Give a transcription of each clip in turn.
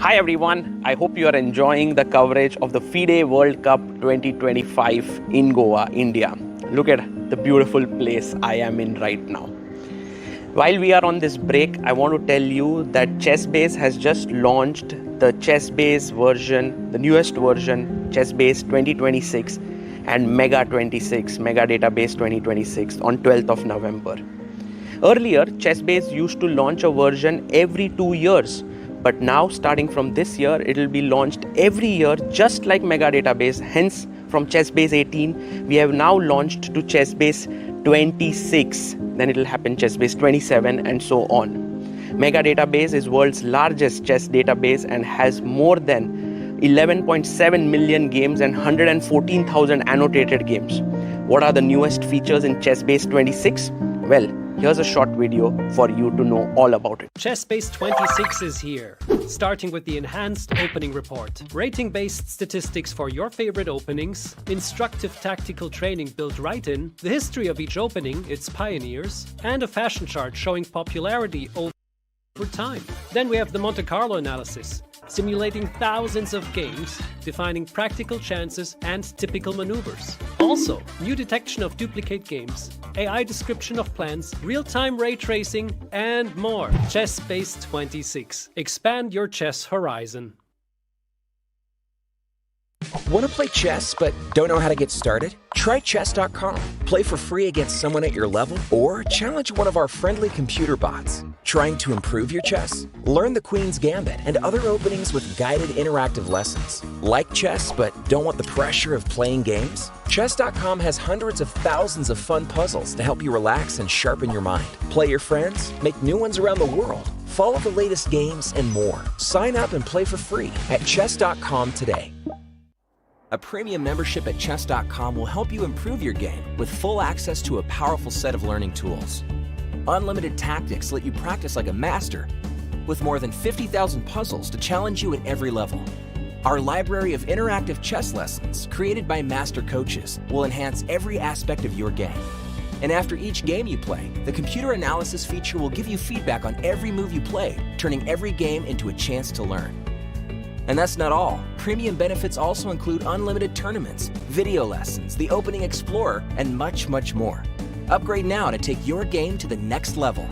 Hi everyone, I hope you are enjoying the coverage of the FIDE World Cup 2025 in Goa, India. Look at the beautiful place I am in right now. While we are on this break, I want to tell you that ChessBase has just launched the ChessBase version, the newest version, ChessBase 2026 and Mega 26, Mega Database 2026 on 12th of November. Earlier, ChessBase used to launch a version every 2 years. But now, starting from this year, it will be launched every year, just like Mega Database. Hence, from ChessBase 18, we have now launched to ChessBase 26. Then it will happen ChessBase 27 and so on. Mega Database is world's largest chess database and has more than 11.7 million games and 114,000 annotated games. What are the newest features in ChessBase 26? Well, here's a short video for you to know all about it. ChessBase 26 is here, starting with the enhanced opening report, rating-based statistics for your favorite openings, instructive tactical training built right in, the history of each opening, its pioneers, and a fashion chart showing popularity over time. Then we have the Monte Carlo analysis, simulating thousands of games, defining practical chances and typical maneuvers. Also, new detection of duplicate games, AI description of plans, real-time ray tracing, and more. ChessBase 26. Expand your chess horizon. Want to play chess but don't know how to get started? Try chess.com. Play for free against someone at your level or challenge one of our friendly computer bots. Trying to improve your chess? Learn the Queen's Gambit and other openings with guided interactive lessons. Like chess but don't want the pressure of playing games? Chess.com has hundreds of thousands of fun puzzles to help you relax and sharpen your mind. Play your friends, make new ones around the world, follow the latest games, and more. Sign up and play for free at chess.com today. A premium membership at chess.com will help you improve your game with full access to a powerful set of learning tools. Unlimited tactics let you practice like a master, with more than 50,000 puzzles to challenge you at every level. Our library of interactive chess lessons, created by master coaches, will enhance every aspect of your game. And after each game you play, the computer analysis feature will give you feedback on every move you played, turning every game into a chance to learn. And that's not all. Premium benefits also include unlimited tournaments, video lessons, the Opening Explorer, and much, much more. Upgrade now to take your game to the next level.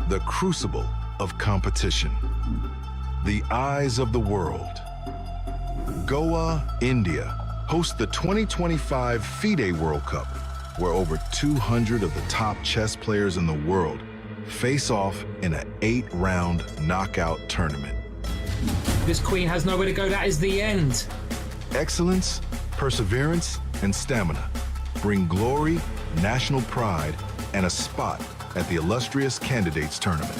The crucible of competition, the eyes of the world. Goa, India hosts the 2025 FIDE World Cup, where over 200 of the top chess players in the world face off in an 8-round knockout tournament. This queen has nowhere to go, that is the end. Excellence, perseverance, and stamina bring glory, national pride, and a spot at the illustrious Candidates Tournament.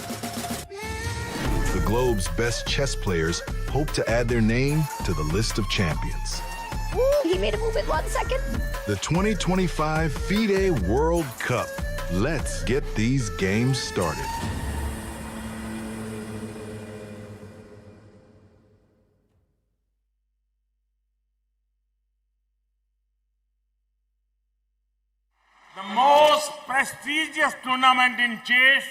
The globe's best chess players hope to add their name to the list of champions. Ooh, he made a move in 1 second. The 2025 FIDE World Cup. Let's get these games started. The most prestigious tournament in chess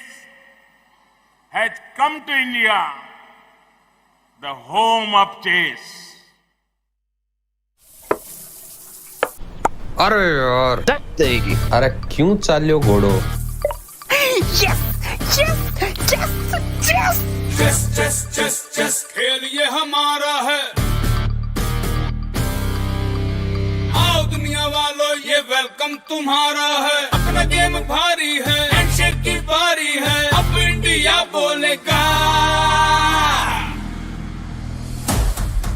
has come to India, the home of chess. अरे यार देगी अरे क्यों चाल्यो घोड़ो Yes! Yes! Yes! Yes! Chess chess chess chess खेल ये हमारा है। आओ दुनिया वालों ये वेलकम तुम्हारा है। अपना गेम भारी है, हैंडशेक की बारी है, अब इंडिया बोलेगा।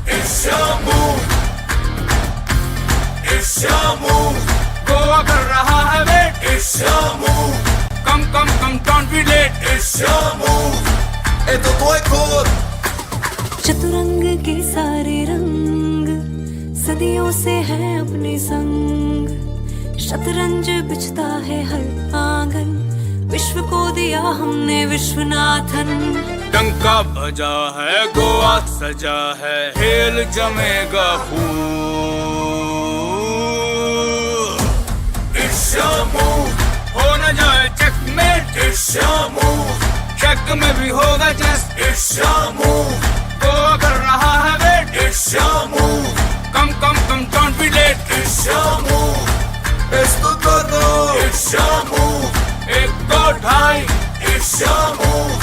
It's your move, it's your move, Goa कर रहा है wait. It's your move, come come come don't be late। It's your move, ए तो कोई खोल। चतुरंग के सारे रंग सदियों से हैं अपने संग। शतरंज बिछता है हर आंगन, विश्व को दिया हमने विश्वनाथन। डंका बजा है, गोवा सजा है, खेल जमेगा खूब। It's your move, हो न जाए checkmate। It's your move, check में भी होगा chess। It's your move, Goa कर रहा है wait. It's your move, come come come don't be late। It's your move, esto todo। It's your move, एक दो ढाई। It's your move,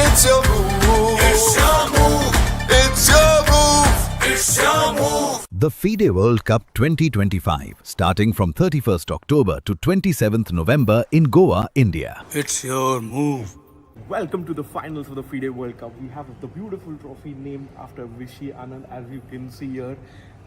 it's your move, it's your move, it's your move, it's your move। The FIDE World Cup 2025, starting from 31st October to 27th November in Goa, India. It's your move. Welcome to the finals of the FIDE World Cup. We have the beautiful trophy named after Vishy Anand, as you can see here.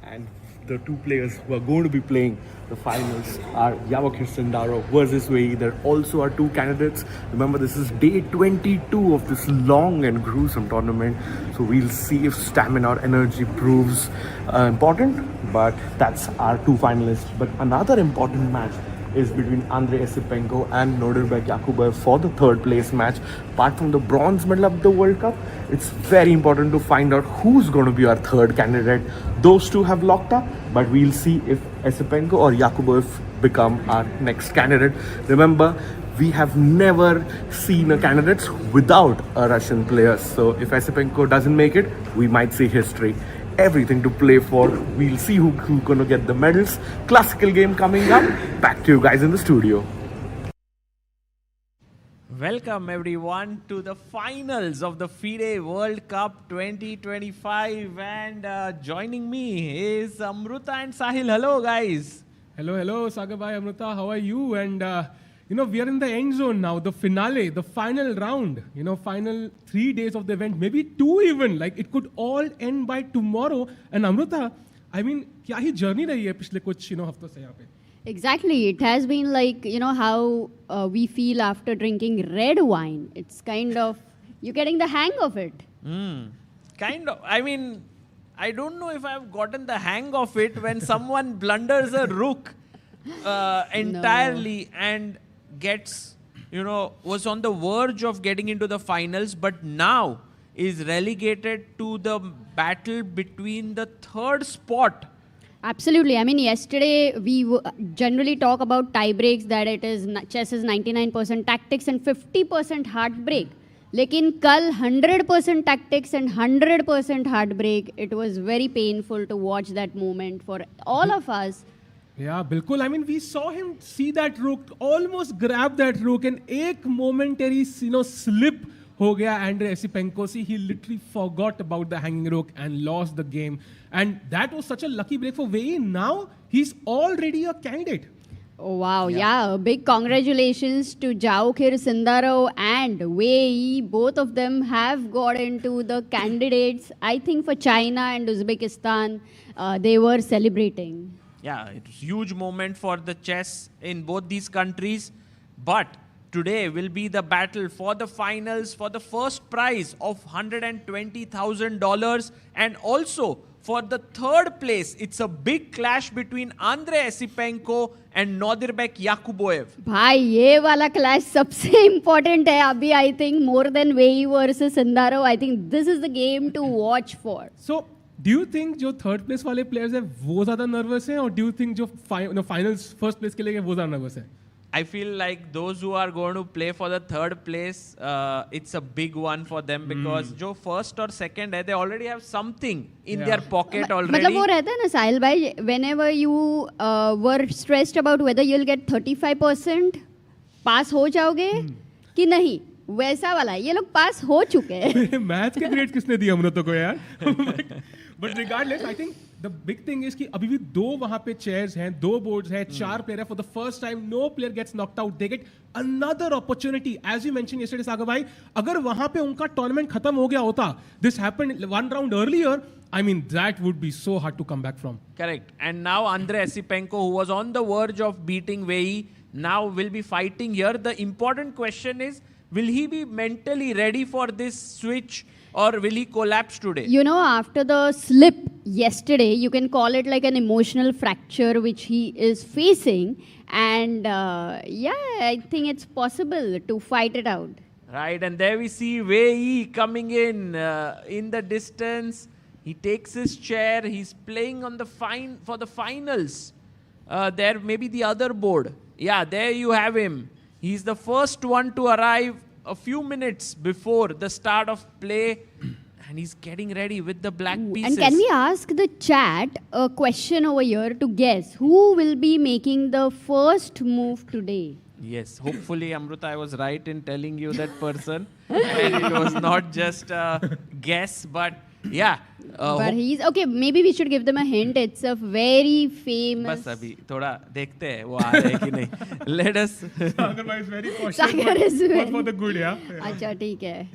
And the two players who are going to be playing the finals are Yavakir Sindaro versus Wei. There also are two candidates. Remember, this is day 22 of this long and gruesome tournament. So we'll see if stamina or energy proves important. But that's our two finalists. But another important match is between Andrei Esipenko and Nodirbek Yakuboev for the third place match. Apart from the bronze medal of the World Cup, it's very important to find out who's going to be our third candidate. Those two have locked up, but we'll see if Esipenko or Yakuboev become our next candidate. Remember, we have never seen a candidate without a Russian player. So if Esipenko doesn't make it, we might see history. Everything to play for. We'll see who's going to get the medals. Classical game coming up. Back to you guys in the studio. Welcome everyone to the finals of the FIDE World Cup 2025, and joining me is Amruta and Sahil. Hello guys. Hello Sagar bhai, Amruta, how are you? And we are in the end zone now, the finale, the final round, final 3 days of the event, maybe 2 even, like it could all end by tomorrow. And Amruta, I mean, क्या ही journey रही है पिछले कुछ हफ्तों से यहाँ पे? Exactly. It has been like, how we feel after drinking red wine. It's kind of, you're getting the hang of it. Kind of. I mean, I don't know if I've gotten the hang of it when someone blunders a rook entirely and gets, was on the verge of getting into the finals, but now is relegated to the battle between the third spot. Absolutely. I mean, yesterday we generally talk about tiebreaks, that it is chess is 99% tactics and 50% heartbreak. Lekin kal 100% tactics and 100% heartbreak. It was very painful to watch that moment for all of us. Yeah, bilkul. I mean, we saw him see that rook, almost grab that rook, and एक momentary, slip ho gaya Andrei Esipenko. See, he literally forgot about the hanging rook and lost the game. And that was such a lucky break for Wei. Now he's already a candidate. Oh, wow. Yeah. Big congratulations to Yavakir Sindaro and Wei. Both of them have got into the candidates. I think for China and Uzbekistan, they were celebrating. Yeah, it was a huge moment for the chess in both these countries. But today will be the battle for the finals, for the first prize of $120,000, and also for the third place. It's a big clash between Andrei Esipenko and Nodirbek Yakuboev. भाई ये वाला clash सबसे important है अभी. I think more than Wei versus Sindaro. I think this is the game to watch for. So, do you think जो third place वाले players हैं वो ज़्यादा nervous हैं, or do you think जो finals first place के लिए वो ज़्यादा nervous हैं? I feel like those who are going to play for the third place, it's a big one for them, because जो first or second है, they already have something in their pocket already. मतलब वो रहता है ना साहिल भाई, whenever you were stressed about whether you'll get 35% pass हो जाओगे कि नहीं, वैसा वाला ये लोग पास हो चुके हैं. मैथ्स के ग्रेड किसने दिए अमृता को यार? But regardless I think the big thing is कि अभी भी 2 वहां पे चेयर्स हैं, 2 बोर्ड्स हैं, 4 प्लेयर है. For the first time no player gets knocked out. They get another opportunity. As you mention yesterday Sagar भाई, अगर वहां पे उनका टूर्नामेंट खत्म हो गया होता, this happened 1 round earlier, I mean, that would be so hard to come back from. Correct. And now Andrei Esipenko, who was on the verge of beating Wei, now will be fighting here. The important question is, will he be mentally ready for this switch or will he collapse today? You know, after the slip yesterday, you can call it like an emotional fracture which he is facing. And yeah, I think it's possible to fight it out. Right. And there we see Wei coming in the distance. He takes his chair. He's playing on the for the finals. There maybe the other board. Yeah, there you have him. He's the first one to arrive a few minutes before the start of play. And he's getting ready with the black pieces. And can we ask the chat a question over here to guess who will be making the first move today? Yes, hopefully, Amruta, I was right in telling you that person. And it was not just a guess, but yeah. But he's okay. Maybe we should give them a hint. It's a very famous. बस अभी थोड़ा देखते हैं वो आ रहे हैं कि नहीं. Let us. Sagar bhai is very cautious. Sagar is for the good, yeah. अच्छा ठीक है.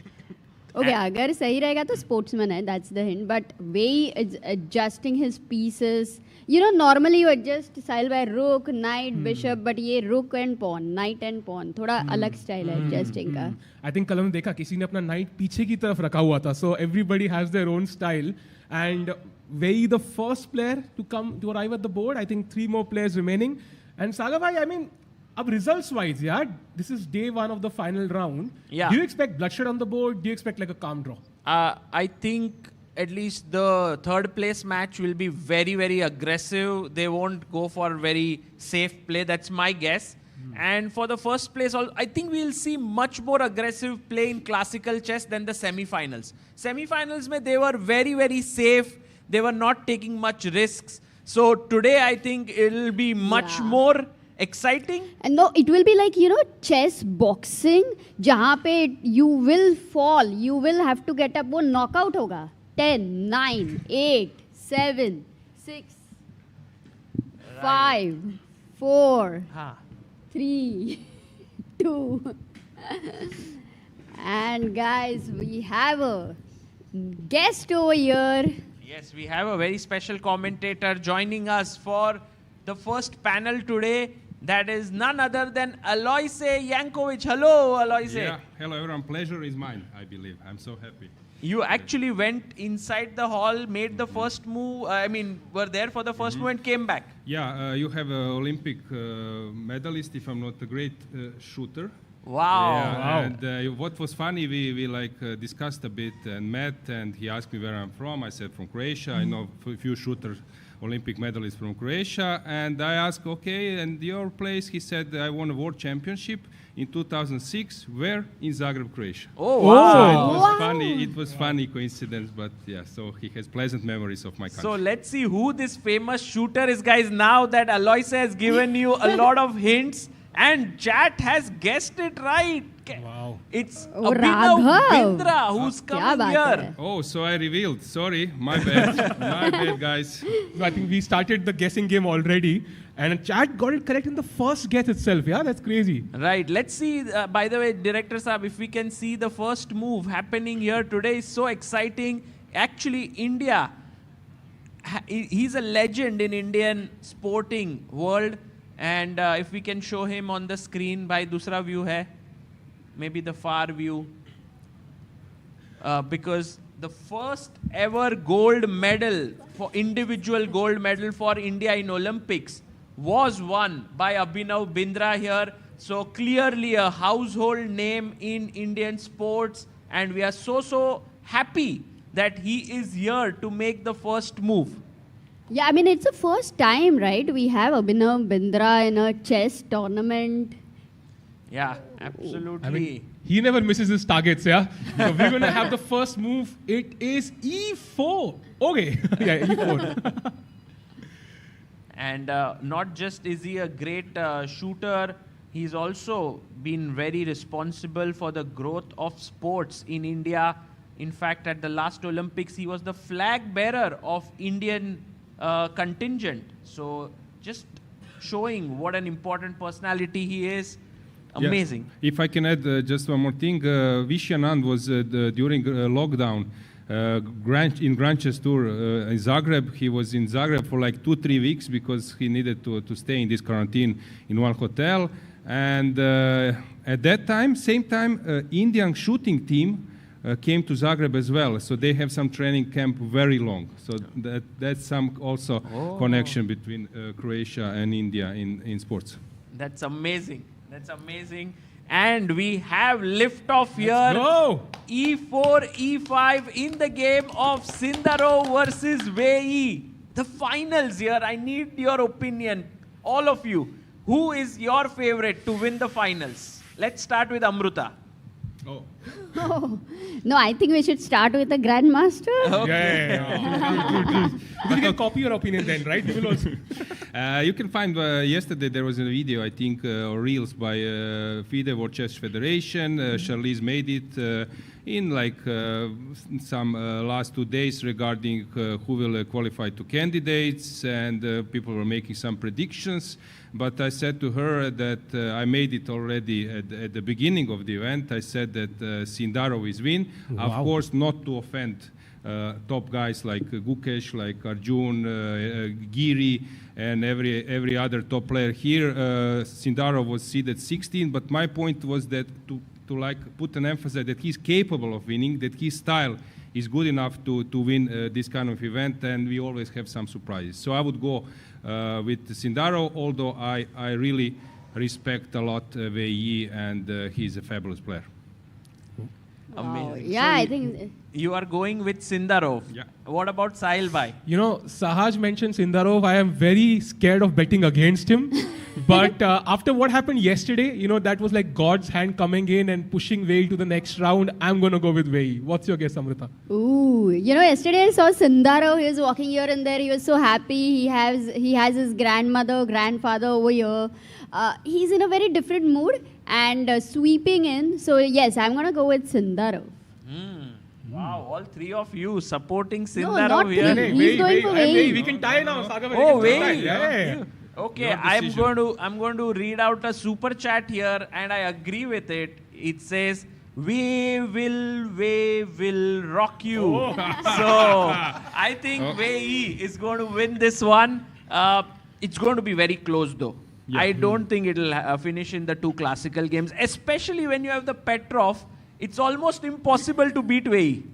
Okay, अगर सही रहेगा तो sportsman है. That's the hint. But Wei is adjusting his pieces. You know, normally you adjust style by rook, knight, bishop, but ये rook and pawn, knight and pawn. थोड़ा अलग style है adjusting का. I think कल हमने देखा किसी ने अपना knight पीछे की तरफ रखा हुआ था. So everybody has their own style. And Wei, the first player to arrive at the board. I think 3 more players remaining. And Sagar bhai, I mean, अब results wise, yeah, this is day 1 of the final round. Yeah. Do you expect bloodshed on the board? Do you expect like a calm draw? I think at least the 3rd place match will be very, very aggressive. They won't go for very safe play. That's my guess. And for the first place, I think we'll see much more aggressive play in classical chess than the semi-finals. Semi-finals, they were very, very safe. They were not taking much risks. So today, I think it'll be much more exciting. And no, it will be like, you know, chess boxing, जहाँ पे you will fall, you will have to get up, वो knockout होगा. 10, 9, 8, 7, 6, 5, 4, 3, 2. And guys, we have a guest over here. Yes, we have a very special commentator joining us for the first panel today. That is none other than Aloise Yankovic. Hello, Aloise. Yeah, hello everyone. Pleasure is mine, I believe. I'm so happy. You actually went inside the hall, made the first move. Were there for the first move and came back. Yeah, you have an Olympic medalist, if I'm not a great shooter. Wow. Yeah, Wow. And what was funny, we discussed a bit and met, and he asked me where I'm from. I said from Croatia. I know a few shooters, Olympic medalists from Croatia. And I asked, okay, and your place? He said, I won a world championship in 2006. Where? In Zagreb, Croatia. Oh, wow. So it was funny. It was funny coincidence, but yeah, so he has pleasant memories of my country. So let's see who this famous shooter is, guys, now that Aloise has given you a lot of hints. And chat has guessed it right. Wow. It's Abhinav Bindra who's coming here. Oh, so I revealed. Sorry, my bad. My bad, guys. So I think we started the guessing game already. And chat got it correct in the first guess itself. Yeah, that's crazy. Right. Let's see, by the way, Director Saab, if we can see the first move happening here today is so exciting. Actually, India, he's a legend in Indian sporting world. And if we can show him on the screen by dusra view hai, maybe the far view. Because the first ever gold medal, for individual gold medal for India in Olympics was won by Abhinav Bindra here. So clearly a household name in Indian sports. And we are so happy that he is here to make the first move. Yeah, I mean, it's the first time, right? We have Abhinav Bindra in a chess tournament. Yeah, absolutely. I mean, he never misses his targets, yeah? So we're going to have the first move. It is E4. Okay. Yeah, E4. And not just is he a great shooter, he's also been very responsible for the growth of sports in India. In fact, at the last Olympics, he was the flag bearer of Indian contingent. So just showing what an important personality he is. Amazing. Yeah. If I can add just one more thing, Viswanand was during lockdown in Granches Tour in Zagreb. He was in Zagreb for like 2-3 weeks because he needed to stay in this quarantine in one hotel. And at that time, same time, Indian shooting team came to Zagreb as well. So they have some training camp very long. So that's some also connection between Croatia and India in sports. That's amazing. That's amazing. And we have liftoff here. Let's go. E4, E5 in the game of Sindarov versus Wei. The finals here. I need your opinion, all of you. Who is your favorite to win the finals? Let's start with Amruta. Oh. No, I think we should start with the Grandmaster. Okay. Yeah. You can copy your opinion then, right? You will also. You can find, yesterday there was a video, I think, or reels by FIDE World Chess Federation. Charlize made it in like some last 2 days regarding who will qualify to candidates, and people were making some predictions. But I said to her that I made it already at the beginning of the event. I said that Sindarov is win. Wow. Of course, not to offend top guys like Gukesh, like Arjun, Giri, and every other top player here. Sindarov was seeded 16, but my point was that to like put an emphasis that he's capable of winning, that his style is good enough to win this kind of event, and we always have some surprises. So I would go with Sindarov, although I really respect a lot Wei, and he's a fabulous player. Amazing. Yeah, So I think... You are going with Sindarov. Yeah. What about Sahil Bhai? You know, Sahaj mentioned Sindarov. I am very scared of betting against him. But after what happened yesterday, you know, that was like God's hand coming in and pushing Wei to the next round. I'm going to go with Wei. What's your guess, Amrita? Ooh, you know, yesterday I saw Sindarov. He was walking here and there. He was so happy. He has his grandfather over here. He's in a very different mood and sweeping in. So yes, I'm going to go with Sindarov. Wow, all three of you supporting No, Sindarov not here. three. He's going for Wei. We can tie now. Sagar, Oh, we can Wei. tie. Yeah. Okay, Your I'm decision. going to read out a super chat here, and I agree with it. It says, "We will rock you." So I think Wei is going to win this one. It's going to be very close though. Yeah. I don't think it'll finish in the two classical games, especially when you have the Petrov. It's almost impossible to beat Wei.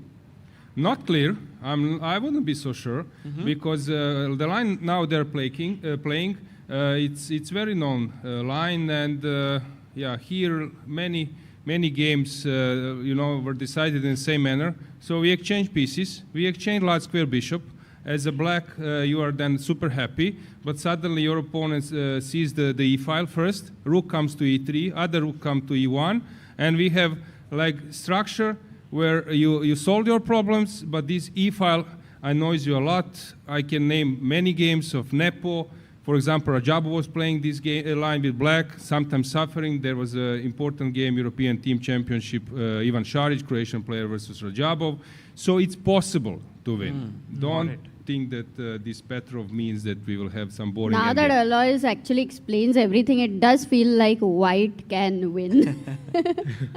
Not clear. I wouldn't be so sure because the line now they're playing. It's very known line, and yeah, here many games were decided in the same manner. So we exchange pieces. We exchange large square bishop. As a black, you are then super happy, but suddenly your opponent sees the e file first. Rook comes to e3, other rook comes to e1, and we have like structure where you solve your problems, but this e-file annoys you a lot. I can name many games of Nepo. For example, Rajabov was playing this line with black, sometimes suffering. There was an important game, European Team Championship, Ivan Šarić, Croatian player versus Rajabov. So it's possible to win. Don't think that this Petrov means that we will have some boring Now ending. that Alois actually explains everything, it does feel like white can win.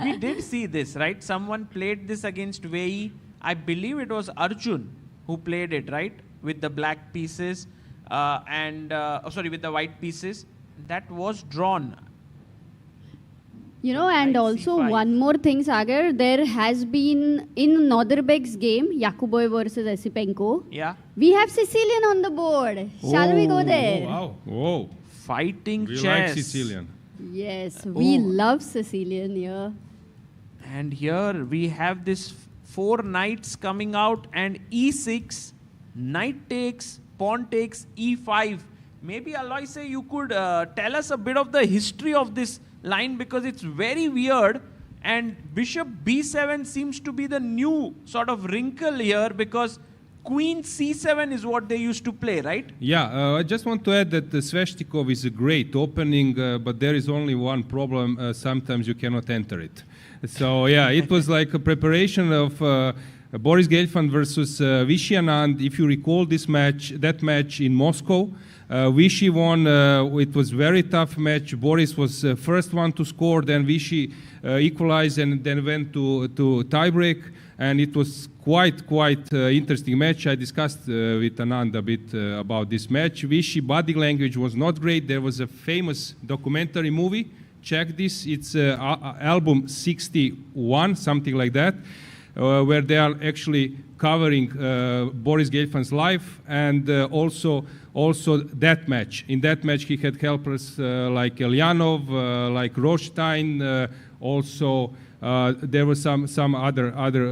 We did see this, right? Someone played this against Wei. I believe it was Arjun who played it, right? With the black pieces with the white pieces. That was drawn. You know, and also C5. one more thing, Sagar, there has been in Norderbek's game, Yakubov versus Esipenko, Yeah. we have Sicilian on the board. Shall we go there? Wow. Whoa, Fighting we chess. like Sicilian. Yes, we love Sicilian here. And here we have this 4 knights coming out, and e6, knight takes, pawn takes, e5. Maybe Alois, you could tell us a bit of the history of this line, because it's very weird, and bishop b7 seems to be the new sort of wrinkle here, because Queen c7 is what they used to play, right? Yeah, I just want to add that Sveshnikov is a great opening, but there is only one problem. Sometimes you cannot enter it. So yeah, it was like a preparation of Boris Gelfand versus Vishy Anand. If you recall that match in Moscow, Vishy won. It was very tough match. Boris was first one to score, then Vishy equalized and then went to tiebreak. And it was quite interesting match. I discussed with Anand a bit about this match. Vishy body language was not great. There was a famous documentary movie. Check this. It's album 61, something like that, where they are actually covering Boris Gelfand's life and also that match. In that match, he had helpers like Elyanov, like Rothstein, also. There were some other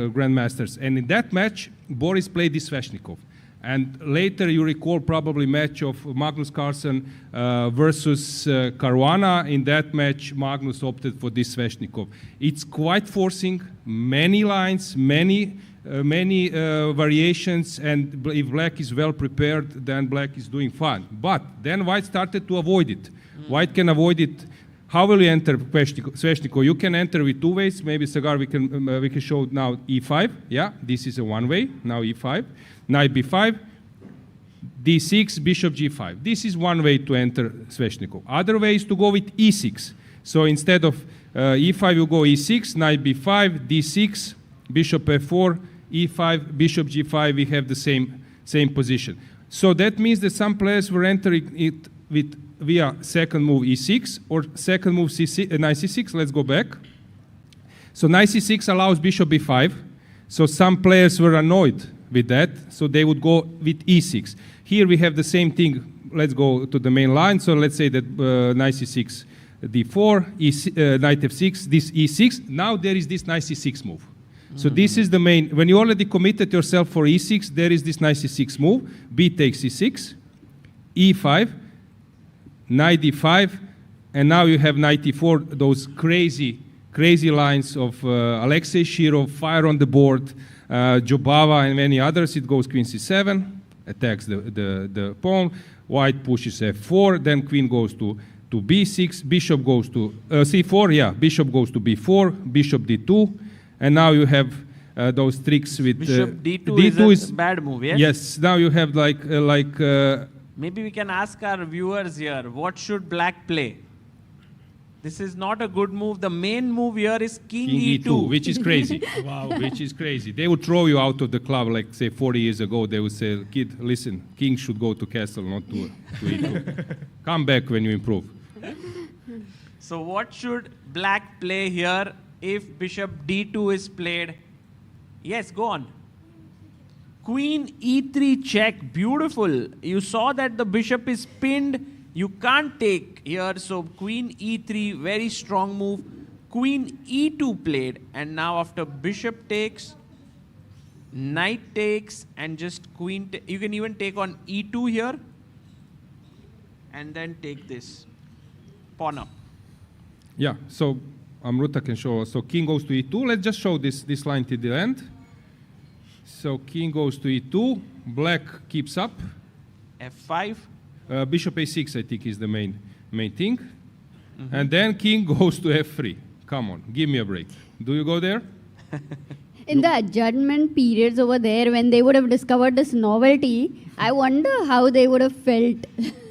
grandmasters, and in that match, Boris played this Sveshnikov. And later, you recall probably match of Magnus Carlsen versus Caruana. In that match, Magnus opted for this Sveshnikov. It's quite forcing, many lines, many variations, and if Black is well prepared, then Black is doing fine. But then White started to avoid it. White can avoid it. How will you enter Sveshnikov? You can enter with two ways. Maybe Sagar, we can show now e5. Yeah, this is a one way. Now e5, knight b5, d6, bishop g5. This is one way to enter Sveshnikov. Other way is to go with e6. So instead of e5, you go e6, knight b5, d6, bishop f4, e5, bishop g5. We have the same position. So that means that some players were entering it with via second move e6 or second move knight c6. Let's go back. So knight c6 allows bishop b5. So some players were annoyed with that, so they would go with e6. Here we have the same thing. Let's go to the main line. So let's say that knight c6, d4, knight f6, this e6. Now there is this knight c6 move. So this is the main. When you already committed yourself for e6, there is this knight c6 move. B takes e6, e5, knight d5, and now you have knight e4, those crazy lines of Alexei Shirov, fire on the board, Jobava and many others. It goes queen c7, attacks the pawn, White pushes f4, then queen goes to b6, bishop goes to c4, yeah, bishop goes to b4, bishop d2, and now you have those tricks with bishop d2 is a bad move, yes? Yes, now you have like maybe we can ask our viewers here, what should Black play? This is not a good move. The main move here is king e2. Which is crazy. Wow, which is crazy. They would throw you out of the club, like say 40 years ago. They would say, kid, listen, king should go to castle, not to e2. Come back when you improve. So what should Black play here if bishop d2 is played? Yes, go on. Queen e3 check, beautiful. You saw that the bishop is pinned. You can't take here, so queen e3, very strong move. Queen e2 played, and now after bishop takes, knight takes, and just queen, you can even take on e2 here, and then take this, pawn up. Yeah, so Amruta can show us. So king goes to e2. Let's just show this line to the end. So king goes to e2, Black keeps up. f5. Bishop a6, I think, is the main thing. And then king goes to f3. Come on, give me a break. Do you go there? In the adjustment periods over there, when they would have discovered this novelty, I wonder how they would have felt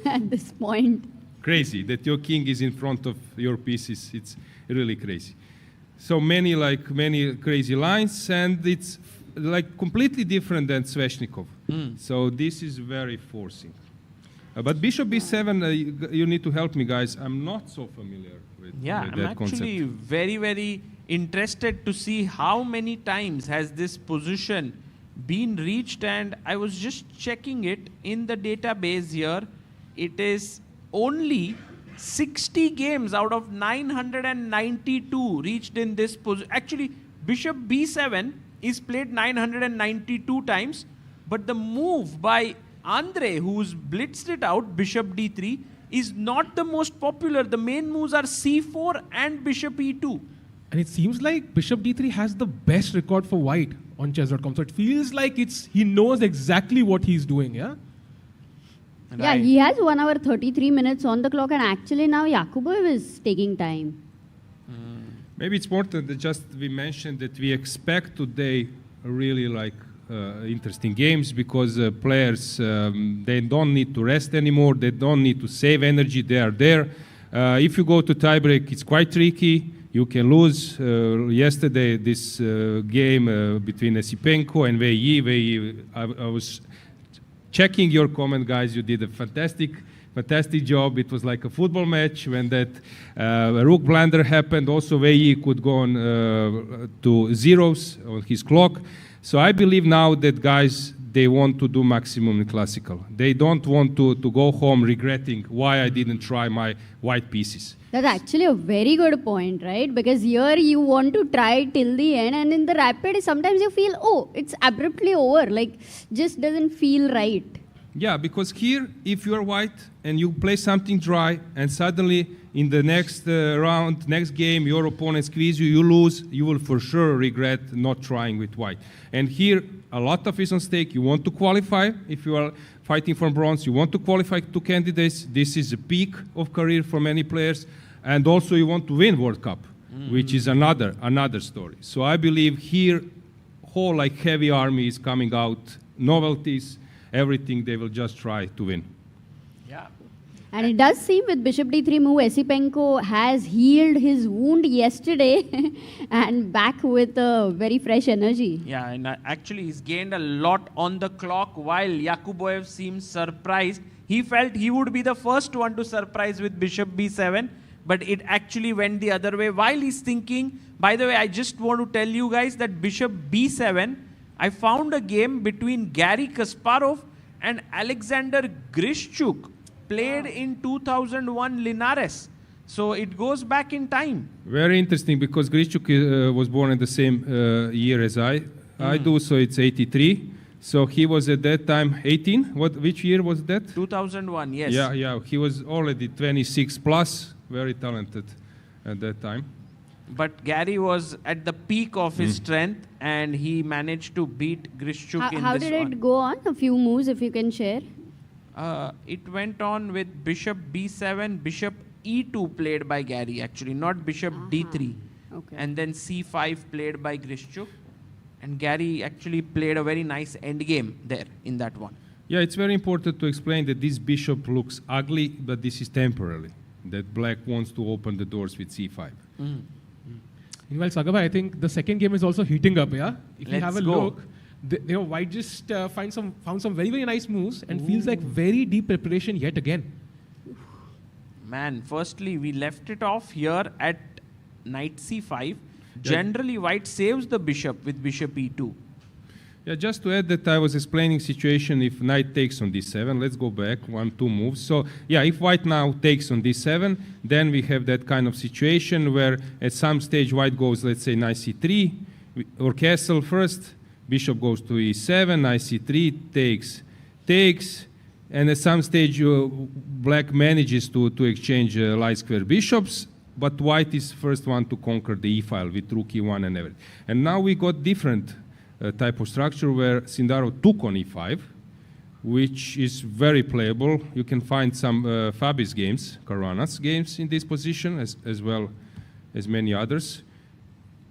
at this point. Crazy that your king is in front of your pieces. It's really crazy. So many crazy lines, and it's like completely different than Sveshnikov. So this is very forcing. But bishop b7, you need to help me, guys. I'm not so familiar with that concept. I'm actually very interested to see how many times has this position been reached, and I was just checking it in the database here. It is only 60 games out of 992 reached in this position. Actually, bishop b7 is played 992 times, but the move by Andre, who's blitzed it out, bishop d3, is not the most popular. The main moves are c4 and bishop e2. And it seems like bishop d3 has the best record for White. on chess.com. So it feels like he knows exactly what he's doing, yeah? Yeah, he has 1 hour 33 minutes on the clock, and actually now Yakuboev is taking time. Maybe it's important that just we mentioned that we expect today really interesting games because players, they don't need to rest anymore, they don't need to save energy, they are there. If you go to tiebreak, it's quite tricky. You can lose. Yesterday, this game between Esipenko and Wei Yi, I was checking your comment, guys. You did a fantastic job. It was like a football match when that rook blunder happened. Also, Wei Yi could go on to zeros on his clock. So I believe now that guys, they want to do maximum in classical. They don't want to go home regretting why I didn't try my white pieces. That's actually a very good point, right? Because here you want to try till the end, and in the rapid, sometimes you feel, oh, it's abruptly over. Like, just doesn't feel right. Yeah, because here, if you're white and you play something dry, and suddenly in the next round, next game, your opponent squeeze you, you lose, you will for sure regret not trying with white. And here, a lot of is on stake. You want to qualify if you are fighting for bronze. You want to qualify two candidates. This is a peak of career for many players. And also you want to win World Cup, which is another story. So I believe here, whole heavy army is coming out, novelties, everything they will just try to win. Yeah. And it does seem with Bishop D3 move, Esipenko has healed his wound yesterday and back with a very fresh energy. Yeah, and actually he's gained a lot on the clock while Yakuboev seems surprised. He felt he would be the first one to surprise with Bishop B7, but it actually went the other way. While he's thinking, by the way, I just want to tell you guys that Bishop B7, I found a game between Garry Kasparov and Alexander Grishchuk, played in 2001 Linares. So it goes back in time. Very interesting, because Grishchuk was born in the same year as I do, so it's 83. So he was at that time 18. Which year was that? 2001, yes. Yeah, he was already 26 plus, very talented at that time. But Garry was at the peak of his strength, and he managed to beat Grishchuk in this one. How did it go on? A few moves, if you can share. It went on with Bishop B7, Bishop E2 played by Garry, actually, not Bishop D3. Okay. And then C5 played by Grishchuk. And Garry actually played a very nice endgame there in that one. Yeah, it's very important to explain that this bishop looks ugly, but this is temporarily. That black wants to open the doors with C5. Meanwhile, Sagabha, I think the second game is also heating up, yeah? If you have a look, White just found some very, very nice moves and feels like very deep preparation yet again. Man, firstly, we left it off here at knight C5. Generally, White saves the bishop with Bishop E2. Yeah, just to add that I was explaining situation if knight takes on D7. Let's go back 1-2 moves. So yeah, if White now takes on D7, then we have that kind of situation where at some stage White goes, let's say, knight C3 or castle first. Bishop goes to E7, knight C3 takes, and at some stage Black manages to exchange light square bishops, but White is first one to conquer the E file with rook E1 and everything. And now we got different type of structure where Sindaro took on E5, which is very playable. You can find some Fabi's games, Caruana's games in this position, as well as many others.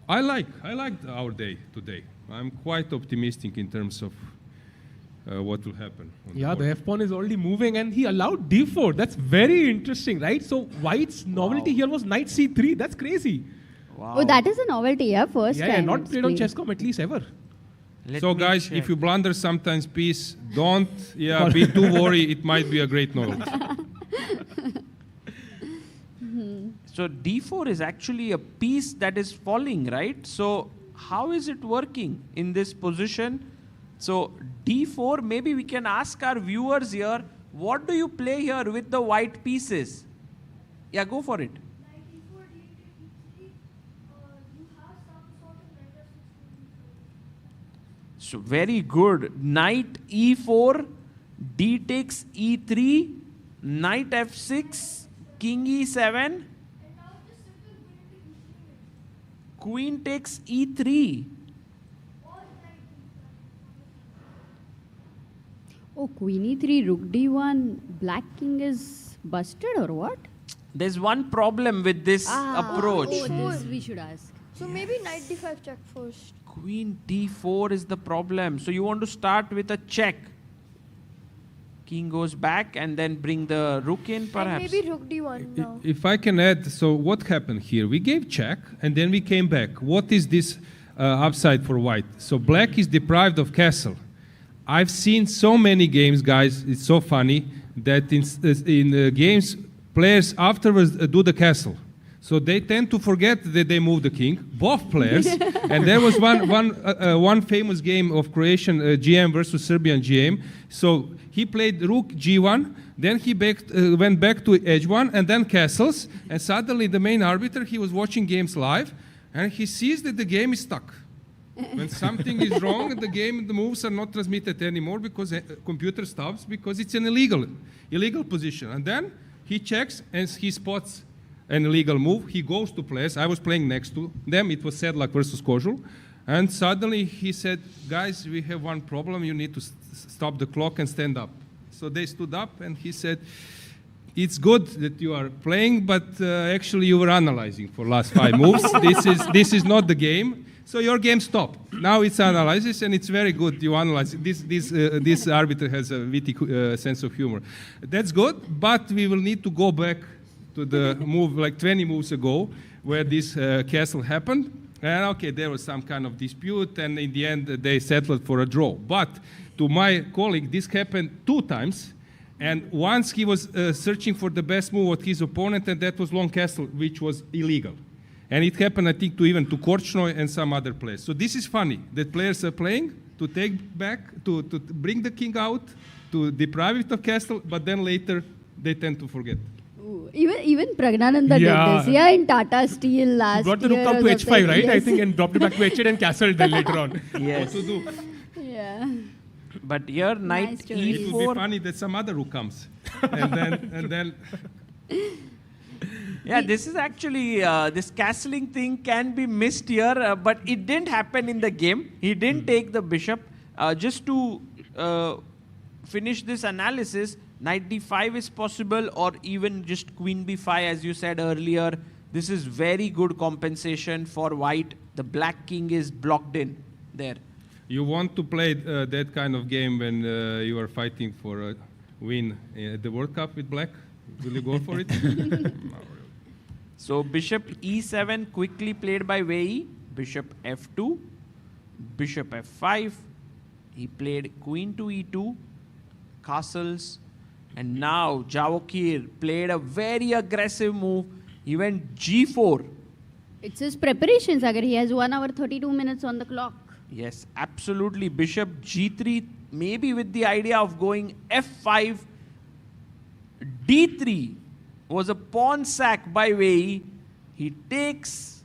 I liked our day today. I'm quite optimistic in terms of what will happen. Yeah, the F-pawn is already moving, and he allowed D4. That's very interesting, right? So White's novelty here was knight C3. That's crazy. Wow. Oh, that is a novelty, yeah, first time. Yeah, not played on chess.com at least ever. So guys, if you blunder sometimes piece, don't be too worried. It might be a great novelty. So D4 is actually a piece that is falling, right? So how is it working in this position? So D4, maybe we can ask our viewers here, what do you play here with the white pieces? Yeah, go for it. So very good. Knight E4, D takes E3, Knight F6, King E7, Queen takes E3. Oh, queen e3, rook d1, black king is busted or what? There's one problem with this approach. Oh, this we should ask. So maybe knight d5 check first. Queen d4 is the problem. So you want to start with a check. King goes back and then bring the rook in, perhaps. And maybe rook d1 now. If I can add, so what happened here? We gave check and then we came back. What is this upside for white? So black is deprived of castle. I've seen so many games, guys, it's so funny, that in games, players afterwards do the castle. So they tend to forget that they moved the king, both players. And there was one famous game of Croatian GM versus Serbian GM. So he played rook g1, then he went back to h1, and then castles. And suddenly the main arbiter, he was watching games live, and he sees that the game is stuck. When something is wrong, the moves are not transmitted anymore because computer stops because it's an illegal position. And then he checks and he spots an illegal move. He goes to players. I was playing next to them. It was Sedlak versus Kožul. And suddenly he said, guys, we have one problem. You need to stop the clock and stand up. So they stood up and he said, it's good that you are playing, but actually you were analyzing for last 5 moves. This is not the game. So your game stopped. Now it's analysis, and it's very good. You analyze. This arbiter has a witty sense of humor. That's good, but we will need to go back to the move like 20 moves ago, where this castle happened. And okay, there was some kind of dispute, and in the end they settled for a draw. But to my colleague, this happened 2 times. And once he was searching for the best move of his opponent, and that was long castle, which was illegal. And it happened, I think, to Korchnoi and some other players. So this is funny, that players are playing to take back, to bring the king out, to deprive it of castle, but then later they tend to forget. Ooh, even Pragnananda did this, in Tata Steel last year. Brought the rook up to h5, right? Yes. I think, and dropped it back to h8 and castled then later on. Yes. What to do? Yeah. But here, knight Nice e4. It would be funny that some other rook comes. and then Yeah, this is actually, this castling thing can be missed here, but it didn't happen in the game. He didn't take the bishop. Just to finish this analysis, knight d5 is possible, or even just queen b5, as you said earlier. This is very good compensation for white. The black king is blocked in there. You want to play that kind of game when you are fighting for a win at the World Cup with black? Will you go for it? So bishop e7 quickly played by Wei. Bishop f2, bishop f5. He played queen to e2, castles, and now Javokir played a very aggressive move. He went g4. It's his preparations, Agar. He has 1 hour 32 minutes on the clock. Yes, absolutely. Bishop g3, maybe with the idea of going f5. d3 was a pawn sack by Wei. He takes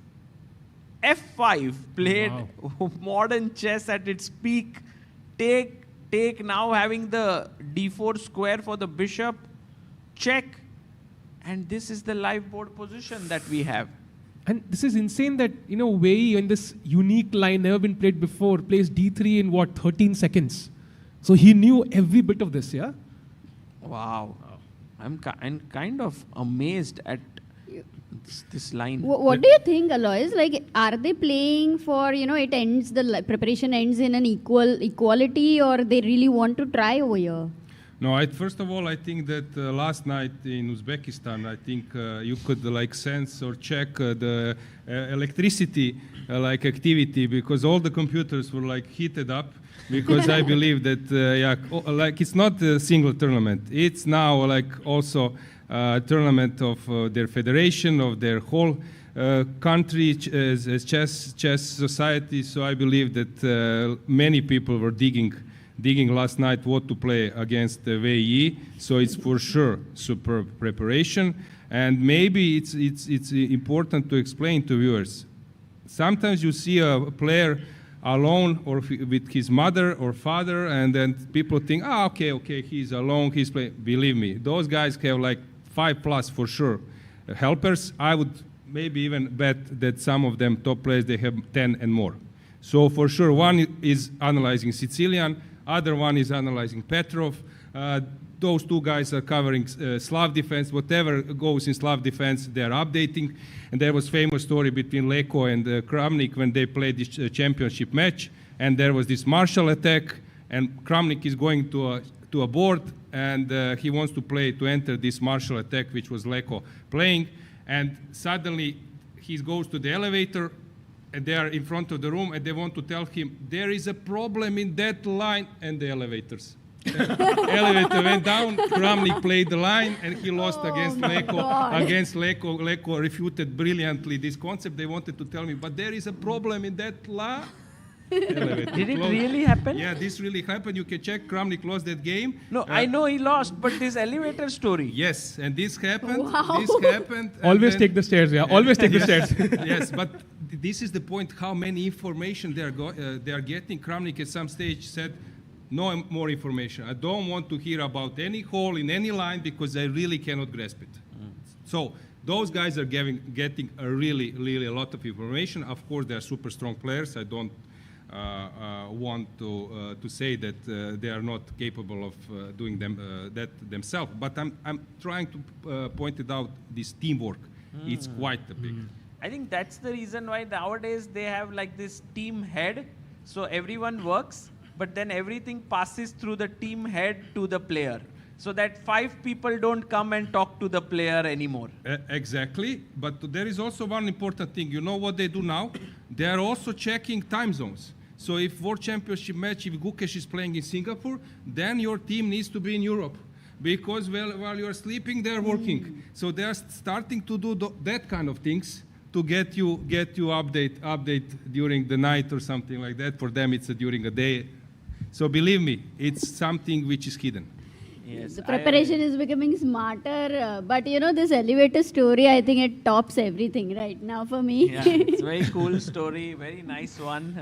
f5, played modern chess at its peak. Take now, having the d4 square for the bishop. Check. And this is the live board position that we have. And this is insane that, Wei in this unique line, never been played before, plays d3 in 13 seconds. So he knew every bit of this, yeah? Wow. I'm kind of amazed at this line. What do you think, Alois? Like, are they playing for, it ends, the preparation ends in an equality, or they really want to try over here? No, first of all, I think that last night in Uzbekistan, I think you could sense or check the electricity activity, because all the computers were heated up. Because I believe that it's not a single tournament. It's now also a tournament of their federation, of their whole country as chess society. So I believe that many people were digging last night what to play against Wei Yi. So it's for sure superb preparation. And maybe it's important to explain to viewers. Sometimes you see a player alone or with his mother or father, and then people think, okay, he's alone, he's playing. Believe me, those guys have 5+ for sure helpers. I would maybe even bet that some of them top players, they have 10 and more. So for sure, one is analyzing Sicilian, Other one is analyzing Petrov. Those two guys are covering Slav defense. Whatever goes in Slav defense, they're updating. And there was famous story between Leko and Kramnik when they played this championship match. And there was this martial attack, and Kramnik is going to a board, and he wants to enter this martial attack, which was Leko playing. And suddenly he goes to the elevator, and they are in front of the room, and they want to tell him there is a problem in that line, and the elevator went down. Kramnik played the line, and he lost against Leko. Leko refuted brilliantly this concept. They wanted to tell me, but there is a problem in that line. Did it really happen? Yeah, this really happened. You can check. Kramnik lost that game. No, I know he lost, but this elevator story. Yes, and this happened. Wow. This happened. Always take the stairs, yeah. Always take the stairs. Yes, but this is the point, how many information they are getting. Kramnik at some stage said, no more information. I don't want to hear about any hole in any line because I really cannot grasp it. So those guys are getting a really a lot of information. Of course, they are super strong players. I don't want to say that they are not capable of doing that themselves. But I'm trying to point it out, this teamwork. It's quite a big. I think that's the reason why nowadays they have like this team head. So everyone works, but then everything passes through the team head to the player. So that 5 people don't come and talk to the player anymore. Exactly. But there is also one important thing. You know what they do now? They are also checking time zones. So if World Championship match, if Gukesh is playing in Singapore, then your team needs to be in Europe. Because while you are sleeping, they are working. So they are starting to do that kind of things to get you update during the night or something like that. For them, it's during a day. So believe me, it's something which is hidden. Yes, The preparation is becoming smarter, but you know, this elevator story, I think it tops everything right now for me. Yeah, it's a very cool story, very nice one.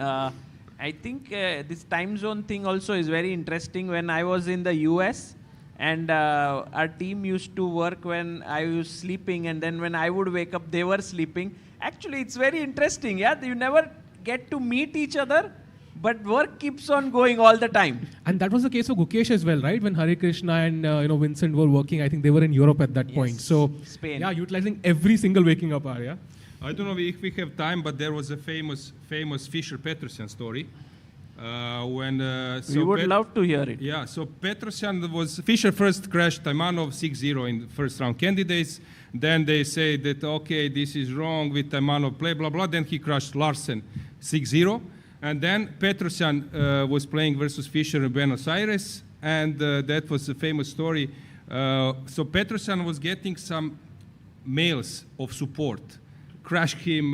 I think this time zone thing also is very interesting. When I was in the US, and our team used to work when I was sleeping, and then when I would wake up, they were sleeping. Actually, it's very interesting, yeah? You never get to meet each other, but work keeps on going all the time. And that was the case for Gukesh as well, right? When Hare Krishna and Vincent were working, I think they were in Europe at that point. So, Spain. yeah, utilizing every single waking up hour, yeah? I don't know if we have time, but there was a famous Fischer-Petrosyan story. We would love to hear it. Yeah, so Fischer first crashed Taimanov 6-0 in the first round candidates. Then they say that, okay, this is wrong with Taimanov, blah, blah. Then he crashed Larsen 6-0. And then Petrosyan was playing versus Fischer in Buenos Aires. And that was a famous story. So Petrosyan was getting some mails of support. Crash him,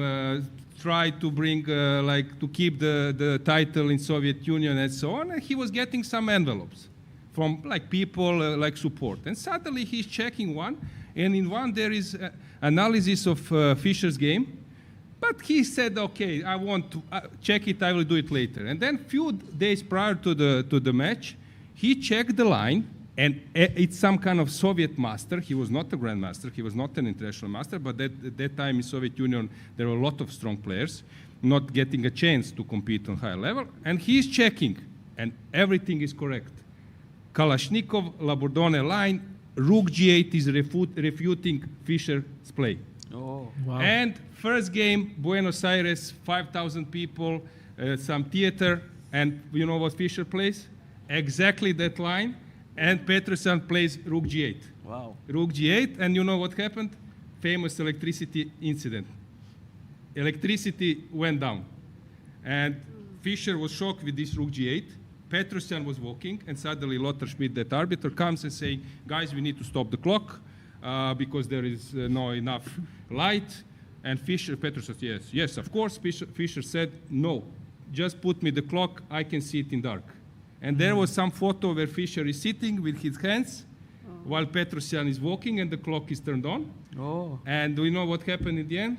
try to bring, to keep the title in Soviet Union and so on. And he was getting some envelopes from people like support. And suddenly he's checking one. And in one there is analysis of Fischer's game. But he said, okay, I want to check it, I will do it later. And then few days prior to the match, he checked the line, and it's some kind of Soviet master. He was not a grandmaster, he was not an international master, but at that time in Soviet Union, there were a lot of strong players, not getting a chance to compete on higher level. And he's checking, and everything is correct. Kalashnikov, Labordone line, Rook G8 is refuting Fischer's play. Oh, wow. And first game, Buenos Aires, 5,000 people, some theater, and you know what Fischer plays? Exactly that line, and Petrosyan plays Rook G8. Wow. Rook G8, and you know what happened? Famous electricity incident. Electricity went down, and Fischer was shocked with this Rook G8. Petrosyan was walking, and suddenly Lothar Schmidt, that arbiter, comes and saying, guys, we need to stop the clock because there is no enough light. And Petrosyan said, yes, of course. Fischer said, no, just put me the clock, I can see it in dark. And there was some photo where Fischer is sitting with his hands while Petrosyan is walking and the clock is turned on. Oh. And do you know what happened in the end?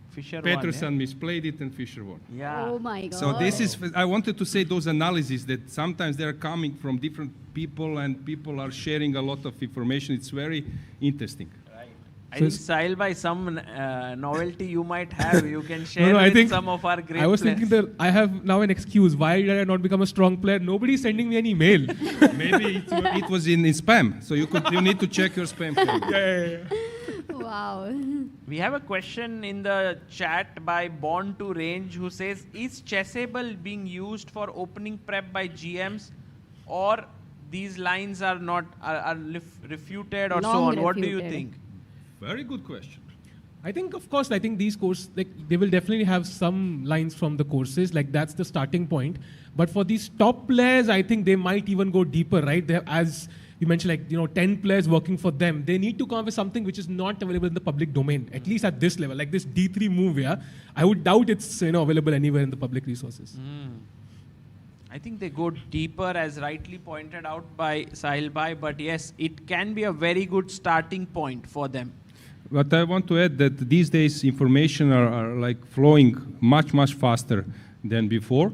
Fischer Petrosyan misplayed it and Fischer won. Yeah. Oh my God. So this is, I wanted to say those analyses that sometimes they're coming from different people and people are sharing a lot of information. It's very interesting. Right. I think Sahil bhai, some novelty you might have, you can share I with think some of our great I was players. thinking that I have now an excuse. Why did I not become a strong player? Nobody's sending me any mail. Maybe it was in spam, so you need to check your spam folder. Yeah. Wow. We have a question in the chat by Born to Range who says, is Chessable being used for opening prep by GMs, or these lines are not refuted or so on? What do you think? Very good question. I think, of course, these courses, they will definitely have some lines from the courses. That's the starting point. But for these top players, I think they might even go deeper, right? They have, as you mentioned, 10 players working for them. They need to come up with something which is not available in the public domain, at least at this level. Like this D3 move, yeah. I would doubt it's available anywhere in the public resources. I think they go deeper, as rightly pointed out by Sahil bhai, but yes, it can be a very good starting point for them. But I want to add that these days information are flowing much faster than before.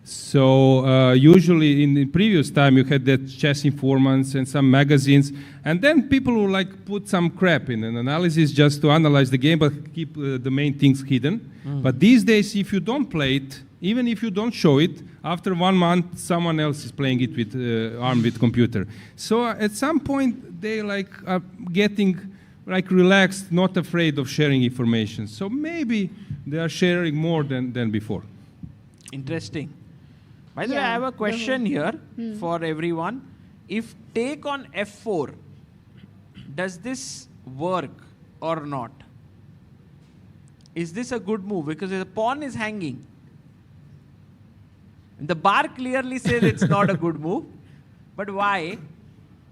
So usually in the previous time you had that chess informants and some magazines, and then people will put some crap in an analysis just to analyze the game, but keep the main things hidden. But these days, if you don't play it, even if you don't show it, after 1 month someone else is playing it with armed with computer. So at some point they are getting relaxed, not afraid of sharing information. So maybe they are sharing more than before. Interesting. By the way, I have a question here for everyone. If take on F4, does this work or not? Is this a good move? Because the pawn is hanging. The bar clearly says it's not a good move. But why?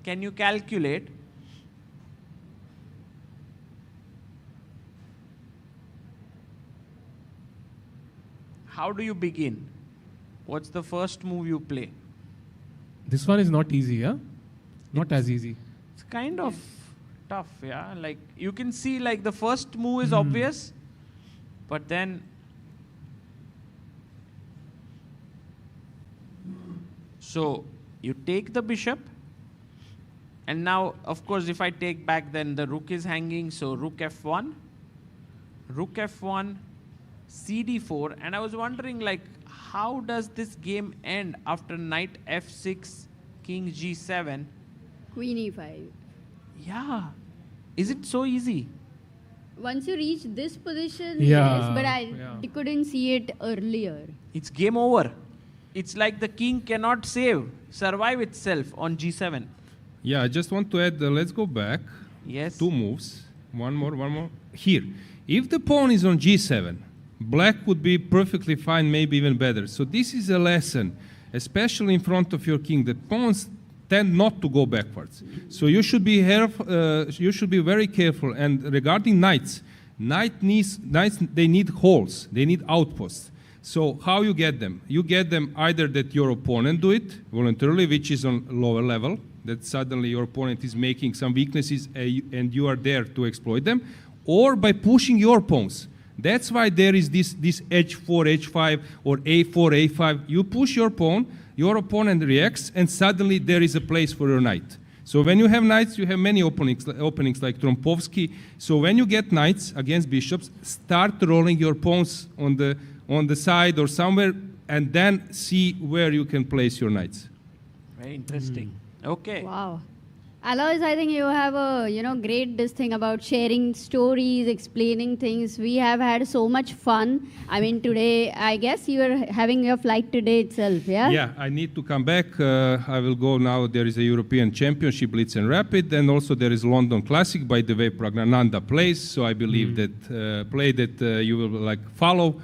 Can you calculate? How do you begin? What's the first move you play? This one is not easy, yeah? Not as easy. It's kind of tough, yeah? You can see the first move is obvious, but then so you take the bishop, and now of course if I take back, then the rook is hanging, so rook f1, cd4, and I was wondering how does this game end after knight f6, king g7, Queen e5. yeah, is it so easy? Once you reach this position, Yeah, yes, but I couldn't see it earlier. It's game over. It's like the king cannot survive itself on g7. Yeah, I just want to add, let's go back. Yes. 2 moves. One more. Here, if the pawn is on g7, black would be perfectly fine, maybe even better. So this is a lesson, especially in front of your king, that pawns tend not to go backwards. So you should be very careful. And regarding knights, knights, they need holes, they need outposts. So how you get them? You get them either that your opponent do it voluntarily, which is on lower level, that suddenly your opponent is making some weaknesses and you are there to exploit them, or by pushing your pawns. That's why there is this h4, h5, or a4, a5. You push your pawn, your opponent reacts, and suddenly there is a place for your knight. So when you have knights, you have many openings like Trompovsky. So when you get knights against bishops, start rolling your pawns on the side or somewhere, and then see where you can place your knights. Very interesting. Okay. Wow. Alois, I think you have a great this thing about sharing stories, explaining things. We have had so much fun. I mean, today, I guess you are having your flight today itself, yeah? Yeah, I need to come back. I will go now. There is a European Championship, Blitz and Rapid, and also there is London Classic. By the way, Pragnananda plays, so I believe that you will follow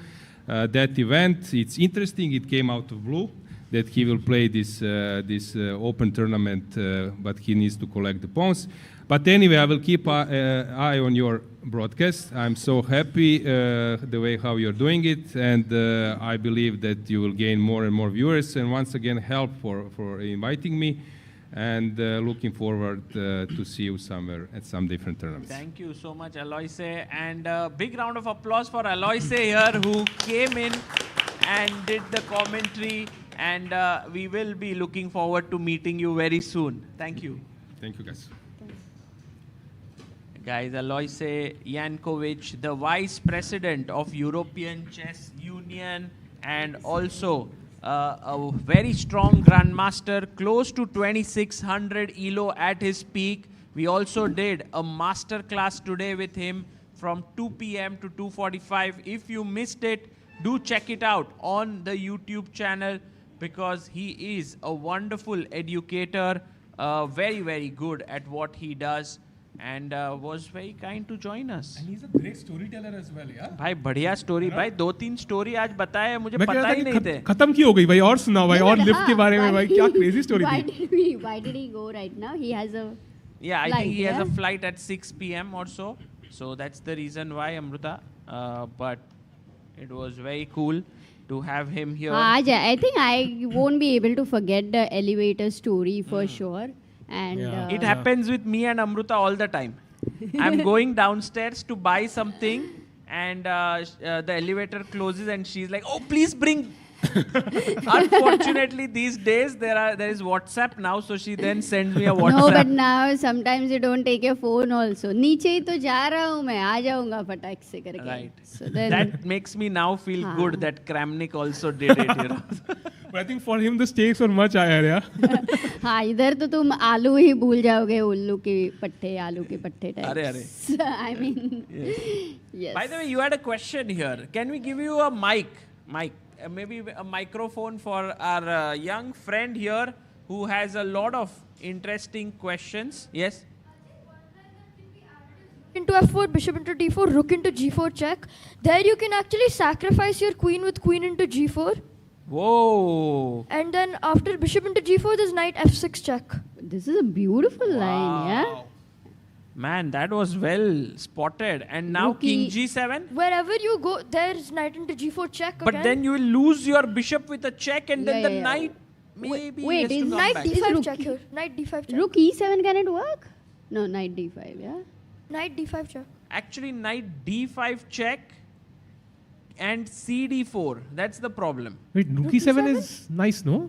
that event. It's interesting. It came out of blue that he will play this open tournament, but he needs to collect the pawns. But anyway, I will keep an eye on your broadcast. I'm so happy the way how you're doing it, and I believe that you will gain more and more viewers. And once again, help for inviting me, and looking forward to see you somewhere at some different tournaments. Thank you so much, Aloise, and a big round of applause for Aloise here, who came in and did the commentary. And we will be looking forward to meeting you very soon. Thank you. Thank you, guys. Guys, Aloise Yankovic, the Vice President of European Chess Union and also a very strong Grandmaster, close to 2600 ELO at his peak. We also did a master class today with him from 2 p.m. to 2:45. If you missed it, do check it out on the YouTube channel because he is a wonderful educator, very, very good at what he does and was very kind to join us. And he's a great storyteller as well, yeah. भाई बढ़िया story भाई 2-3 story आज बताए मुझे पता ही नहीं थे खत्म क्यों हो गई भाई और सुनाओ भाई और लिफ्ट के बारे में भाई क्या क्रेजी स्टोरी थी Why did he go right now? He has a Yeah, I flight, think he has yeah? a flight at 6 p.m. or so. So that's the reason why, Amruta. But it was very cool to have him here. I think I won't be able to forget the elevator story for sure. And It happens with me and Amruta all the time. I'm going downstairs to buy something and the elevator closes and she's like, oh, please bring. Unfortunately, these days there is WhatsApp now, so she then sends me a WhatsApp. No, but now sometimes you don't take your phone also. नीचे ही तो जा रहा हूँ मैं, आ जाऊँगा फटाक से करके. Right. So then That makes me now feel good that Kramnik also did it. You know? But I think for him the stakes were much higher, yeah. हाँ इधर तो तुम आलू ही भूल जाओगे उल्लू के पट्टे आलू के पट्टे टाइप. अरे. I mean, yes. By the way, you had a question here. Can we give you a mic? Maybe a microphone for our young friend here who has a lot of interesting questions. Yes? Into f4, bishop into d4, rook into g4 check. There you can actually sacrifice your queen with queen into g4. Whoa. And then after bishop into g4, there's knight f6 check. This is a beautiful line, yeah? Man, that was well spotted. And now king g7? Wherever you go, there's knight into g4 check But again. then you will lose your bishop with a check and then the knight maybe Wait, has to is come Knight back. d5 check here. Knight d5 check. Rook e7 can it work? No, knight d5, yeah? Knight d5 check. Actually, knight d5 check and cd4. That's the problem. Wait, rook e7 is nice, no?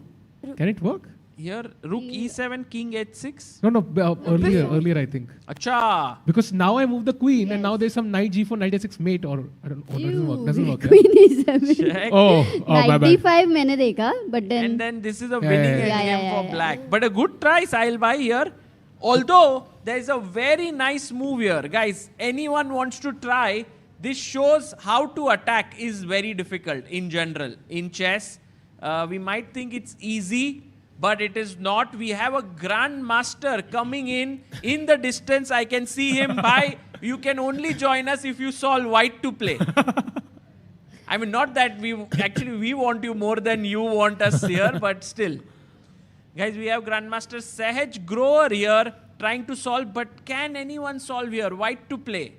Can it work? Here, rook e7, king h6. No, earlier I think. Acha. Because now I move the queen and now there's some knight g4, knight h6 mate or I don't know. Doesn't work. Queen e7. Check. Knight my bad. d5 मैंने देखा, but then. And then this is a winning endgame for black. But a good try, Sahil bhai here. Although there is a very nice move here, guys. Anyone wants to try. This shows how to attack is very difficult in general in chess. We might think it's easy. But it is not. We have a grandmaster coming in the distance. I can see him. Bhai, you can only join us if you solve white to play. I mean, not that we want you more than you want us here, but still. Guys, we have Grandmaster Sahaj Grower here trying to solve, but can anyone solve here? White to play.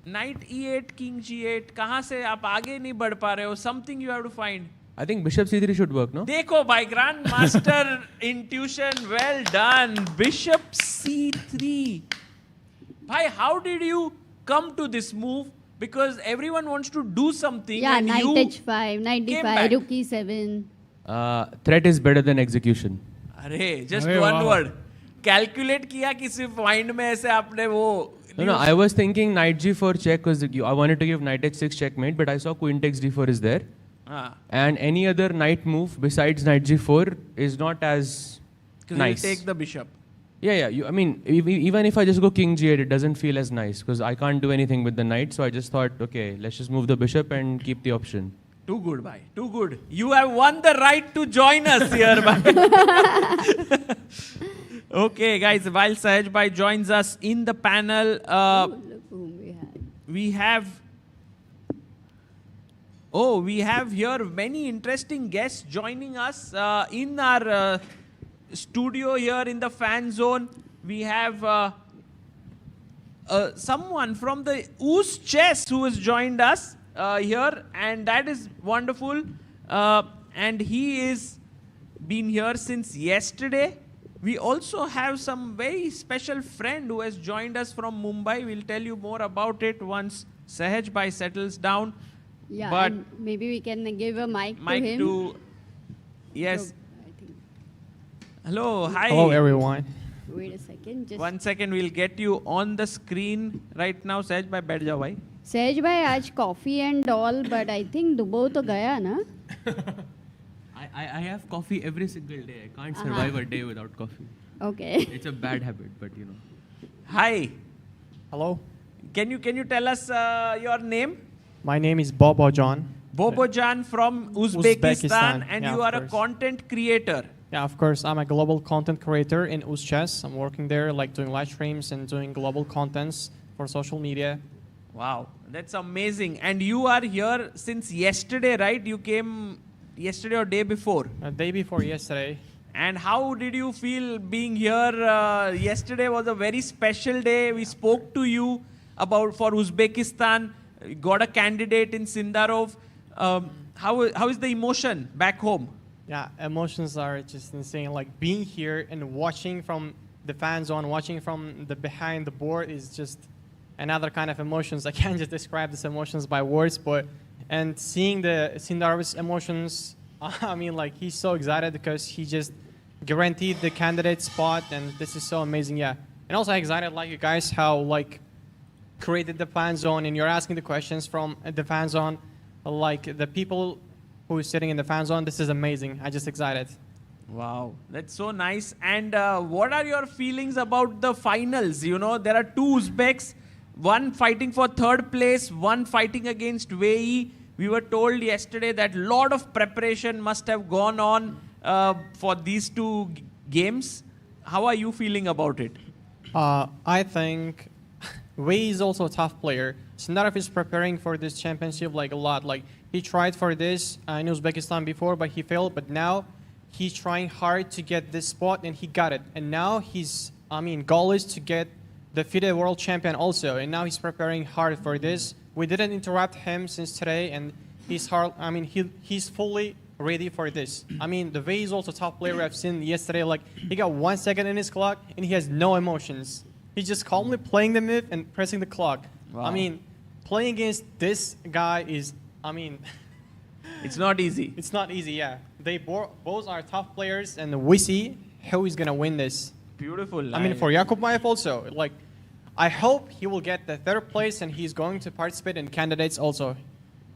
Knight e8, king g8. कहाँ से आप आगे नहीं बढ़ पा रहे हो? Something you have to find. I think bishop c3 should work, no? देखो भाई, Grandmaster intuition, well done. Bishop c3. Bhai, how did you come to this move? Because everyone wants to do something. Yeah, and knight you h5, knight d5, rook e7. Threat is better than execution. अरे, just one word. Calculate किया कि सिर्फ mind में ऐसे आपने वो. No, I was thinking knight g4 check because I wanted to give knight h6 checkmate, but I saw queen takes d4 is there. And any other knight move besides knight g4 is not as nice. Take the bishop. Yeah. I mean, even if I just go king g8, it doesn't feel as nice because I can't do anything with the knight. So I just thought, okay, let's just move the bishop and keep the option. Too good, bhai. Too good. You have won the right to join us here, bhai. Okay, guys. While Sahaj bhai joins us in the panel, Look whom we had. We have here many interesting guests joining us in our studio here in the fan zone. We have someone from the Oos Chess who has joined us here, and that is wonderful. And he is been here since yesterday. We also have some very special friend who has joined us from Mumbai. We'll tell you more about it once Sahaj bhai settles down. Yeah, but and maybe we can give a mic to him. Yes. Hello, hi. Hello, everyone. Wait a second. Just 1 second, we'll get you on the screen right now. Sahaj bhai, baith jao bhai. Sahaj bhai, आज coffee and all, but I think Dubai to gaya na. I have coffee every single day. I can't survive a day without coffee. Okay. It's a bad habit, but you know. Hi. Hello. Can you tell us your name? My name is Bobo John. Bobojan from Uzbekistan, and yeah, you are a course. content creator. Yeah, of course. I'm a global content creator in Chess. I'm working there, like doing live streams and doing global contents for social media. Wow, that's amazing. And you are here since yesterday, right? You came yesterday or day before? Day before yesterday. And how did you feel being here? Yesterday was a very special day. We spoke to you about for Uzbekistan. You got a candidate in Sindarov. How is the emotion back home? Yeah, emotions are just insane. Like being here and watching from the fan zone, watching from the behind the board is just another kind of emotions. I can't just describe these emotions by words, and seeing the Sindarov's emotions, I mean, like he's so excited because he just guaranteed the candidate spot, and this is so amazing. Yeah, and also excited like you guys how like created the fan zone, and you're asking the questions from the fan zone, like the people who is sitting in the fan zone. This is amazing. I just excited. Wow, that's so nice. And what are your feelings about the finals? You know, there are two Uzbeks, one fighting for third place, one fighting against Wei. We were told yesterday that lot of preparation must have gone on for these two games. How are you feeling about it? I think Wei is also a tough player. Sindarov is preparing for this championship like a lot. Like he tried for this in Uzbekistan before, but he failed. But now he's trying hard to get this spot, and he got it. And now his goal is to get the FIDE World Champion also. And now he's preparing hard for this. We didn't interrupt him since today, and he's hard. He's fully ready for this. The Wei is also a top player. I've seen yesterday. Like he got 1 second in his clock, and he has no emotions. He's just calmly playing the move and pressing the clock. Wow. Playing against this guy is, it's not easy. It's not easy, yeah. They both are tough players, and we see how he's going to win this. Beautiful. For Yakub Mayev also, like, I hope he will get the third place, and he's going to participate in candidates also.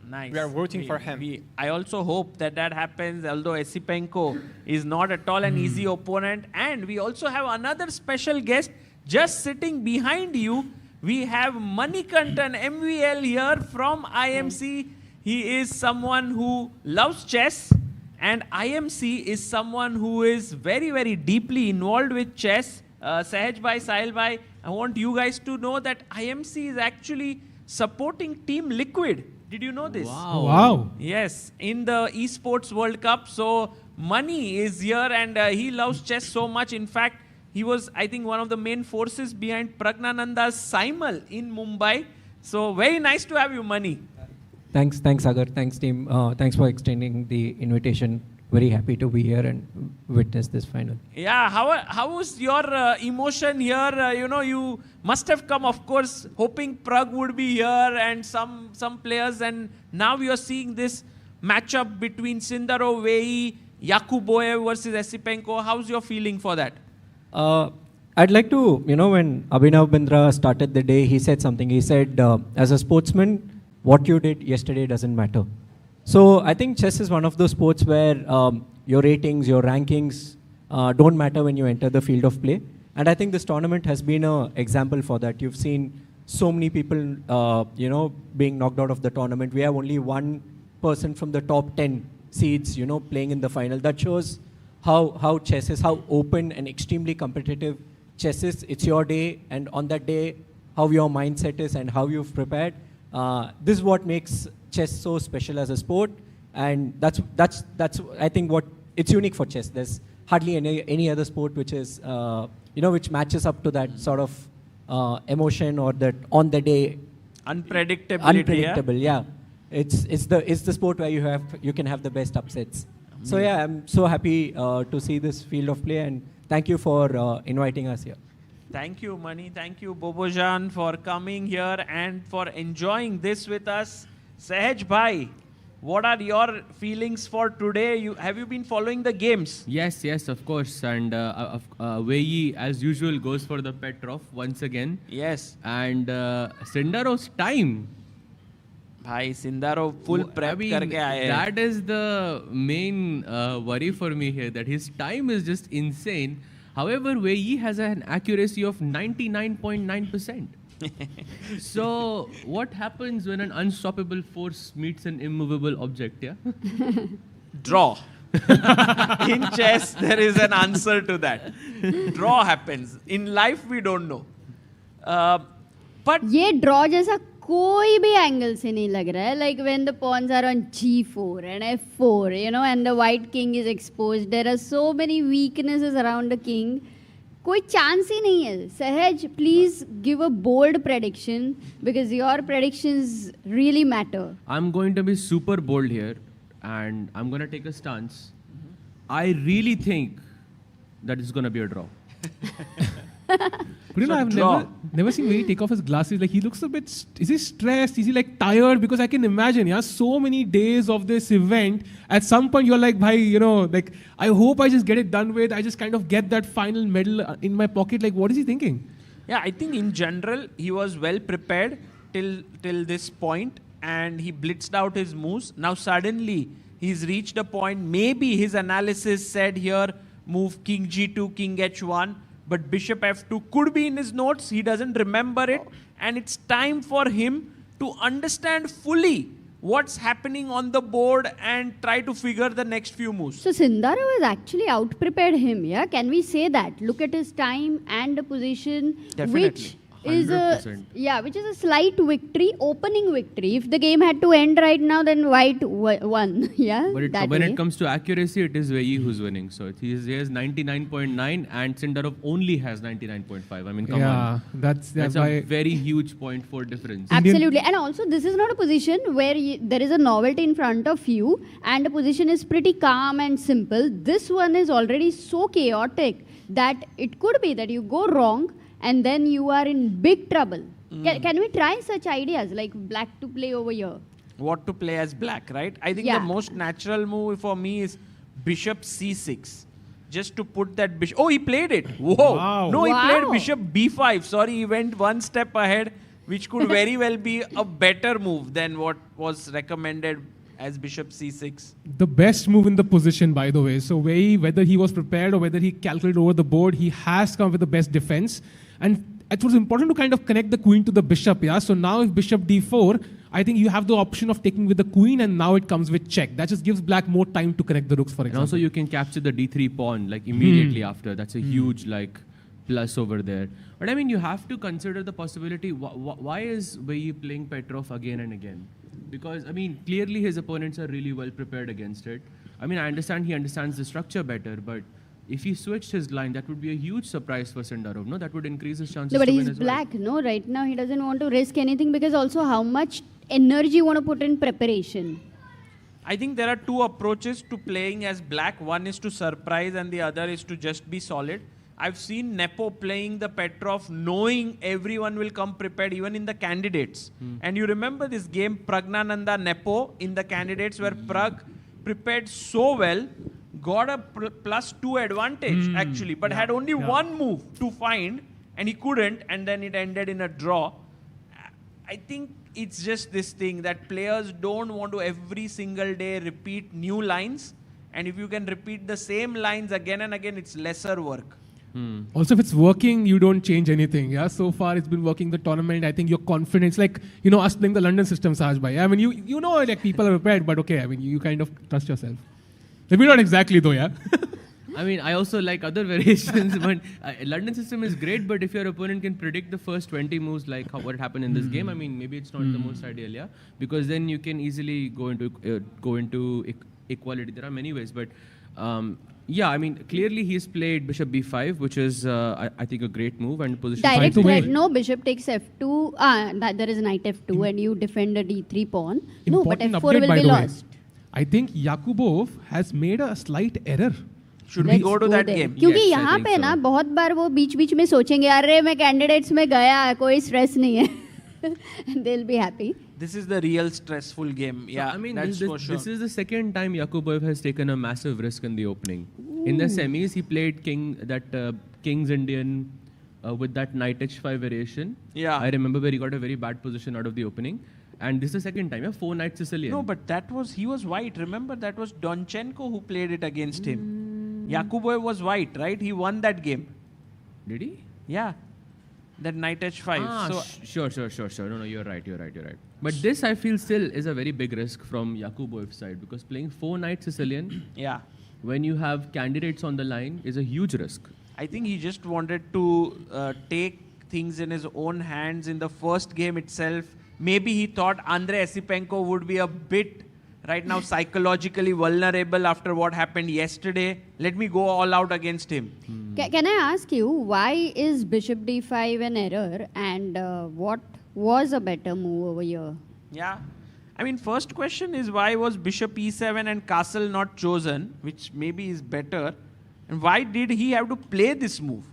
Nice. We are rooting for him. I also hope that happens, although Esipenko is not at all an easy opponent. And we also have another special guest just sitting behind you. We have Manikantan MVL here from IMC. He is someone who loves chess, and IMC is someone who is very, very deeply involved with chess. Sahaj bhai, Sahil bhai, I want you guys to know that IMC is actually supporting Team Liquid. Did you know this? Wow. Yes, in the Esports World Cup. So Mani is here, and he loves chess so much. In fact, he was, I think, one of the main forces behind Pragnananda's Simul in Mumbai. So very nice to have you, Mani. Thanks, Sagar. Thanks, team. Thanks for extending the invitation. Very happy to be here and witness this final. Yeah, how was your emotion here? You must have come, of course, hoping Prag would be here and some players. And now you are seeing this matchup between Sindarov, Wei, Yakuboyev versus Esipenko. How's your feeling for that? I'd like to, when Abhinav Bindra started the day, he said something. He said, as a sportsman, what you did yesterday doesn't matter. So I think chess is one of those sports where your ratings, your rankings don't matter when you enter the field of play. And I think this tournament has been an example for that. You've seen so many people, being knocked out of the tournament. We have only one person from the top 10 seeds, playing in the final. That shows how chess is, how open and extremely competitive chess is. It's your day, and on that day, how your mindset is and how you've prepared. This is what makes chess so special as a sport, and that's I think what it's unique for chess. There's hardly any other sport which is which matches up to that sort of emotion or that on the day unpredictability. Yeah, it's the sport where you can have the best upsets. So yeah, I'm so happy to see this field of play, and thank you for inviting us here. Thank you, Mani. Thank you, Bobojan, for coming here and for enjoying this with us. Sahaj bhai, What are your feelings for today? Have you been following the games? Yes, of course. And Wei Yi, as usual, goes for the Petrov once again. Yes. And Sindarov's time. Bhai, Sindarov full prep karke aaye. That is the main worry for me here, that his time is just insane. However, Wei Yi has an accuracy of 99.9%. So, what happens when an unstoppable force meets an immovable object, yeah? Draw. In chess, there is an answer to that. Draw happens. In life, we don't know. But ये draw जैसा कोई भी angle से नहीं लग रहा है. Like when the pawns are on G4 and F4, you know, and the white king is exposed. There are so many weaknesses around the king. कोई chance ही नहीं है. Sahaj, please give a bold prediction because your predictions really matter. I'm going to be super bold here and I'm going to take a stance. I really think that it's going to be a draw. But you know, I've never seen Wei take off his glasses. Like, he looks a bit, is he stressed? Is he like tired? Because I can imagine, yeah, so many days of this event. At some point, you're like, bhai, you know, like, I hope I just get it done with. I just kind of get that final medal in my pocket. Like, what is he thinking? Yeah, I think in general, he was well prepared till this point and he blitzed out his moves. Now, suddenly, he's reached a point, maybe his analysis said here, move king G2, king H1. But bishop f2 could be in his notes. He doesn't remember it. And it's time for him to understand fully what's happening on the board and try to figure the next few moves. So Sindarov has actually out-prepared him, yeah? Can we say that? Look at his time and the position. Definitely. Which is a slight victory, opening victory. If the game had to end right now, then white won. Yeah, but when it comes to accuracy, it is Wei Yi who's winning. So he has 99.9 and Sindarov only has 99.5. I mean, come on. That's a very huge 0.4 difference. Absolutely. And also, this is not a position where there is a novelty in front of you and the position is pretty calm and simple. This one is already so chaotic that it could be that you go wrong and then you are in big trouble. Can we try such ideas like black to play over here? What to play as black, right? I think the most natural move for me is bishop c6. Just to put that bishop. Oh, he played it. Whoa. Wow. No, he played bishop b5. Sorry, he went one step ahead, which could very well be a better move than what was recommended as bishop c6. The best move in the position, by the way. So Wei, whether he was prepared or whether he calculated over the board, he has come with the best defense. And it was important to kind of connect the queen to the bishop, yeah? So now if bishop d4, I think you have the option of taking with the queen and now it comes with check. That just gives black more time to connect the rooks, for example. And also you can capture the d3 pawn like immediately after. That's a huge like plus over there. But I mean, you have to consider the possibility, why is Wei Yi playing Petrov again and again? Because, I mean, clearly his opponents are really well prepared against it. I mean, I understand he understands the structure better, but if he switched his line, that would be a huge surprise for Sindarov, no? That would increase his chances But to he's win as black, well. no? Right now, he doesn't want to risk anything because also how much energy you want to put in preparation. I think there are two approaches to playing as black. One is to surprise and the other is to just be solid. I've seen Nepo playing the Petrov knowing everyone will come prepared, even in the candidates. And you remember this game, Pragnananda Nepo in the candidates where Prag prepared so well, got a +2 advantage actually, but had only one move to find and he couldn't, and then it ended in a draw. I think it's just this thing that players don't want to every single day repeat new lines, and if you can repeat the same lines again and again, it's lesser work. Also, if it's working, you don't change anything. Yeah, so far it's been working the tournament. I think you're confident. It's like, you know, us playing the London system, Sahaj bhai. I mean, you know, like people are prepared, but okay, I mean, you kind of trust yourself. Maybe not exactly though, yeah. I mean, I also like other variations, but London system is great, but if your opponent can predict the first 20 moves, like what happened in this game, I mean, maybe it's not the most ideal, yeah? Because then you can easily go into equality. There are many ways, but yeah, I mean, clearly he's played bishop b5, which is, I think, a great move and position. Direct threat, no, bishop takes f2, there is knight f2 and you defend a d3 pawn. No, but f4 will be lost. I think Yakubov has made a slight error. Should we go to that game? क्योंकि यहाँ पे ना बहुत बार वो बीच-बीच में सोचेंगे, अरे मैं कैंडिडेट्स में गया, कोई स्ट्रेस नहीं है. They'll be happy. This is the real stressful game. Yeah, I mean, that's for sure. this is the second time Yakubov has taken a massive risk in the opening. In the semis, he played King's Indian with that knight h5 variation. Yeah. I remember where he got a very bad position out of the opening. And this is the second time, 4 knight Sicilian. No, but he was white. Remember, that was Donchenko who played it against him. Yakubov was white, right? He won that game. Did he? Yeah. That knight h5. Sure. No, you're right. But this, I feel, still is a very big risk from Yakubov's side, because playing 4 knight Sicilian, yeah, when you have candidates on the line, is a huge risk. I think he just wanted to take things in his own hands in the first game itself. Maybe he thought Andrei Esipenko would be a bit right now psychologically vulnerable after what happened yesterday. Let me go all out against him. Can I ask you, why is bishop d5 an error, and what was a better move over here? Yeah. I mean, first question is, why was bishop e7 and castle not chosen, which maybe is better? And why did he have to play this move?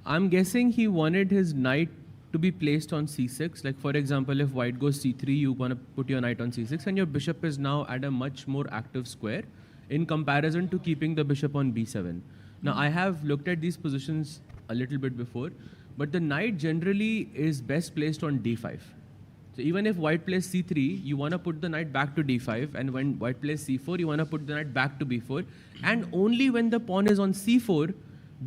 I'm guessing he wanted his knight to be placed on c6. Like, for example, if white goes c3, you want to put your knight on c6, and your bishop is now at a much more active square in comparison to keeping the bishop on b7. Now, I have looked at these positions a little bit before, but the knight generally is best placed on d5. So even if white plays c3, you want to put the knight back to d5, and when white plays c4, you want to put the knight back to b4, and only when the pawn is on c4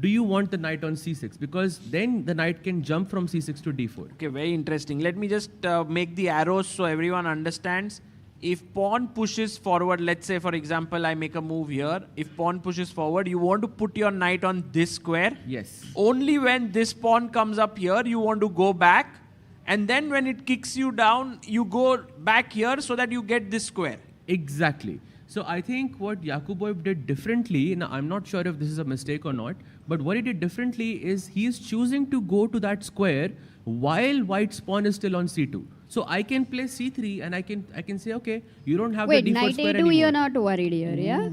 do you want the knight on c6, because then the knight can jump from c6 to d4. Okay, very interesting. Let me just make the arrows so everyone understands. If pawn pushes forward, let's say, for example, I make a move here. If pawn pushes forward, you want to put your knight on this square. Yes. Only when this pawn comes up here, you want to go back. And then when it kicks you down, you go back here so that you get this square. Exactly. So I think what Yakubov did differently, now I'm not sure if this is a mistake or not, but what he did differently is he is choosing to go to that square while white's pawn is still on c2. So I can play c3 and I can say, okay, you don't have the d4 knight square a2, anymore. you're not worried here, yeah?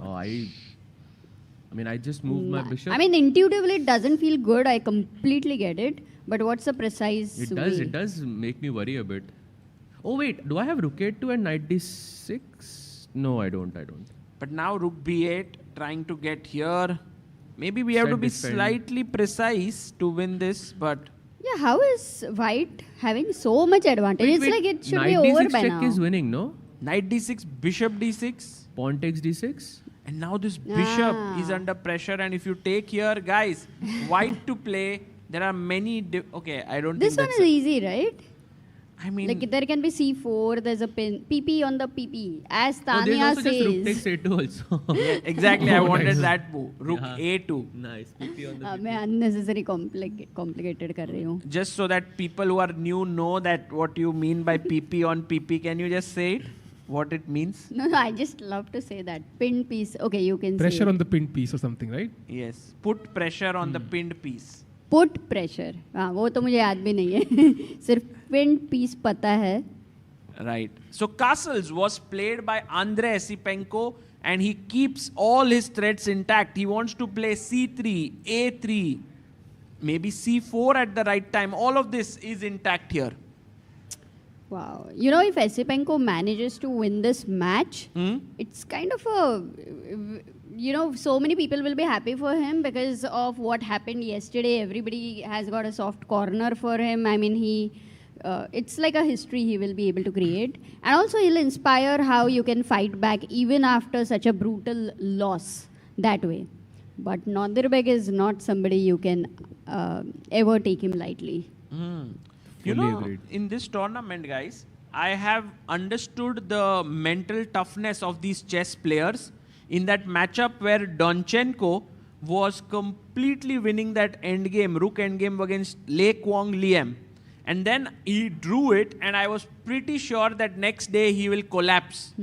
Oh, I mean, I just moved my bishop. I mean, intuitively it doesn't feel good. I completely get it. But what's the precise way? It does make me worry a bit. Oh wait, do I have rook a2 and knight d6? No, I don't. But now rook b8, trying to get here. Maybe we have to be slightly precise to win this, but... Yeah, how is white having so much advantage? It's like it should be over by now. Knight d6 check is winning, no? Knight d6, bishop d6. Pawn takes d6. And now this bishop is under pressure, and if you take here, guys, white to play, there are many... okay, I don't this think one is easy, right? I mean... like, there can be c4, there's a pin, PP on the PP. As Tanya there's also says... just rook takes a2 also. Yeah, exactly, I wanted that move. Rook a2. Nice, PP on the PP. मैं unnecessary complicated कर रही हूँ. Just so that people who are new know that what you mean by PP on PP, can you just say it? What it means? No, I just love to say that. Pinned piece. Okay, you can say Pressure it. on the pinned piece or something, right? Yes. Put pressure on the pinned piece. Put pressure. हाँ, वो तो मुझे याद भी नहीं है. सिर्फ pinned piece पता है. Right. So castles was played by Andrei Esipenko, and he keeps all his threats intact. He wants to play c3, a3, maybe c4 at the right time. All of this is intact here. Wow. You know, if Esipenko manages to win this match, it's kind of a, you know, so many people will be happy for him because of what happened yesterday. Everybody has got a soft corner for him. I mean, it's like a history he will be able to create. And also he'll inspire how you can fight back even after such a brutal loss that way. But Nadirbek is not somebody you can ever take him lightly. You know, in this tournament, guys, I have understood the mental toughness of these chess players in that matchup where Donchenko was completely winning that endgame, rook endgame against Lei Kwong Liam. And then he drew it, and I was pretty sure that next day he will collapse.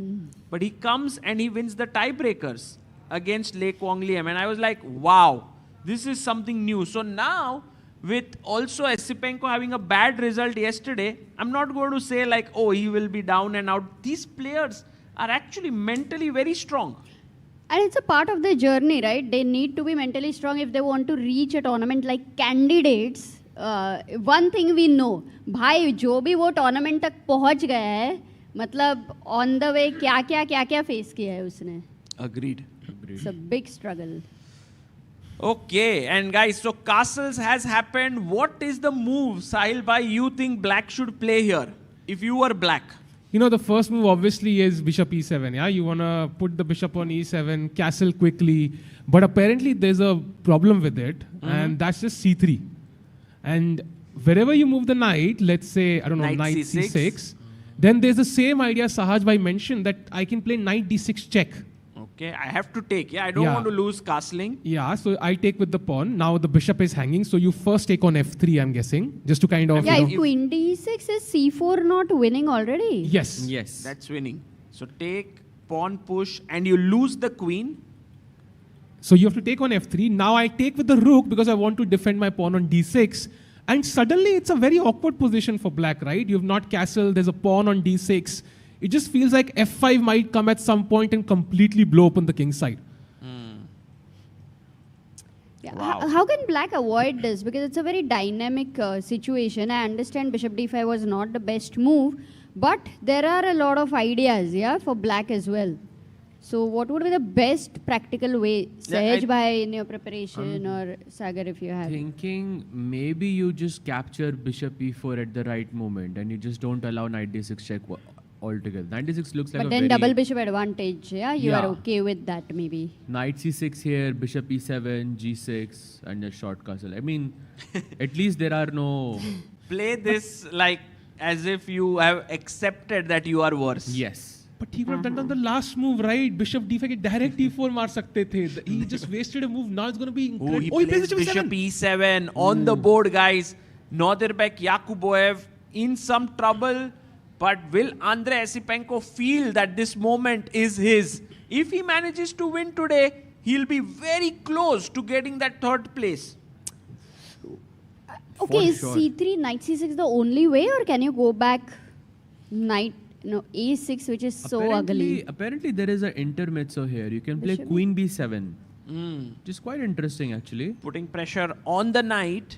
But he comes and he wins the tiebreakers against Lei Kwong Liam. And I was like, wow, this is something new. So now, with also Esipenko having a bad result yesterday, I'm not going to say like, oh, he will be down and out. These players are actually mentally very strong. And it's a part of their journey, right? They need to be mentally strong if they want to reach a tournament like candidates. one thing we know, भाई जो भी वो tournament तक पहुंच गया है, मतलब on the way क्या face किया है उसने. Agreed. It's a big struggle. Okay, and guys, so castles has happened. What is the move, Sahil bhai, you think black should play here? If you were black. You know, the first move obviously is bishop e7. Yeah, you want to put the bishop on e7, castle quickly. But apparently there's a problem with it, and that's just c3. And wherever you move the knight, let's say, I don't know, knight c6, then there's the same idea Sahaj bhai mentioned that I can play knight d6 check. Okay, I have to take. Yeah, I don't want to lose castling. Yeah, so I take with the pawn. Now the bishop is hanging, so you first take on f3, I'm guessing, just to kind of... Yeah, if queen d6 is c4 not winning already? Yes. Yes. That's winning. So take, pawn push, and you lose the queen. So you have to take on f3. Now I take with the rook because I want to defend my pawn on d6. And suddenly it's a very awkward position for black, right? You have not castled, there's a pawn on d6. It just feels like f5 might come at some point and completely blow open the king's side. Yeah. Wow. How can black avoid this? Because it's a very dynamic situation. I understand bishop d5 was not the best move, but there are a lot of ideas, for black as well. So what would be the best practical way? Sahaj bhai in your preparation or Sagar if you have? Thinking maybe you just capture bishop e4 at the right moment and you just don't allow knight d6 check altogether. Knight d6 looks like but then double bishop advantage, you are okay with that maybe. Knight c6 here, bishop e7, g6 and a short castle. I mean, at least there are no... Play this like as if you have accepted that you are worse. Yes. But he would have done the last move, right? Bishop d5, direct e4 maar sakte the. He just wasted a move. Now it's going to be incredible. He plays bishop e7 on the board, guys. Northerbek Yakuboev in some trouble. But will Andrei Esipenko feel that this moment is his? If he manages to win today, he'll be very close to getting that third place. Okay, is c3, knight c6 the only way, or can you go back knight, a6, which is so ugly? Apparently, there is an intermezzo here. You can play queen b7. Which is quite interesting, actually. Putting pressure on the knight.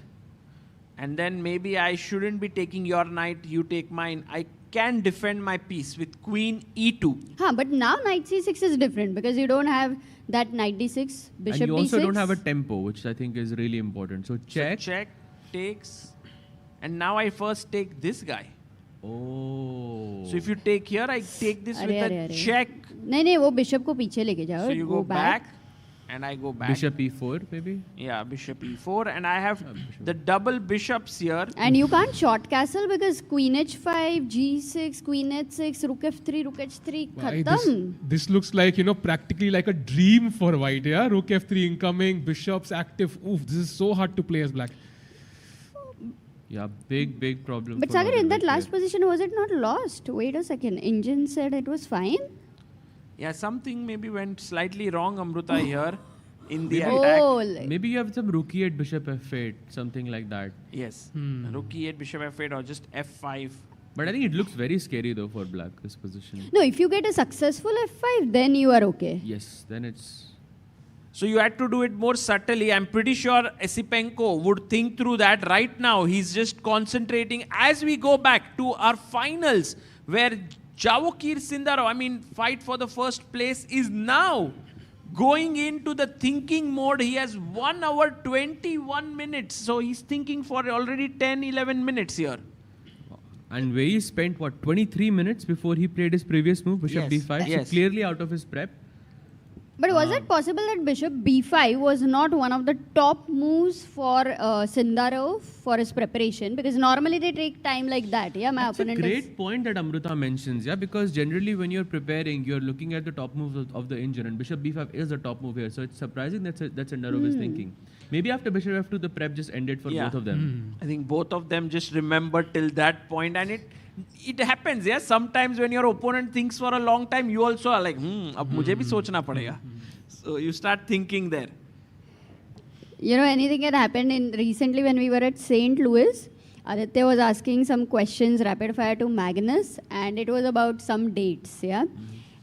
And then maybe I shouldn't be taking your knight, you take mine. I can defend my piece with queen e2. But now knight c6 is different because you don't have that knight d6, bishop d6. And you also don't have a tempo, which I think is really important. So check. So check, takes. And now I first take this guy. Oh. So if you take here, I take this with a check. No, वो bishop को पीछे लेके जाओ. So you go back. And I go back. Bishop e4, maybe? Yeah, bishop e4. And I have the double bishops here. And you can't short castle because queen h5, g6, queen h6, rook f3, rook h3, khatam. This looks like, practically like a dream for white, yeah? Rook f3 incoming, bishops active. Oof, this is so hard to play as black. Yeah, big problem. But Sagar, in that last position, was it not lost? Wait a second. Engine said it was fine. Yeah, something maybe went slightly wrong, Amruta, here in the attack. Maybe you have some rook e8, bishop f8, something like that. Yes, rook e8, bishop f8 or just f5. But I think it looks very scary though for black, this position. No, if you get a successful f5, then you are okay. Yes, then it's... So you had to do it more subtly. I'm pretty sure Esipenko would think through that right now. He's just concentrating as we go back to our finals where Javokir Sindarov, fight for the first place, is now going into the thinking mode. He has 1 hour 21 minutes. So he's thinking for already 10-11 minutes here. And where he spent, 23 minutes before he played his previous move, bishop d5. Yes. So clearly out of his prep. But was it possible that bishop b5 was not one of the top moves for Sindarov for his preparation? Because normally they take time like that. Yeah, my opponent is... That's a great point that Amruta mentions. Yeah, because generally when you're preparing, you're looking at the top moves of the engine, and bishop b5 is the top move here. So it's surprising that Sindarov is thinking. Maybe after bishop f2, the prep just ended for both of them. I think both of them just remember till that point, and it happens, yeah. Sometimes when your opponent thinks for a long time, you also are like, ab mujhe bhi sochna padega. So you start thinking there. Anything had happened recently when we were at St. Louis. Aditya was asking some questions rapid fire to Magnus, and it was about some dates, yeah.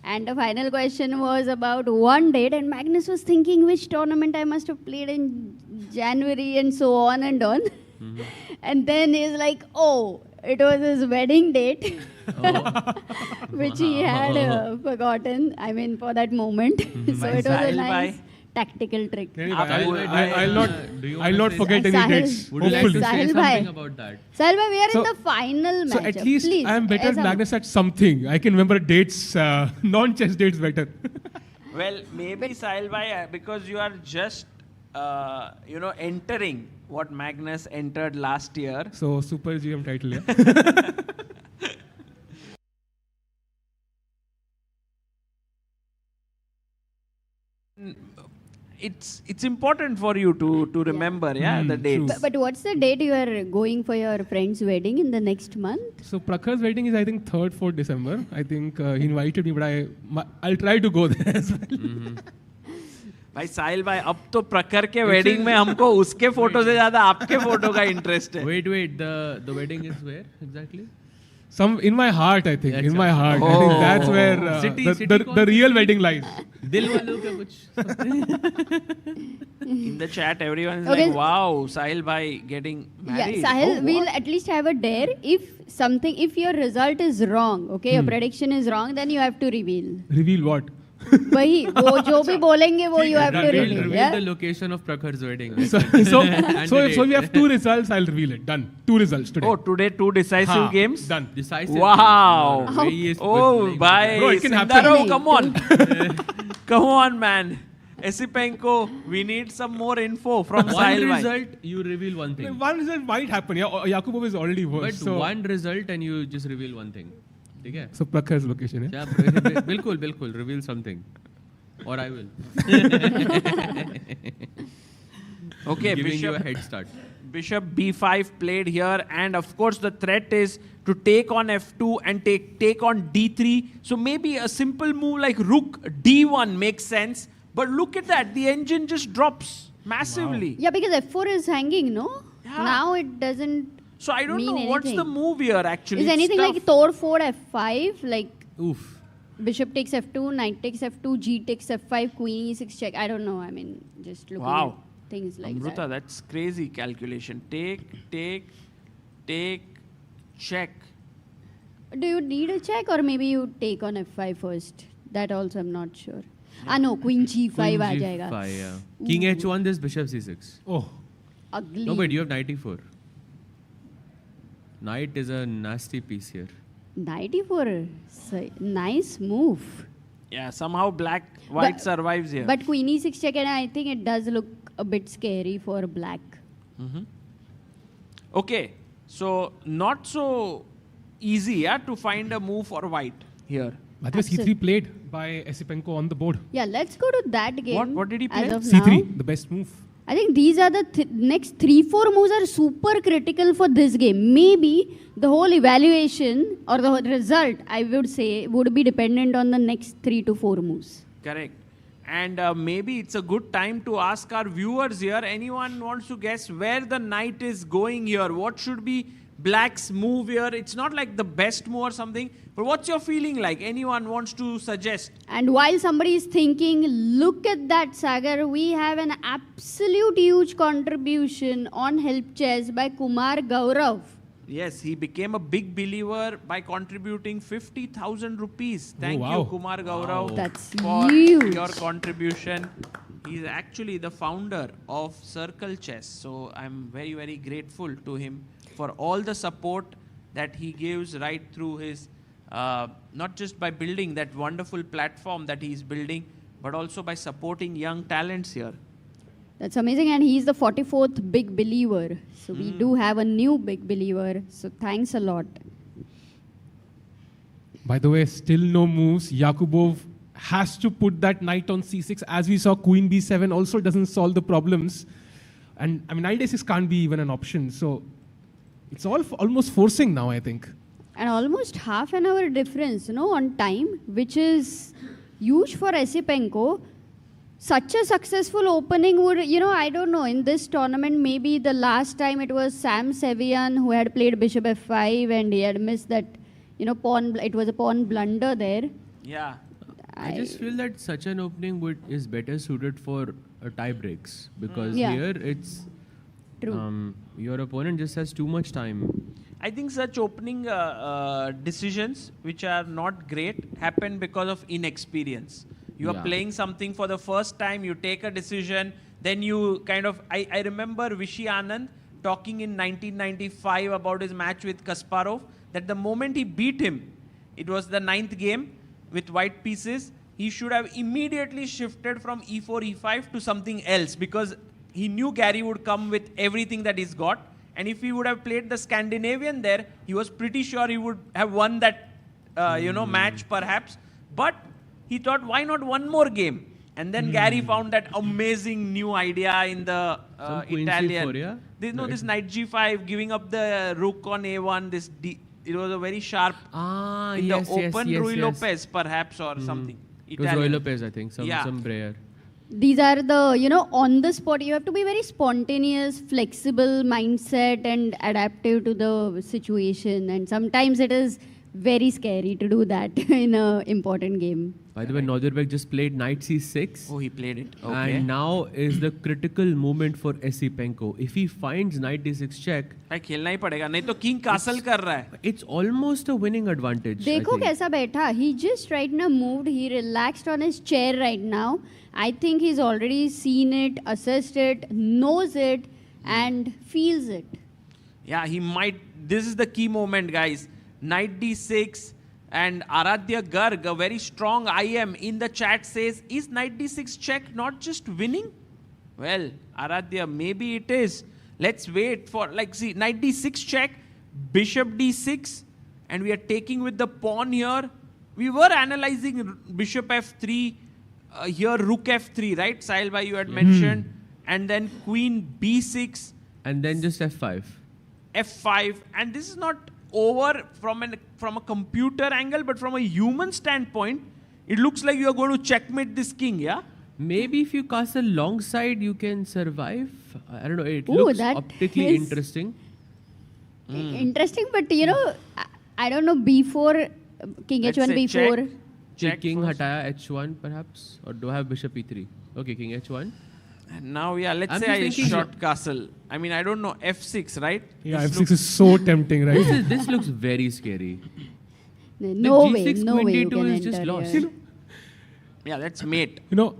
And the final question was about one date, and Magnus was thinking which tournament I must have played in January and so on and on. And then he's like, oh, it was his wedding date, which he had forgotten, I mean, for that moment. So it was a nice tactical trick. I'll not forget any dates. Would you like to say Sahil something bhai. about that? Sahil bhai, we are So- in the final match. So at least Please, I am better than aisa- Magnus at something. I can remember dates, non-chess dates better. Well, maybe Sahil bhai, because you are just, entering what Magnus entered last year. So Super GM title, yeah. It's important for you to remember, the dates. But what's the date you are going for your friend's wedding in the next month? So Prakhar's wedding is I think 3rd, 4th December. I think he invited me, but I'll try to go there as well. भाई साहिल भाई अब तो प्रखर के wedding में हमको उसके photo से ज्यादा आपके फोटो का इंटरेस्ट है. Wait, the wedding is where exactly? Some in my heart, I think. In my heart, I think that's where the real wedding lies. दिल वालों का कुछ. In the chat, everyone is Okay. like, "Wow, Sahil bhai getting married." Yeah, Sahil, Oh, we'll what? at least have a dare. If your result is wrong, okay, your prediction is wrong, then you have to reveal. Reveal what? वही वो जो भी बोलेंगे वो you have to reveal. Reveal Yeah? the location of Prakhar's wedding. So we have 2 results. I'll reveal it. Done. 2 results today. Oh, today 2 decisive Haan, games. Done. Decisive. Wow. Games. Oh, bye. Bro, it can happen. Sindaro, come on. Come on, man. Esipenko, we need some more info from One Sahil bhai. result, you reveal one thing. One result might happen. Yeah, Yakubov is already But worse. So, one result and you just reveal one thing. ठीक है? so Prakhar's location. Yeah? Yeah, बिल्कुल reveal something. Or I will. Okay, Giving you Bishop. a head start. Bishop b5 played here, and of course the threat is to take on f2 and take on d3. So maybe a simple move like rook d1 makes sense. But look at that, the engine just drops massively. Yeah, because F4 is hanging, no? Yeah. Now it doesn't. So I don't mean know what's the anything. move here actually. Is It's anything tough. like Tor 4 F5, like Oof. Bishop takes F2, Knight takes F2, G takes F5, Queen E6 check. I don't know. I mean, just looking Wow. at things like Amruta, that. that's crazy calculation. Take, check. Do you need a check or maybe you take on F5 first? That also I'm not sure. Ah no, Queen G5 Queen aa G5, jayega. yeah. King H1, this Bishop C6. Oh. Ugly. No, but you have Knight E4. Knight is a nasty piece here. Knight E4. Nice move. Yeah, somehow white But- survives here. But Queen E6 check, and I think it does look a bit scary for black. Okay, so not so easy to find a move for white here. By the way, C3 played by Esipenko on the board. Yeah, let's go to that game. What did he as play? of C3, now. the best move. I think these are the next 3-4 moves are super critical for this game. Maybe the whole evaluation or the whole result, I would say, would be dependent on the next 3 to 4 moves. Correct. And maybe it's a good time to ask our viewers here. Anyone wants to guess where the knight is going here? What should be black's move here? It's not like the best move or something, but what's your feeling like? Anyone wants to suggest? And while somebody is thinking, look at that, Sagar, we have an absolute huge contribution on Help Chess by Kumar Gaurav. Yes, he became a big believer by contributing 50,000 rupees. Thank wow. you, Kumar Gaurav, That's for huge. your contribution. He's actually the founder of Circle Chess. So I'm very, very grateful to him for all the support that he gives right through his, not just by building that wonderful platform that he's building, but also by supporting young talents here. That's amazing. And he's the 44th big believer. So we do have a new big believer. So thanks a lot. By the way, still no moves. Yakubov has to put that knight on c6. As we saw, queen b7 also doesn't solve the problems. And I mean, knight a6 can't be even an option. So it's all almost forcing now, I think. And almost half an hour difference, on time, which is huge for Esipenko. Such a successful opening would, I don't know, in this tournament, maybe the last time it was Sam Sevian who had played bishop f5 and he had missed that, pawn, it was a pawn blunder there. Yeah. I just feel that such an opening is better suited for tie breaks because Yeah. here it's True. Your opponent just has too much time. I think such opening decisions, which are not great, happen because of inexperience. You are playing something for the first time, you take a decision, then you kind of... I remember Vishy Anand talking in 1995 about his match with Kasparov, that the moment he beat him, it was the 9th game with white pieces, he should have immediately shifted from e4, e5 to something else, because he knew Gary would come with everything that he's got. And if he would have played the Scandinavian there, he was pretty sure he would have won that, match perhaps. But he thought, why not one more game? And then Gary found that amazing new idea in the Italian. C4, yeah? This knight g5, giving up the rook on a1. It was a very sharp the open Rui Lopez perhaps or something. It was Rui Lopez, I think. Some Breyer. These are the, on the spot, you have to be very spontaneous, flexible mindset and adaptive to the situation. And sometimes it is very scary to do that in an important game. By the way, Nordirbeck just played knight c6. Oh, he played it. Okay. And now is the critical moment for Esipenko. If he finds knight d6 check, खेलना ही पड़ेगा, नहीं तो king castle कर रहा है. It's almost a winning advantage. देखो कैसा बैठा. He just right now moved. He relaxed on his chair right now. I think he's already seen it, assessed it, knows it, and feels it. Yeah, he might. This is the key moment, guys. Knight d6. And Aradhya Garg, a very strong IM in the chat, says, is knight d6 check not just winning? Well, Aradhya, maybe it is. Let's wait for, see, knight d6 check, bishop d6, and we are taking with the pawn here. We were analyzing bishop f3, here rook f3, right? Sahil bhai, you had mentioned. And then queen b6. And then just f5. f5. And this is not over from a computer angle, but from a human standpoint, it looks like you are going to checkmate this king, yeah? Maybe if you castle long side, you can survive. I don't know. It looks optically interesting. Interesting, but I don't know, b4, king h1, b4. Check king hataya h1 perhaps, or do I have bishop e3? Okay, king h1. And now, let's say I short castle. I mean, I don't know, f6, right? Yeah, f6 is so tempting, right? This looks very scary. No way, G6, no way queen you d2 can is just enter lost. here. Yeah, let's mate. The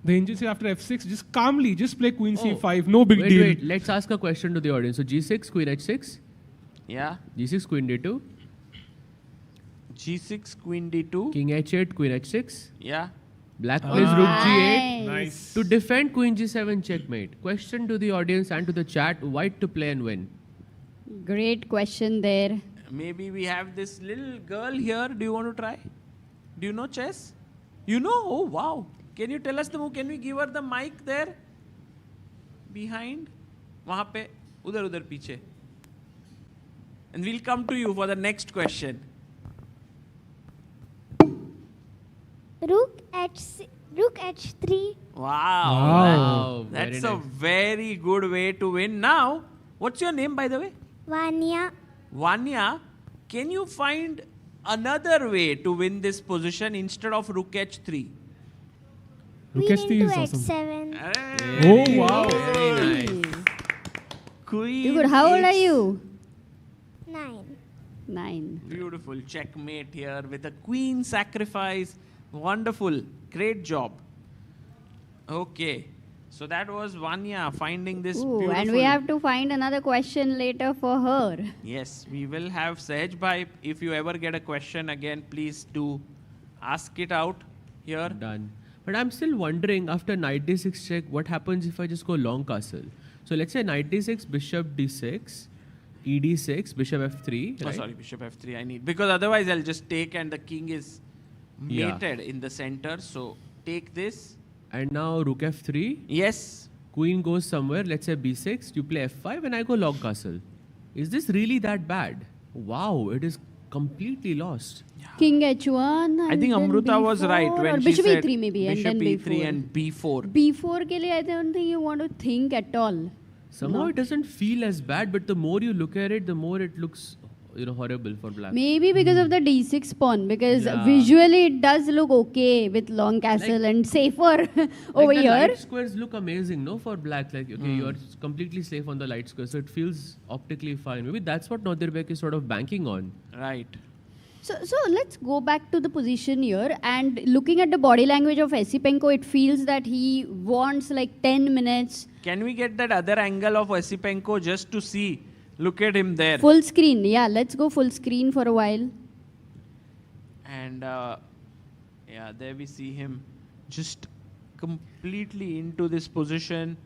Angel say after f6, just calmly, just play queen c5, no big deal. Wait, let's ask a question to the audience. So g6, queen h6. Yeah. g6, queen d2. g6, queen d2. King h8, queen h6. Yeah. Black plays rook g8. Nice. To defend queen g7 checkmate. Question to the audience and to the chat, white to play and win. Great question there. Maybe we have this little girl here. Do you want to try? Do you know chess? You know? Oh, wow. Can you tell us the move? Can we give her the mic there? Behind? Wahan pe, udhar piche. And we'll come to you for the next question. Rook h3. Wow. That's a very good way to win. Now, what's your name, by the way? Vanya. Vanya, can you find another way to win this position instead of rook h3? Rook h3 is awesome. h7. Oh, wow. Very nice. Queen Good. How old are you? 9. 9. Beautiful checkmate here with a queen sacrifice. Wonderful. Great job. Okay. So that was Vanya finding this beautiful. And we have to find another question later for her. Yes, we will have Sahaj Bhai. If you ever get a question again, please do ask it out here. Done. But I'm still wondering, after knight d6 check, what happens if I just go long castle? So let's say knight d6, bishop d6, ed6, bishop f3. Oh, right? sorry, bishop f3 I need. Because otherwise I'll just take and the king is mated in the center. So take this. And now rook f3. Yes. Queen goes somewhere, let's say b6, you play f5 and I go long castle. Is this really that bad? Wow, it is completely lost. King h1. I think Amruta was right when she bishop said e3 maybe bishop and then e3 b4. and b4. b4 ke liye I don't think you want to think at all. Somehow it doesn't feel as bad, but the more you look at it, the more it looks horrible for black. Maybe because of the d6 pawn, because visually it does look okay with long castle and safer over the here. light squares look amazing, no, for black. Like, okay, you're completely safe on the light square, so it feels optically fine. Maybe that's what Nadirbek is sort of banking on. Right. So let's go back to the position here, and looking at the body language of Esipenko, it feels that he wants like 10 minutes. Can we get that other angle of Esipenko just to see? Look at him there. Full screen, yeah, let's go full screen for a while. And there we see him just completely into this position.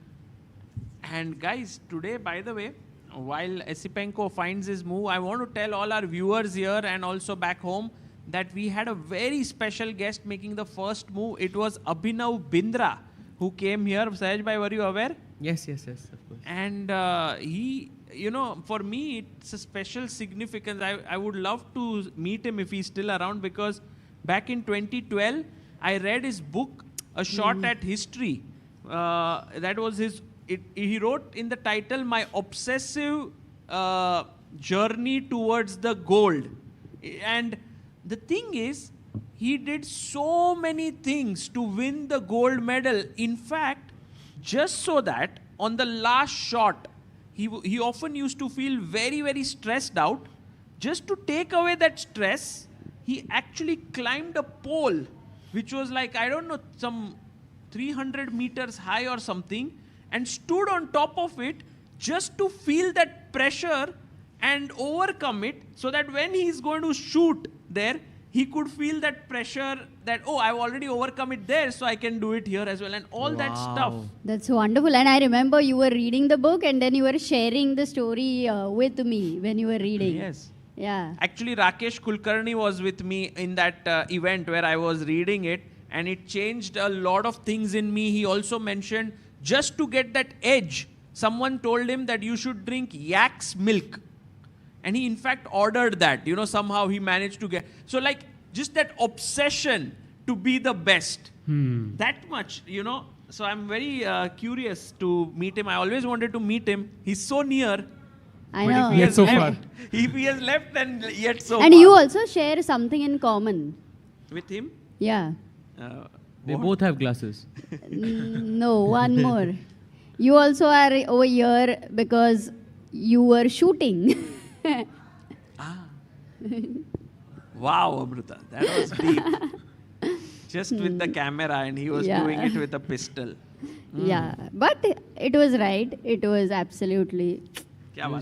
And guys, today, by the way, while Esipenko finds his move, I want to tell all our viewers here and also back home that we had a very special guest making the first move. It was Abhinav Bindra who came here. Sahaj bhai, were you aware? Yes, of course. And he, for me, it's a special significance. I would love to meet him if he's still around, because back in 2012, I read his book, A Shot at History. That was his... he wrote in the title, My Obsessive Journey Towards the Gold. And the thing is, he did so many things to win the gold medal. In fact, just so that on the last shot, he often used to feel very, very stressed out. Just to take away that stress, he actually climbed a pole, which was like, I don't know, some 300 meters high or something, and stood on top of it just to feel that pressure and overcome it, so that when he's going to shoot there, he could feel that pressure that, oh, I've already overcome it there, so I can do it here as well, and all that stuff. That's wonderful. And I remember you were reading the book and then you were sharing the story with me when you were reading. Yes. Yeah. Actually, Rakesh Kulkarni was with me in that event where I was reading it, and it changed a lot of things in me. He also mentioned, just to get that edge, someone told him that you should drink yak's milk. And he in fact ordered that, somehow he managed to get. So like just that obsession to be the best, that much, So I'm very curious to meet him. I always wanted to meet him. He's so near. I know. Yet so far. If he has left, then yet so And far. you also share something in common. With him? Yeah. They both have glasses. No, one more. You also are over here because you were shooting. Wow, Amrita, that was deep. Just with the camera, and he was doing it with a pistol. Yeah, but it was right. It was absolutely...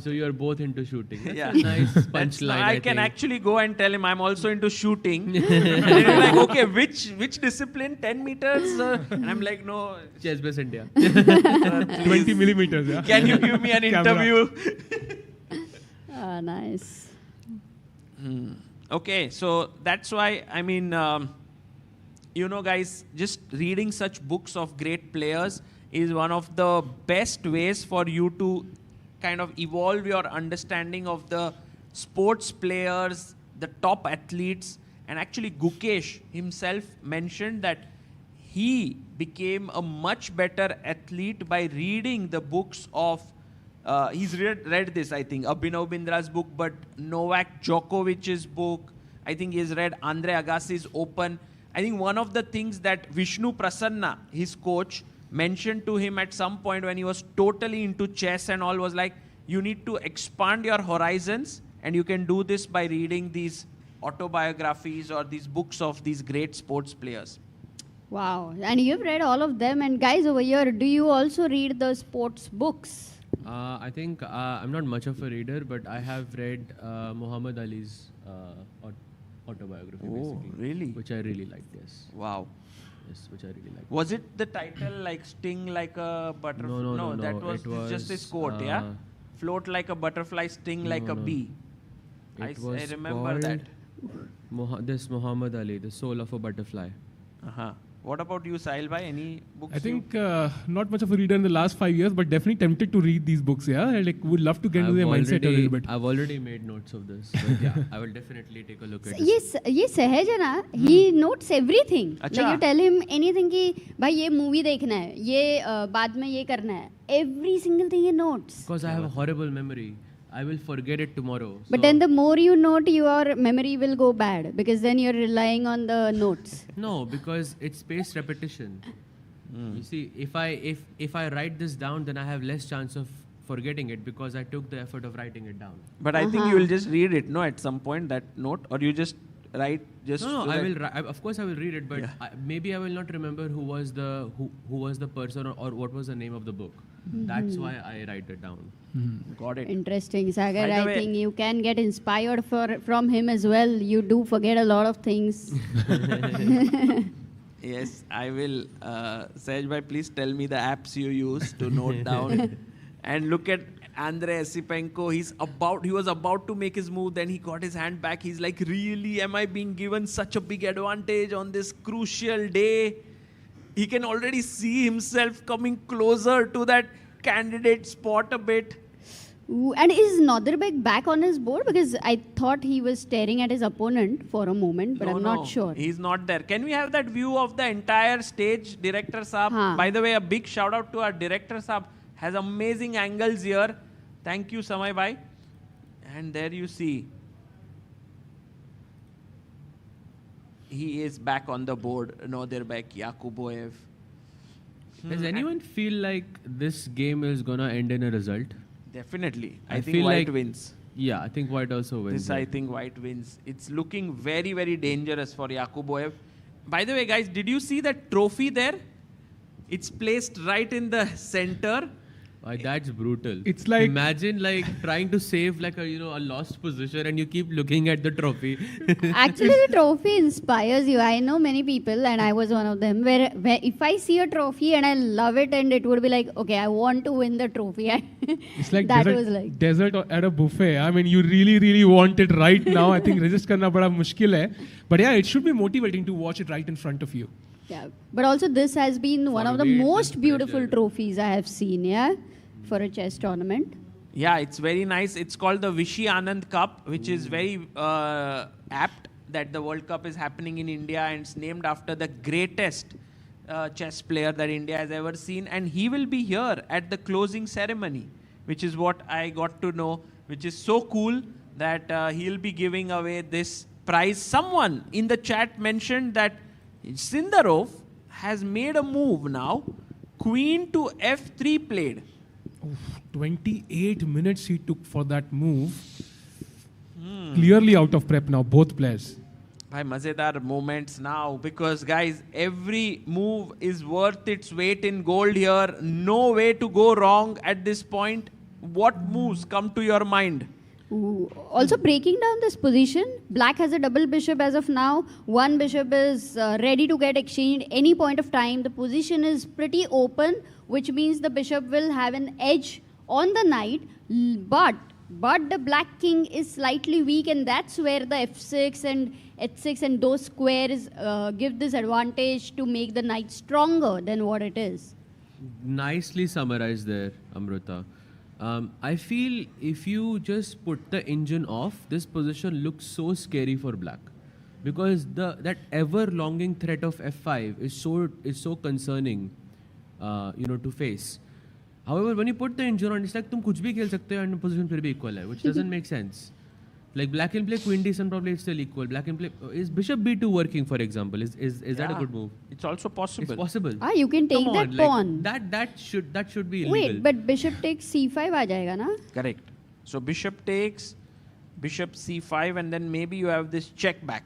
So you are both into shooting. That's Yeah. a nice punchline. I can think. actually go and tell him I'm also into shooting. And he's like, okay, which discipline? 10 meters? And I'm like, no. ChessBase India. 20 millimeters, yeah. Can you give me an interview? Nice. Okay, so that's why, guys, just reading such books of great players is one of the best ways for you to kind of evolve your understanding of the sports players, the top athletes. And actually Gukesh himself mentioned that he became a much better athlete by reading the books of, he's read this, I think, Abhinav Bindra's book, but Novak Djokovic's book. I think he's read Andre Agassi's Open. I think one of the things that Vishnu Prasanna, his coach, mentioned to him at some point when he was totally into chess and all, was like, you need to expand your horizons, and you can do this by reading these autobiographies or these books of these great sports players. Wow. And you've read all of them. And guys over here, do you also read the sports books? I think I'm not much of a reader, but I have read Muhammad Ali's autobiography, basically. Really? Which I really liked, yes. Wow. Yes, which I really liked. Was it the title like Sting Like a Butterfly? No, that was just his quote, yeah? Float like a butterfly, sting like a bee. I remember that. This Muhammad Ali, The Soul of a Butterfly. What about you, Sahil bhai? Any books? I think not much of a reader in the last 5 years, but definitely tempted to read these books. Yeah, like would love to get into their mindset a little bit. I've already made notes of this. But yeah, I will definitely take a look at it. Yes, ये सहज है ना. He notes everything. अच्छा. Like you tell him anything कि भाई ये movie देखना है, ये बाद में ये करना है. Every single thing he notes. Because I have a horrible memory. I will forget it tomorrow. But then the more you note, your memory will go bad because then you're relying on the notes. No, because it's spaced repetition. You see, if I write this down, then I have less chance of forgetting it because I took the effort of writing it down. But I think you will just read it, no, at some point, that note, or you just write just. No, I will. Of course, I will read it, but maybe I will not remember who was the person or what was the name of the book. That's why I write it down. Got it. Interesting, Sagar. By the I way- think you can get inspired from him as well. You do forget a lot of things. Yes, I will. Sahaj bhai, please tell me the apps you use to note down. And look at Andrei Esipenko. He was about to make his move, then he got his hand back. He's like, really, am I being given such a big advantage on this crucial day? He can already see himself coming closer to that candidate spot a bit. Ooh, and is Nodirbek back on his board? Because I thought he was staring at his opponent for a moment, but I'm not sure. He's not there. Can we have that view of the entire stage, Director Saab? By the way, a big shout out to our Director Saab. Has amazing angles here. Thank you, Samay bhai. And there you see. He is back on the board. Nodirbek, Yakuboev. Does anyone feel like this game is gonna end in a result? Definitely. I think feel White like wins. Yeah, I think White also wins. I think White wins. It's looking very, very dangerous for Yakuboev. By the way, guys, did you see that trophy there? It's placed right in the center. That's brutal. It's like imagine trying to save a lost position and you keep looking at the trophy. Actually, the trophy inspires you. I know many people, and I was one of them, where if I see a trophy and I love it, and it would be like, okay, I want to win the trophy. It's like that desert, was like desert at a buffet. I mean, you really, really want it right now. I think resist karna bada mushkil hai. But yeah, it should be motivating to watch it right in front of you. Yeah, but also this has been one of the most beautiful trophies I have seen. Yeah, for a chess tournament. Yeah, it's very nice. It's called the Vishy Anand Cup, which is very apt that the World Cup is happening in India, and it's named after the greatest chess player that India has ever seen. And he will be here at the closing ceremony, which is what I got to know, which is so cool that he'll be giving away this prize. Someone in the chat mentioned that Sindarov has made a move now. Queen to F3 played. 28 minutes he took for that move. Clearly out of prep now, both players. Bhai, mazedar moments now, because guys, every move is worth its weight in gold here. No way to go wrong at this point. What moves come to your mind? Ooh. Also breaking down this position, black has a double bishop as of now. One bishop is ready to get exchanged any point of time. The position is pretty open, which means the bishop will have an edge on the knight. But the black king is slightly weak, and that's where the f6 and h6 and those squares give this advantage to make the knight stronger than what it is. Nicely summarized there, Amrita. I feel if you just put the engine off, this position looks so scary for black, because that ever-longing threat of f5 is so concerning, to face. However, when you put the engine on, it's like तुम कुछ भी खेल सकते हो and the position फिर भी equal है, which doesn't make sense. Like black can play queen d7, probably it's still equal. Black can play is bishop b2 working, for example. Is that a good move? It's also possible. It's possible. You can take Come that on, pawn. That should be illegal. Wait, but bishop takes c5 aa jayega na? Correct. So bishop takes, bishop c5, and then maybe you have this check back.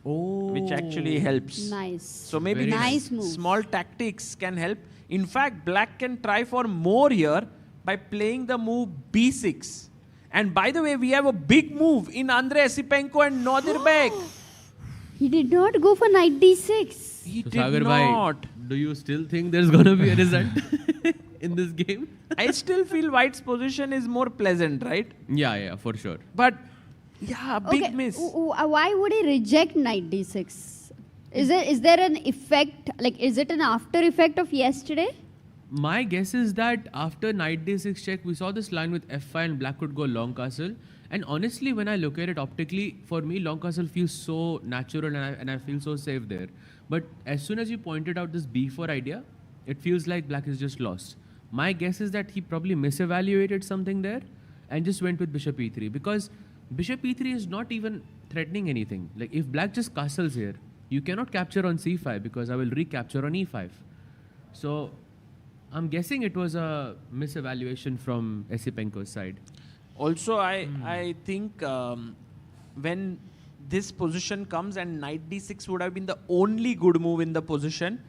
Which actually helps. Nice. So maybe Very these nice move. small tactics can help. In fact, black can try for more here by playing the move b6. And by the way, we have a big move in Andrei Esipenko and Nodirbek. He did not go for knight d6. He So did Sagar not. bhai, do you still think there's gonna be a result in this game? I still feel White's position is more pleasant, right? Yeah, for sure. But yeah, big miss. Why would he reject knight d6? Is there an effect, like is it an after effect of yesterday? My guess is that after knight d6 check, we saw this line with f5 and black could go long castle. And honestly, when I look at it optically, for me, long castle feels so natural and I feel so safe there. But as soon as you pointed out this b4 idea, it feels like black is just lost. My guess is that he probably misevaluated something there and just went with bishop e3, because bishop e3 is not even threatening anything. Like if black just castles here, you cannot capture on c5 because I will recapture on e5. So I'm guessing it was a misevaluation from Esipenko's side. Also, I think when this position comes and knight d6 would have been the only good move in the position,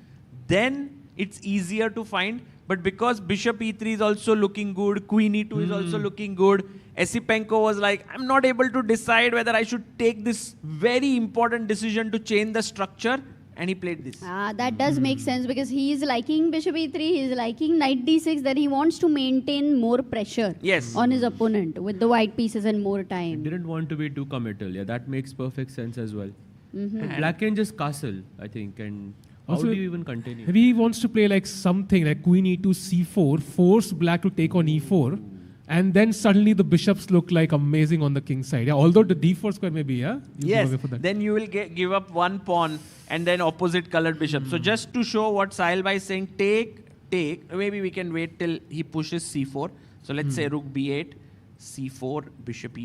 then it's easier to find. But because bishop e3 is also looking good, queen e2 is also looking good, Esipenko was like, I'm not able to decide whether I should take this very important decision to change the structure, and he played this. That does make sense, because he is liking bishop e3, he is liking knight d6, then he wants to maintain more pressure on his opponent with the white pieces and more time. He didn't want to be too committal. Yeah, that makes perfect sense as well. Black can just castle, I think, and also, how do you even continue? He wants to play like something like queen e2, c4, force black to take on e4, and then suddenly the bishops look like amazing on the king's side. Yeah, although the d4 square may be, Yes, then you will give up one pawn and then opposite colored bishop. So just to show what Sahil is saying, take, maybe we can wait till he pushes c4. So let's say rook b8, c4, bishop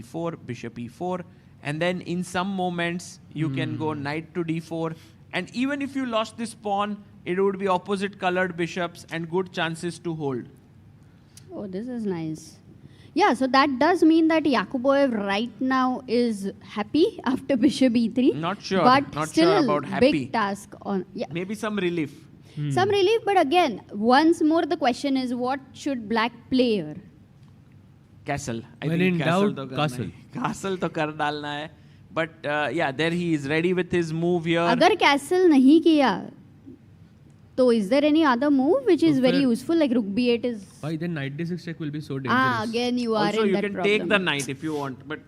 e4, and then in some moments you can go knight to d4. And even if you lost this pawn, it would be opposite colored bishops and good chances to hold. Oh, this is nice. Yeah, so that does mean that Yakuboev right now is happy after bishop e3. Not sure. But Not still sure about happy. Big task on. Yeah. Maybe some relief. Some relief, but again, once more the question is, what should black play here? Castle. When in doubt, castle. Castle to kar dalna hai. But yeah, there he is ready with his move here. Agar castle nahi kiya, so is there any other move which is very useful, like rook b8 is... Why then knight d6 check will be so dangerous. Again you are also, in you that can problem. take the knight if you want, but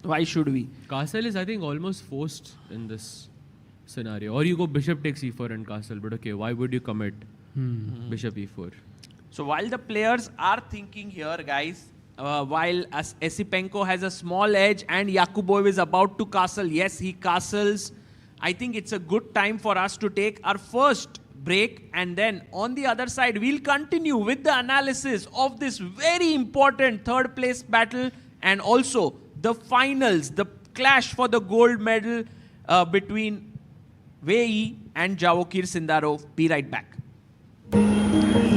why should we? Castle is, I think, almost forced in this scenario. Or you go bishop takes e4 and castle, but okay, why would you commit bishop e4? So while the players are thinking here, guys, while Esipenko has a small edge and Yakuboev is about to castle, yes, he castles. I think it's a good time for us to take our first break, and then on the other side, we'll continue with the analysis of this very important third place battle and also the finals, the clash for the gold medal between Wei Yi and Jawokir Sindarov. Be right back.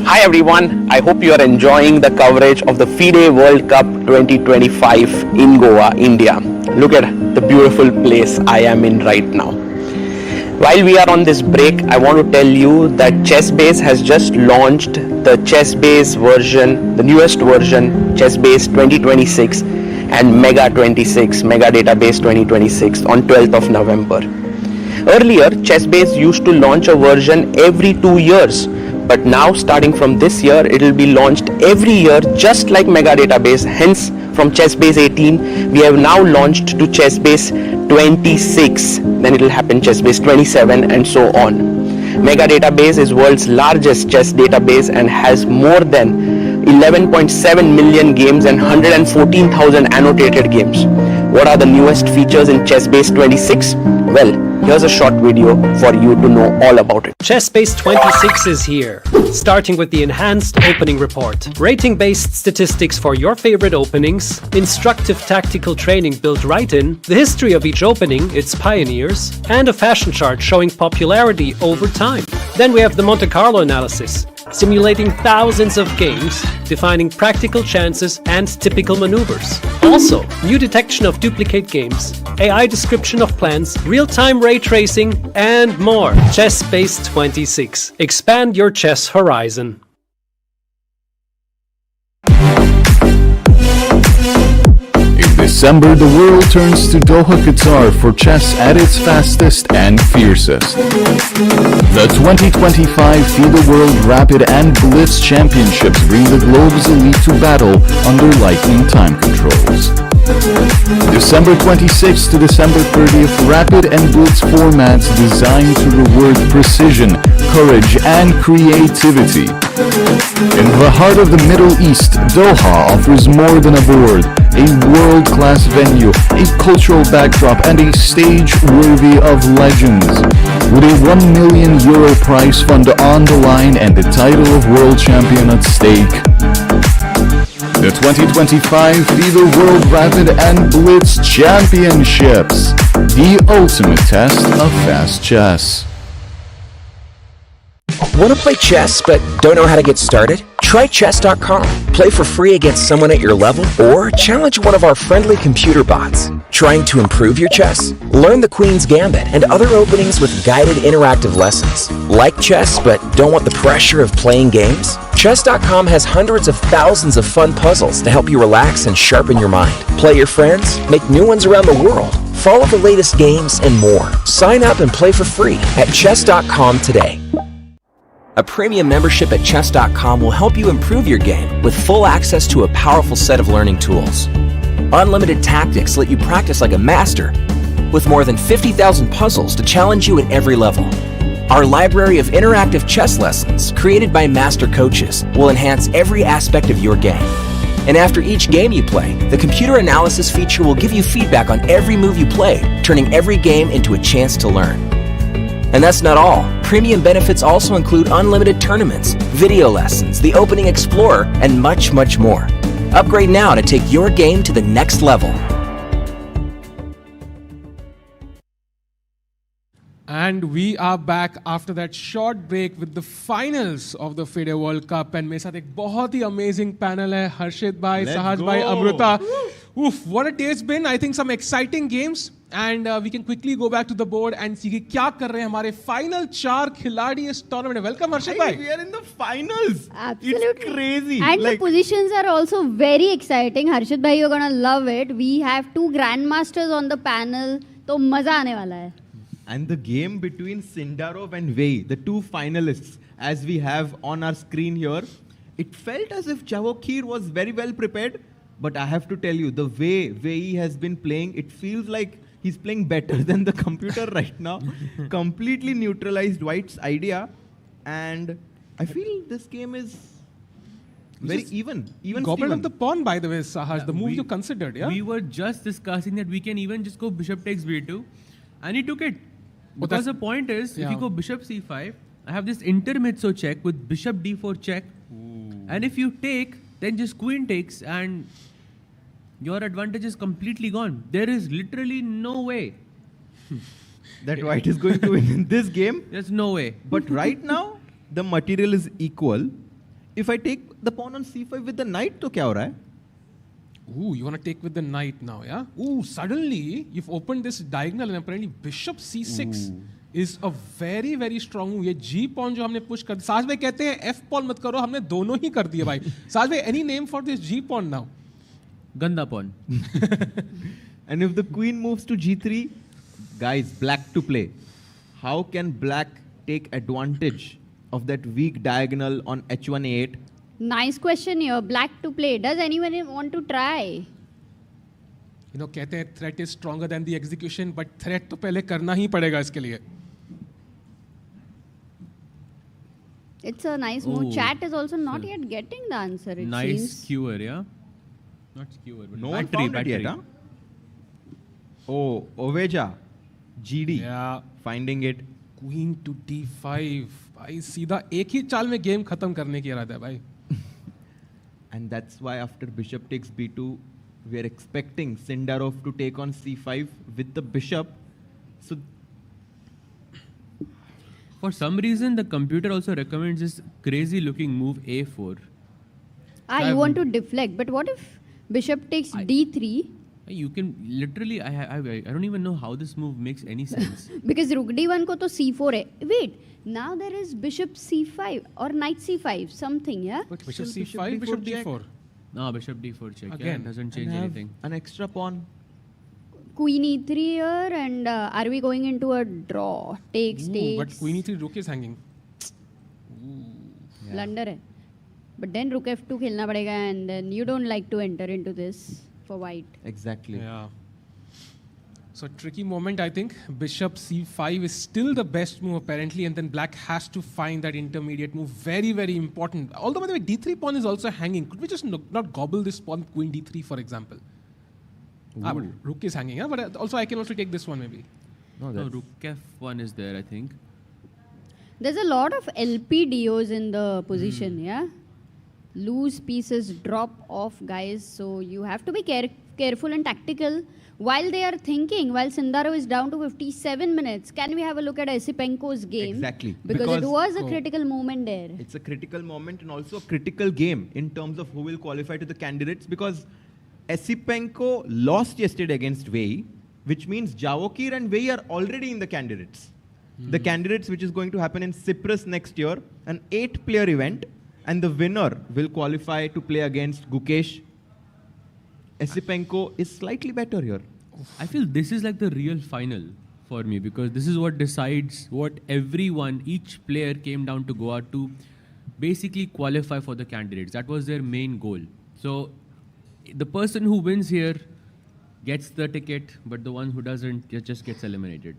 Hi everyone, I hope you are enjoying the coverage of the FIDE World Cup 2025 in Goa, India. Look at the beautiful place I am in right now. While we are on this break, I want to tell you that ChessBase has just launched the ChessBase version, the newest version, ChessBase 2026 and Mega 26, Mega Database 2026 on 12th of November. Earlier, ChessBase used to launch a version every 2 years. But now, starting from this year, it will be launched every year, just like Mega Database. Hence, from ChessBase 18, we have now launched to ChessBase 26. Then it will happen ChessBase 27 and so on. Mega Database is world's largest chess database and has more than 11.7 million games and 114,000 annotated games. What are the newest features in ChessBase 26? Well, here's a short video for you to know all about it. ChessBase 26 is here, starting with the enhanced opening report, rating-based statistics for your favorite openings, instructive tactical training built right in, the history of each opening, its pioneers, and a fashion chart showing popularity over time. Then we have the Monte Carlo analysis, simulating thousands of games, defining practical chances and typical maneuvers. Also, new detection of duplicate games, AI description of plans, real-time ray tracing, and more. ChessBase 26. Expand your chess horizon. In December, the world turns to Doha, Qatar for chess at its fastest and fiercest. The 2025 FIDE World Rapid and Blitz Championships bring the globe's elite to battle under lightning time controls. December 26th to December 30th, Rapid and Blitz formats designed to reward precision, courage and creativity. In the heart of the Middle East, Doha offers more than a board, a world-class venue, a cultural backdrop, and a stage worthy of legends. With a €1 million prize fund on the line and the title of world champion at stake. The 2025 FIDE World Rapid and Blitz Championships, the ultimate test of fast chess. Want to play chess but don't know how to get started? Try chess.com. Play for free against someone at your level or challenge one of our friendly computer bots. Trying to improve your chess? Learn the Queen's Gambit and other openings with guided interactive lessons. Like chess but don't want the pressure of playing games? Chess.com has hundreds of thousands of fun puzzles to help you relax and sharpen your mind. Play your friends, make new ones around the world, follow the latest games, and more. Sign up and play for free at chess.com today. A premium membership at chess.com will help you improve your game with full access to a powerful set of learning tools. Unlimited tactics let you practice like a master, with more than 50,000 puzzles to challenge you at every level. Our library of interactive chess lessons, created by master coaches, will enhance every aspect of your game. And after each game you play, the computer analysis feature will give you feedback on every move you played, turning every game into a chance to learn. And that's not all. Premium benefits also include unlimited tournaments, video lessons, the Opening Explorer, and much, much more. Upgrade now to take your game to the next level. And we are back after that short break with the finals of the FIDE World Cup. And मेरे साथ एक बहुत ही amazing panel है. हर्षित भाई, सहज भाई, Amrita. Oof, what a day it's been. I think some exciting games. And we can quickly go back to the board and see क्या कर रहे हैं हमारे final 4 खिलाड़ी इस tournament में. Welcome हर्षित भाई. We are in the finals. Absolutely. It's crazy. And the positions are also very exciting. Harshit bhai, you're gonna love it. We have 2 grandmasters on the panel. तो मजा आने वाला है. And the game between Sindarov and Wei, the 2 finalists, as we have on our screen here, it felt as if Javokhir was very well prepared. But I have to tell you, the way Wei has been playing, it feels like he's playing better than the computer right now. Completely neutralized White's idea. And I feel this game is very even. Goblet of the pawn, by the way, Sahaj, the move you considered, yeah? We were just discussing that we can even just go bishop takes b2. And he took it. Because the point is, if you go bishop c5, I have this intermezzo check with bishop d4 check. Ooh. And if you take, then just queen takes and your advantage is completely gone. There is literally no way that White is going to win in this game. There's no way. But right now, the material is equal. If I take the pawn on c5 with the knight, तो क्या हो रहा है? Ooh, you want to take with the knight now, yeah? Ooh, suddenly you've opened this diagonal and apparently bishop c6 is a very, very strong move. ये g pawn जो हमने push कर दिया. साज भाई कहते हैं f pawn मत करो, हमने दोनों ही कर दिए भाई. साज भाई, any name for this g pawn now? Ganda pawn. And if the queen moves to g3, guys, black to play. How can black take advantage of that weak diagonal on h1a8? Nice question here. Black to play. Does anyone want to try? You know, कहते हैं threat is stronger than the execution, but threat तो पहले करना ही पड़ेगा इसके लिए. It's a nice move. Chat is also not yet getting the answer, it nice seems. skewer, yeah? Not skewer, but no one found it yet, huh? Oh, Oveja. GD. Yeah. Finding it. Queen to d5. भाई सीधा एक ही चाल में game खत्म करने की इरादा है भाई. And that's why after bishop takes b2, we are expecting Sindarov to take on c5 with the bishop. So for some reason, the computer also recommends this crazy looking move a4. You want to deflect, but what if bishop takes d3? You can literally, I don't even know how this move makes any sense. Because rook d1 ko to c4 hai. Wait, now there is bishop c5 or knight c5, something, yeah? But bishop c5, bishop d4. No, bishop d4 check. Again, yeah, it doesn't change anything. An extra pawn. Queen e3 here, and are we going into a draw? Takes. But queen e3, rook is hanging. Blunder hai. But then rook f2 khelna padega, and then you don't like to enter into this for white. Exactly. Yeah. So tricky moment, I think. Bishop c5 is still the best move apparently, and then black has to find that intermediate move. Very, very important. Although, by the way, d3 pawn is also hanging. Could we just not gobble this pawn, queen d3, for example? But rook is hanging, but also I can also take this one maybe. No, rook f1 is there, I think. There's a lot of LPDOs in the position, yeah? Loose pieces drop off, guys. So you have to be careful and tactical. While they are thinking, while Sindaro is down to 57 minutes, can we have a look at Esipenko's game? Exactly. Because it was a critical moment there. It's a critical moment and also a critical game in terms of who will qualify to the candidates, because Esipenko lost yesterday against Wei, which means Javokir and Wei are already in the candidates. The candidates which is going to happen in Cyprus next year, an 8-player event, and the winner will qualify to play against Gukesh. Esipenko is slightly better here. I feel this is like the real final for me, because this is what decides what each player came down to Goa to basically qualify for the candidates. That was their main goal. So the person who wins here gets the ticket, but the one who doesn't just gets eliminated.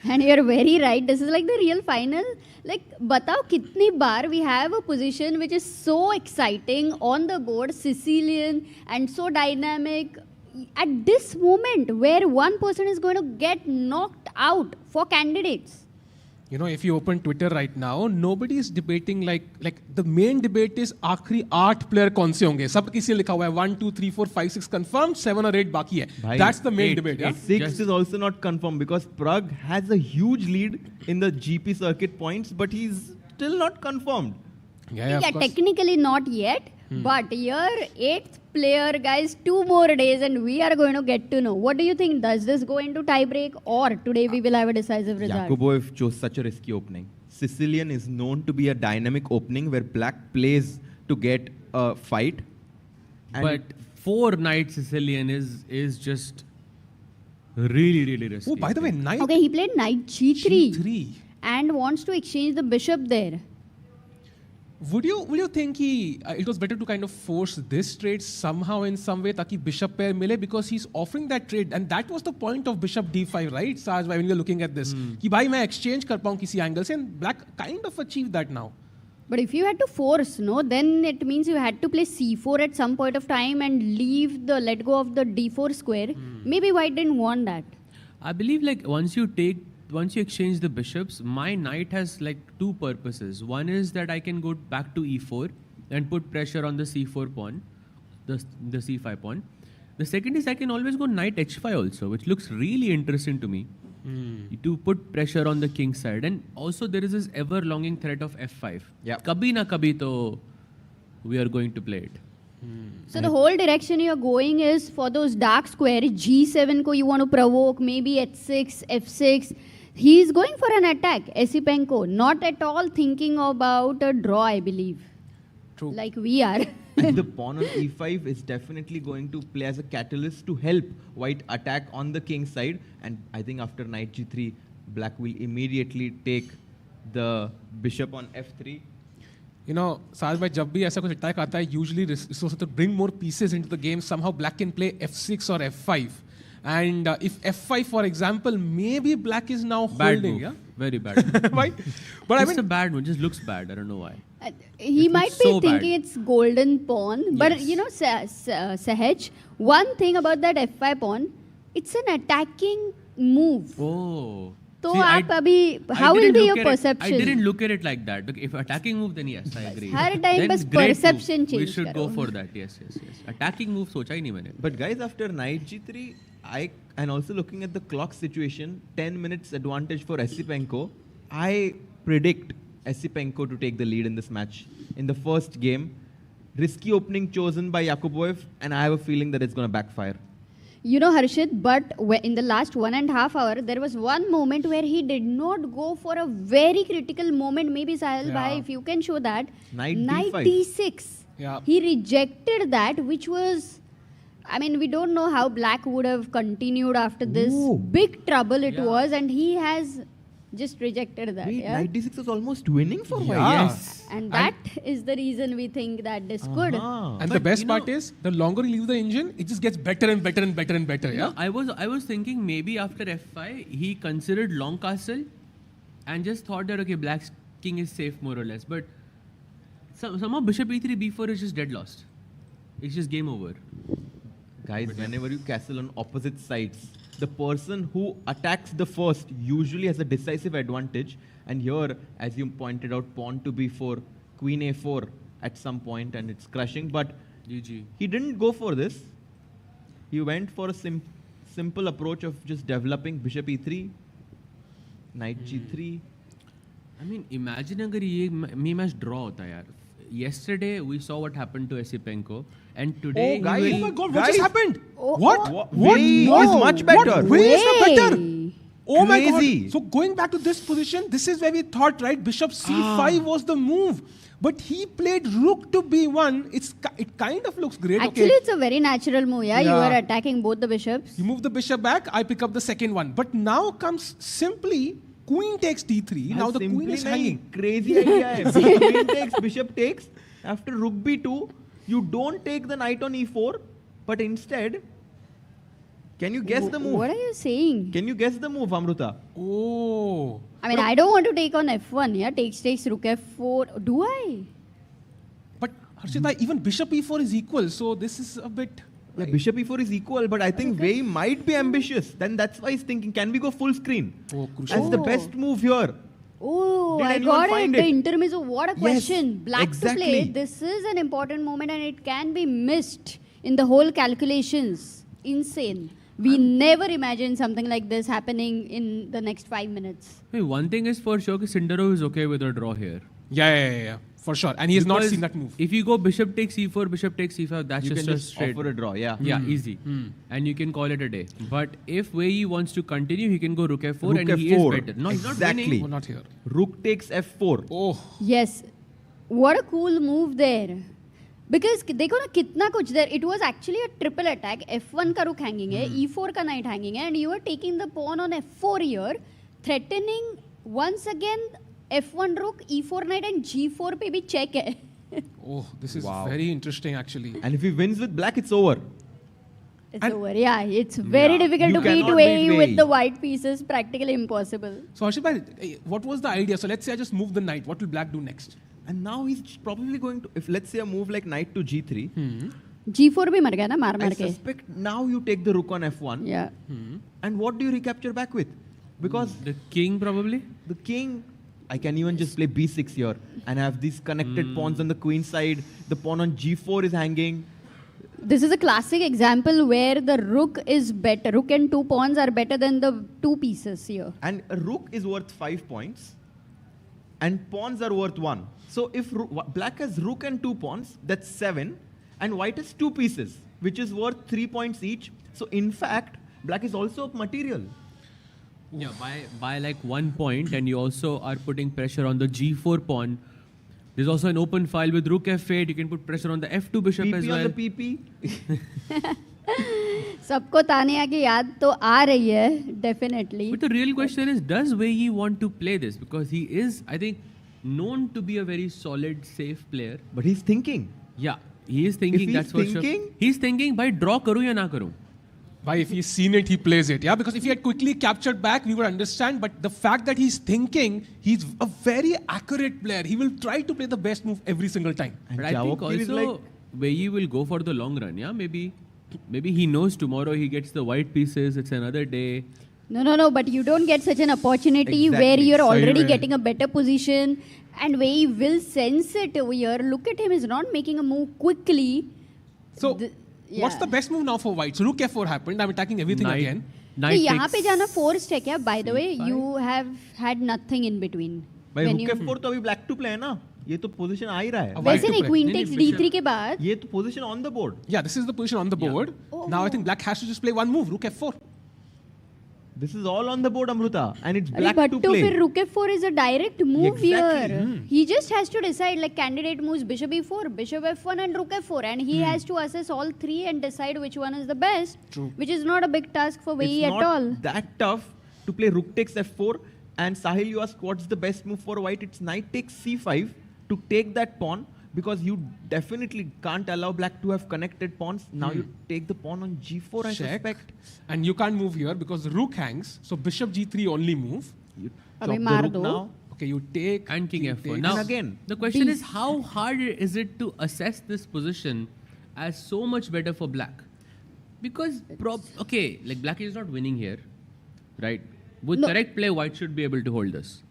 And you're very right. This is like the real final. Like, batao kitni bar we have a position which is so exciting on the board, Sicilian and so dynamic. At this moment where one person is going to get knocked out for candidates. You know, if you open Twitter right now, nobody is debating like the main debate is आखिरी 8 player कौन से होंगे? सब किसी लिखा हुआ है 1, 2, 3, 4, 5, 6 confirmed, 7 or 8 बाकी है. That's the main debate. 6 is also not confirmed because Prague has a huge lead in the GP circuit points, but he's still not confirmed. Yeah, technically not yet. But here, 8th player, guys, 2 more days and we are going to get to know. What do you think? Does this go into tiebreak or today we will have a decisive result? Yakuboev chose such a risky opening. Sicilian is known to be a dynamic opening where black plays to get a fight. But 4 knight Sicilian is just really, really risky. Oh, by the way, knight. Okay, he played knight g3. And wants to exchange the bishop there. Would you think it was better to kind of force this trade somehow in some way ताकि bishop pair मिले, because he's offering that trade and that was the point of bishop d5, right, Saj, when you're looking at this कि भाई मैं exchange कर पाऊँ किसी angle से, and black kind of achieved that now. But if you had to force, no, then it means you had to play c4 at some point of time and let go of the d4 square. Maybe white didn't want that. I believe like once you exchange the bishops, my knight has like 2 purposes. One is that I can go back to e4 and put pressure on the c4 pawn, the c5 pawn. The second is I can always go knight h5 also, which looks really interesting to me. To put pressure on the king side. And also there is this ever-longing threat of f5. Kabhi na kabhi to we are going to play it. So the whole direction you're going is for those dark squares, g7 ko you want to provoke, maybe h6, f6. He's going for an attack, Esipenko, not at all thinking about a draw, I believe. True. Like we are. And the pawn on e5 is definitely going to play as a catalyst to help white attack on the king side. And I think after knight g3, black will immediately take the bishop on f3. You know, Saj bhai, jab bhi aisa kuch attack aata hai, usually it's supposed to bring more pieces into the game. Somehow black can play f6 or f5. And if f5, for example, maybe black is now holding. Move. Yeah? Very bad. Right? But I mean, a bad one. Just looks bad. I don't know why. He might be thinking it's golden pawn. But you know, Sahaj, one thing about that f5 pawn, it's an attacking move. Oh. So how will be your perception? I didn't look at it like that. If attacking move, then yes, I agree. Har time bas perception change We should go for that. Yes. Attacking move socha hi nahi maine. But guys, after knight g3, and also looking at the clock situation, 10 minutes advantage for Esipenko, I predict Esipenko to take the lead in this match. In the first game, risky opening chosen by Yakuboev, and I have a feeling that it's going to backfire. You know, Harshit, but in the last 1.5 hours, there was one moment where he did not go for a very critical moment. Maybe Sahil bhai, if you can show that. Knight d6. Yeah. He rejected that, which was, I mean, we don't know how black would have continued after this. Big trouble it was, and he has just rejected that. Wait, Yeah? knight d6 was almost winning for white. Yes. And that is the reason we think that this could. And the best part is, the longer you leave the engine, it just gets better and better and better and better. Yeah. No, I was thinking maybe after f5 he considered long castle, and just thought that okay, black's king is safe more or less. But somehow bishop e3 b4 is just dead lost. It's just game over. Guys, whenever you castle on opposite sides, the person who attacks the first usually has a decisive advantage. And here, as you pointed out, pawn to b4, queen a4 at some point, and it's crushing. But GG. He didn't go for this. He went for a simple approach of just developing bishop e3, knight g3. I mean, imagine अगर ये match draw होता यार. Yesterday we saw what happened to Esipenko, and today Oh, guys, he will, oh my God, what just happened? What? Wei is much better. What? Way is better. Oh my Crazy. God. So going back to this position, this is where we thought, right? Bishop c5 was the move. But he played rook to b1. It kind of looks great. Actually, it's a very natural move. Yeah, you are attacking both the bishops. You move the bishop back, I pick up the second one. But now comes simply queen takes d3. Now the queen is hanging. Crazy idea. Queen takes, bishop takes. After rook b2, you don't take the knight on e4, but instead, can you guess the move? What are you saying? Can you guess the move, Amruta? Oh. I mean, I don't want to take on f1. Yeah, takes rook f4. Do I? But Harshita, even bishop e4 is equal. So this is a bit. Yeah, bishop e4 is equal, but I think Wei might be ambitious. Then that's why he's thinking, can we go full screen? Oh, That's the best move here. Oh, Did I anyone got it. find The it? intermezzo. What a question. Black exactly. to play. This is an important moment and it can be missed in the whole calculations. Insane. We never imagined something like this happening in the next 5 minutes. Hey, one thing is for sure, Sindarov is okay with a draw here. Yeah. For sure. And he has not Because seen that move. If you go bishop takes e4, bishop takes e5, that's You just can a just straight. offer a draw, yeah. Yeah, easy. And you can call it a day. But if Wei wants to continue, he can go rook f4 Rook and f4. he is better. No, he's not Exactly. winning. Oh, not here. Rook takes f4. Oh. Yes. What a cool move there. Because देखो ना कितना कुछ there. It was actually a triple attack. F1 का rook hanging है, E4 का knight hanging है, and you were taking the pawn on F4 here, threatening once again F1 rook, E4 knight, and G4 पे भी check है. Oh, this is very interesting actually. And if he wins with black, it's over. It's over. Yeah, it's very difficult to beat Wei with the white pieces. Practically impossible. So Harshit, what was the idea? So let's say I just move the knight. What will black do next? And now he's probably going to, if let's say a move like knight to g3, G4 भी मर गया ना मार I मार के. suspect now you take the rook on f1. Yeah. And what do you recapture back with? Because The king probably. the king, I can even just play b6 here and have these connected pawns on the queen side. The pawn on g4 is hanging. This is a classic example where the rook is better. Rook and two pawns are better than the two pieces here. And a rook is worth 5 points and pawns are worth 1. So if black has rook and 2 pawns, that's 7. And white has 2 pieces, which is worth 3 points each. So in fact, black is also material. Yeah, by like 1 point, and you also are putting pressure on the g4 pawn. There's also an open file with rook f8. You can put pressure on the f2 bishop PP as well. on the PP. सबको तानिया की याद तो आ रही है, definitely. But the real question is, does Wei want to play this? Because he is, I think, known to be a very solid, safe player. But he's thinking. Yeah, he is thinking. If he's that's for sure. thinking- He's thinking, by draw karu ya na karu. Why, if he's seen it, he plays it. Yeah, because if he had quickly captured back, we would understand. But the fact that he's thinking, he's a very accurate player. He will try to play the best move every single time. But I think also Wei will go for the long run. Yeah, maybe he knows tomorrow he gets the white pieces. It's another day. No. But you don't get such an opportunity where you're already getting a better position, and Wei will sense it over here. Look at him; he's not making a move quickly. So, what's the best move now for white? So rook f4 happened. I'm attacking everything again. तो यहाँ पे जाना forced है क्या? By the way, you have had nothing in between. भाई rook f4 तो अभी black to play है ना? ये तो position आ ही रहा है. वैसे नहीं, queen takes d3 के बाद. ये तो position on the board. Yeah, this is the position on the board. Now I think black has to just play one move, rook f4. This is all on the board, Amruta, and it's black but to to play. फिर rook f4 is a direct move Exactly. here. He just has to decide, like candidate moves bishop e4, bishop f1 and rook f4, and he has to assess all three and decide which one is the best. True. Which is not a big task for Wei It's at not all. that tough to play rook takes f4 And Sahil, you asked what's the best move for white? It's knight takes c5 to take that pawn, because you definitely can't allow black to have connected pawns. Now you take the pawn on g4, I suspect. And you can't move here because rook hangs. So bishop g3 only move. You chop the rook now. Okay, you take. And king f4. takes. Now, And again, the question is, how hard is it to assess this position as so much better for black? Because, like black is not winning here, right? With correct play, white should be able to hold this.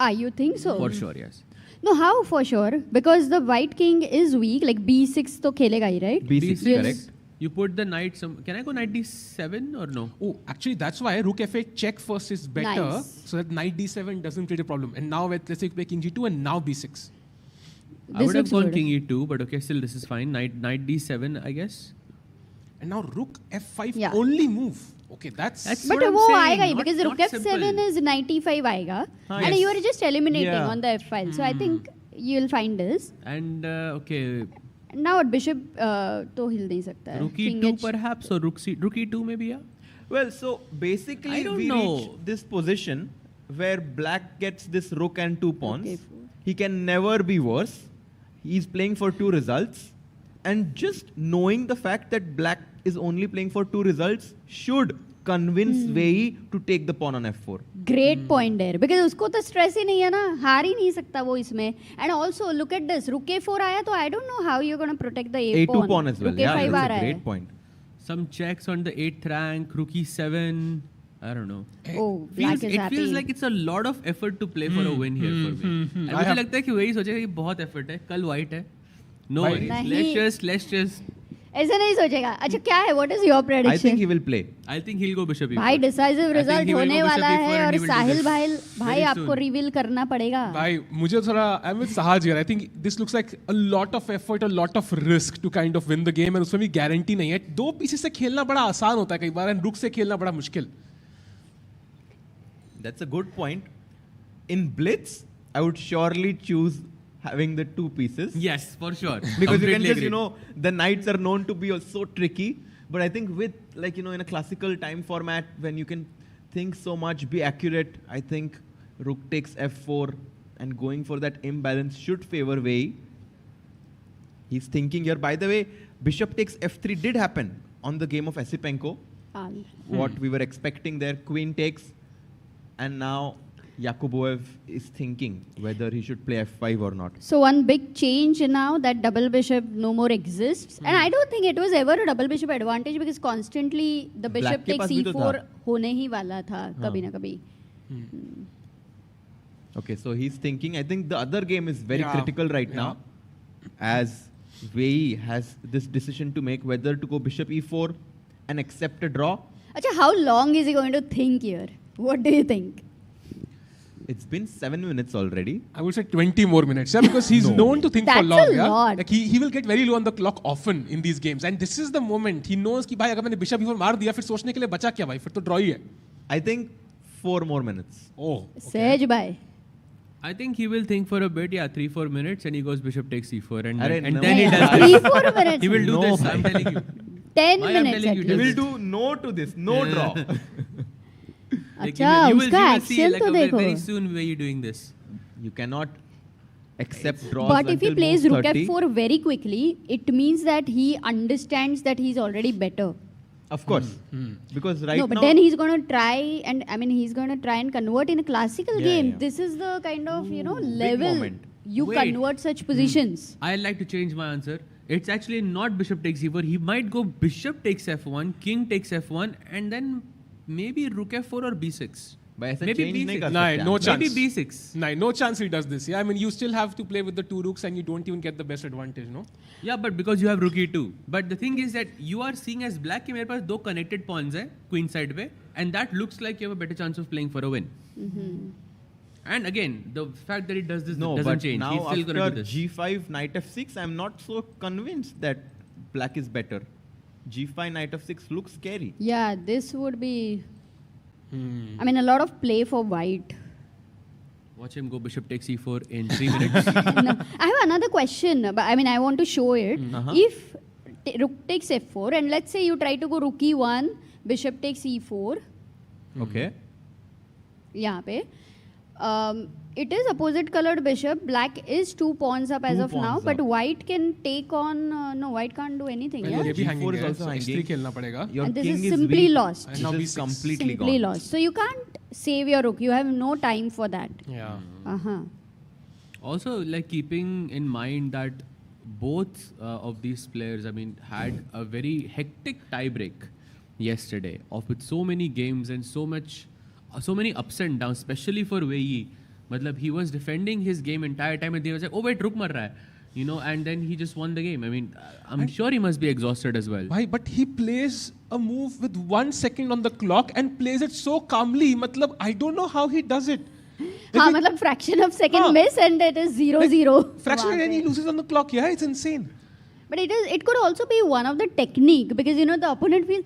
You think so? For sure, yes. No, how for sure? Because the white king is weak, like b6 to khelega hi, right? b6, correct. You put the knight can I go knight d7 or no? Oh, actually, that's why rook f8 check first is better, Nice. so that knight d7 doesn't create a problem. And now, let's say you play king g2 and now b6. I would have looks gone good. king e2, but okay, still this is fine. Knight d7, I guess. And now rook f5 Yeah. only move. Okay, that's But what I'm वो saying, आएगा ही, not- because not rook f7 simple. is 95 आएगा. And yes. you are just eliminating Yeah. on the f file. So I think you'll find this. And okay, Now what, bishop तो हिल नहीं सकता है. rook King e2 H. perhaps, or rook e2 maybe, yeah? Well, so basically I don't we know. reach this position where black gets this rook and 2 pawns. Okay. He can never be worse. He's playing for 2 results. And just knowing the fact that black is only playing for 2 results should convince Wei to take the pawn on f4. Great point there. Because उसको तो stress ही नहीं है ना, हार ही नहीं सकता वो इसमें. And also look at this, rook a4 आया तो I don't know how you're going to protect the a a2 pawn as well. Rook Yeah, a5 uh that's रहा a है. great point. Some checks on the 8th rank, rook e7. I don't know. Oh, black is it happy. feels like it's a lot of effort to play for a win here for me. And मुझे लगता है कि वही सोचेगा कि बहुत effort है, कल white है. No worries. नहीं. Let's just. ऐसा नहीं सोचेगा. अच्छा क्या है? What is your prediction? I think he will play. I think he'll go bishop e4. भाई decisive I think result he will होने go वाला bishop e4 है and और he will do Sahil this भाई very आपको soon. Reveal करना पड़ेगा. भाई मुझे थोड़ा I'm with Sahaj here. I think this looks like a lot of effort, a lot of risk to kind of win the game, and उसमें भी guarantee नहीं है. 2 pieces से खेलना बड़ा आसान होता है कई बार, and rook से खेलना बड़ा मुश्किल. That's a good point. In blitz, I would surely choose having the 2 pieces. Yes, for sure. Because you can Completely just, agreed. the knights are known to be so tricky. But I think with, in a classical time format, when you can think so much, be accurate, I think rook takes f4 and going for that imbalance should favor Wei. He's thinking here. By the way, bishop takes f3 did happen on the game of Esipenko. What we were expecting there, queen takes. And now Yakuboev is thinking whether he should play f5 or not. So one big change now that double bishop no more exists. And I don't think it was ever a double bishop advantage because constantly the bishop Black के takes पास भी तो e4 था. होने ही वाला था कभी ना कभी. Okay, so he's thinking. I think the other game is very Yeah. critical right now, as Wei has this decision to make whether to go bishop e4 and accept a draw. अच्छा, how long is he going to think here? What do you think? It's been 7 minutes already. I would say 20 more minutes, yeah, because he's known to think for That's long. a Yeah? lot. Like he will get very low on the clock often in these games, and this is the moment he knows कि भाई अगर मैंने bishop e4 मार दिया फिर सोचने के लिए बचा क्या भाई, फिर तो draw ही है. I think 4 more minutes. Oh. Sej bhai. I think he will think for a bit, 3-4 minutes, and he goes bishop takes e4, and Arey, then no. he does 3-4 minutes. He will do No, this. bhai. I'm telling you. 10 Why I'm minutes telling at you, He does will least. do no to this, no draw. Like, अच्छा, you will उसका see action like तो a very, देखो. very soon where you doing this. You cannot accept draws But if he until plays move rook 30. f4 very quickly, it means that he understands that he's already better. Of course. Because right No, but now... then he's going to try and he's going to try and convert in a classical Yeah, game. yeah. This is the kind of level moment. you Wait. convert such positions. I'd like to change my answer. It's actually not bishop takes e4. He might go bishop takes f1, king takes f1, and then maybe rook f4 or b6. But ऐसा Maybe change नहीं B6. कर Nah, सकते no आप. chance. Maybe b6. Nah, no chance he does this. Yeah, I mean you still have to play with the 2 rooks and you don't even get the best advantage, no? Yeah, but because you have rook e2. But the thing is that you are seeing as black कि मेरे पास 2 connected pawns है queen side पे, and that looks like you have a better chance of playing for a win. And again, the fact that he does this No, doesn't but change. now He's still going to after do this. g5, knight f6, I'm not so convinced that black is better. g5, knight f6 looks scary. Yeah, this would be... I mean, a lot of play for white. Watch him go bishop takes e4 in 3 minutes. No, I have another question, but I mean, I want to show it. If rook takes f4, and let's say you try to go rook e1, bishop takes e4, Okay. यहाँ पे, It is opposite colored bishop. Black is 2 pawns up as of now, but white can take on. No, white can't do anything. Yeah. ये भी hanging is है, also so hanging. X3 खेलना पड़ेगा. Your And this king is simply weak, lost. and now he's completely Simply gone. lost. So you can't save your rook. You have no time for that. Yeah. Also, like keeping in mind that both of these players, I mean, had a very hectic tiebreak yesterday, with so many games and so many ups and downs, especially for Wei. Matlab, he was defending his game entire time, and they was like, "Oh wait, ruk mar raha hai," you know, and then he just won the game. I mean, I'm sure he must be exhausted as well. Why? But he plays a move with 1 second on the clock and plays it so calmly. Matlab, I don't know how he does it. हाँ मतलब fraction of second miss and it is 0-0. Fraction and he loses on the clock. Yeah, it's insane. But it could also be one of the technique because you know the opponent feels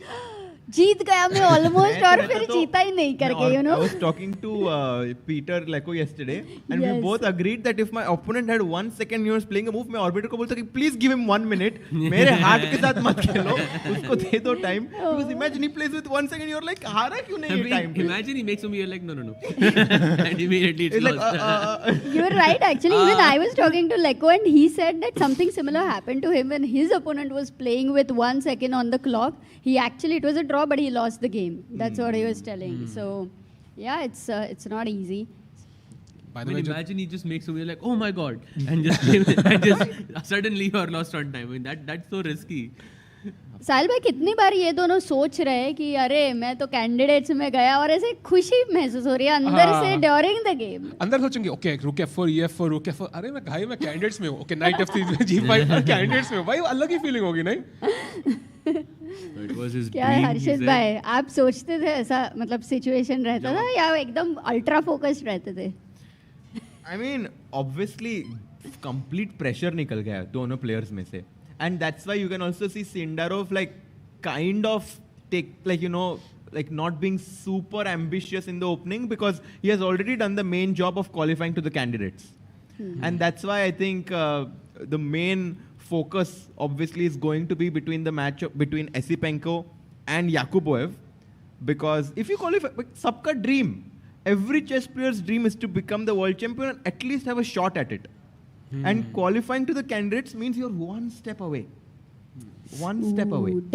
जीत गया मैं almost और फिर जीता ही नहीं करके you know. I was talking to Peter Lecco yesterday and we both agreed that if my opponent had 1 second he was playing a move मैं orbiter को बोलता कि please give him 1 minute मेरे हाथ के साथ मत खेलो उसको दे दो time because imagine he plays with 1 second you're like हारा क्यों नहीं ये time Imagine he makes a move you're like no and immediately it's lost. You're right actually even I was talking to Lecco and he said that something similar happened to him when his opponent was playing with 1 second on the clock. He actually, it was a draw, but he lost the game. That's what he was telling. So, yeah, it's not easy. By the way, imagine he just makes a move like, oh my god, and just suddenly you are lost on time. I mean, that's so risky. साहिल भाई कितनी बार ये दोनों सोच रहे हैं कि अरे मैं तो कैंडिडेट्स में गया और ऐसे खुशी महसूस हो रही है अंदर से ड्यूरिंग द गेम अंदर सोचेंगे ओके रुक F4 E4 रुक F4 अरे मैं भाई मैं कैंडिडेट्स में हूँ okay night F3 G5 candidates में हूँ भाई अलग ही फीलिंग होगी नहीं क्या हर्षित भाई आप सोचते थे ऐसा मतलब सिचुएशन रहता था या एकदम अल्ट्रा फोकस्ड रहते थे I mean obviously complete pressure निकल गया दोनों players में से and that's why you can also see Sindarov like kind of take like you know like not being super ambitious in the opening because he has already done the main job of qualifying to the candidates and that's why I think the main focus obviously is going to be between the match between Esipenko and Yakuboev because if you qualify sabka dream every chess player's dream is to become the world champion and at least have a shot at it and qualifying to the candidates means you're one step away.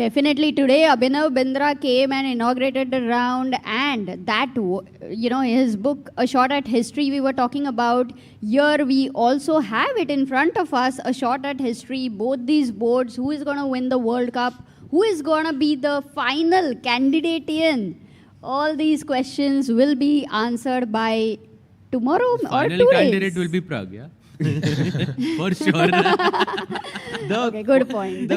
Definitely today Abhinav Bindra came and inaugurated the round and that you know his book A Shot at History we were talking about here we also have it in front of us A Shot at History both these boards who is going to win the World Cup who is going to be the final candidate in all these questions will be answered by tomorrow the or 2 days. Final candidate will be Prague, yeah? For sure. Okay, good point.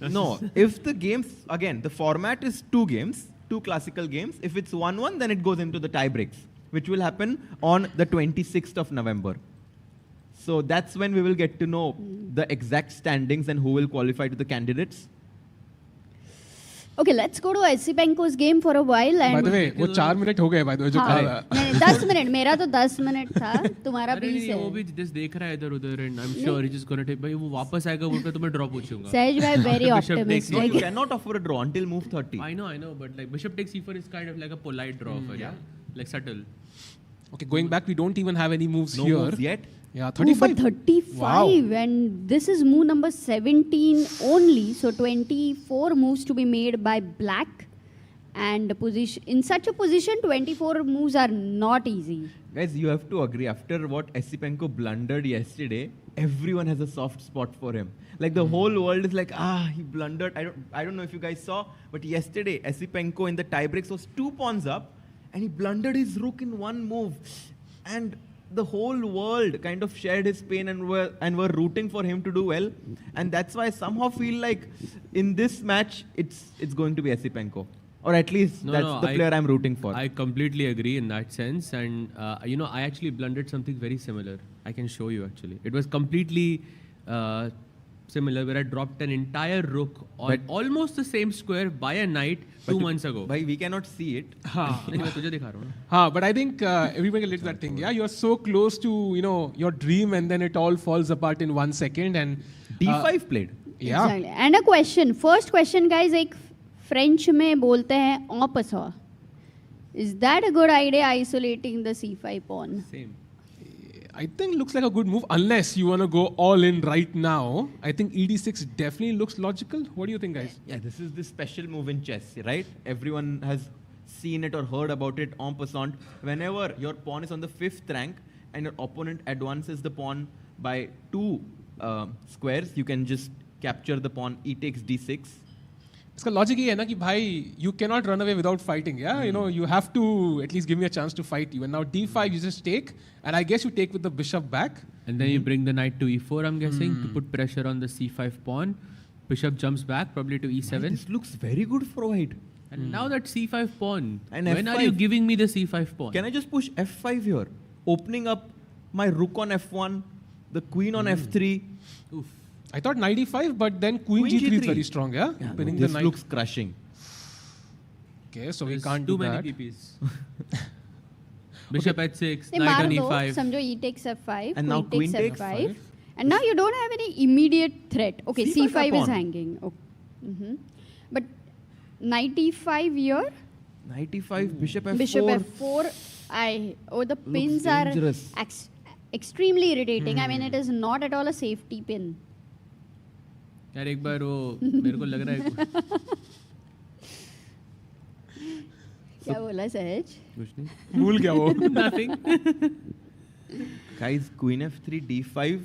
No, if the games, again, the format is 2 games, 2 classical games. If it's 1-1, then it goes into the tiebreaks, which will happen on the 26th of November. So that's when we will get to know the exact standings and who will qualify to the candidates. Okay, let's go to Esipenko's game for a while. And by the way, वो 4 minute हो गए by the way जो कहा नहीं 10 minute मेरा तो 10 minute था तुम्हारा 20 है वो भी just देख रहा है इधर उधर and I'm sure he's just gonna take भाई वो वापस आएगा बोल के तो मैं ड्रॉ पूछूंगा सहज भाई very optimistic No, you cannot offer a draw until move 30. I know but like bishop takes e4 is kind of like a polite draw for yeah like subtle. Okay, going back, we don't even have any moves No here. moves yet. Yeah, 35. But 35 Wow. and this is move number 17 only. So 24 moves to be made by black. And position in such a position, 24 moves are not easy. Guys, you have to agree. After what Esipenko blundered yesterday, everyone has a soft spot for him. Like the whole world is like, he blundered. I don't know if you guys saw, but yesterday Esipenko in the tiebreaks was 2 pawns up, and he blundered his rook in 1 move, and the whole world kind of shared his pain and were rooting for him to do well. And that's why I somehow feel like in this match, it's going to be Esipenko. Or at least that's the player I'm rooting for. I completely agree in that sense. And, I actually blundered something very similar. I can show you actually. It was completely similar where I dropped an entire rook on almost the same square by a knight 2 months ago. But we cannot see it. But I think everybody relates that thing. Yeah, you're so close to your dream and then it all falls apart in 1 second. And D5 played. Yeah. Exactly. And a question. First question, guys. Like, French में बोलते हैं ऑपसा Is that a good idea, isolating the c5 pawn? Same. I think looks like a good move, unless you want to go all in right now. I think ED6 definitely looks logical. What do you think, guys? Yeah, this is the special move in chess, right? Everyone has seen it or heard about it en passant. Whenever your pawn is on the 5th rank and your opponent advances the pawn by 2 squares, you can just capture the pawn, e takes d6. इसका logic ये है ना कि भाई you cannot run away without fighting. Yeah, you know, you have to at least give me a chance to fight you. And now d5 you just take, and I guess you take with the bishop back. And then you bring the knight to e4, I'm guessing, to put pressure on the c5 pawn. Bishop jumps back, probably to e7. Man, this looks very good for white. And now that c5 pawn, And when f5. are you giving me the c5 pawn? Can I just push f5 here? Opening up my rook on f1, the queen on f3. Oof. I thought knight e5, but then queen g3 is very strong, yeah? Pinning This the knight. looks crushing. Okay, so we There's can't too do many that. PPs. Bishop h6, नहीं knight मार on दो, e5. समझो e takes f5, And now queen queen takes takes f5, and now you don't have any immediate threat. Okay, C5 c5 is pawn. hanging. Okay. But knight e5 here, Knight e5, bishop f4. bishop f4. The pins are dangerous. extremely irritating. I mean, it is not at all a safety pin. यार एक बार वो मेरे को लग रहा है क्या बोला सहज? कुछ नहीं. भूल गया वो. Nothing. Guys, queen f3, d5,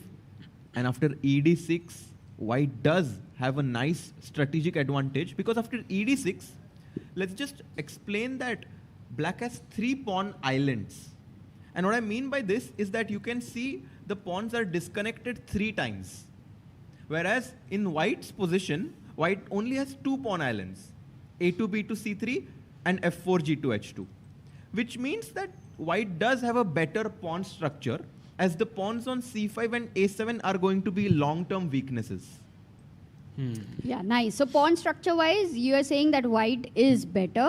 and after ed6, white does have a nice strategic advantage, because after ed6, let's just explain that black has 3 pawn islands. And what I mean by this is that you can see the pawns are disconnected 3 times. Whereas in white's position, white only has 2 pawn islands, a2, b2, c3, and f4, g2, h2. Which means that white does have a better pawn structure, as the pawns on c5 and a7 are going to be long-term weaknesses. Yeah, nice. So pawn structure wise, you are saying that white is better.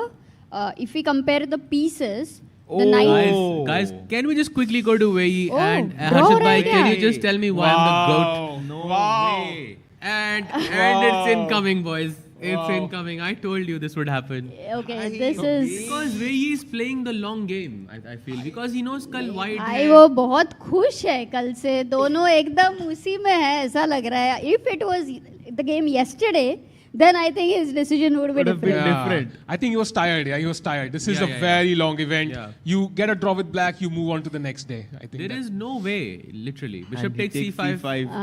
If we compare the pieces, the knight. Guys, can we just quickly go to Wei Oh, and draw Harshad bhai, right can you here. just tell me why I'm the goat? No way. And it's incoming, boys. It's incoming. I told you this would happen. Okay, this is. Because Wei is playing the long game, I feel. Because he knows कल white भाई है. वो बहुत खुश है कल से, दोनों एकदम उसी में है, ऐसा लग रहा है. If it was the game yesterday, then I think his decision would be different. I think he was tired. Yeah, he was tired. This is a Yeah. very long event. Yeah. You get a draw with black, you move on to the next day. I think There is no way, literally. Bishop And he takes takes c5.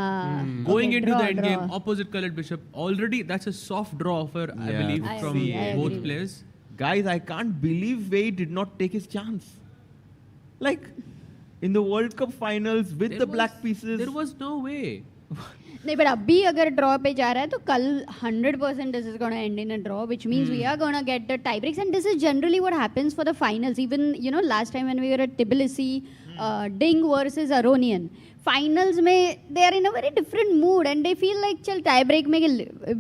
Going Okay, into draw, the end game, draw. opposite colored bishop. Already, that's a soft draw offer, I Yeah. believe, I from agree, I both agree. players. Guys, I can't believe Wei did not take his chance. Like, in the World Cup finals with the black pieces. There was no way. नहीं, but अभी अगर draw पे जा रहा है तो कल 100% this is going to end in a draw, which means we are going to get the tiebreaks, and this is generally what happens for the finals. Even last time when we were at Tbilisi, Ding versus Aronian, finals में they are in a very different mood and they feel like चल tiebreak में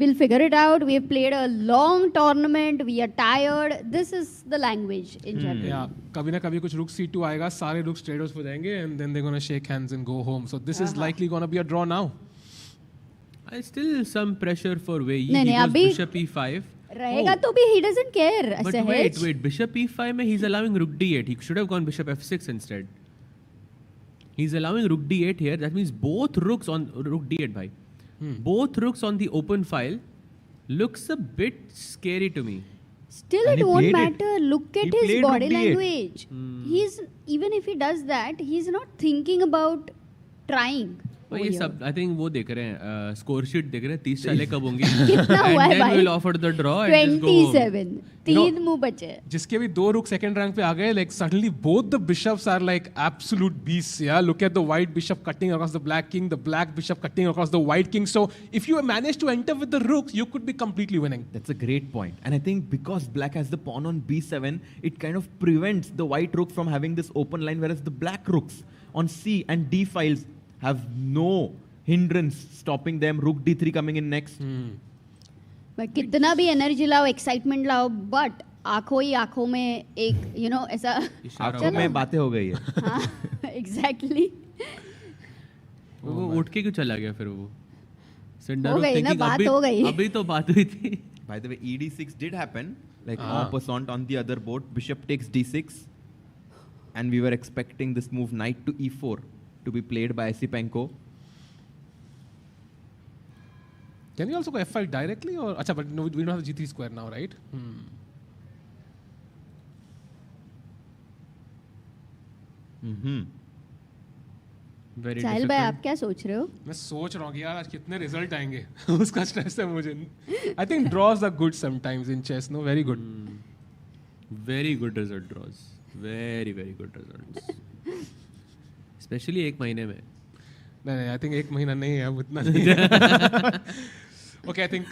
we'll figure it out. We have played a long tournament. We are tired. This is the language in general. Yeah, कभी ना कभी कुछ rook c2 आएगा, सारे rooks trade offs हो जाएंगे, and then they're gonna shake hands and go home. So this is likely gonna be a draw now. Still some pressure for Wei. नहीं, He goes अभी bishop e5. रहेगा तो भी he doesn't care. But सहज. wait, bishop e5 में he's allowing rook d8. He should have gone bishop f6 instead. He's allowing rook d8 here. That means both rooks on rook d8 bhai. Both rooks on the open file looks a bit scary to me. Still, And it he won't played matter. Look at He his played body rook d8. language. He's even if he does that, he's not thinking about trying. भाई over ये here. सब I think वो देख रहे हैं score sheet देख रहे हैं 30 चाले कब होंगी कितना हुआ है and then भाई? we'll offer the draw and just go home. 27. तीन मुंह बचे. जिसके भी 2 rook second rank पे आ गए, like suddenly both the bishops are like absolute beasts. Yeah, look at the white bishop cutting across the black king, the black bishop cutting across the white king. So if you manage to enter with the rooks, you could be completely winning. That's a great point. And I think because black has the pawn on b7, it kind of prevents the white rook from having this open line, whereas the black rooks on c and d files have no hindrance stopping them. Rook d3 coming in next. कितना भी energy लाओ, excitement लाओ, but आंखों ही आंखों में एक ऐसा आंखों में बातें हो गई है. एग्जैक्टली. वो उठ के क्यों चला गया फिर वो हो गई ना, बात हो गई. अभी तो बात हुई थी. By the way, ed6 did happen, like en passant on the other board. Bishop takes d6. And we were expecting this move knight to e4 to be played by Esipenko. Can we also go f5 directly? Or Acha, but no, we don't have the g3 square now, right? साहिल भाई आप क्या सोच रहे हो? मैं सोच रहा हूँ कि यार आज कितने रिजल्ट आएंगे उसका स्ट्रेस है मुझे. I think draws are good sometimes in chess, no? Very good. Very good result draws. Very, very good results. Especially एक महीने में. नहीं, I think एक महीना नहीं है, अब उतना नहीं है. Okay, I think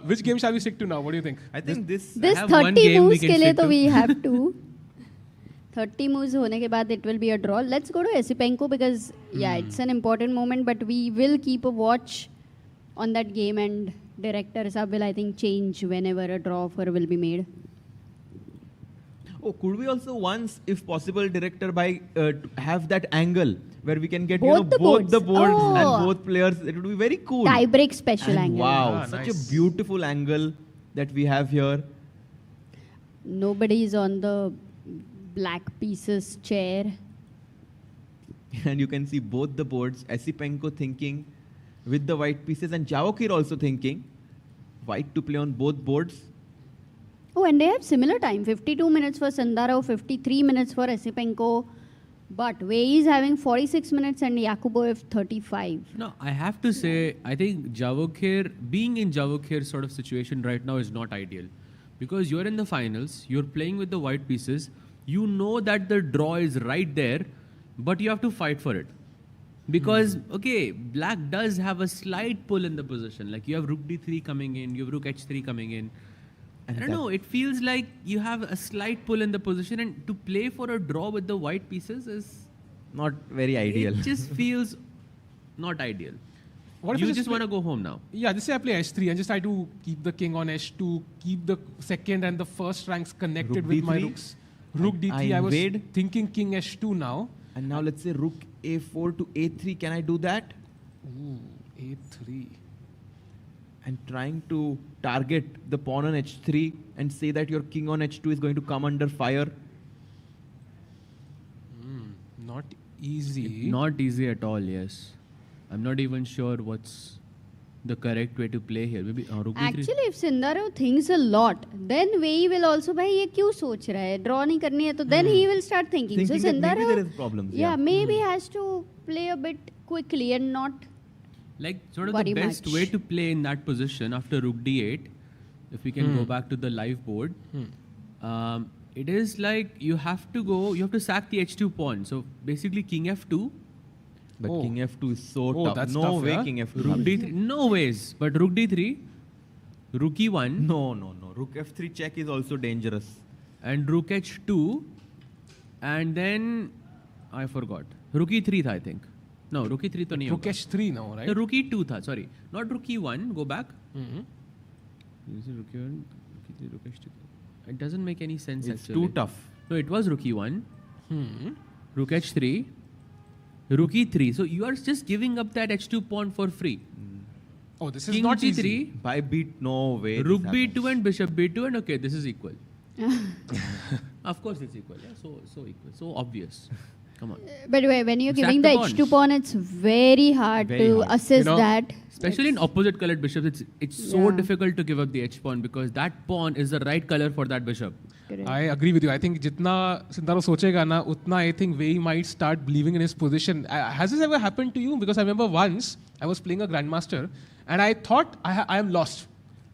which game shall we stick to now? What do you think? I think this 30 moves के लिए तो we have to. 30 moves होने के बाद it will be a draw. Let's go to Esipenko because yeah, it's an important moment, but we will keep a watch on that game and director sub will I think change whenever a draw offer will be made. Oh, could we also once, if possible, director by have that angle where we can get Both the both the boards. boards Oh. and both players? It would be very cool. Tiebreak special And angle. Wow, such nice. a beautiful angle that we have here. Nobody is on the black pieces chair. And you can see both the boards. Esipenko thinking with the white pieces and Javokir also thinking white to play on both boards. Oh, and they have similar time. 52 minutes for Sundarov, 53 minutes for Esipenko. But Wei is having 46 minutes and Yakuboev 35. No, I have to say, I think Javokir, being in Javokir's sort of situation right now is not ideal. Because you're in the finals, you're playing with the white pieces, you know that the draw is right there, but you have to fight for it. Because, okay, black does have a slight pull in the position. Like you have rook d3 coming in, you have rook h3 coming in. I don't know, it feels like you have a slight pull in the position, and to play for a draw with the white pieces is not very ideal. It just feels not ideal. What if You I just want to go home now. Yeah, just say I play h3 and just try to keep the king on h2, keep the second and the first ranks connected Rook with my D3? rooks. Rook d3, I was invade. thinking king h2 now. And now let's say rook a4 to a3. Can I do that? Ooh, a3. And trying to target the pawn on h3 and say that your king on h2 is going to come under fire. Not easy. Not easy at all, yes. I'm not even sure what's the correct way to play here. Maybe rook d3. Actually, if Sundarov thinks a lot, then Wei will also, भाई ये क्यों सोच रहा है? Draw नहीं करनी है तो then he will start thinking. So Thinking that maybe Sundarov, there is problems. yeah, maybe has to play a bit quickly and not Like sort of worry the best much. way to play in that position after rook d8, if we can go back to the live board, it is like you have to sack the h2 pawn. So basically king f2. But king f2 is so tough. that's No tough, way yeah? king f2. Rook d3, no ways. But rook d3, rook e1. No. Rook f3 check is also dangerous. And rook h2. And then, I forgot. Rook e3 tha, I think. No, rook e3 to nahi Rook hoga. h3 now, right? No, rook e2 tha, sorry. Not rook e1, go back. Is it rook e1, rook e3, rook h2? It doesn't make any sense It's actually. too tough. No, it was rook e1, rook h3, rook e3. So you are just giving up that h2 pawn for free. Oh, this is King not g3, easy. By beat, no way. rook this b2 happens. and bishop b2, and okay, this is equal. Of course it's equal. Yeah, so equal, so obvious. Come on. But when you're Sack giving the the pawn. h2 pawn, it's very hard to assess that. Especially in opposite colored bishops, it's so difficult to give up the h pawn because that pawn is the right color for that bishop. I agree with you. I think जितना Sundarov सोचेगा ना, उतना I think Wei might start believing in his position. Has this ever happened to you? Because I remember once I was playing a grandmaster and I thought I am lost.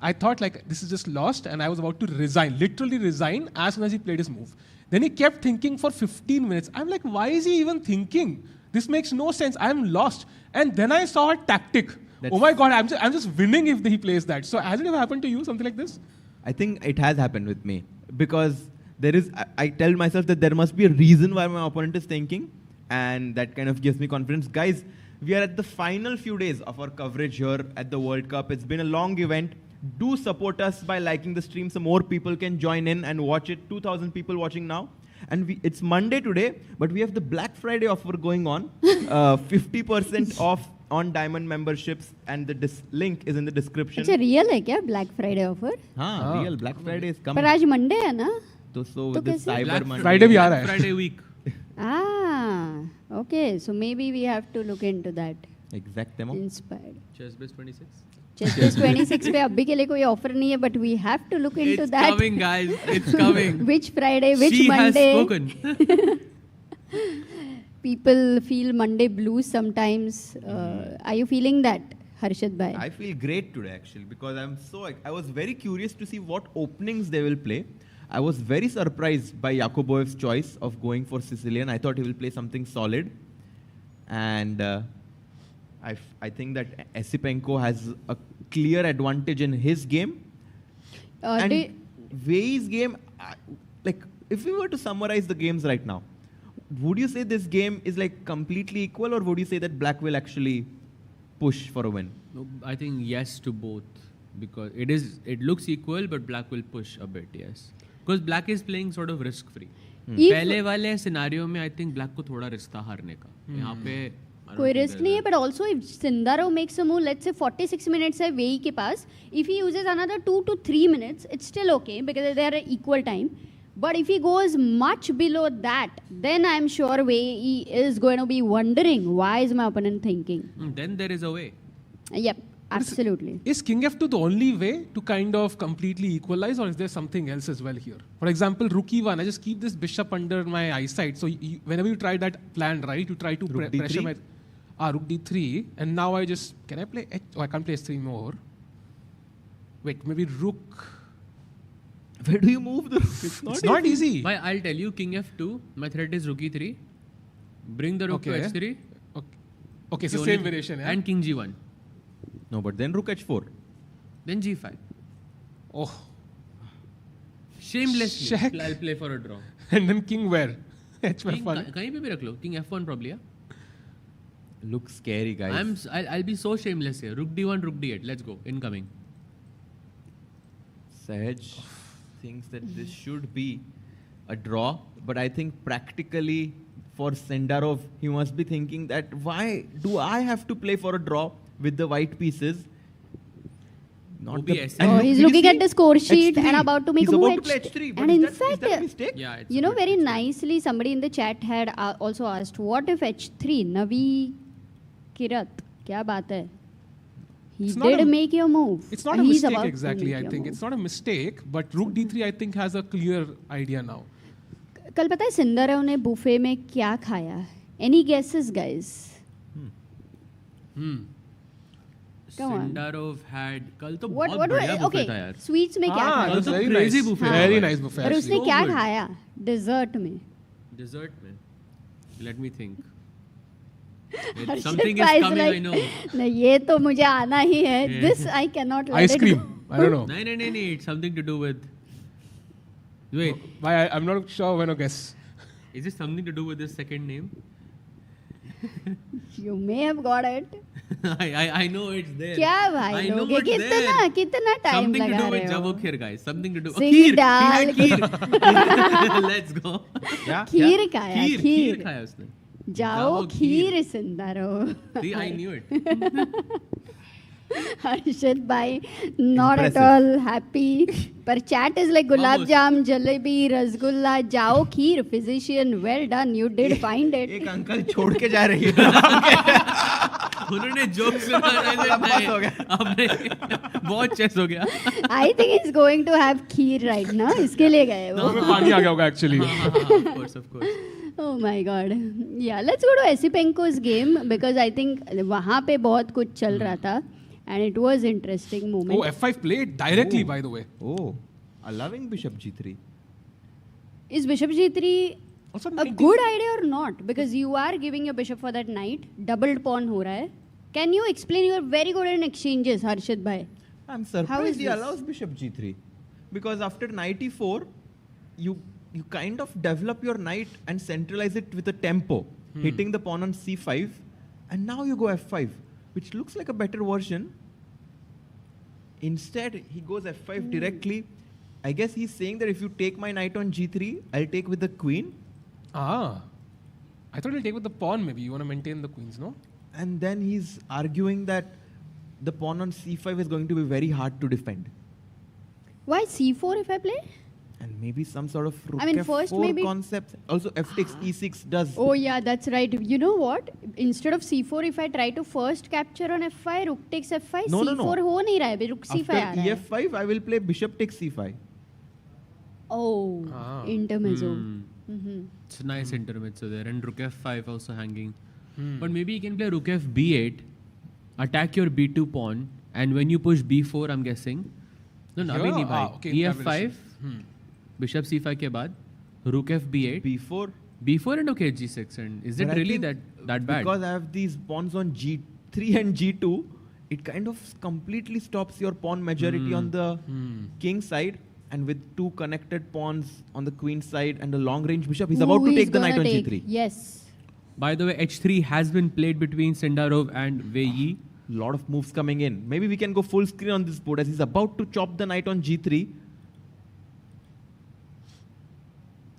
I thought like this is just lost and I was about to resign, literally resign as soon as he played his move. Then he kept thinking for 15 minutes. I'm like, why is he even thinking? This makes no sense. I'm lost. And then I saw a tactic. Oh my God, I'm just winning if he plays that. So has it ever happened to you, something like this? I think it has happened with me because there is. I tell myself that there must be a reason why my opponent is thinking, and that kind of gives me confidence. Guys, we are at the final few days of our coverage here at the World Cup. It's been a long event. Do support us by liking the stream so more people can join in and watch it. 2,000 people watching now. And it's Monday today, but we have the Black Friday offer going on. 50% off on Diamond memberships, and the link is in the description. अच्छा real है क्या Black Friday offer? हाँ, real Black Friday is coming. पर आज Monday है ना? तो with this Cyber Monday. Friday भी आ रहा है. Friday week. Okay, so maybe we have to look into that. Exactement. Inspired. ChessBase 26. ChessBase 26 पे अभी के लिए कोई ऑफर नहीं है, but we have to look into It's that. It's coming, guys. It's coming. Which Friday, which she Monday? Has spoken. People feel Monday blues sometimes. Are you feeling that, Harshad bhai? I feel great today actually because I was very curious to see what openings they will play. I was very surprised by Yakuboev's choice of going for Sicilian. I thought he will play something solid. And I think that Esipenko has a clear advantage in his game. And Wei's game, like if we were to summarize the games right now, would you say this game is like completely equal, or would you say that Black will actually push for a win? No, I think yes to both, because it looks equal, but Black will push a bit, yes. Because Black is playing sort of risk free. पहले वाले scenario में I think Black को थोड़ा risk था हारने का. यहाँ पे कोई रिस्क नहीं है, but also if Sindarov makes a move, let's say 46 minutes है Wei के पास, if he uses another 2 to 3 minutes, it's still okay because they are equal time. But if he goes much below that, then I'm sure Wei is going to be wondering, why is my opponent thinking? Then there is a way. Yep, absolutely. Is King F2 the only way to kind of completely equalize, or is there something else as well here? For example, Rook E1, I just keep this bishop under my eyesight. So whenever you try that plan, right, you try to pressure my... Rook D3. And now I just... Can I play... I can't play S3 more. Wait, maybe Rook... Where do you move the rook? It's not easy. But I'll tell you, King F2, my threat is Rook E3. Bring the rook to H3. Okay, so same variation. Yeah? And King G1. No, but then Rook H4. Then G5. Oh. Shamelessly. Check. I'll play for a draw. And then King where? H1. कहीं पे भी रख लो. King F1 probably. Yeah? Looks scary, guys. I'll be so shameless here. Rook D1, Rook D8. Let's go. Incoming. Sahaj thinks that this should be a draw, but I think practically for Sindarov, he must be thinking that why do I have to play for a draw with the white pieces? He's looking at the score sheet and about to make a move. He's about to play H3, but and is in that fact, a mistake? Yeah, you know, very nicely, somebody in the chat had also asked, what if H3, Navi Kirat? Kya baat hai? He did make your move. It's not a mistake exactly, I think. It's not a mistake, but Rook D3 I think has a clear idea now. कल पता है सिंदरव ने buffet में क्या खाया? Any guesses, guys? Come on. Sindarov had कल तो What बहुत बढ़िया बुफे था यार. Sweets में क्या खाया? कल तो crazy buffet. Very nice buffet. पर उसने क्या खाया? Dessert में. Dessert में. Let me think. Something is coming, I know. नहीं ये तो मुझे आना ही है. This I cannot let Ice cream. I don't know. नहीं. It's something to do with. Wait. Why? I'm not sure when to guess. Is it something to do with his second name? You may have got it. I know it's there. क्या भाई लोग कितना time Something to लगा do रहे with हो? Jabokir, guys. Something to do. Sing Kheer. dal. He had kheer. Let's go. खीर खाया खीर खाया उसने. जाओ खीर सिंदरो. See, I knew it. Harshad bhai, not at all happy. But chat is like gulab jam, jalebi, rasgulla, jao kheer. Physician, well done. You did find it. एक uncle छोड़ के जा रही है. उन्होंने जोक सुना आपने बहुत चेस हो गया. I think he's going to have kheer right now. इसके लिए गए वो. पानी आ गया होगा actually. Of course. Oh my God. Yeah, let's go to Esipenko's game because I think वहाँ पे बहुत कुछ चल रहा था. And it was interesting moment. Oh, F5 played directly, by the way. Oh, allowing Bishop G3. Is Bishop G3 a good idea or not? Because you are giving your bishop for that knight. Doubled pawn ho raha hai. Can you explain? You are very good in exchanges, Harshad bhai. I'm surprised he allows Bishop G3. Because after knight E4, you kind of develop your knight and centralize it with a tempo. Hitting the pawn on C5. And now you go F5. Which looks like a better version. Instead, he goes F5 directly. I guess he's saying that if you take my knight on G3, I'll take with the queen. I thought he'll take with the pawn maybe. You want to maintain the queens, no? and then he's arguing that the pawn on c5 is going to be very hard to defend. Why c4 if I play? And maybe some sort of rook I mean, f4 first maybe- concept. Also, f takes e6 does. Oh yeah, that's right. You know what? Instead of c4, if I try to first capture on f5, rook takes f5, No, no, no. c4 हो नहीं रहा है, rook c5 आ After रहा है. ef5, I will play bishop takes c5. Oh, intermezzo. It's a nice intermezzo there, and rook f5 also hanging. But maybe you can play rook f b8, attack your b2 pawn, and when you push b4, I'm guessing. No, Here? अभी नहीं भाई. Okay, e5, bishop c5 के बाद, rook f b8, b4 and okay g6. And is it But I really think that bad? Because I have these pawns on g3 and g2, it kind of completely stops your pawn majority on the king side. And with two connected pawns on the queen side and a long range bishop, he's about to take the knight on g3. Yes. By the way, h3 has been played between Sindarov and Wei Yi. Lot of moves coming in. Maybe we can go full screen on this board as he's about to chop the knight on g3.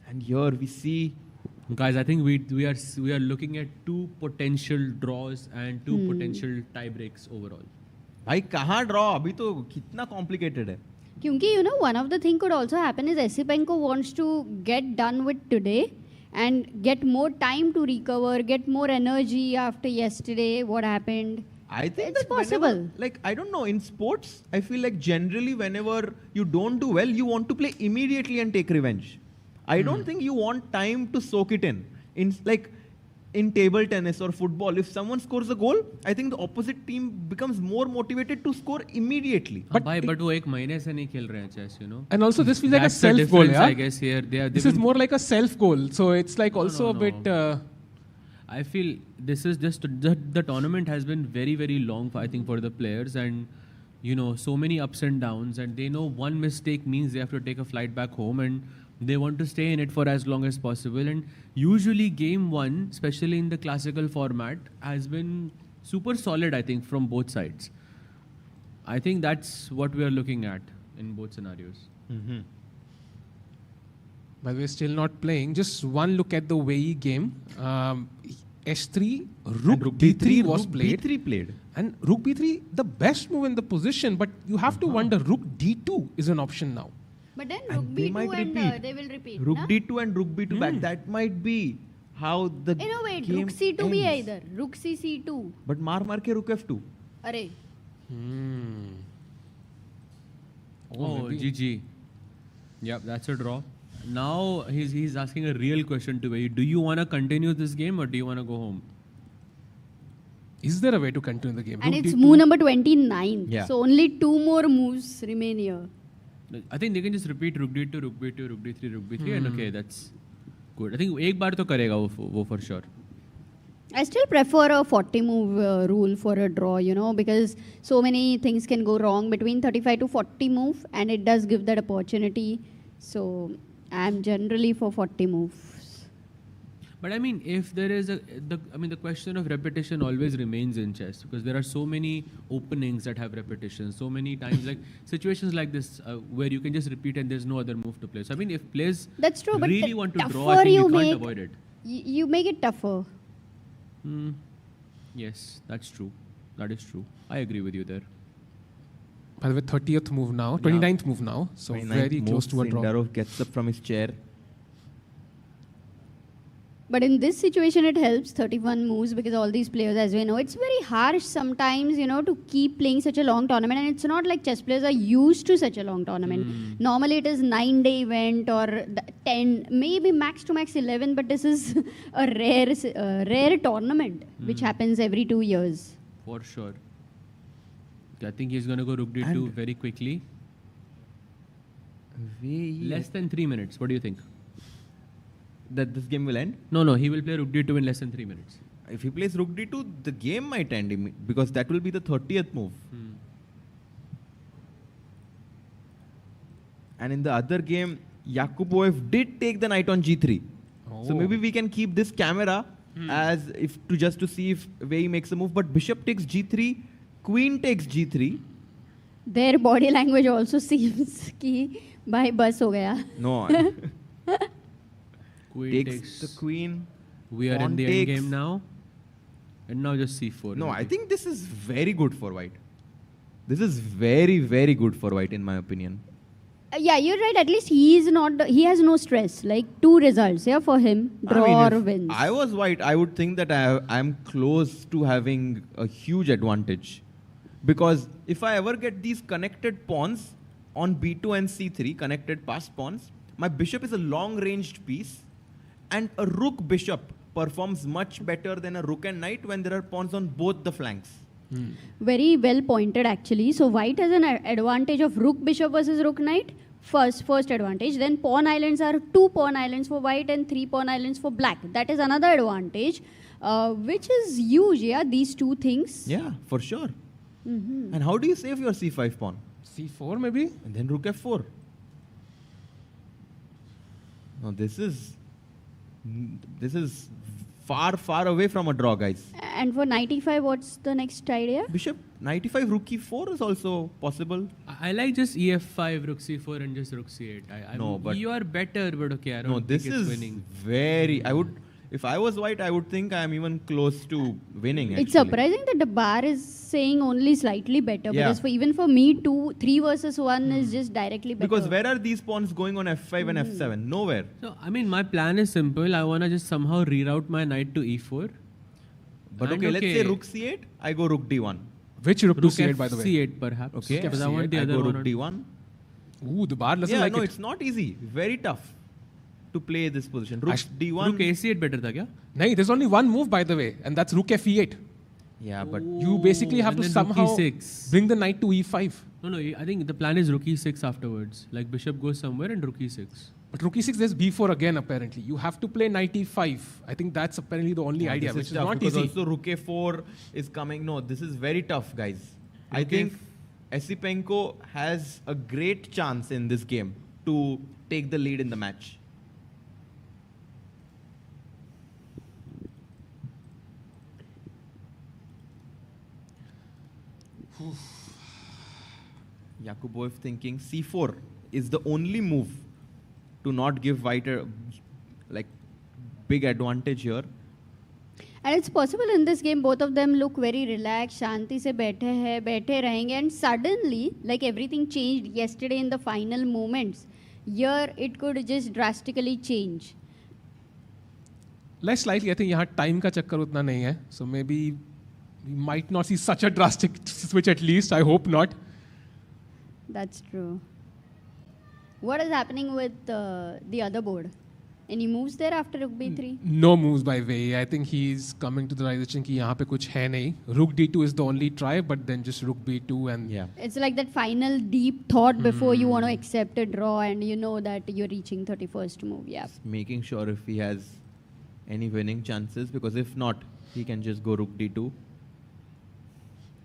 And here we see... Guys, I think we are looking at two potential draws and two potential tie breaks overall. भाई कहाँ draw? अभी तो कितना complicated है. क्योंकि you know one of the thing could also happen is Esipenko wants to get done with today and get more time to recover, get more energy after yesterday, what happened. I think it's that possible. Whenever, like, I don't know, in sports, I feel like generally whenever you don't do well, you want to play immediately and take revenge. I don't think you want time to soak it in. In table tennis or football, if someone scores a goal, I think the opposite team becomes more motivated to score immediately. But वो एक महीने से नहीं खेल रहे हैं chess, you know. And also this feels like a That's the self goal, difference, yeah? I guess here This is more like a self goal, so it's like also a bit. I feel this is just the tournament has been very, very long, I think, for the players, and you know, so many ups and downs, and they know one mistake means they have to take a flight back home, and they want to stay in it for as long as possible. And usually game one, especially in the classical format, has been super solid, I think, from both sides. I think that's what we are looking at in both scenarios. By the way, still not playing. Just one look at the Wei game. H3, Rook D3 was played. B3 played. And Rook B3, the best move in the position, but you have to wonder, Rook D2 is an option now. But then Rook They B2 might and repeat. they will repeat. Rook na? D2 and Rook B2 back. That might be how the No, wait, game Rook C2 भी है ends. इधर. Rook C C2. But मार के Rook F2. अरे. Oh, GG. Yep, that's a draw. Now he's asking a real question to you. Do you want to continue this game or do you want to go home? Is there a way to continue the game? And Rook it's D2. move number 29. Yeah. So only 2 more moves remain here. I think they can just repeat Rook D2, Rook B2, Rook D3, Rook B3, and okay, that's good. I think एक बार तो करेगा वो for sure. I still prefer a 40 move rule for a draw, you know, because so many things can go wrong between 35 to 40 move, and it does give that opportunity. So I'm generally for 40 moves. But I mean, if there is the question of repetition always remains in chess because there are so many openings that have repetition, so many times like situations like this where you can just repeat and there's no other move to play. So I mean, if players That's true, but really the want to draw, tougher I think you you can't make- avoid it. You make it tougher. Yes, that's true. That is true. I agree with you there. By the way, 30th move now, 29th move now. So 29th very close to a draw. Sindarov gets up from his chair. But in this situation, it helps 31 moves because all these players, as we know, it's very harsh sometimes, you know, to keep playing such a long tournament. And it's not like chess players are used to such a long tournament. Normally, it is 9-day event or 10, maybe max to max 11. But this is a rare tournament which happens every 2 years. For sure. I think he's going to go Rook D2 And- very quickly. Less than 3 minutes. What do you think? That this game will end? No, he will play Rook D2 in less than 3 minutes. If he plays Rook D2, the game might end because that will be the 30th move. And in the other game, Yakuboev did take the knight on G3. So maybe we can keep this camera as if to see if Wei makes a move. But bishop takes G3, queen takes G3. Their body language also seems कि भाई बस हो गया. No. Queen takes the queen. We are in pawn the takes. endgame now. And now just c4. No, I think this is very good for white. This is very, very good for white in my opinion. Yeah, you're right. At least he has no stress. Like 2 results, yeah, for him. Draw or wins. I was white, I would think that I'm close to having a huge advantage. Because if I ever get these connected pawns on b2 and c3, connected passed pawns, my bishop is a long-ranged piece, and a rook bishop performs much better than a rook and knight when there are pawns on both the flanks. Very well pointed, actually. So white has an advantage of rook bishop versus rook knight. First advantage. Then pawn islands are 2 pawn islands for white and 3 pawn islands for black. That is another advantage, which is huge. Yeah, these 2 things. Yeah, for sure. Mm-hmm. And how do you save your c5 pawn? c4 maybe? And then rook f4. Now this is far, far away from a draw, guys. And for knight e5, what's the next idea? Bishop, knight e5, rook e4 is also possible. I like just ef5, rook c4 and just rook c8. No, but you are better, but okay, I don't this think it's is winning. very, if I was white, I would think I am even close to winning. It's actually. surprising that the bar is saying only slightly better, Yeah. because even for me, 3 versus 1 is just directly better. Because where are these pawns going on f5 and f7? Nowhere. So, I mean, my plan is simple. I want to just somehow reroute my knight to e4. But And okay, let's say rook c8, I go rook d1. Which rook to c8, by the way? c8 perhaps. Okay, Because I want the I other go one. rook d1. Ooh, the bar doesn't Yeah, like no, it. it's not easy. Very tough to play this position. Rook d1. Rook a8 better tha kya? No, there's only one move, by the way, and that's rook f8. Yeah, but You basically have and to then rook somehow e6. bring the knight to e5. No, I think the plan is rook e6 afterwards. Like bishop goes somewhere and rook e6. But rook e6, there's b4 again, apparently. You have to play knight e5. I think that's apparently the only idea, this which is tough not because easy. also rook a4 is coming. No, this is very tough, guys. I think Esipenko has a great chance in this game to take the lead in the match. Yakuboev thinking c4 is the only move to not give white a big advantage here. And it's possible in this game, both of them look very relaxed, shanti se baithe rahenge, and suddenly, like everything changed yesterday in the final moments, here it could just drastically change. Less likely, I think यहाँ time का चक्कर उतना नहीं है. So maybe we might not see such a drastic switch at least. I hope not. That's true. What is happening with the other board? Any moves there after rook b3? No moves by Wei. I think he's coming to the realization कि यहाँ पे कुछ है नहीं. Rook d2 is the only try, but then just rook b2 and It's like that final deep thought before you want to accept a draw and you know that you're reaching 31st move. Yeah. Making sure if he has any winning chances, because if not, he can just go rook d2.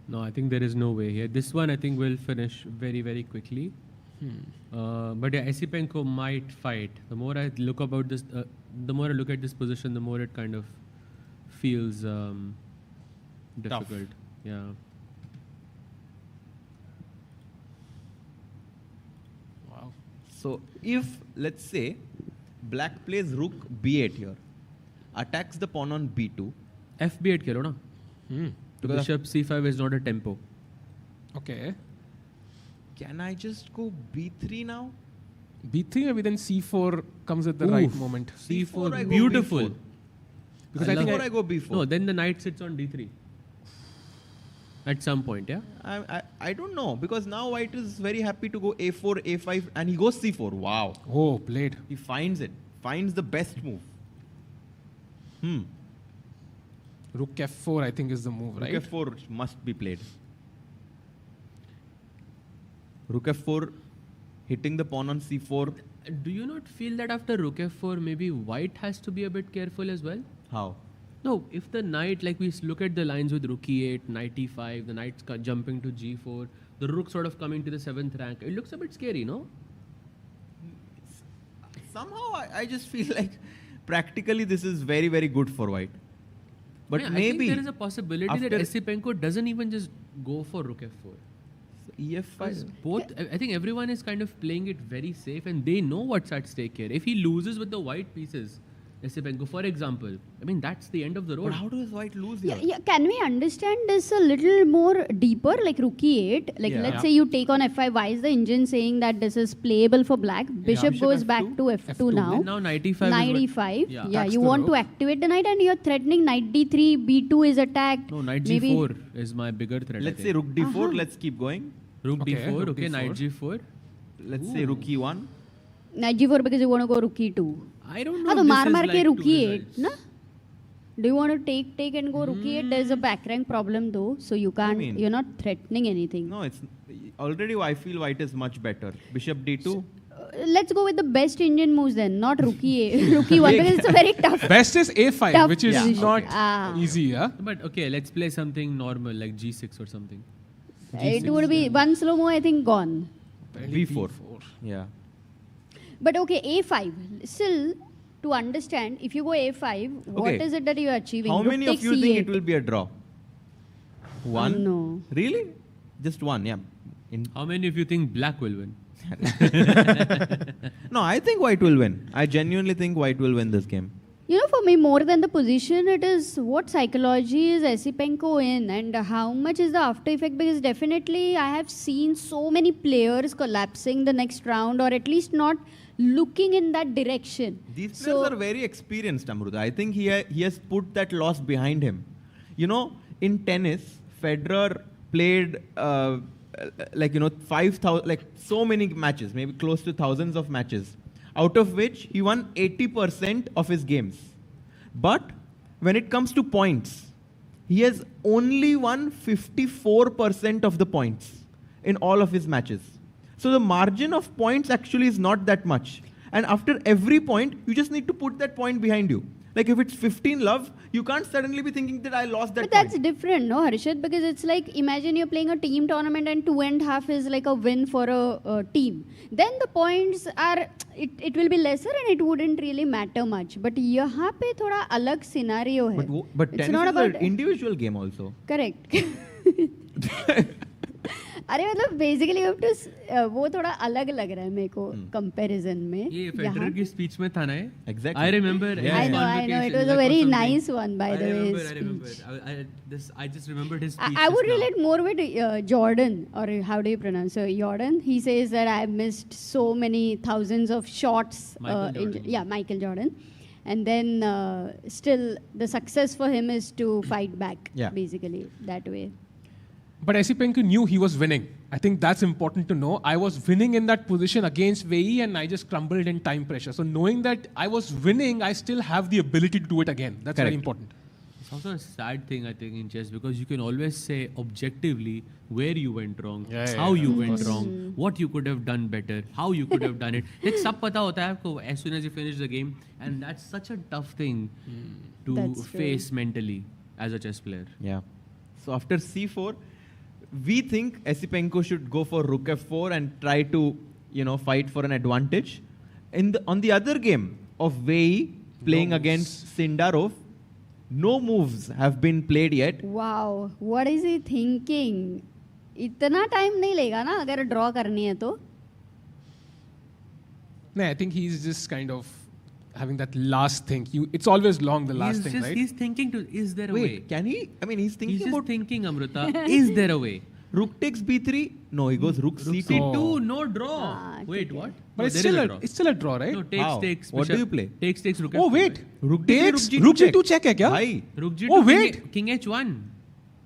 No, I think there is no way here. This one I think will finish very, very quickly. But yeah, Esipenko might fight. The more I look about this, the more I look at this position, the more it kind of feels difficult. Yeah. Wow. So if, let's say, black plays rook b8 here, attacks the pawn on b2. f8 kero na. Because Bishop c5 is not a tempo. Okay. Can I just go b3 now? b3 maybe then c4 comes at the right moment. C4 I go beautiful. b4. Because I think I go b4. No, then the knight sits on d3. At some point, yeah? I don't know, because now white is very happy to go a4, a5, and he goes c4. Wow. Oh, played. He finds it. Finds the best move. Rook f4 I think is the move, right? Rook f4 must be played. Rook f4, hitting the pawn on c4. Do you not feel that after rook f4, maybe white has to be a bit careful as well? How? No, if the knight, like we look at the lines with rook e8, knight e5, the knight's jumping to g4, the rook sort of coming to the 7th rank, it looks a bit scary, no? Somehow I just feel like practically this is very, very good for white. But Yeah, maybe I think there is a possibility that after Esipenko doesn't even just go for rook f4. ef5. Both, I think everyone is kind of playing it very safe and they know what's at stake here. If he loses with the white pieces, Esipenko, for example. I mean, that's the end of the road. But how does white lose Yeah, here? yeah. Can we understand this a little more deeper, like Rook E8? Like, Yeah. let's say you take on F5. Why is the engine saying that this is playable for black? Bishop goes back to F2 now. Now knight e5 Knight is E5. Yeah. Yeah, Attacks you the want to rook. activate the knight and you're threatening knight D3, B2 is attacked. No, knight Maybe- g4 is my bigger threat. I Let's think. say rook d4. Uh-huh. Let's keep going. Rook Okay, d4, rook okay, d4. knight g4. Let's say rook e1. Knight G4 because you want to go Rook E2. I don't know. हाँ तो if this मार is मार के like Rook two E8 results. ना? Do you want to take and go Rook E8? There's a back rank problem though, so you can't. mean- You're not threatening anything. No, it's already. I feel white is much better. Bishop d2. Let's go with the best Indian moves then, not Rook E8, Rook E1 because it's a very tough. Best is A5, Tough which is position. not Ah. easy, yeah? But okay, let's play something normal like g6 or something. It would be one slow mo, I think, gone. b4. Yeah. But okay, A5. Still, to understand, if you go A5, what Okay. is it that you are achieving? How Rook many of takes you think C8. it will be a draw? One? No. Really? Just one, yeah. How many of you think black will win? No, I think white will win. I genuinely think white will win this game. You know, for me, more than the position, it is what psychology is Esipenko in and how much is the after effect. Because definitely, I have seen so many players collapsing the next round or at least not looking in that direction. These players are very experienced, Amruta. I think he has put that loss behind him. You know, in tennis, Federer played 5,000, like so many matches, maybe close to thousands of matches, out of which he won 80% of his games. But when it comes to points, he has only won 54% of the points in all of his matches. So the margin of points actually is not that much. And after every point, you just need to put that point behind you. Like if it's 15 love, you can't suddenly be thinking that I lost that But point. that's different, no, Harshit? Because it's like, imagine you're playing a team tournament and 2.5 is like a win for a team. Then the points are, it will be lesser and it wouldn't really matter much. But यहाँ पे थोड़ा अलग scenario है. But It's tennis not is about an individual game also. Correct. अरे मतलब basically वो थोड़ा अलग लग रहा है मेरे को कंपैरिजन में ये फेडरर की स्पीच में था ना ये? Exactly. I remember. I know it was a very nice one by the way. I remember. I just remembered his speech. I would relate more with Jordan, or how do you pronounce it? Jordan. He says that I missed so many thousands of shots. Michael Jordan. And then still the success for him is to fight back, basically, that way. But Esipenko knew he was winning. I think that's important to know. I was winning in that position against Wei and I just crumbled in time pressure. So knowing that I was winning, I still have the ability to do it again. That's very important. It's also a sad thing, I think, in chess because you can always say objectively where you went wrong, how you went wrong, what you could have done better, how you could have done it. It's सब पता होता है आपको as soon as you finish the game, and that's such a tough thing to face mentally as a chess player. Yeah. So after c4, we think Esipenko should go for rook f4 and try to, fight for an advantage. On the other game of Wei playing against Sindarov, no moves have been played yet. Wow, what is he thinking? इतना time नहीं लेगा ना अगर draw करनी है तो. No, I think he's just kind of having that last thing. It's always long, the last thing, right? He's thinking is there a way? Wait, can he? I mean, he's thinking He's just about thinking, Amrita, is there a way? rook takes b3. No, he goes rook c2. C2, no draw. Wait, what? But No, it's there is a draw. still a draw, right? No, takes, How? takes. What do bishop. you play? Takes, rook Oh, f2, wait. right? Rook Takes, d3, rook g2 check है क्या? Bhai. Rook g2, Oh, wait. king h1.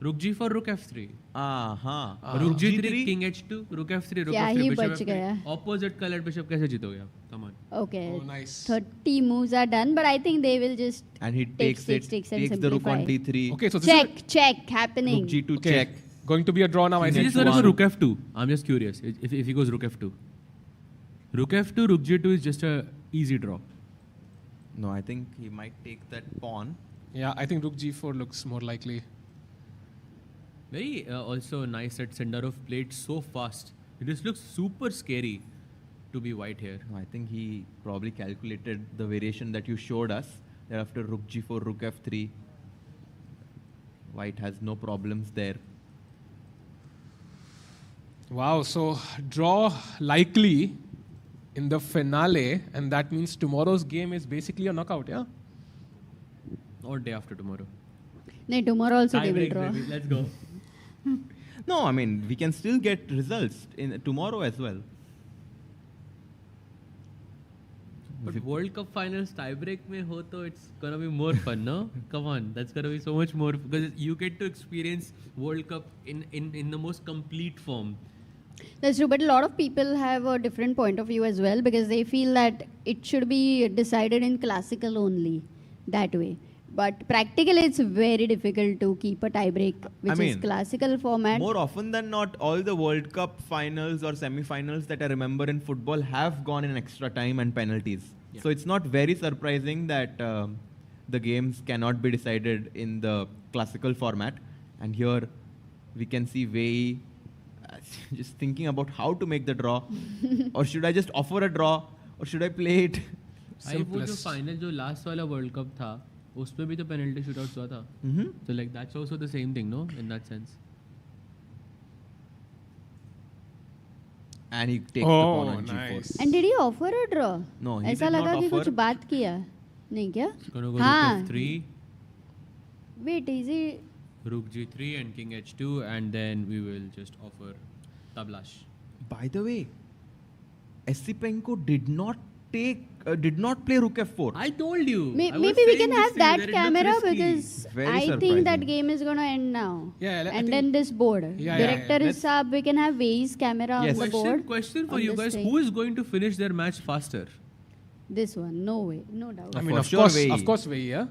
Rook g4, rook f3. Rook Rook g3, king h2, rook f3, rook क्या f3, ही bishop बच f3. गया. Opposite colored bishop कैसे जीतोगे आप? Come on. Okay. Oh, nice. 30 moves are done, but I think they will just And he takes takes and the rook simplify. on d3. Okay, so this is Check happening. Rook g2 okay. check. Going to be a draw now, I Is he think. just going to go rook f2? I'm just curious. If he goes rook f2. Rook f2, rook g2 is just a easy draw. No, I think he might take that pawn. Yeah, I think rook g4 looks more likely. Very also nice that Sindarov played so fast. It just looks super scary to be white here. No, I think he probably calculated the variation that you showed us. That after rook g4, rook f3, white has no problems there. Wow, so draw likely in the finale, and that means tomorrow's game is basically a knockout, yeah? Or day after tomorrow. No, tomorrow also they will Tiebreaks, draw. baby. Let's go. No, I mean, we can still get results in tomorrow as well. But World Cup finals tiebreak mein ho to it's gonna be more fun, no? Come on, that's gonna be so much more because you get to experience World Cup in the most complete form. That's true, but a lot of people have a different point of view as well because they feel that it should be decided in classical only, that way. But practically, it's very difficult to keep a tiebreak, which is classical format. More often than not, all the World Cup finals or semi-finals that I remember in football have gone in extra time and penalties. Yeah. So it's not very surprising that the games cannot be decided in the classical format. And here we can see Wei just thinking about how to make the draw. Or should I just offer a draw? Or should I play it? वो जो final जो last वाला World Cup था, उसमें भी तो penalty shootouts हुआ था. So like that's also the same thing, no? In that sense. And he takes the pawn on G4. And did he offer a draw? No, he ऐसा did not लगा कि offer. कुछ बात किया नहीं क्या? Gonna go हाँ. rook f3, Wait, is he? rook g3 and king h2, and then we will just offer tablash. By the way, Esipenko did not play rook f4. I told you. Maybe we can have that camera because I think that game is going to end now. Yeah, and then this board. Yeah, Director yeah. is Saab, we can have Wei's camera on the board. Question for on you this guys: thing. who is going to finish their match faster? This one, no way, no doubt. I mean, of course, Wei, yeah.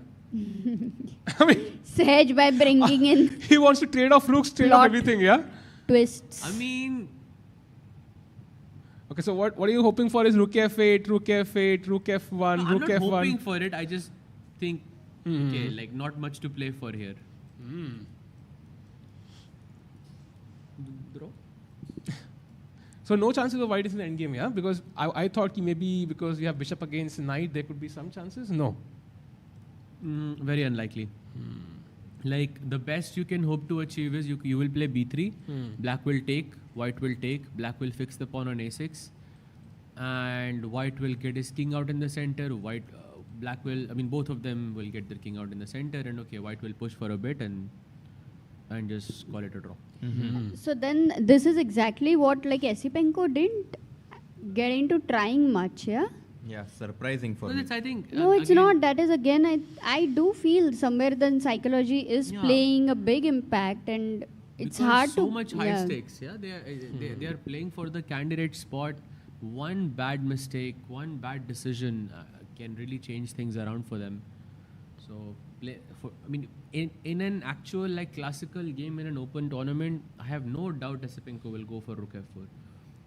Sahaj by bringing in He wants to trade off rooks, trade off Lot. everything, yeah? twists. I mean, Okay, so what are you hoping for is rook f8, rook f8, rook f1, I'm rook not f1? hoping for it. I just think, okay, like not much to play for here. Draw. So no chances of white is in the endgame, yeah? Because I thought maybe because you have bishop against knight, there could be some chances. No. Very unlikely. Like the best you can hope to achieve is you will play b3, black will take, white will take, black will fix the pawn on a6, and white will get his king out in the center. Black will, I mean, both of them will get their king out in the center, and okay, white will push for a bit and just call it a draw. So then this is exactly what like Esipenko didn't get into trying much, yeah? Yeah, surprising for Well, me. it's, I think, No, it's again, not. That is again, I do feel somewhere the psychology is playing a big impact, and it's because hard so to. much high stakes. Yeah, they are playing for the candidate spot. One bad mistake, one bad decision can really change things around for them. So in an actual like classical game in an open tournament, I have no doubt Esipenko will go for rook f4.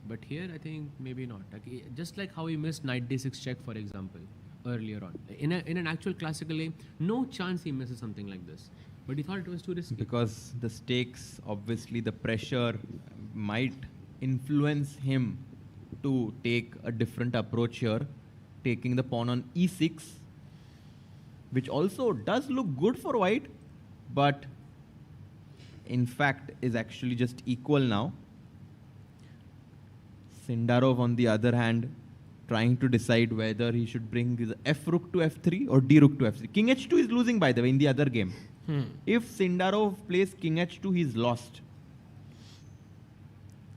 But here, I think maybe not. Like, just like how he missed knight d6 check, for example, earlier on. In an actual classical game, no chance he misses something like this. But he thought it was too risky. Because the stakes, obviously the pressure might influence him to take a different approach here, taking the pawn on e6, which also does look good for white, but in fact is actually just equal now. Sindarov, on the other hand, trying to decide whether he should bring the f rook to f3 or d rook to f3. King h2 is losing, by the way, in the other game. If Sindarov plays king h2, he's lost.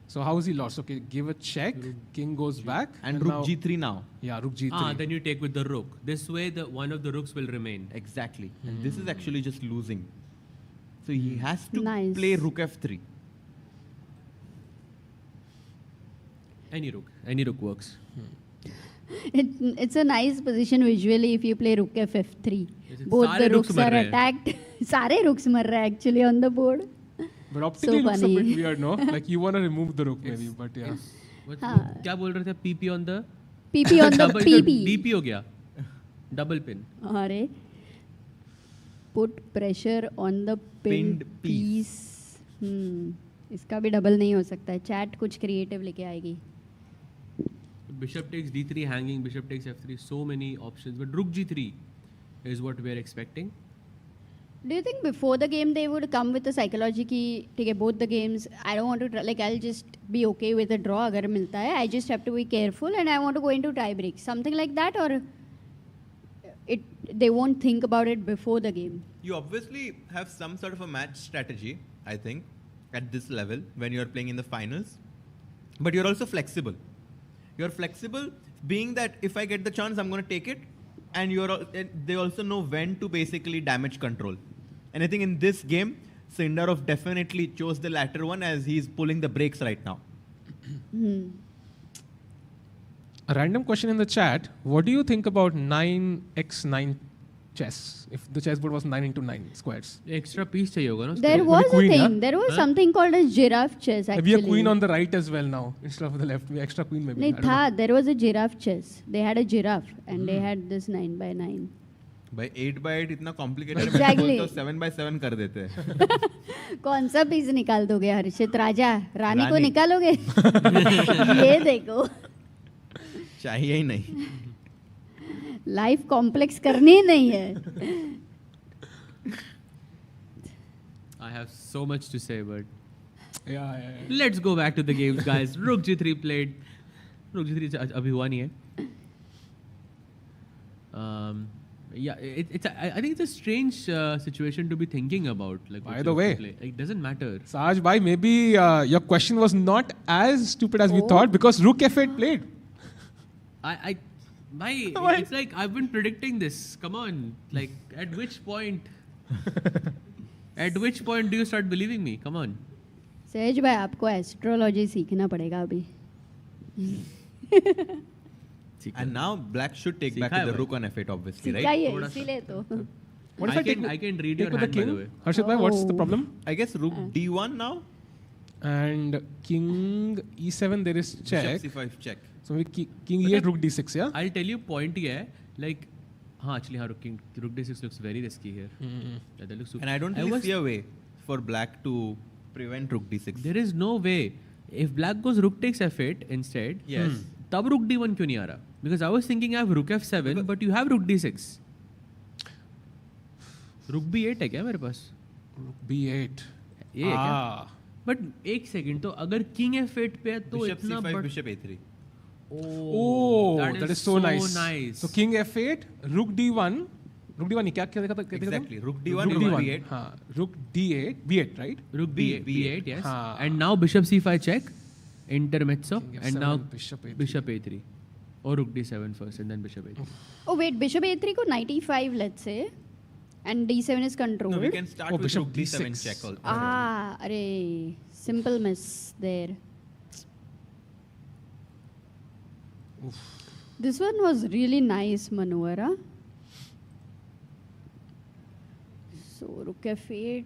So how is he lost? Okay, give a check, king goes back. And rook g3 now. Yeah, rook g3. Then you take with the rook. This way, one of the rooks will remain. Exactly. And this is actually just losing. So he has to play rook f3. Any rook works. It's a nice position visually if you play rook f3. Both सारे the rooks मर are रहे हैं. attacked. सारे rooks मर रहे हैं actually on the board. But optically So looks a funny. bit weird, no? Like you want to remove the rook maybe, but yeah. क्या बोल रहे थे? PP on the PP on the double PP. DP हो गया. Double pin. अरे put pressure on the pinned piece. इसका भी double नहीं हो सकता है. चैट कुछ क्रिएटिव लेके आएगी. Bishop takes d3 hanging, bishop takes f3, so many options. But rook g3 is what we are expecting. Do you think before the game they would come with the psychology कि ठीक है both the games I don't want to like I'll just be okay with a draw अगर मिलता है I just have to be careful and I want to go into tie breaks something like that or they won't think about it before the game. You obviously have some sort of a match strategy, I think, at this level when you're playing in the finals. But you're also flexible. You're flexible, being that if I get the chance, I'm going to take it. And they also know when to basically damage control. And I think in this game, Sindarov definitely chose the latter one as he's pulling the brakes right now. A random question in the chat. What do you think about 9x9 chess? If the chessboard was 9 into 9 squares. Extra piece chahiye hoga na. There was a thing. There was something called as giraffe chess actually. We have queen on the right as well now instead of the left. We extra queen maybe. There was a giraffe chess. They had a giraffe and they had this 9 by 9. By 8 by 8 इतना complicated है. Exactly. तो 7 by 7 कर देते हैं. कौन सा piece निकाल दोगे हर्षित? राजा रानी को निकालोगे? ये देखो. चाहिए ही नहीं. लाइफ कॉम्प्लेक्स करनी ही नहीं है. I have so much to say, but let's go back to the games, guys. Rook G3 played. Rook G3 अभी हुआ नहीं है. I think it's a strange situation to be thinking about. Like, by the way, it doesn't matter. Saj bhai, maybe your question was not as stupid as we thought because Rook F8 played. It's like I've been predicting this. Come on, like at which point do you start believing me? Come on. सहज भाई आपको astrology सीखना पड़ेगा अभी. And now black should take back the rook on f8 obviously, right? सीखा है इसीलिए तो. What if I can read your hand, by the way. Harshit bhai, what's the problem? I guess rook d1 now. And king e7 there is check. Bishop c5 check. So we king e8 rook d6, yeah? I'll tell you point here. Like, rook d6 looks very risky here. Yeah, that looks super. And I don't really see a way for black to prevent rook d6. There is no way. If black goes rook takes f8 instead, yes. तब rook d1 क्यों नहीं आ रहा? Because I was thinking I have rook f7, but you have rook d6. rook b8 है क्या मेरे पास? Rook b8. ये है क्या? But एक second तो अगर king f8 पे है तो bishop इतना c5 bishop a3. Oh, that is so nice. So king f8, rook d1. Rook d1 क्या exactly. Rook d1, rook b8. हाँ, rook d8, b8, right? Rook b8, yes. And now bishop c5 check, intermezzo, and now bishop a3. Or rook d7 first, and then bishop a3. Oh wait, bishop a3 को 95 let's say, and d7 is controlled. No, we can start with rook d7 check also. Arey, simple miss there. Oof. This one was really nice maneuver. Huh? So rook f8.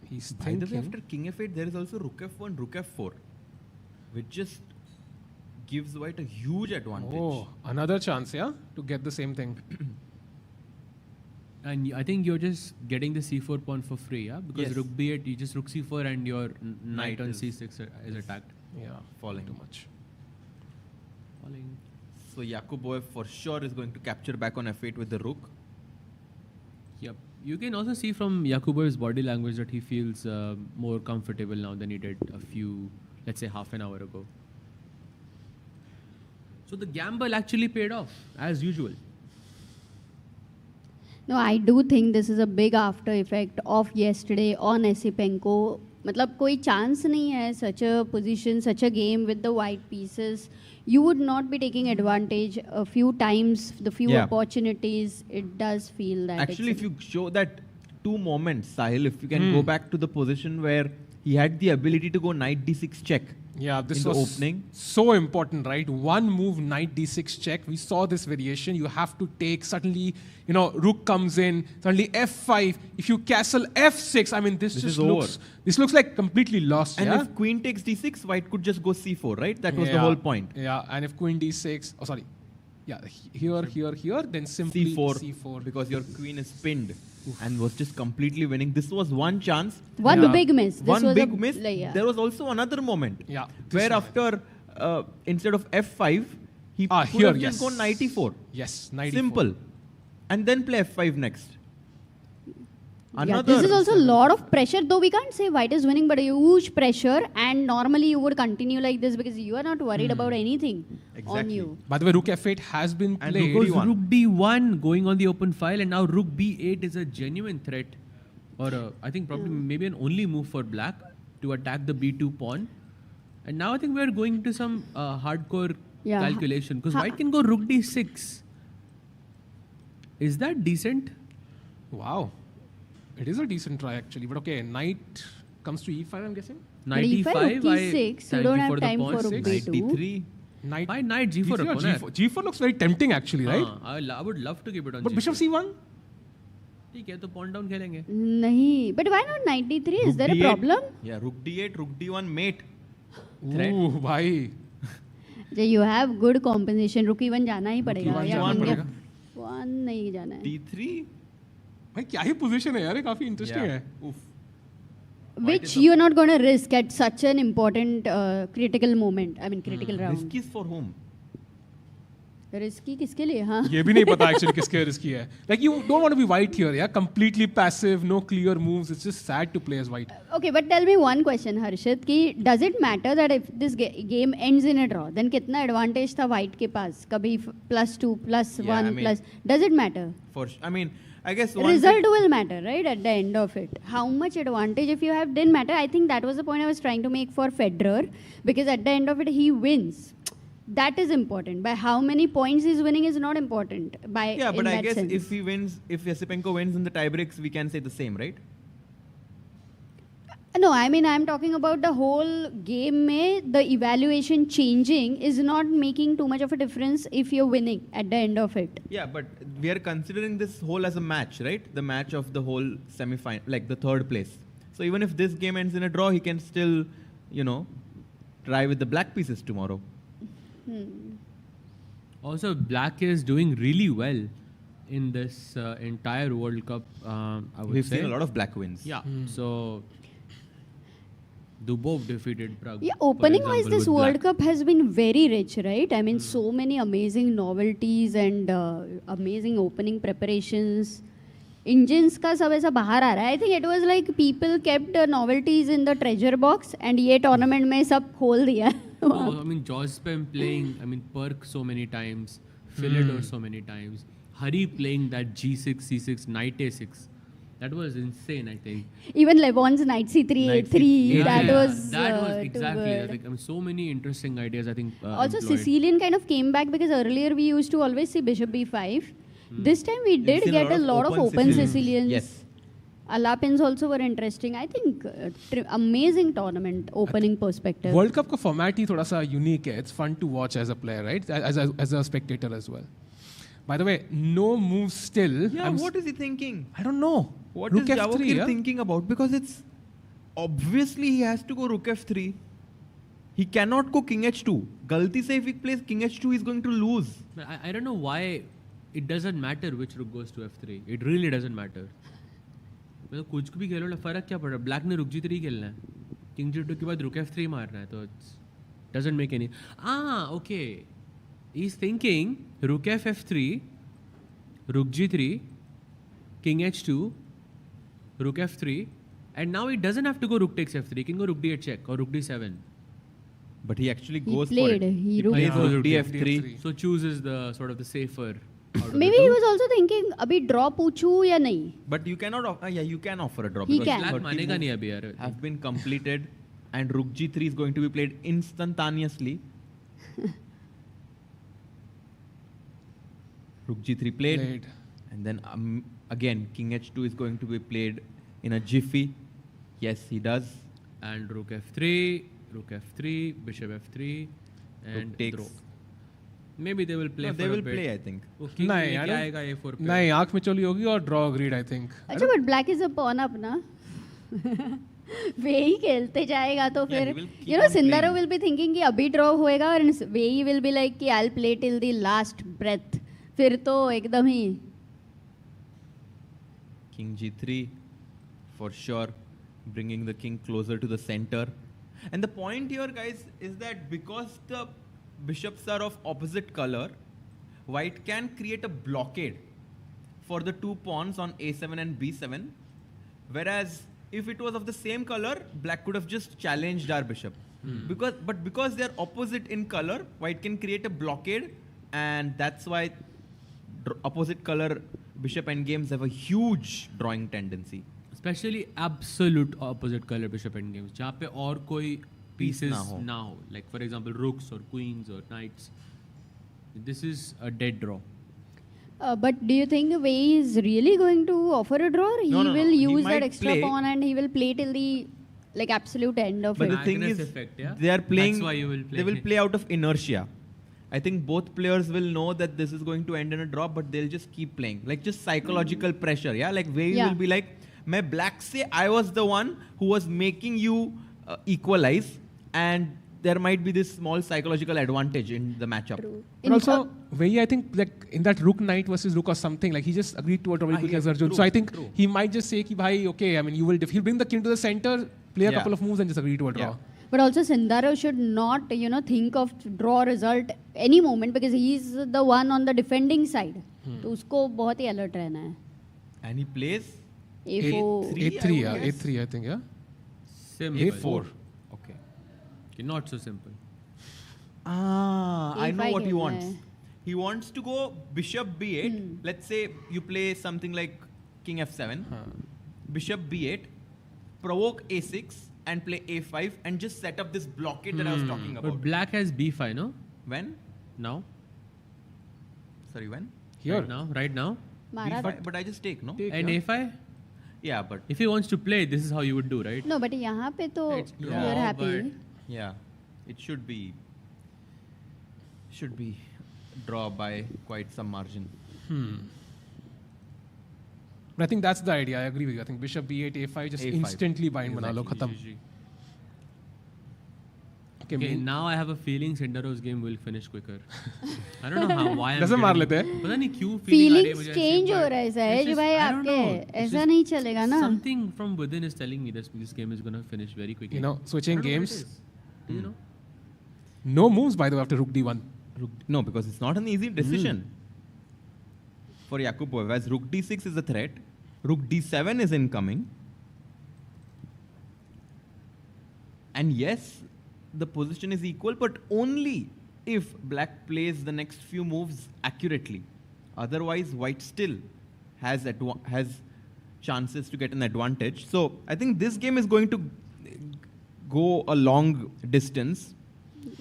He's By the way, thinking. after king f8, there is also rook f1, rook f4, which just gives white a huge advantage. Oh, another chance, yeah, to get the same thing. And I think you're just getting the c4 pawn for free, yeah? Because Yes. rook b8, you just rook c4 and your knight on c6 is attacked. Yeah, falling too much. Falling. So Yakuboev for sure is going to capture back on f8 with the rook. Yep. You can also see from Yakubov's body language that he feels more comfortable now than he did a few, let's say half an hour ago. So the gamble actually paid off, as usual. No, I do think this is a big after effect of yesterday on Esipenko. मतलब कोई chance नहीं है, such a position, such a game with the white pieces. You would not be taking advantage a few times, the few opportunities. It does feel that. Actually, if you show that two moments, Sahil, if you can go back to the position where he had the ability to go knight d6 check. Yeah, this in was the opening. So important, right? One move, knight d6 check. We saw this variation. You have to take, suddenly, rook comes in, suddenly f5. If you castle f6, I mean, this just looks like completely lost. And yeah? if queen takes d6, white could just go c4, right? That was the whole point. Yeah, and if queen d6, here, then simply c4. Because your queen is pinned. And was just completely winning. This was one chance. One big miss. This one was big miss. There was also another moment. Yeah. Where after, instead of f5, he could have just gone knight e4. Yes, knight Simple. e4. And then play f5 next. Yeah, this is also a lot of pressure, though we can't say white is winning, but a huge pressure, and normally you would continue like this because you are not worried about anything on you. By the way, Rook F8 has been And played. Rook D1 going on the open file, and now Rook B8 is a genuine threat, or I think probably maybe an only move for black to attack the B2 pawn. And now I think we are going to some hardcore calculation, because white can go Rook D6. Is that decent? Wow. It is a decent try actually, but okay, knight comes to E5, I'm guessing. Knight E5, E6, you don't have time for Rook Knight B2. D3. Knight, Why knight G4 D3 or opponent? G4? G4 looks very tempting actually, right? I would love to keep it on But G4. bishop C1? ठीक है तो pawn down खेलेंगे. Nahi, but why not knight D3? Is Rook there a D8. problem? Yeah, Rook D8, Rook D1, mate. Ooh, why? You have good compensation. Rook E1 जाना ही पड़ेगा. E1 या जाना king पड़ेगा. F1 नहीं जाना है. D3. भाई क्या ही पोजीशन है यार, ये काफी इंटरेस्टिंग है. Which you're not going to risk at such an important critical moment. I mean critical round. Risky is for whom? Risky किसके लिए? हाँ. ये भी नहीं पता actually किसके रिस्की है. Like you don't want to be white here, yeah? Completely passive, no clear moves. It's just sad to play as white. Okay, but tell me one question, Harshit, कि does it matter that if this game ends in a draw, then कितना advantage था white के पास? कभी +2, +1, I mean, plus. Does it matter? For I mean, I guess Result will matter, right? At the end of it, how much advantage if you have didn't matter. I think that was the point I was trying to make for Federer, because at the end of it, he wins. That is important. By how many points he's winning is not important. Yeah, but I guess sense. if he wins, if Yasipenko wins in the tiebreaks, we can say the same, right? No, I mean, I'm talking about the whole game. The evaluation changing is not making too much of a difference if you're winning at the end of it. Yeah, but we are considering this whole as a match, right? The match of the whole semi-final, like the third place. So even if this game ends in a draw, he can still, try with the black pieces tomorrow. Also, black is doing really well in this entire World Cup. I would We've say. seen a lot of black wins. Yeah. So Dubov defeated Prague. Yeah, for opening wise, example, this with World black. Cup has been very rich, right? I mean, so many amazing novelties and amazing opening preparations. Engines का सब ऐसा बाहर आ रहा है. I think it was like people kept novelties in the treasure box, and ये tournament में सब खोल दिया. Oh, I mean, Jospem playing, Perk so many times, Philidor so many times, Hari playing that G6, C6, Knight A6. That was insane, I think. Even Levon's Knight C3, A3, that was exactly. too good. Like, so many interesting ideas, I think. Also, employed. Sicilian kind of came back because earlier we used to always see Bishop B5. This time we did get a lot of open Sicilians. Yes. Alapins also were interesting. I think amazing tournament opening perspective. World Cup का format ही थोड़ा सा unique है. It's fun to watch as a player, right? As a spectator as well. By the way, no moves still. Yeah, what is he thinking? I don't know. What Rook is F3, Javokir yeah? thinking about? Because it's obviously he has to go Rook F3. He cannot go King H2. Galti say if he plays King H2, he's going to lose. I don't know why it doesn't matter which rook goes to F3. It really doesn't matter. मतलब कुछ भी खेलो फर्क क्या पड़ रहा है? Black ने रुक G3 खेलना है, किंग G2 के बाद रुक F3 मारना है, तो doesn't make any. Okay. He's thinking rook F3, rook G3, king H2, rook F3, and now he doesn't have to go rook takes F3. He can go rook D8 check or rook D7. But he actually goes played. for it. He plays rook rook D8. So chooses the sort of the safer. Maybe he was also thinking, abhi draw पूछूं या नहीं? But you cannot. You can offer a draw. He because can. Black 13 मानेगा नहीं moves अभी यार. have been completed, and rook G3 is going to be played instantaneously. Rook G3 played. And then again, King H2 is going to be played in a jiffy. Yes, he does. And rook F3, bishop F3, and rook takes. draw. Maybe they will play. No, for they a will bit. play, I think. वो king नहीं, लेके I don't- आएगा A4 पे. नहीं, आँख में चोली होगी और draw agreed, I think. अच्छा, but black is a pawn up ना. वे ही खेलते जाएगा तो फिर he will keep you know on Sindaro playing. will be thinking कि अभी draw होएगा और वे ही will be like कि I'll play till the last breath. फिर तो एकदम ही King G3 for sure, bringing the king closer to the center. And the point here, guys, is that because the bishops are of opposite color, white can create a blockade for the two pawns on A7 and B7. Whereas if it was of the same color, black could have just challenged our bishop. Because they're opposite in color, white can create a blockade, and that's why opposite color bishop endgames have a huge drawing tendency. Especially absolute opposite color bishop endgames, जहाँ पे और कोई pieces ना हो. Like for example, rooks or queens or knights. This is a dead draw. But do you think Wei is really going to offer a draw? He will use that extra pawn and he will play till the absolute end of it. But the thing is, they are playing. That's why you will play. They will play out of inertia. I think both players will know that this is going to end in a draw, but they'll just keep playing. Like just psychological pressure. Yeah, like Wei will be like, "मैं black से I was the one who was making you equalize, and there might be this small psychological advantage in the matchup." But also, Wei, I think like in that rook knight versus rook or something, like he just agreed to a draw very quickly as Arjun. So I think he might just say ki bhai, okay, I mean you will he'll bring the king to the center, play a couple of moves and just agree to a draw. But also Sindaro should not, think of draw result any moment because he's the one on the defending side. तो उसको बहुत ही alert रहना है. And he plays A4. A3, I think, yeah. Simple. A4. Okay. Not so simple. I know what he wants. He wants to go bishop b8. Let's say you play something like king f7, bishop b8, provoke a6 and play a5 and just set up this blockade that I was talking about. But black has b5, no? When? Now. Sorry, when? Here. Right now. b5, but I just take, no? And a5? Yeah, but if he wants to play, this is how you would do, right? No, but यहाँ पे तो you're happy. Yeah, it should be draw by quite some margin. But I think that's the idea. I agree with you. I think bishop b8, a5, just A5. instantly bind bana lo, khatam. Okay, now I have a feeling Sindaro's game will finish quicker. I don't know how. Why? Doesn't मार लेते हैं? पता नहीं क्यों Feelings change हो रहा है सहज भाई आपके. ऐसा नहीं चलेगा ना. Something from within is telling me this game is gonna finish very quickly. Switching games. Do you know? No moves, by the way, after rook d1. No, because it's not an easy decision for Yakubov, as rook d6 is a threat, rook d7 is incoming, and yes, the position is equal, but only if black plays the next few moves accurately. Otherwise, white still has chances to get an advantage. So I think this game is going to go a long distance.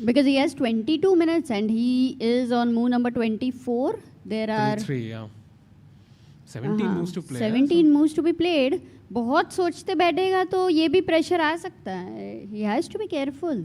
Because he has 22 minutes and he is on move number 24. There are 23, yeah. 17 moves to play. 17 moves to be played. बहुत सोचते बैठेगा तो ये भी pressure आ सकता है. He has to be careful.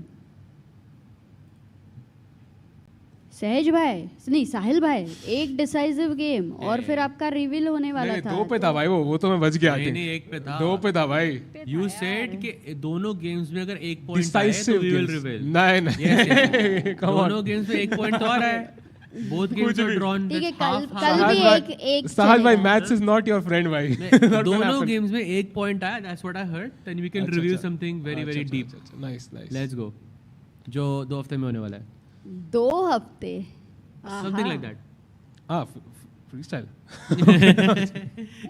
सहज भाई नहीं साहिल भाई एक डिसाइसिव गेम और फिर आपका रिवील होने वाला था. दो पे था भाई वो तो मैं बच गया. नहीं एक पे था. 2 पे था भाई. You said कि दोनों गेम्स में अगर एक पॉइंट आए तो we will reveal. नहीं. दोनों गेम्स में एक पॉइंट तो आ रहा है. Both games are drawn. ठीक है कल भी एक साहिल भाई maths is not your friend भाई. दोनों गेम्स में एक पॉइंट आया. That's what I heard. Then we can review something very deep. Nice. Let's go. जो 2 हफ्ते में होने वाला है. 2 हफ्ते. Something like that. Freestyle.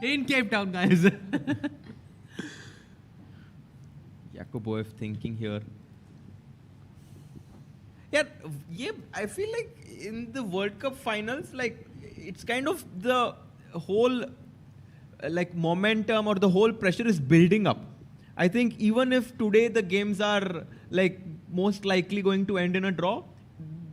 In Cape Town, guys. Yakubov thinking here. Yeah, I feel like in the World Cup finals, like it's kind of the whole momentum or the whole pressure is building up. I think even if today the games are most likely going to end in a draw,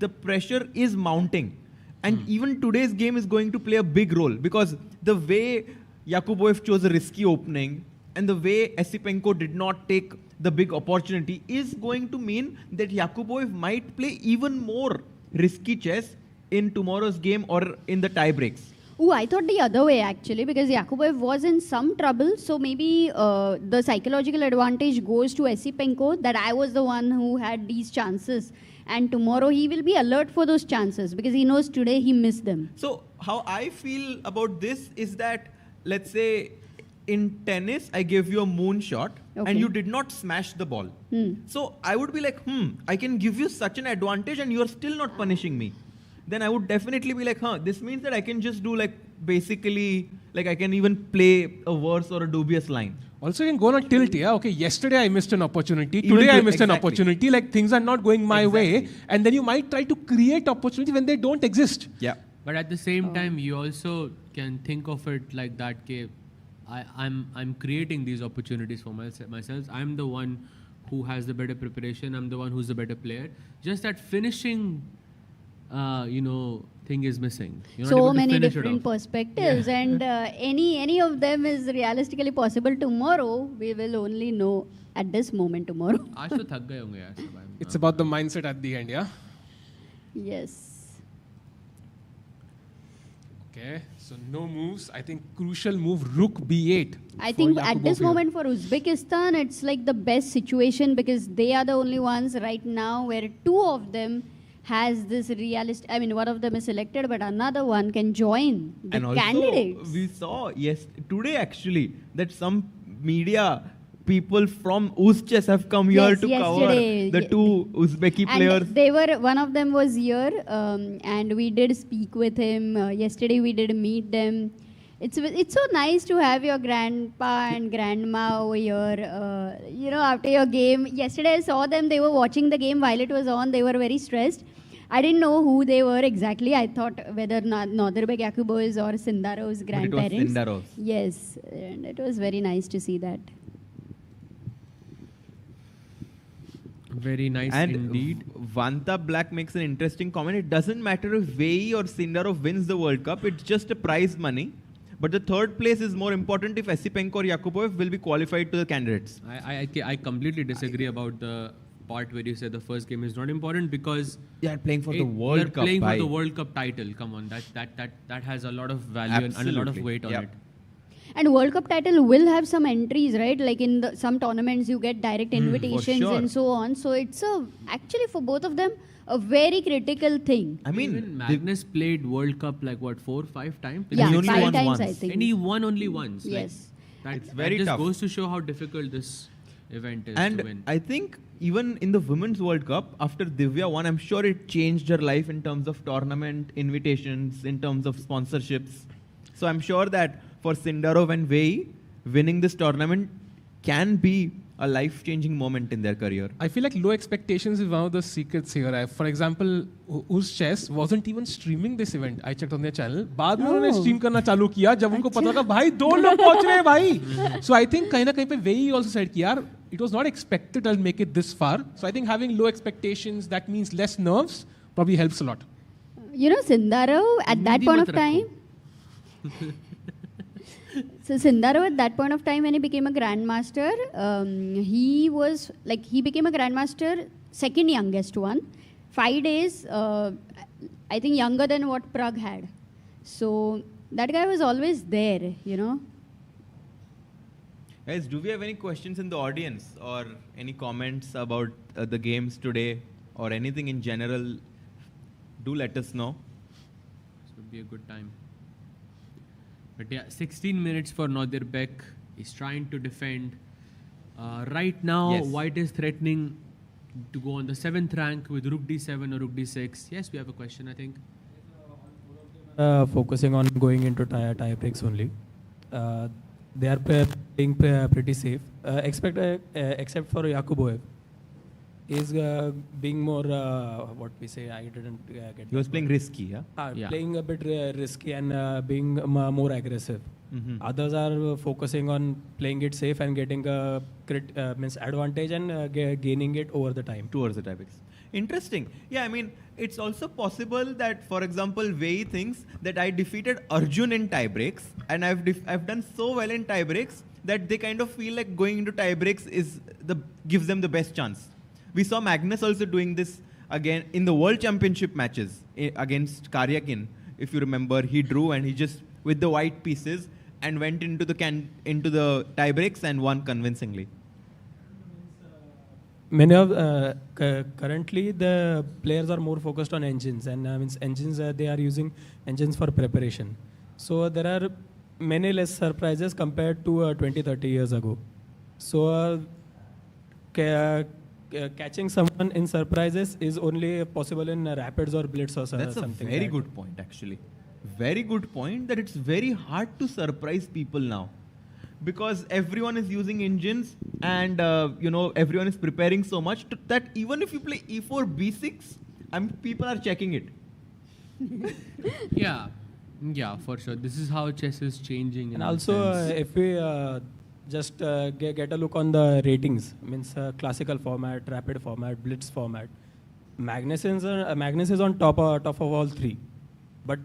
the pressure is mounting. And even today's game is going to play a big role because the way Yakubov chose a risky opening and the way Esipenko did not take the big opportunity is going to mean that Yakubov might play even more risky chess in tomorrow's game or in the tiebreaks. Oh, I thought the other way actually because Yakubov was in some trouble. So maybe the psychological advantage goes to Esipenko that I was the one who had these chances. And tomorrow he will be alert for those chances because he knows today he missed them. So how I feel about this is that, let's say in tennis, I gave you a moon shot and you did not smash the ball. So I would be like, I can give you such an advantage and you are still not punishing me. Then I would definitely be like, this means that I can just do basically, like I can even play a verse or a dubious line. Also, you can go on a tilt, yeah? Okay, yesterday I missed an opportunity. Even Today I to- missed an exactly. opportunity. Like things are not going my way. And then you might try to create opportunity when they don't exist. Yeah. But at the same time, you also can think of it like that. I'm creating these opportunities for myself. I'm the one who has the better preparation. I'm the one who's the better player. Just that finishing, thing is missing. You're not able So to many finish it different off. perspectives, and any of them is realistically possible tomorrow. We will only know at this moment tomorrow. आज तो थक गए होंगे यार सब। It's about the mindset at the end, yeah? Yes. Okay, so no moves. I think crucial move, rook b8. I for think at this Yakubov here. moment for Uzbekistan, it's like the best situation because they are the only ones right now where two of them has this realist. I mean, one of them is selected, but another one can join the And also, candidates. we saw today actually that some media people from Chess have come here Yes, to cover yesterday, the two Uzbeki players. And they were, one of them was here, and we did speak with him. Yesterday we did meet them. It's so nice to have your grandpa and grandma over here. After your game. Yesterday I saw them. They were watching the game while it was on. They were very stressed. I didn't know who they were exactly. I thought whether Nodirbek Yakubov's or Sindarov's grandparents. But it was Sindarov's. Yes, and it was very nice to see that. Very nice And indeed. Vanta Black makes an interesting comment. It doesn't matter if Vei or Sindarov wins the World Cup. It's just a prize money. But the third place is more important if Esipenko or Yakubov will be qualified to the candidates. I completely disagree about the part where you said the first game is not important because they are playing for the World they're Cup. playing for bhai. the World Cup title. Come on, that has a lot of value and a lot of Absolutely. weight on Yep. it. And World Cup title will have some entries, right? Like in some tournaments, you get direct invitations sure. and so on. So it's actually for both of them a very critical thing. I mean, Even Magnus played World Cup like what 4 or 5 times. Yeah, he only 5 won times once. I think. And he won only once. Yes. Like, It's very that just tough. goes to show how difficult this event is to And win. I think even in the Women's World Cup, after Divya won, I'm sure it changed her life in terms of tournament invitations, in terms of sponsorships. So I'm sure that for Sindarov and Vei, winning this tournament can be a life-changing moment in their career. I feel like low expectations is one of the secrets here. For example, whose chess wasn't even streaming this event. I checked on their channel. बाद में उन्होंने stream करना चालू किया जब उनको पता लगा भाई 2 लोग पहुंच रहे हैं भाई. So I think कहीं ना कहीं पे Vei also said कि यार it was not expected I'll make it this far. So I think having low expectations, that means less nerves, probably helps a lot. Sindarov at that point of time. So Sindarov at that point of time when he became a grandmaster, he became a grandmaster second youngest one. 5 days, I think younger than what Prague had. So that guy was always there, Guys, do we have any questions in the audience or any comments about the games today or anything in general? Do let us know. This would be a good time. But yeah, 16 minutes for Nodirbek. He's trying to defend. Right now, Yes. White is threatening to go on the 7th rank with Rook D7 or Rook D6. Yes, we have a question, I think. Focusing on going into tie breaks only. They are playing pretty safe. Except for Yakubov. He's being more, what we say, I didn't get He was that playing word. risky, yeah? Yeah. Playing a bit risky and being more aggressive. Mhm. Others are focusing on playing it safe and getting a means advantage and gaining it over the time. Towards the tiebreaks. Interesting. Yeah, I mean, it's also possible that, for example, Vei thinks that I defeated Arjun in tiebreaks and I've done so well in tiebreaks that they kind of feel like going into tiebreaks gives them the best chance. We saw Magnus also doing this again in the World Championship matches against Karyakin. If you remember, he drew and he just with the white pieces and went into the tiebreaks and won convincingly. Many of currently the players are more focused on engines and engines they are using engines for preparation. So there are many less surprises compared to 20-30 years ago. So catching someone in surprises is only possible in rapids or blitz or That's something. a very like good point, actually. very good point that it's very hard to surprise people now. Because everyone is using engines and everyone is preparing so much that even if you play e4, b6, people are checking it. Yeah, for sure. This is how chess is changing. And also, if we just get a look on the ratings, means classical format, rapid format, blitz format, Magnus is on top of all three. But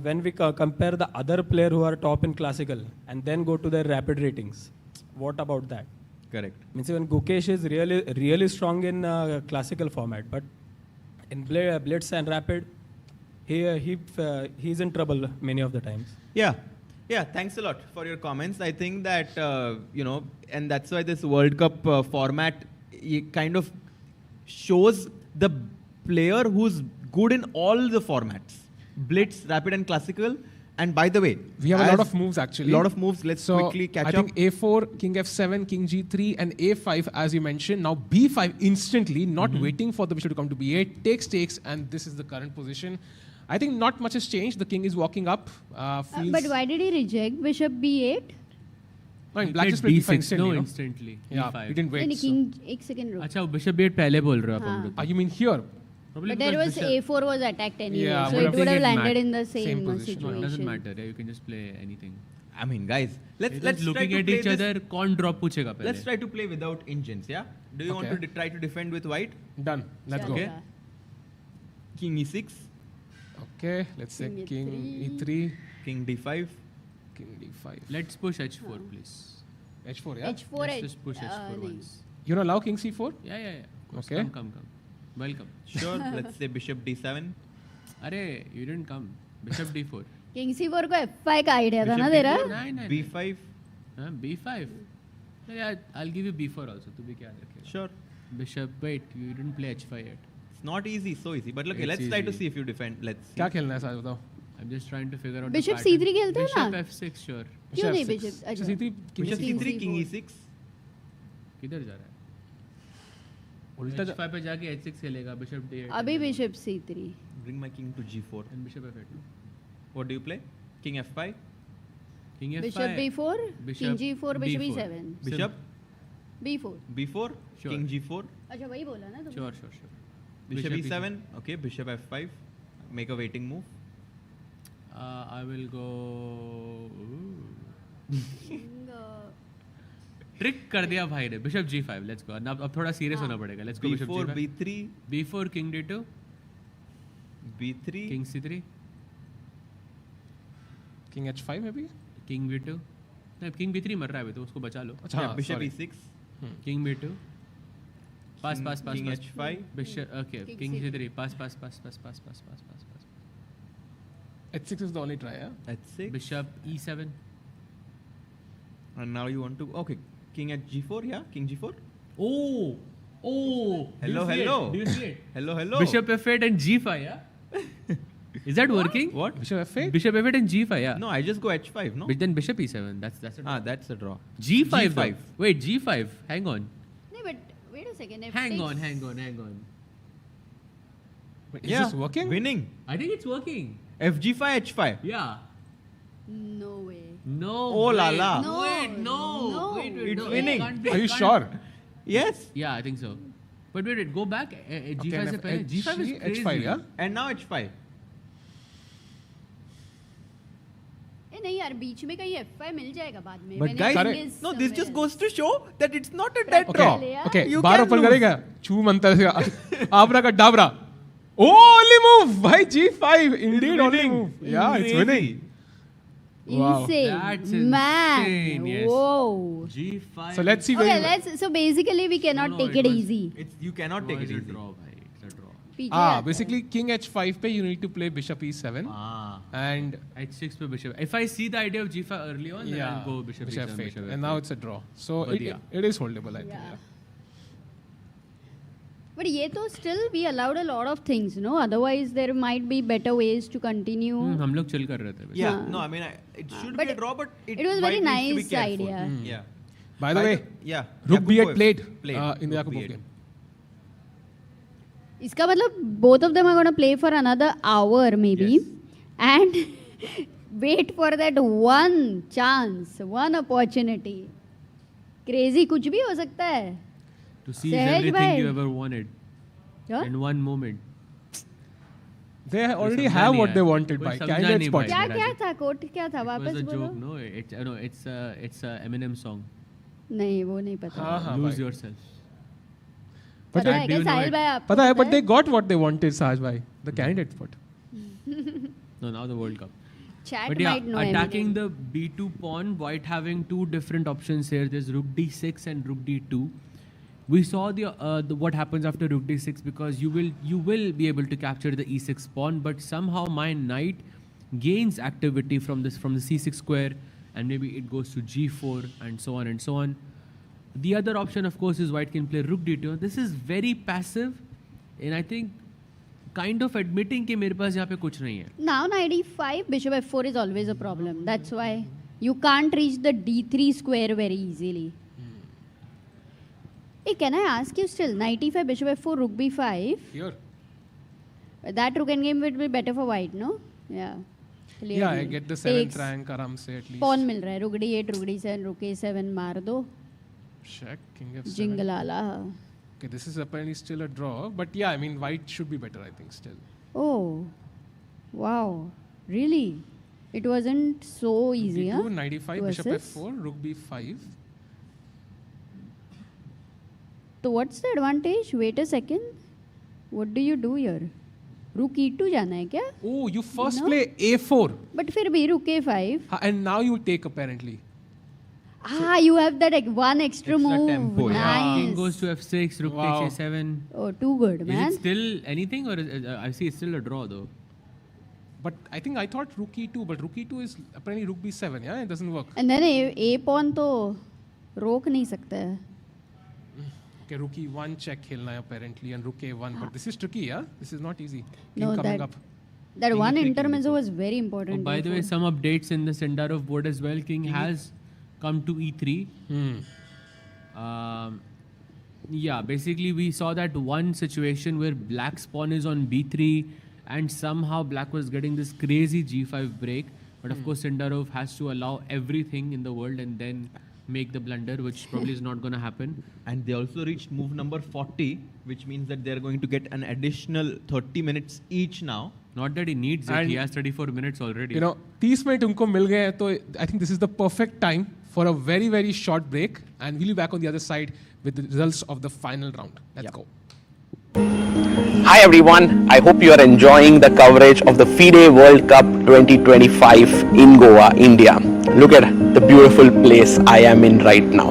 when we compare the other player who are top in classical and then go to their rapid ratings, what about that? Correct. Means even Gukesh is really strong in classical format, but in blitz and rapid, he's in trouble many of the times. Yeah, thanks a lot for your comments. I think that, and that's why this World Cup format kind of shows the player who's good in all the formats. Blitz, rapid and classical. And by the way, we have a lot of moves actually. A lot of moves. Let's quickly catch up. I think A4, King F7, King G3 and A5 as you mentioned. Now B5 instantly, not waiting for the bishop to come to B8, takes and this is the current position. I think not much has changed. The king is walking up. But why did he reject bishop B8? No, black just played B6 instantly. Yeah, B5. he didn't wait. King एक second रुक. अच्छा bishop B8 पहले बोल रहे हो आप हम लोग. You mean here? But there was A4 was attacked anyway, Yeah, so it would have landed in the same position. situation. No, it doesn't matter. Yeah, you can just play anything. I mean, guys, let's looking try to at play each this. other. कौन drop पूछेगा पहले? Let's try to play without engines. Yeah. Do you want to try to defend with white? Done. Let's go. Okay. King E6. Okay. Let's say King E3. King D5. King D5. Let's push H4, please. H4, yeah. H4. Let's just push H4 once. You don't allow King C4? Yeah. Okay. Come. Welcome. Sure. Let's say Bishop D7. अरे, you didn't come. Bishop D4. King C4 को F5 का idea था ना तेरा? नहीं. B5. B5. Yeah, I'll give you B4 also. तू भी क्या रखेगा? Sure. Bishop. Wait, you didn't play H5 yet. It's not easy, so easy. But look, let's try to see if you defend. Let's see. क्या खेलना है साथ बताओ? I'm just trying to figure out. Bishop C3 खेलते हैं ना? Bishop F6 sure. क्यों नहीं Bishop? Bishop C3, King E6. किधर जा रहा है? उल्टा H5 पे जाके H6 खेलेगा. Bishop D8. अभी Bishop C3. Bring my king to G4. And Bishop F8. What do you play? King F5. King F5. Bishop B4. King G4. Bishop E7. Bishop. B4. B4. Sure. King G4. अच्छा वही बोला ना तुमने? Sure. Bishop E7. Okay. Bishop F5. Make a waiting move. I will go. Trick कर दिया भाई ने. Bishop G5. Let's go. अब थोड़ा सीरियस होना पड़ेगा. Let's go. Bishop B4, G5. B3. B4 King D2. B3. King C3. King H5 maybe? King B2. नहीं, King B3 मर रहा है अभी तो उसको बचा लो. अच्छा. Bishop E6. King B2. Pass. King H5. Bishop. Okay. King C3. Pass. H6 is the only try, yeah? H6. Bishop E7. And now you want to... Okay. King at G4, yeah? King G4. Oh. Hello. Do you see it? Hello. Bishop F8 and G5, yeah? Is that working? What? Bishop F8? Bishop F8 and G5, yeah. No, I just go H5, no? But then Bishop E7. That's a draw. That's a draw. G5 G5. though. Wait, G5. Hang on. No, but wait a second. F6. Hang on. Wait, is this working? Winning. I think it's working. FG5, H5. Yeah. No way. No. Oh la la. No. Wait, no. Wait, It's no, winning. it can't be, Are you it can't sure? be. Yes. Yeah, I think so. But wait, go back. G5 Okay, से पहले. G5 is crazy. H5, yeah? And now H5. नहीं यार बीच में कहीं F5 मिल जाएगा बाद में. But guys, no, this just goes to show that it's not a dead draw. Okay, You bar can open lose. करेगा. छू मंतर से आबरा का Dabra. Oh, only move by G5. Indeed, only move. Yeah, it's winning. Wow. That's Insane. Man. insane, yes. Whoa. G5. So let's see where So basically we cannot take it easy. You cannot take it It's a easy. draw, bhai. It's a draw. पीछे आता है. Basically King H5 पे you need to play Bishop E7 and H6 पे Bishop. If I see the idea of G5 early on, then I'll go Bishop E7, F8. Bishop And now it's a draw. So But it is holdable, I think. Yeah. But ये तो still we allowed a lot of things, no? Otherwise there might be better ways to continue. हम लोग chill कर रहे थे. Yeah, no, I mean, it should be a draw, but it was very white needs to be nice careful. idea. Yeah. By the way, yeah, Rook B8 Yakubov played in the Rook Yakubov B8. game. इसका मतलब both of them are going to play for another hour maybe. Yes. And Wait for that one chance, one opportunity. Crazy कुछ भी हो सकता है. To seize सहज everything भाई. you ever wanted in one moment. They already have what they wanted by candidate spot. क्या था coat क्या था वापस It was a बोलो. joke, no? It's a Eminem song. नहीं वो नहीं पता. Lose yourself. पता है क्या साहिल भाई आपको पता है, पता but they got what they wanted, Sahaj bhai. The candidate spot. No, now the World Cup. Chat But yeah, might know attacking the b2 pawn, white having two different options here. There's rook d6 and rook d2. We saw the what happens after rook d6 because you will be able to capture the e6 pawn, but somehow my knight gains activity from the c6 square, and maybe it goes to g4 and so on and so on. The other option, of course, is white can play rook d2. This is very passive, and I think kind of admitting कि मेरे पास यहाँ पे कुछ नहीं है. Now knight e5, bishop f4 is always a problem. That's why you can't reach the d3 square very easily. Hey, can I ask you still? Knight e5, bishop f4, rook b5. Here. That rook endgame would be better for white, no? Yeah. Clearly. Yeah, I get the 7th rank आराम से at least. Pawn मिल रहा है. Rook d8, rook d7, rook a7 मार दो. Check, king f7. Jingalala. Okay, this is apparently still a draw, but yeah, I mean, white should be better, I think, still. Oh, wow. Really? It wasn't so easy, huh? Knight e5, bishop f4, rook b5. So what's the advantage? Wait a second. What do you do here? Rook e2 जाना है क्या? Oh, you first play a4. But फिर भी rook a5. And now you take apparently. You have that one extra move. Tempo, nice. King goes to f6, rook takes a7. Oh, too good, man. Is it still anything, or I see it's still a draw though? But I thought rook e2, but rook e2 is apparently rook b7. Yeah, it doesn't work. And then a pawn तो रोक नहीं सकता है. Okay, rook e1 check खेलना है apparently, and rook a1. But this is tricky, yeah. This is not easy. No, King coming up. That one intermezzo was very important. By the way, some updates in the Sindarov board as well. King has come to e3. Yeah, basically we saw that one situation where black's pawn is on b3 and somehow black was getting this crazy g5 break. But of course Sindarov has to allow everything in the world and then make the blunder, which probably is not going to happen. And they also reached move number 40, which means that they're going to get an additional 30 minutes each now. Not that he needs it, he has 34 minutes already. You know, 30 minutes उनको मिल गए हैं, तो I think this is the perfect time for a very, very short break, and we'll be back on the other side with the results of the final round. Let's go. Hi everyone, I hope you are enjoying the coverage of the FIDE World Cup 2025 in Goa, India. Look at the beautiful place I am in right now.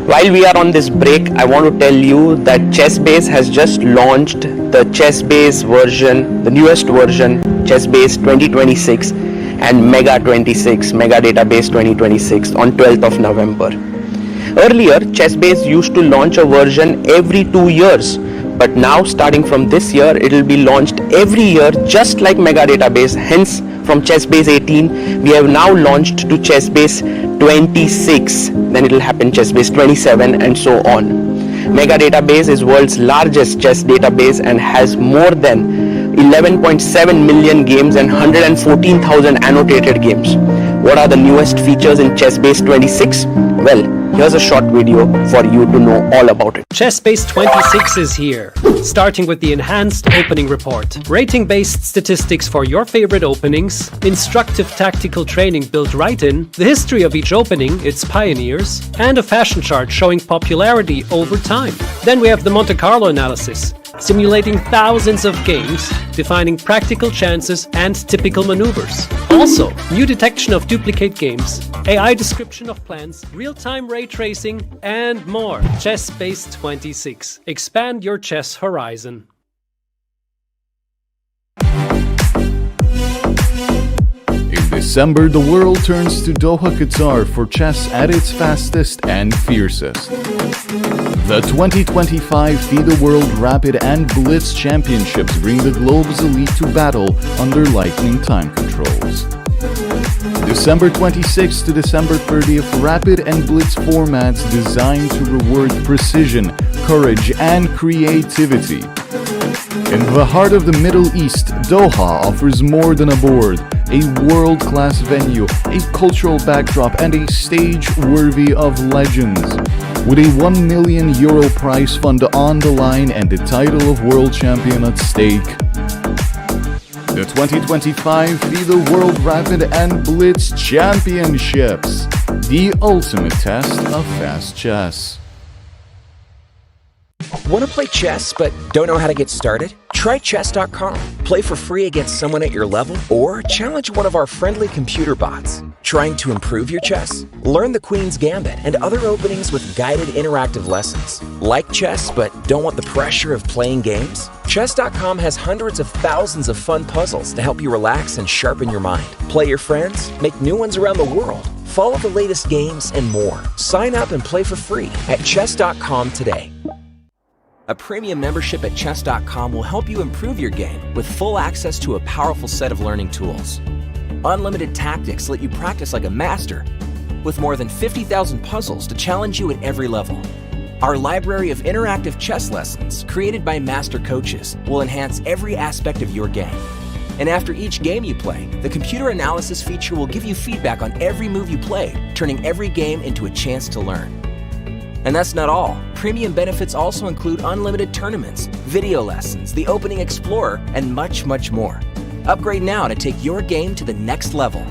While we are on this break, I want to tell you that ChessBase has just launched the ChessBase version, the newest version, ChessBase 2026 and Mega 26, Mega Database 2026 on 12th of November. Earlier, ChessBase used to launch a version every 2 years. But now, starting from this year, it will be launched every year, just like Mega Database. Hence, from ChessBase 18, we have now launched to ChessBase 26. Then it will happen ChessBase 27 and so on. Mega Database is world's largest chess database and has more than 11.7 million games and 114,000 annotated games. What are the newest features in ChessBase 26? Well, here's a short video for you to know all about it. ChessBase 26 is here, starting with the enhanced opening report, rating-based statistics for your favorite openings, instructive tactical training built right in, the history of each opening, its pioneers, and a fashion chart showing popularity over time. Then we have the Monte Carlo analysis, simulating thousands of games, defining practical chances and typical maneuvers. Also, new detection of duplicate games, AI description of plans, real-time ray tracing, and more. ChessBase 26. Expand your chess horizon. In December, the world turns to Doha, Qatar for chess at its fastest and fiercest. The 2025 FIDE World Rapid and Blitz Championships bring the globe's elite to battle under lightning time controls. December 26th to December 30th, Rapid and Blitz formats designed to reward precision, courage, and creativity. In the heart of the Middle East, Doha offers more than a board, a world-class venue, a cultural backdrop, and a stage worthy of legends. With a €1 million prize fund on the line and the title of world champion at stake. The 2025 FIDE World Rapid and Blitz Championships, the ultimate test of fast chess. Want to play chess but don't know how to get started? Try chess.com. Play for free against someone at your level or challenge one of our friendly computer bots. Trying to improve your chess? Learn the Queen's Gambit and other openings with guided interactive lessons. Like chess but don't want the pressure of playing games? Chess.com has hundreds of thousands of fun puzzles to help you relax and sharpen your mind. Play your friends, make new ones around the world, follow the latest games, and more. Sign up and play for free at chess.com today. A premium membership at chess.com will help you improve your game with full access to a powerful set of learning tools. Unlimited tactics let you practice like a master, with more than 50,000 puzzles to challenge you at every level. Our library of interactive chess lessons, created by master coaches, will enhance every aspect of your game. And after each game you play, the computer analysis feature will give you feedback on every move you play, turning every game into a chance to learn. And that's not all. Premium benefits also include unlimited tournaments, video lessons, the Opening Explorer, and much, much more. Upgrade now to take your game to the next level.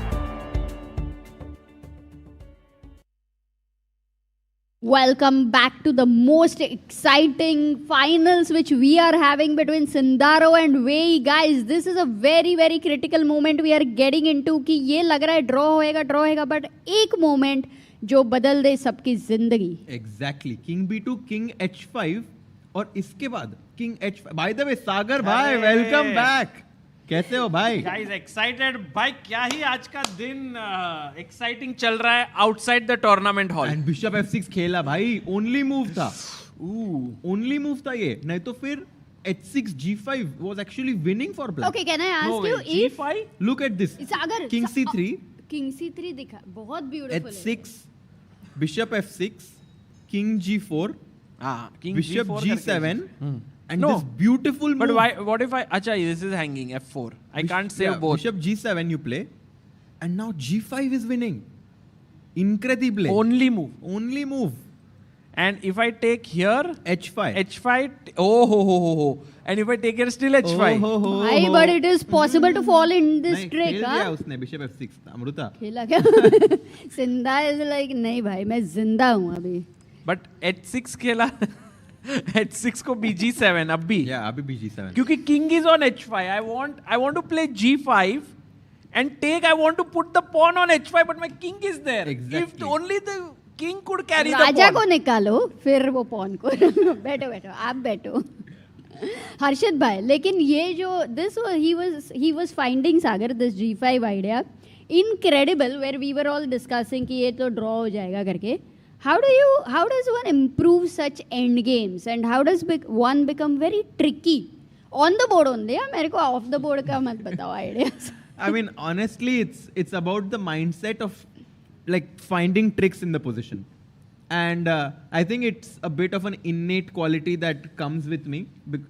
Welcome back to the most exciting finals which we are having between Sindaro and Wei. Guys, this is a very, very critical moment we are getting into कि ये लग रहा है draw होएगा, but एक moment जो बदल दे सबकी जिंदगी. Exactly. King B2, King H5 और इसके बाद King H5. By the way, Sagar भाई, welcome back. कैसे हो भाई? Guys, excited भाई, क्या ही आज का दिन exciting चल रहा है outside the tournament hall. And Bishop F6 खेला भाई, only move था. Only move था ये. नहीं तो फिर H6 G5 was actually winning for black. Okay, can I ask you if G5? Look at this. Sagar, King C3. King C3 दिखा, बहुत beautiful H6, Bishop F6, King G4, King Bishop G7, and No. this beautiful move. But why? What if I? Acha, this is hanging F4. I can't save both. Bishop G7 you play, and now G5 is winning. Incredible. Only move. Only move. And if I take here H5. H5. Oh ho ho ho ho. And if I take here still H5. Why? But it is possible to fall in this trick, खेल huh? दिया उसने Bishop F6 Amrita. खेला क्या? Sinda is like नहीं भाई मैं जिंदा हूँ अभी. But H6 खेला. H6 को BG7 अब भी. Yeah, अभी BG7. क्योंकि King is on H5. I want to play G5 and take. I want to put the pawn on H5, but my King is there. Exactly. If only the King could carry the Raja pawn. को निकालो फिर वो pawn को. बैठो आप बैठो. हर्षित भाई, लेकिन ये जो he was finding Sagar this G5 idea incredible, where we were all discussing कि ये तो draw हो जाएगा करके. How does one improve such end games, and how does one become very tricky on the board only? या मेरे को off the board का मत बताओ ideas. I mean, honestly, it's about the mindset of like finding tricks in the position. And I think it's a bit of an innate quality that comes with me.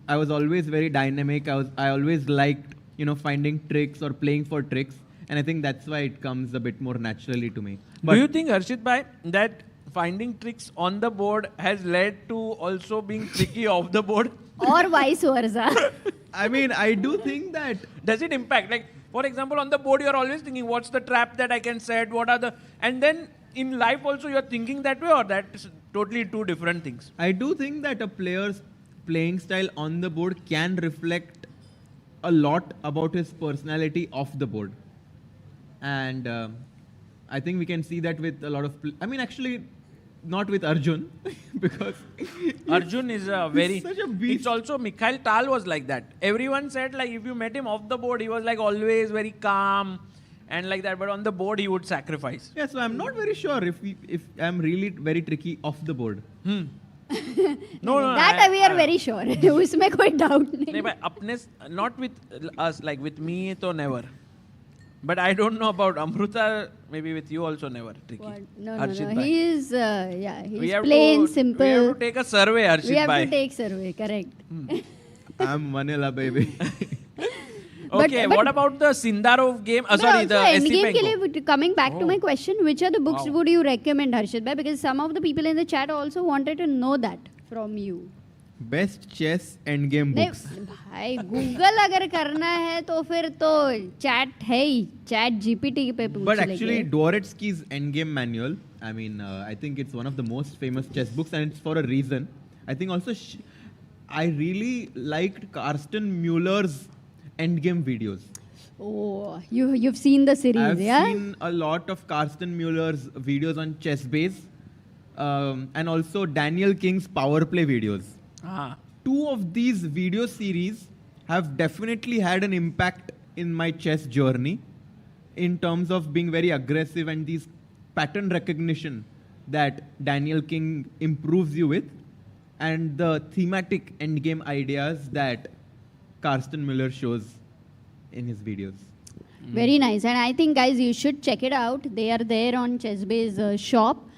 I was always very dynamic. I always liked, finding tricks or playing for tricks. And I think that's why it comes a bit more naturally to me. But do you think, Harshit bhai, that finding tricks on the board has led to also being tricky off the board? Or vice versa. I mean, I do think that. Does it impact? Like, for example, on the board, you're always thinking, what's the trap that I can set? What are the... And then in life also, you're thinking that way, or that's totally two different things? I do think that a player's playing style on the board can reflect a lot about his personality off the board. And I think we can see that with a lot of... actually, not with Arjun, because... Arjun is a very... such a beast. It's also, Mikhail Tal was like that. Everyone said, like, if you met him off the board, he was like always very calm and like that. But on the board, he would sacrifice. Yeah, so I'm not very sure if I'm really very tricky off the board. No, that we are very sure. उसमें कोई doubt नहीं. नहीं भाई, अपने not with us, like with me तो never. But I don't know about Amruta. Maybe with you also never tricky. No. Harshit bhai. He is he's We have plain to, simple. We have to take a survey, Harshit We have bhai. to take survey, correct. I'm vanilla, baby. Okay, what about the Sindarov game? Sorry, the Endgame Esipenko. के लिए coming back to my question, which are the books would you recommend, Harshit bhai? Because some of the people in the chat also wanted to know that from you. Best chess endgame नहीं books. भाई Google अगर करना है तो फिर तो chat है ही chat GPT पे पूछ But लेंगे. actually, Dvoretsky's Endgame manual, I mean, I think it's one of the most famous chess books, and it's for a reason. I think also, I really liked Carsten Mueller's Endgame videos. Oh, you've seen the series, I've yeah? seen a lot of Carsten Mueller's videos on ChessBase, and also Daniel King's Power Play videos. Two of these video series have definitely had an impact in my chess journey in terms of being very aggressive and these pattern recognition that Daniel King improves you with, and the thematic endgame ideas that Carsten Mueller shows in his videos. Very nice. And I think, guys, you should check it out. They are there on ChessBase shop.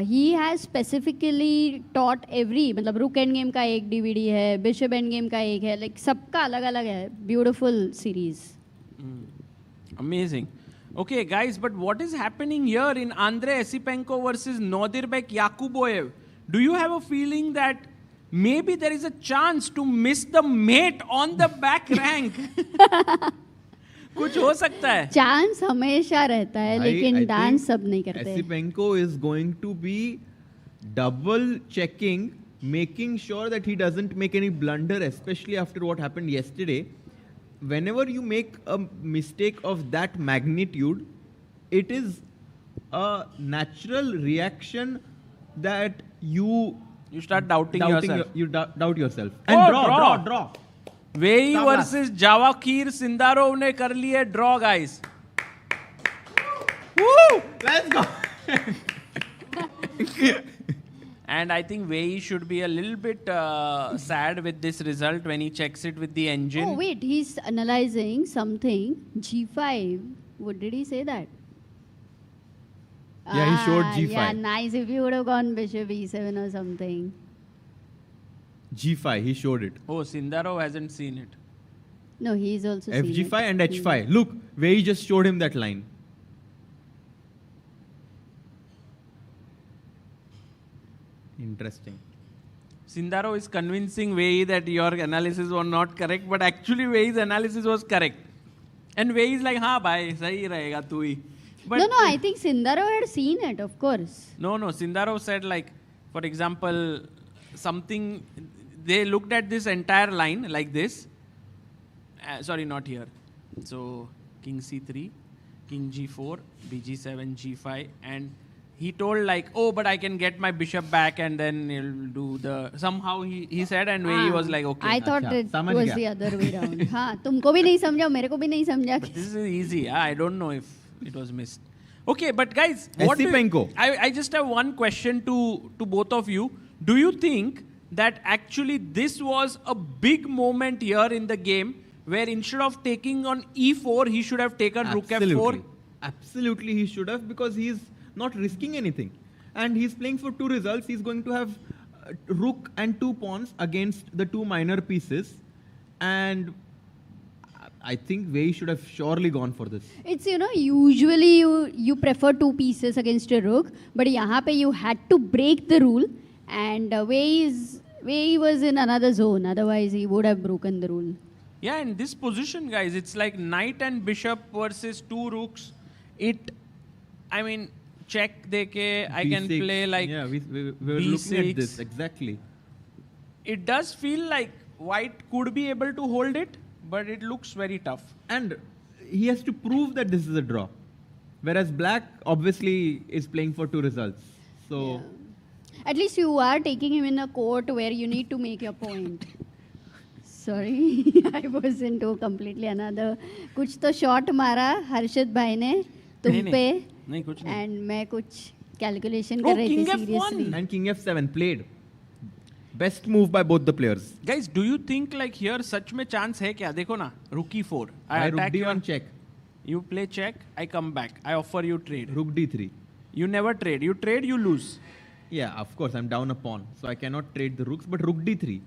He has specifically taught every, मतलब rook endgame का एक DVD है, bishop endgame का एक है, like सबका अलग-अलग है. Beautiful series. Amazing. Okay, guys, but what is happening here in Andrei Esipenko versus Nodirbek Yakuboev? Do you have a feeling that maybe there is a chance to miss the mate on the back rank? कुछ हो सकता है. Chance हमेशा रहता है, लेकिन dance सब नहीं करते. Esipenko is going to be double checking, making sure that he doesn't make any blunder, especially after what happened yesterday. Whenever you make a mistake of that magnitude, it is a natural reaction that you start doubting yourself. You doubt yourself. Oh, And draw. Wei Tabla. versus Javakir Sindarov ने कर लिए draw, guys. Woo! Let's go. And I think Wei should be a little bit sad with this result when he checks it with the engine. Oh wait, he's analyzing something. G5. What did he say that? Yeah, he showed G5. Yeah, nice. If you would have gone bishop E7 or something. G5, he showed it. Oh, Sindarov hasn't seen it. No, he's also seen FG5 it. and H5. Look, Wei just showed him that line. Interesting. Sindarov is convincing Wei that your analysis was not correct, but actually Wei's analysis was correct. And Wei is like, हाँ भाई, सही रहेगा तू ही. But No, I think Sindarov had seen it, of course. No, Sindarov said like, for example, something, they looked at this entire line like this. Sorry, not here. So, King C3, King G4, BG7, G5, and he told like, oh, but I can get my bishop back and then he'll do the, somehow he said, and he was like, okay. I thought it was the other way around. हाँ, तुमको भी नहीं समझा, मेरे को भी नहीं समझा. But this is easy. I don't know if it was missed. Okay, but guys, what Esipenko. I just have one question to both of you. Do you think that actually this was a big moment here in the game where instead of taking on E4, he should have taken rook F4? Absolutely, he should have, because he's not risking anything. And he's playing for two results. He's going to have rook and two pawns against the two minor pieces. And I think Wei should have surely gone for this. It's, usually you prefer two pieces against a rook, but यहाँ पे you had to break the rule, and Wei was in another zone. Otherwise, he would have broken the rule. Yeah, in this position, guys, it's like knight and bishop versus two rooks. Check deke, I can B6. play like Yeah, we were B6. looking at this, exactly. It does feel like white could be able to hold it, but it looks very tough. And he has to prove that this is a draw. Whereas black obviously is playing for two results. So At least you are taking him in a court where you need to make your point. Sorry, I was into completely another. कुछ तो shot मारा हर्षद भाई ने तुम पे. नहीं कुछ नहीं. And मैं कुछ calculation कर रही थी seriously. And King F7 played. Best move by both the players. Guys, do you think like here सच में chance है क्या? देखो ना, rook e4. I rook attack d1 you. check. You play check, I come back. I offer you trade. Rook d3. You never trade. You trade, you lose. Yeah, of course, I'm down a pawn. So I cannot trade the rooks, but rook d3.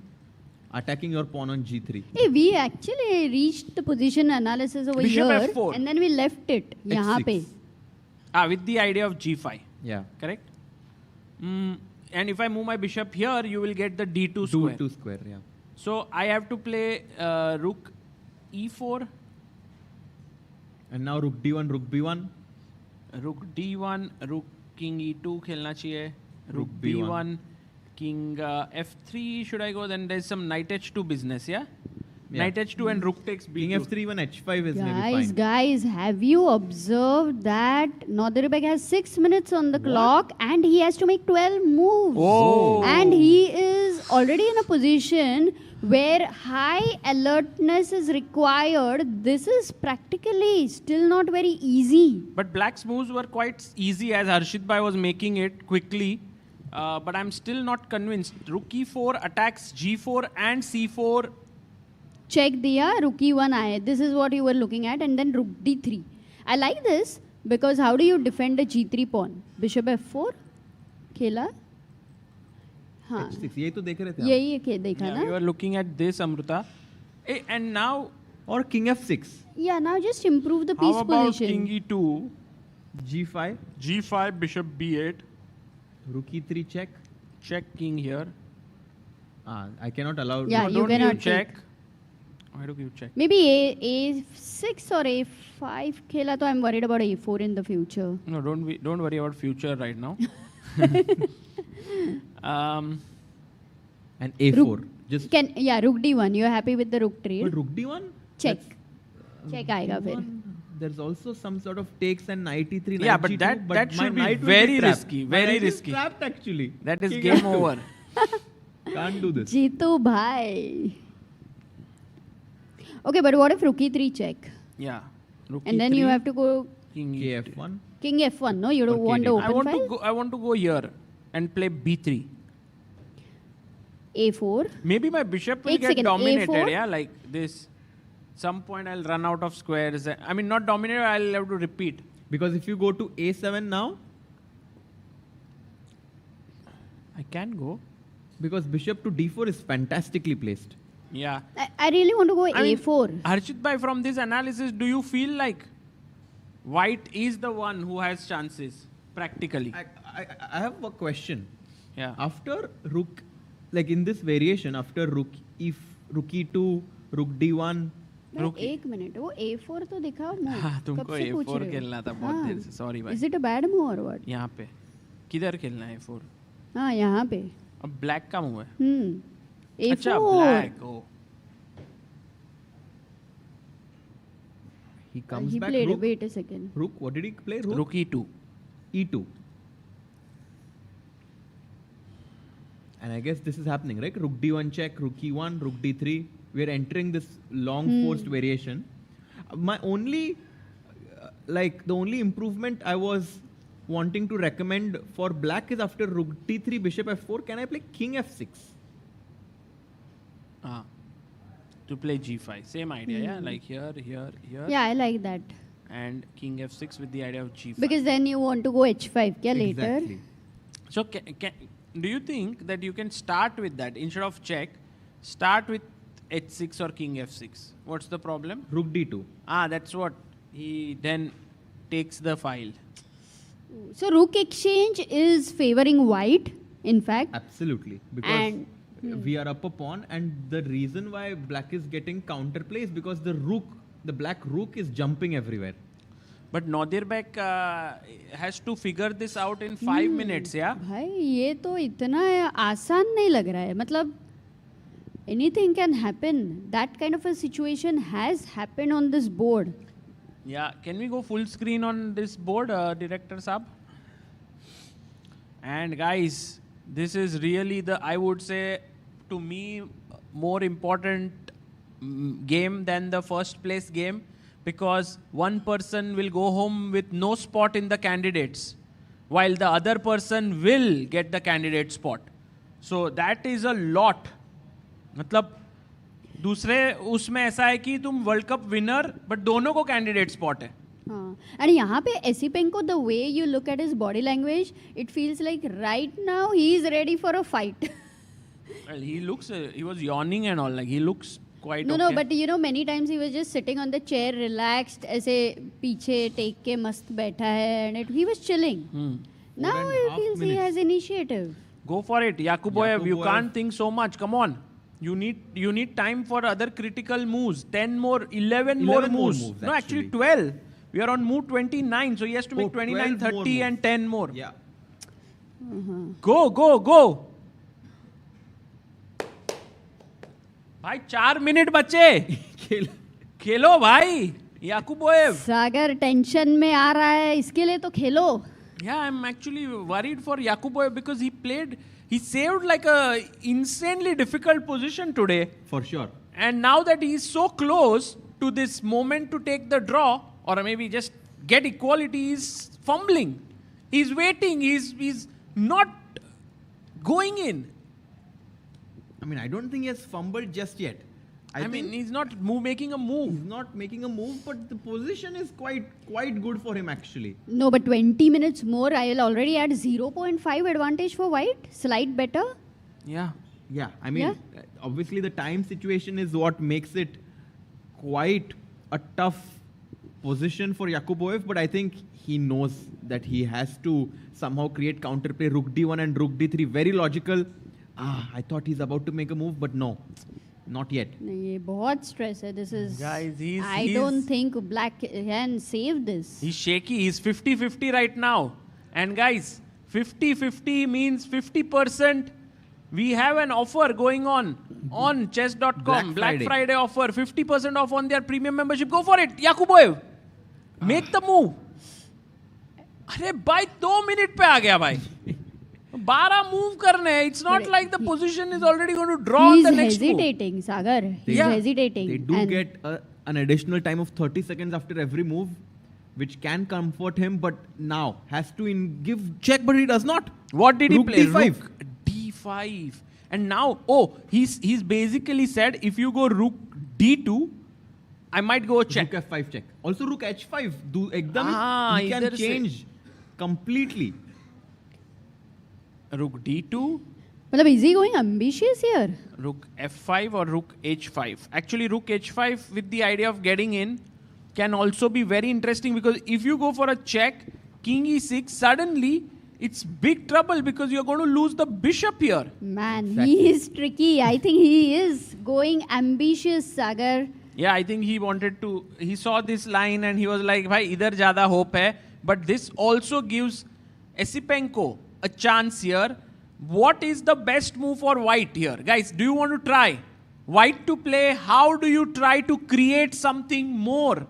attacking your pawn on g3. Hey, we actually reached the position analysis over Bishop here, F4. and then we left it. यहाँ पे. With the idea of g5. Yeah. Correct? And if I move my bishop here, you will get the d2 square. d2 square, yeah. So I have to play rook e4. And now rook d1, rook b1. Rook d1, rook king e2 खेलना चाहिए. Rook b1. b1, king f3. Should I go? Then there's some knight h2 business, yeah? Knight h2 and rook takes b2. King f3, even h5 is maybe fine. Guys, have you observed that Nadirberg has 6 minutes on the clock and he has to make 12 moves? Oh. And he is already in a position where high alertness is required. This is practically still not very easy. But black's moves were quite easy as Harshit Bhai was making it quickly. But I'm still not convinced. Rook e4 attacks g4 and c4. Check diya, rook e1 aaye. This is what you were looking at, and then rook d3. I like this because how do you defend a g3 pawn? Bishop f4 खेला. हाँ. h6 यही तो देख रहे थे. यही देखा ना. You are looking at this, Amruta. And now or king f6. Yeah, now just improve the piece how about position. king e2, g5, g5, bishop b8, rook e3 check. Check king here. I cannot allow. Yeah, you don't cannot check. Why do you check? Maybe a6 or a5 खेला तो I'm worried about a4 in the future. No, don't worry about future right now. And a4. Just rook d1. You're happy with the rook trade? But rook d1? Check. Check आएगा फिर. There's also some sort of takes and knight e3, knight Yeah, but g2, that my should be knight will very trapped. risky. My Very knight is risky. trapped actually. That is King game f2. over. Can't do this. Jitu भाई. Okay, but what if rook e3 check? Yeah. Rook And then e3, you have to go king f1. king f1. No, you don't want to open file. I want to go here and play b3. a4. Maybe my bishop will Ek get second, dominated, A4? yeah, like this. Some point I'll run out of squares. I mean, not dominated, I'll have to repeat. Because if you go to a7 now, I can go. Because bishop to d4 is fantastically placed. Yeah. I really want to go I mean, a4. Harshit Bhai, from this analysis, do you feel like white is the one who has chances, practically? I have a question. Yeah. After rook, like in this variation, after rook e2, rook d1, एक minute वो a4 तो दिखाओ ना. हाँ, तुमको कब से पूछ a4 रहे हो? खेलना था बहुत हाँ. देर से. Sorry भाई. Is it a bad move or what? यहाँ पे. किधर खेलना है a4? हाँ यहाँ पे. अब ब्लैक का मूव है. a4. अच्छा black. Oh. he comes He back. played. Rook, Wait a second. rook. What did he play? Rook e2. E2. And I guess this is happening, right? Rook d1 check, rook e1, rook d3. We are entering this long forced variation. My only, the only improvement I was wanting to recommend for black is after rook d3, bishop f4, can I play king f6? To play g5. Same idea, yeah? Like here. Yeah, I like that. And king f6 with the idea of g5. Because then you want to go h5 kya later? Exactly. So do you think that you can start with that instead of check? Start with h6 or king f6. What's the problem? Rook d2. That's what. He then takes the file. So rook exchange is favoring white, in fact. Absolutely. Because we are up a pawn, and the reason why black is getting counterplay is because the black rook is jumping everywhere. But Nadirberg has to figure this out in 5 minutes, yeah? भाई ये तो इतना आसान नहीं लग रहा है. मतलब anything can happen. That kind of a situation has happened on this board. Yeah, can we go full screen on this board, Director Saab? And guys, this is really I would say, to me, more important game than the first place game, because one person will go home with no spot in the candidates, while the other person will get the candidate spot. So that is a lot. मतलब दूसरे उसमें ऐसा है कि तुम world cup winner but दोनों को candidate spot है. And यहाँ पे Esipenko, the way you look at his body language, it feels like right now he is ready for a fight. Well, he looks, he was yawning and all, like he looks quite No, okay. no, but you know, many times he was just sitting on the chair, relaxed, ऐसे पीछे take के मस्त बैठा है, and he was chilling. Now he feels he has initiative. Go for it, Yakuboyev. You can't think so much. Come on. You need time for other critical moves. 10 more, 11 more moves. No, actually 12. We are on move 29, so he has to make 29, 30 and 10 more. Yeah. Go, go, go. भाई 4 minute बचे. खेलो भाई. Yakuboyev. सागर tension में आ रहा है, इसके लिए तो खेलो. Yeah, I'm actually worried for Yakuboyev because he saved like a insanely difficult position today. For sure. And now that he's so close to this moment to take the draw, or maybe just get equality, he's fumbling. He's waiting. He's not going in. I mean, I don't think he has fumbled just yet. I mean, he's not making a move. He's not making a move, but the position is quite good for him actually. No, but 20 minutes more, I will already add 0.5 advantage for white. Slide better. Yeah. Yeah, I mean, obviously the time situation is what makes it quite a tough position for Yakuboyev, but I think he knows that he has to somehow create counterplay. Rook d1 and rook d3, very logical. I thought he's about to make a move, but no. Not yet. ये बहुत stress है. This is. Guys, I don't think black can save this. He's shaky. He's 50-50 right now. And guys, 50-50 means 50%. We have an offer going on chess.com. Black Friday offer. 50% off on their premium membership. Go for it. Yakuboyev. Make the move. अरे भाई 2 minute पे आ गया भाई. 12 move करने. It's not like the position is already going to draw on the next move. He's hesitating, Sagar. He's hesitating. They do get an additional time of 30 seconds after every move, which can comfort him, but now has to give check, but he does not. What did he play? D5. Rook D5. And now, he's basically said, if you go rook D2, I might go check. Rook F5 check. Also rook H5. He can change completely. Rook D2. मतलब is he going ambitious here? Rook F5 or Rook H5. Actually, Rook H5 with the idea of getting in can also be very interesting because if you go for a check, King E6, suddenly it's big trouble because you're going to lose the bishop here. Man, he is tricky. I think he is going ambitious, Sagar. Yeah, I think he saw this line and he was like, bhai, idhar zyada hope hai. But this also gives Esipenko a chance here. What is the best move for white here? Guys, do you want to try? White to play, how do you try to create something more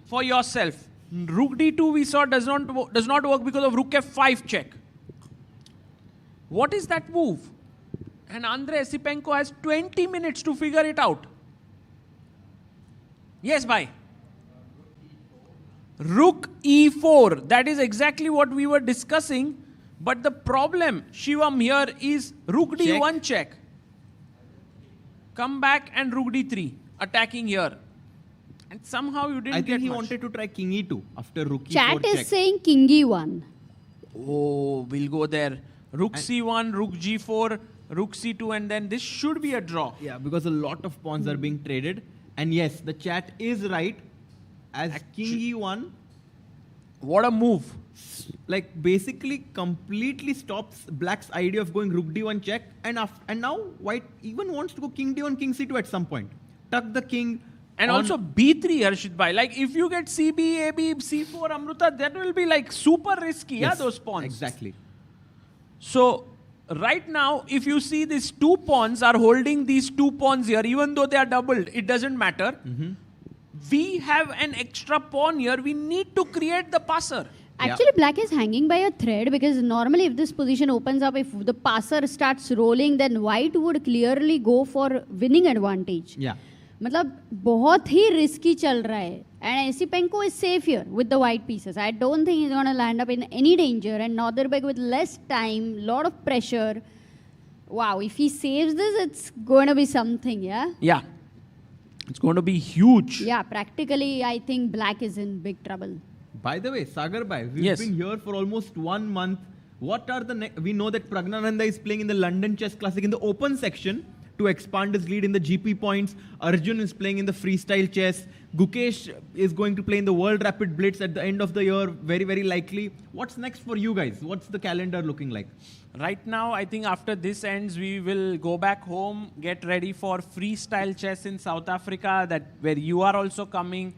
for yourself? Rook D2 we saw does not work because of Rook F5 check. What is that move? And Andrei Esipenko has 20 minutes to figure it out. Yes, bhai. Rook E4. That is exactly what we were discussing. But the problem, Shivam, here is Rook D1 check. Come back and Rook D3. Attacking here. And somehow you didn't get I think he much. wanted to try King E2 after Rook E4 Chat check. is saying King E1. Oh, we'll go there. Rook C1, Rook G4, Rook C2, and then this should be a draw. Yeah, because a lot of pawns are being traded. And yes, the chat is right. As King E1. What a move. Like basically completely stops Black's idea of going Rook D1 check. And now White even wants to go King D1, King C2 at some point. Tuck the king. And also B3, Harshit bhai. Like if you get CB, AB, C4, Amruta, that will be like super risky, Yes, those pawns. Exactly. So right now, if you see these 2 pawns are holding these 2 pawns here, even though they are doubled, it doesn't matter. We have an extra pawn here. We need to create the passer. Actually, black is hanging by a thread because normally if this position opens up, if the passer starts rolling, then white would clearly go for winning advantage. Yeah. मतलब बहुत ही risky चल रहा है. And Esipenko is safe here with the white pieces. I don't think he's going to land up in any danger. And Norderberg with less time, lot of pressure. Wow, if he saves this, it's going to be something, yeah? Yeah. It's going to be huge. Yeah, practically, I think black is in big trouble. By the way, Sagar bhai, we've been here for almost 1 month. What are the we know that Pragnananda is playing in the London Chess Classic in the open section to expand his lead in the GP points. Arjun is playing in the freestyle chess. Gukesh is going to play in the World Rapid Blitz at the end of the year, very, very likely. What's next for you guys? What's the calendar looking like? Right now, I think after this ends, we will go back home, get ready for freestyle chess in South Africa, where you are also coming.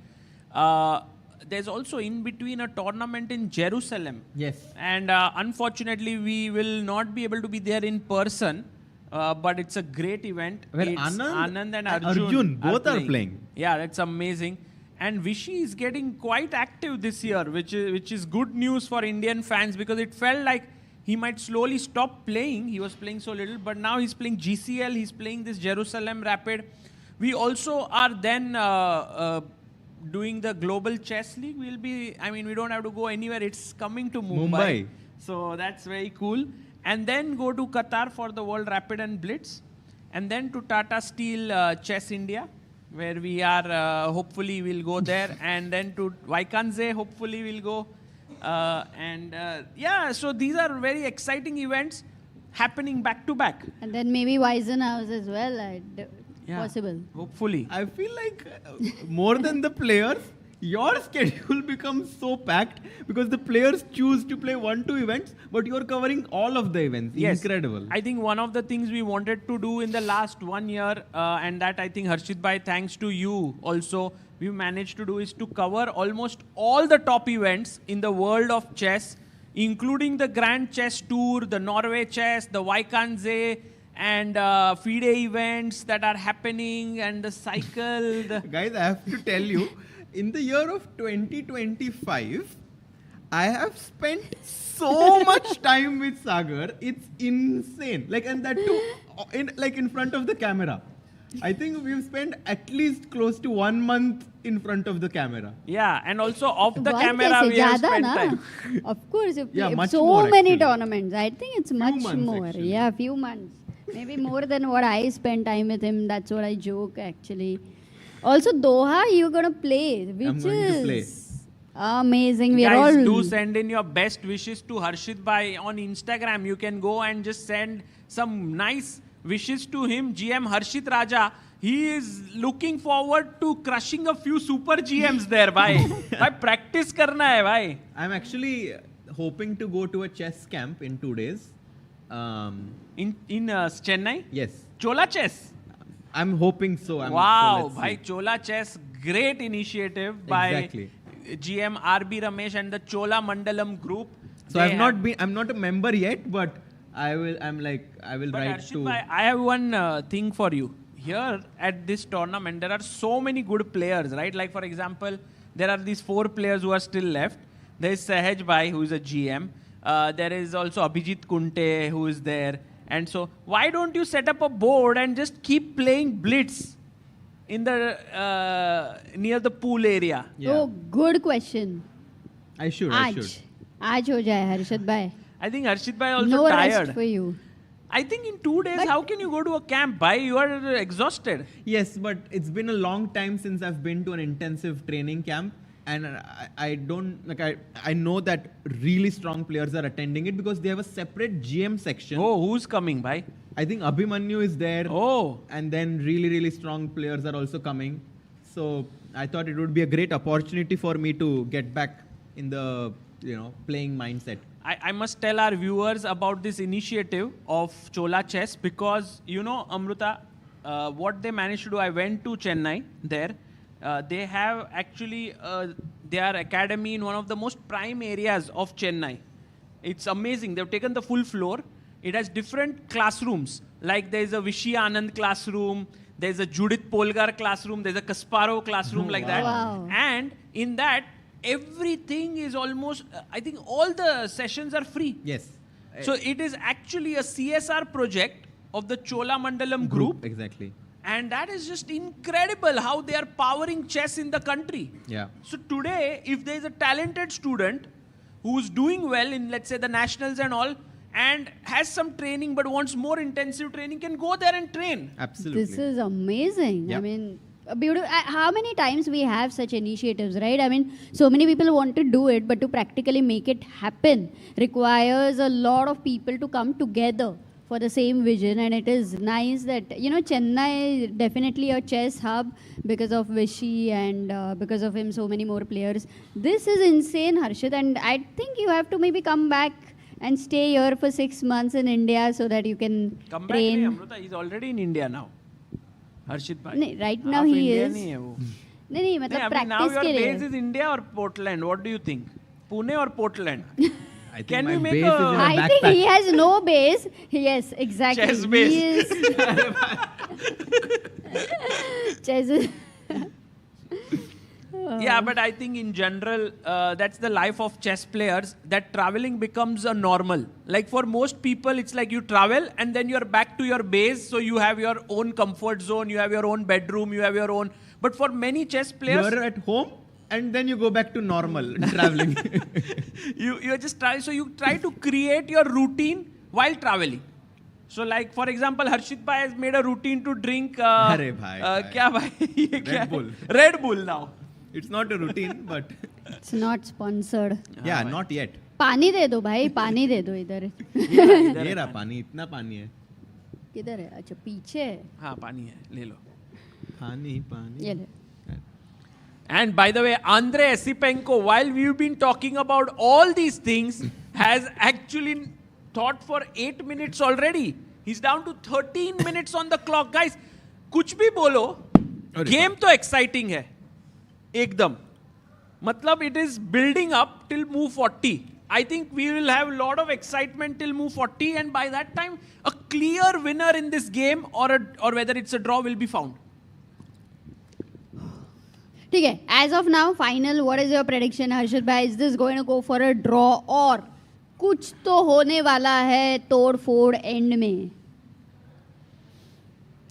There's also in between a tournament in Jerusalem. Yes. And unfortunately, we will not be able to be there in person. But it's a great event. Where It's Anand and Arjun both are playing. Yeah, that's amazing. And Vishy is getting quite active this year, which is good news for Indian fans, because it felt like he might slowly stop playing. He was playing so little, but now he's playing GCL. He's playing this Jerusalem Rapid. We also are then doing the Global Chess League. We don't have to go anywhere. It's coming to Mumbai. So that's very cool. And then go to Qatar for the World Rapid and Blitz. And then to Tata Steel Chess India, where we are, hopefully we'll go there. And then to Vaikanze, hopefully we'll go. So these are very exciting events happening back to back. And then maybe Weisenhouse as well, possible. Hopefully. I feel like more than the players, your schedule becomes so packed because the players choose to play 1-2 events, but you're covering all of the events. Yes. Incredible. I think one of the things we wanted to do in the last 1 year, and that I think Harshit Bhai, thanks to you also, we managed to do, is to cover almost all the top events in the world of chess, including the Grand Chess Tour, the Norway Chess, the Vaikanze, and FIDE events that are happening, and the cycle. Guys, I have to tell you, in the year of 2025, I have spent so much time with Sagar. It's insane. And that too, in front of the camera. I think we've spent at least close to 1 month in front of the camera. Yeah, and also off the camera we have spent time. Of course, you Yeah, play much so more, many actually. tournaments. I think it's much months, more. actually. Yeah, few months. Maybe more than what I spent time with him. That's what I joke, actually. Also, Doha, you're going to play, which is amazing. We are Guys, all... do send in your best wishes to Harshit Bhai on Instagram. You can go and just send some nice wishes to him. GM Harshit Raja, he is looking forward to crushing a few super GMs there, bhai. Bhai, practice karna hai, bhai. I'm actually hoping to go to a chess camp in 2 days. In Chennai? Yes. Chola Chess? I'm hoping so. Wow, so bhai, Chola Chess, great initiative by Exactly. GM RB Ramesh and the Chola Mandalam group. So I'm not a member yet, but I will write Harshit to... Bhai, I have one thing for you. Here at this tournament, there are so many good players, right? Like, for example, there are these 4 players who are still left. There is Sahaj Bhai, who is a GM. There is also Abhijit Kunte, who is there. And so, why don't you set up a board and just keep playing Blitz in the near the pool area? Yeah. Oh, good question. I should. Aaj ho jaye, Harshit Bhai. I think Harshit Bhai also No tired. rest for you. I think in 2 days, how can you go to a camp, bhai? You are exhausted. Yes, but it's been a long time since I've been to an intensive training camp. And I know that really strong players are attending it because they have a separate GM section. Oh, who's coming, bhai? I think Abhimanyu is there. Oh. And then really, really strong players are also coming. So I thought it would be a great opportunity for me to get back in the, playing mindset. I must tell our viewers about this initiative of Chola Chess because, Amruta, what they managed to do, I went to Chennai there. They have actually their academy in one of the most prime areas of Chennai. It's amazing. They've taken the full floor. It has different classrooms. Like there's a Vishy Anand classroom, there's a Judith Polgar classroom, there's a Kasparov classroom like that. Wow. And in that, everything is almost, I think all the sessions are free. Yes. So it is actually a CSR project of the Chola Mandalam group. Exactly. And that is just incredible how they are powering chess in the country. Yeah. So today, if there is a talented student who's doing well in, let's say, the nationals and all, and has some training but wants more intensive training, can go there and train. Absolutely. This is amazing. Yep. I mean, beautiful. How many times we have such initiatives, right? I mean, so many people want to do it, but to practically make it happen requires a lot of people to come together for the same vision. And it is nice that, you know, Chennai is definitely a chess hub because of Vishy and because of him, so many more players. This is insane, Harshit, and I think you have to maybe come back and stay here for 6 months in India so that you can Come train. back, Amruta. He's already in India now. Harshit bhai. नहीं, right now Half he Indian is. ही है वो. नहीं मतलब अभी now practice your के base लिए. is India or Portland? What do you think? Pune or Portland? I think Can my we make base a... is in a I think he has no base. Yes, exactly. Chess base. He is chess is Yeah, but I think in general, that's the life of chess players, that traveling becomes a normal. Like for most people, it's like you travel and then you're back to your base. So you have your own comfort zone, you have your own bedroom, you have your own... But for many chess players... You're at home and then you go back to normal traveling. you just try, so you try to create your routine while traveling. So like for example, Harshit bhai has made a routine to drink Arre bhai, क्या भाई ये क्या Red Bull. है? Red Bull now. It's not a routine, but it's not sponsored. yeah, not yet. पानी दे दो भाई, पानी दे दो इधर. ये रहा पानी, इतना पानी है. किधर है? अच्छा पीछे है. हाँ पानी है, ले लो. पानी. ये ले. And by the way, Andrei Esipenko, while we've been talking about all these things, has actually thought for 8 minutes already. He's down to 13 minutes on the clock. Guys, कुछ भी बोलो, game तो exciting है. एकदम. मतलब it is building up till move 40. I think we will have a lot of excitement till move 40, and by that time, a clear winner in this game or whether it's a draw will be found. ठीक है. As of now, final. What is your prediction, Harshit bhai? Is this going to go for a draw or कुछ तो होने वाला है तोड़ फोड़ end में?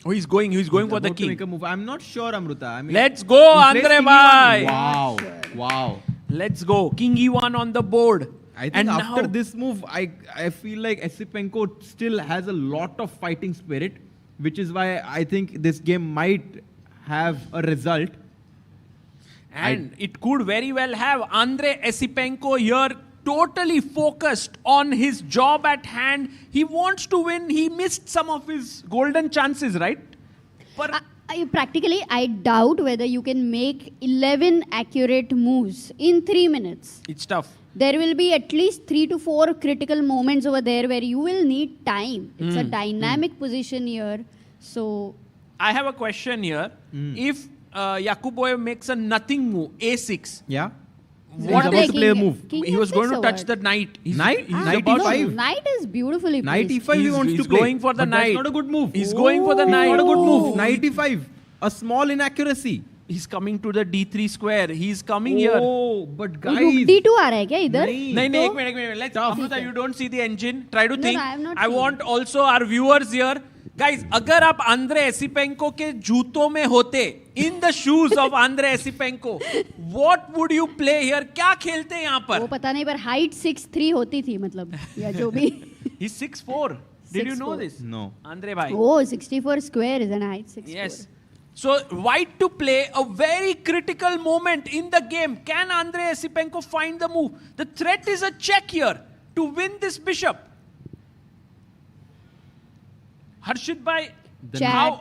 Oh, he's going for the To king. make a move. I'm not sure, Amruta. I mean, Let's go, he plays Andre king bhai. E1. Wow. Let's go. King E1 on the board. I think And after now, this move, I feel like Esipenko still has a lot of fighting spirit, which is why I think this game might have a result. and it could very well have Andrei Esipenko here totally focused on his job at hand. He wants to win. He missed some of his golden chances, right? Practically, I doubt whether you can make 11 accurate moves in 3 minutes. It's tough. There will be at least 3 to 4 critical moments over there where you will need time. It's a dynamic position here. So, I have a question here. If Yakuboyev makes a nothing move, A6. Yeah. What He's about to play a move. He was going to touch the knight. Knight? He's Knight about to- E5? Knight is beautifully Knight placed. E5 he wants he's to play. going for the But that's knight. not a good move. He's going for the knight. Not a good move. Knight E5. A small inaccuracy. He's coming to the D3 square. He's coming here. Oh, but guys. Rook D2 आ रहा है क्या इधर? नहीं, एक minute. Let's, Amruta, you don't see the engine. Try to think. I have not I seen. want also our viewers here. Guys, अगर आप Andrei Esipenko के जूतों में होते, in the shoes of Andrei Esipenko, what would you play here? क्या खेलते हैं यहाँ पर? वो पता नहीं पर height 6'3" होती थी मतलब या जो भी. He's 6'4". Did you know 6'4". this? No. Andrei bhai. Oh, 64 square is an height 6'4". Yes. So white to play a very critical moment in the game. Can Andrei Esipenko find the move? The threat is a check here to win this bishop. Harshit bhai,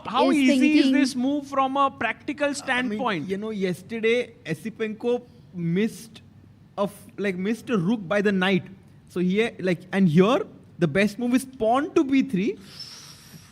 how is easy is thinking- this move from a practical standpoint? I mean, you know, yesterday Esipenko missed missed a rook by the knight. So here, and here the best move is pawn to b3,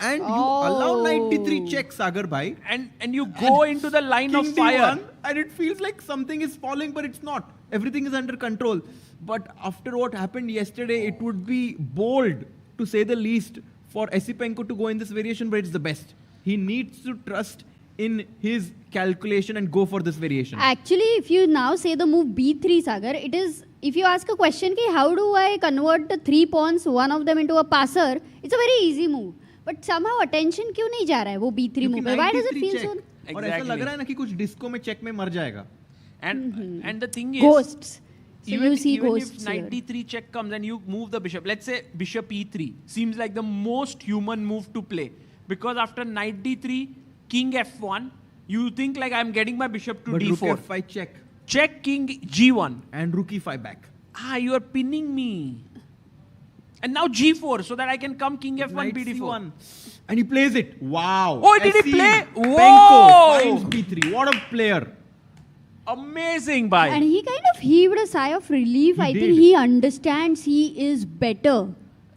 and you allow knight d3 check, Sagar bhai, and you go into the line of king fire. d1, and it feels like something is falling, but it's not. Everything is under control. But after what happened yesterday, it would be bold, to say the least, for Esipenko to go in this variation, but it's the best. He needs to trust in his calculation and go for this variation. Actually, if you now say the move b3, Sagar, it is, if you ask a question ki how do I convert the 3 pawns, one of them into a passer, it's a very easy move. But somehow attention क्यों नहीं जा रहा है वो b3 move पे? Why does it feel so? और ऐसा लग रहा है ना कि कुछ डिस्को में चेक में मर जाएगा. And the thing is, Ghosts. So even, you see even ghosts if knight d3 check comes and you move the bishop, let's say bishop e3 seems like the most human move to play, because after knight d3, king f1, You think like I'm getting my bishop to But d4. rook f5 check. Check king g1. And rook e5 back. You are pinning me. And now g4 so that I can come king f1, Knight bd4. c1. And he plays it. Wow. Oh, did he play? Penko Whoa! finds b3. What a player. Amazing, bhai. And he kind of heaved a sigh of relief. I think he understands he is better.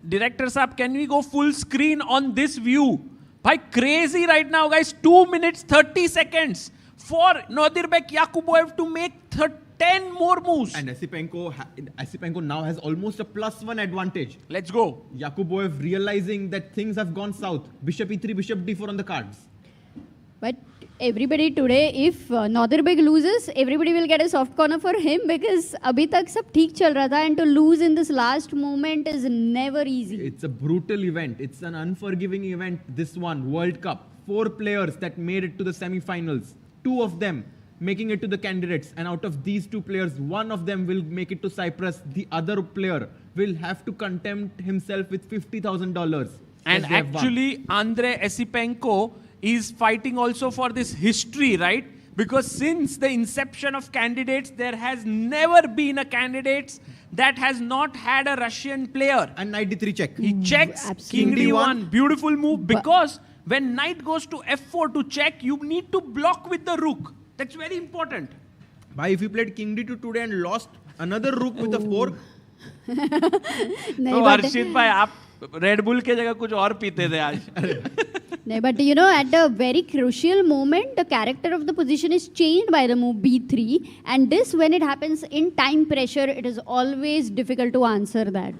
Director Saab, can we go full screen on this view? Bhai, crazy right now, guys. 2 minutes, 30 seconds for Nadirbek Yakuboev to make 10 more moves. And Esipenko now has almost a +1 advantage. Let's go. Yakuboev realizing that things have gone south. Bishop e3, bishop d4 on the cards. But everybody today, if Nadirbek loses, everybody will get a soft corner for him because abhi tak sab theek chal raha tha, and to lose in this last moment is never easy. It's a brutal event. It's an unforgiving event. This one, World Cup. 4 players that made it to the semi-finals. 2 of them making it to the candidates. And out of these 2 players, one of them will make it to Cyprus. The other player will have to contempt himself with $50,000. And actually, Andrei Esipenko is fighting also for this history, right? Because since the inception of candidates, there has never been a candidate that has not had a Russian player. And knight d3 check. He checks king d1. Beautiful move. Because when knight goes to f4 to check, you need to block with the rook. That's very important. Bhai, if you played king d2 today and lost another rook with a fork. तो हर्षित भाई आप red bull के जगह कुछ और पीते थे आज. No, but you know, at a very crucial moment, the character of the position is changed by the move b3. And this, when it happens in time pressure, it is always difficult to answer that.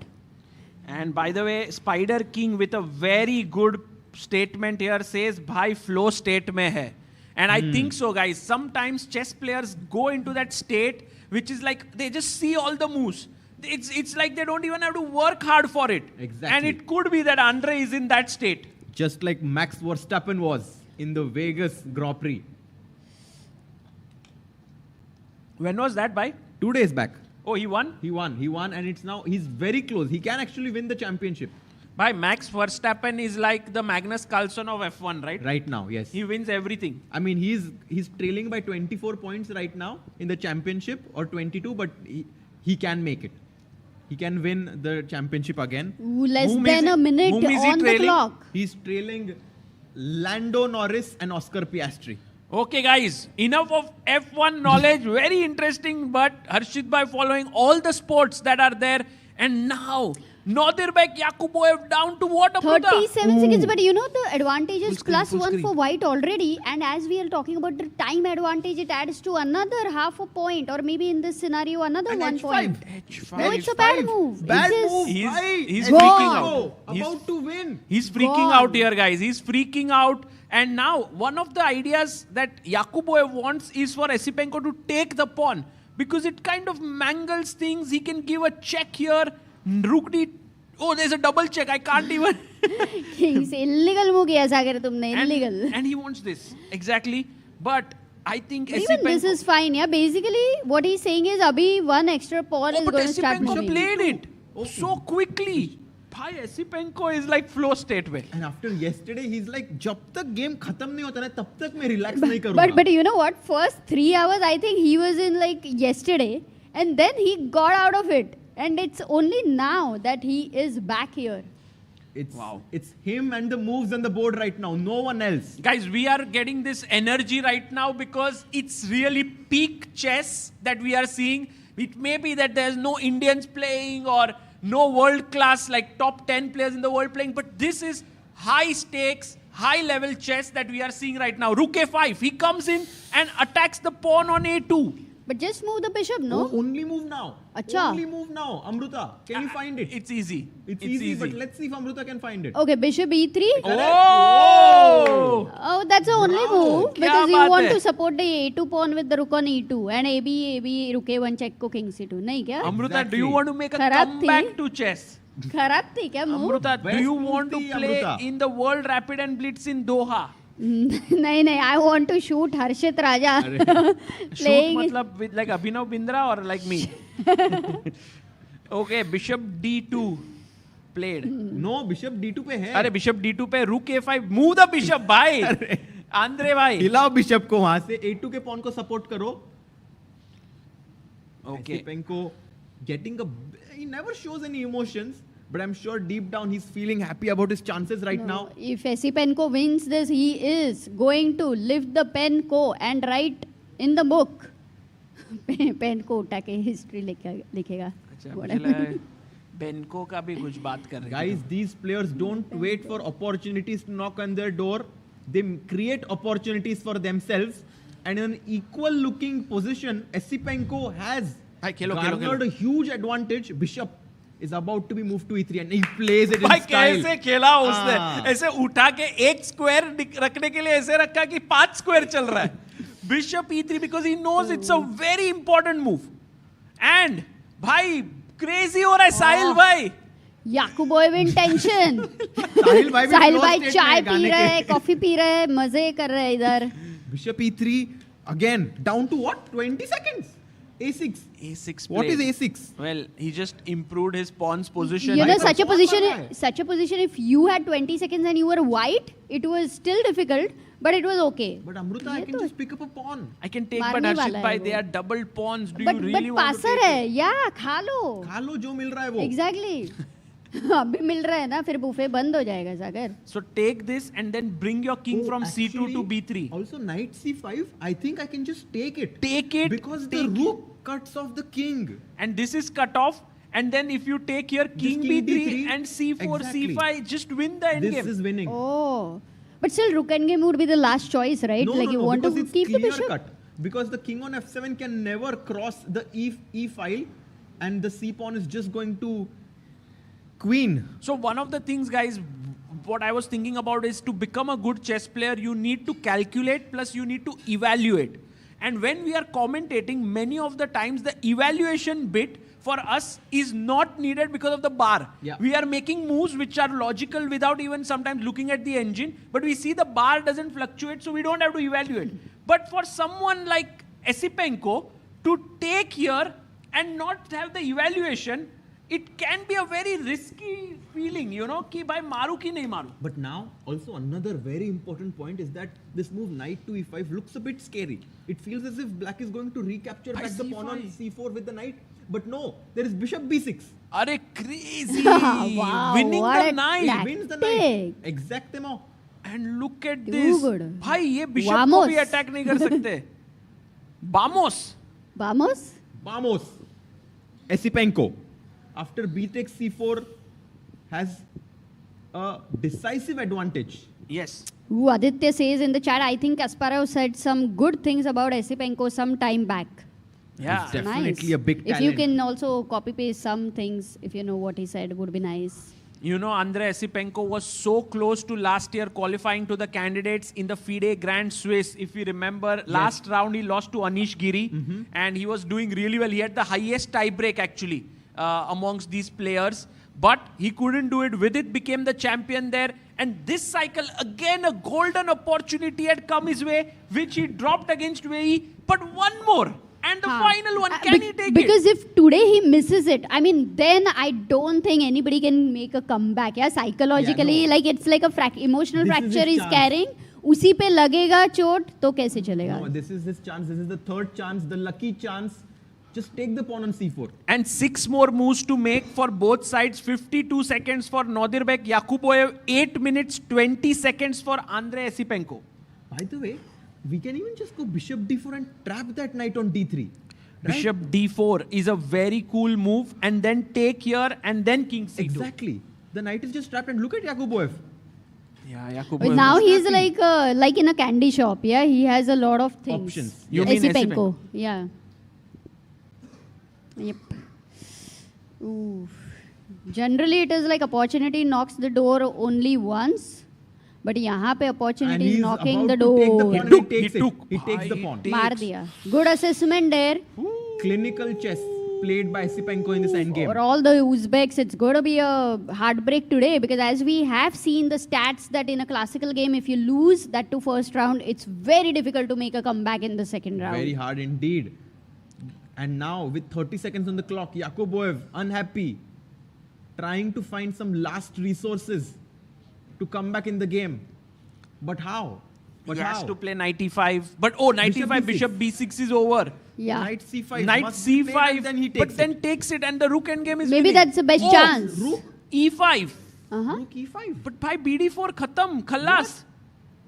And by the way, Spider King with a very good statement here says, "Bhai, flow state mein hai." And I think so, guys. Sometimes chess players go into that state, which is like they just see all the moves. It's like they don't even have to work hard for it. Exactly. And it could be that Andre is in that state. Just like Max Verstappen was in the Vegas Grand Prix. When was that, bhai? 2 days back. Oh, he won? He won, and it's now, he's very close. He can actually win the championship. Bhai, Max Verstappen is like the Magnus Carlsen of F1, right? Right now, yes. He wins everything. I mean, he's trailing by 24 points right now in the championship, or 22, but he can make it. He can win the championship again. Less than a minute on the clock. He's trailing Lando Norris and Oscar Piastri. Okay, guys, enough of F1 knowledge. Very interesting, but Harshit bhai following all the sports that are there. And now, Nadirbek Yakuboev down to what, Amruta? 37 seconds, but you know the advantage is +1 for white already. And as we are talking about the time advantage, it adds to another half a point, or maybe in this scenario, another And 1 H5. point. H5. No, it's a bad move. Bad It's just- move. He's Gone. freaking out. About to win. He's freaking out here, guys. He's freaking out. And now, one of the ideas that Yakuboev wants is for Esipenko to take the pawn. Because it kind of mangles things. He can give a check here. Rook d... Oh, there's a double check. I can't even... Kings, illegal move kiya Sagar tumne, illegal. And he wants this. Exactly. But I think But even this is fine, yeah. Basically, what he's saying is, abhi one extra pawn is but going to start Esipenko moving. played it so quickly. Bhai, Esipenko is like flow state mein. And after yesterday, he's like, जब तक game खत्म नहीं होता ना, तब तक मैं relax नहीं करूँगा. But you know what? First 3 hours, I think he was in like yesterday, and then he got out of it. And it's only now that he is back here. It's him and the moves on the board right now. No one else. Guys, we are getting this energy right now because it's really peak chess that we are seeing. It may be that there's no Indians playing or no world class, like top 10 players in the world playing, but this is high stakes, high level chess that we are seeing right now. Rook a5, he comes in and attacks the pawn on a2. But just move the bishop, no? Only move now. Acha. Only move now. Amruta, can you find it? It's easy. It's easy, but let's see if Amruta can find it. Okay, bishop e3. Oh! Oh, that's the only move Kya because you baat want hai? to support the a2 pawn with the rook on e2 and ab rook a1 check ko king c2. Nahi kya? Amruta, do you want to make a Kharab comeback thi. to chess? Kharab thi kya move? Amruta, do you want to thi, play Amruta. in the World Rapid and Blitz in Doha? nahi, I want to shoot Harshit Raja. Shoot Playing matlab with like Abhinav Bindra or like me? Okay, bishop d2 played. No, bishop d2 पे है. अरे bishop d2 पे rook a5, move the bishop, bhai. Andre भाई हिलाओ bishop को वहां से, a2 के पॉन को सपोर्ट करो. Okay. Esipenko getting he never shows any emotions, but I'm sure deep down he's feeling happy about his chances right now. If Esipenko wins this, he is going to lift the Penko and write in the book. Pen को उठा के history लिखेगा. अच्छा, पेनको का भी कुछ बात कर रहे हैं. Guys, these players don't wait for opportunities to knock on their door. They create opportunities for themselves. And in an equal-looking position, Esipenko has garnered a huge advantage. Bishop is about to be moved to e3 and he plays it in style. कैसे खेला उसने? ऐसे उठा के एक square रखने के लिए ऐसे रखा कि 5 स्क्वायर चल रहा है. Bishop e3 because he knows it's a very important move. And भाई crazy हो रहा है साहिल भाई. याकूबोव इन टेंशन. साहिल भाई चाय पी रहे हैं, कॉफी पी रहे हैं, मजे कर रहे हैं इधर. Bishop e3 again down to what? 20 seconds. A6. A6. What is A6? Well, he just improved his pawn's position. You know, such a position. If you had 20 seconds and you were white, it was still difficult, but it was okay. But Amruta, I can just pick up a pawn. I can take, but Harshit bhai, they are double pawns. Do you really want to take है, yeah, खा लो जो मिल रहा है वो. Exactly. अभी मिल रहा है ना, फिर बुफे बंद हो जाएगा सागर. So take this and then bring your king from c2 to b3. Also knight c5, I think I can just take it. Take it. Because the rook cuts off the king. And this is cut off. And then if you take here king b3 and c4, c5, just win the endgame. This is winning. Oh. But still rook endgame would be the last choice, right? No, like you want to keep the bishop? Cut. Because the king on f7 can never cross the e file and the c pawn is just going to queen. So one of the things, guys, what I was thinking about is to become a good chess player, you need to calculate plus you need to evaluate. And when we are commentating, many of the times the evaluation bit for us is not needed because of the bar. Yeah. We are making moves which are logical without even sometimes looking at the engine, but we see the bar doesn't fluctuate, so we don't have to evaluate. But for someone like Esipenko to take here and not have the evaluation, it can be a very risky feeling, you know, ki bhai maru ki nahi maru. But now, also another very important point is that this move knight to e5 looks a bit scary. It feels as if black is going to recapture back the pawn on c4 with the knight. But no, there is bishop b6. Are crazy! Wow, winning the knight. He wins the knight. Exactement. And look at this. Good. Bhai, ye bishop ko bhi attack nahi kar sakte. Vamos. Vamos? Vamos. Esipenko, after b takes c4, has a decisive advantage. Yes. Ooh, Aditya says in the chat, I think Kasparov said some good things about Esipenko some time back. Yeah. It's definitely a big talent. If you can also copy-paste some things, if you know what he said, would be nice. You know, Andrei Esipenko was so close to last year qualifying to the candidates in the FIDE Grand Swiss. If you remember, last round he lost to Anish Giri and he was doing really well. He had the highest tiebreak actually amongst these players. But he couldn't do it. With it, became the champion there. And this cycle, again, a golden opportunity had come his way, which he dropped against Wei. But one more. And the final one, can he take because it? if today he misses it, I mean, then I don't think anybody can make a comeback. Yeah, psychologically, like it's like a emotional fracture he's carrying. Usi pe lagega chot, to kaise chalega? No, this is his chance. This is the third chance, the lucky chance. Just take the pawn on c4. And 6 more moves to make for both sides. 52 seconds for Nodirbek Yakuboyev. 8 minutes, 20 seconds for Andrei Esipenko. By the way, we can even just go bishop d4 and trap that knight on d3. Right? Bishop d4 is a very cool move. And then take here and then king c2. Exactly. The knight is just trapped and look at Yakuboyev. Yeah, Yakuboyev. But now he's like in a candy shop. Yeah, he has a lot of things. Options. You mean Esipenko. Yeah. Yep. Ooh. Generally, it is like opportunity knocks the door only once. But यहाँ पे opportunity knocking the door. He takes the pawn. मार दिया. Good assessment there. Clinical chess played by Esipenko in this endgame. For all the Uzbeks, it's going to be a heartbreak today because as we have seen the stats that in a classical game, if you lose that to first round, it's very difficult to make a comeback in the second round. Very hard indeed. And now with 30 seconds on the clock, Yakuboyev unhappy, trying to find some last resources to come back in the game. But how? But he has how? to play knight e5. But knight bishop b6 is over. Yeah. Knight c5. Knight must be played c5, and then he but takes then it. takes it and the rook endgame is Maybe winning. that's the best chance. Rook e5. Rook e5. But bhai bd4 khatam, khalas.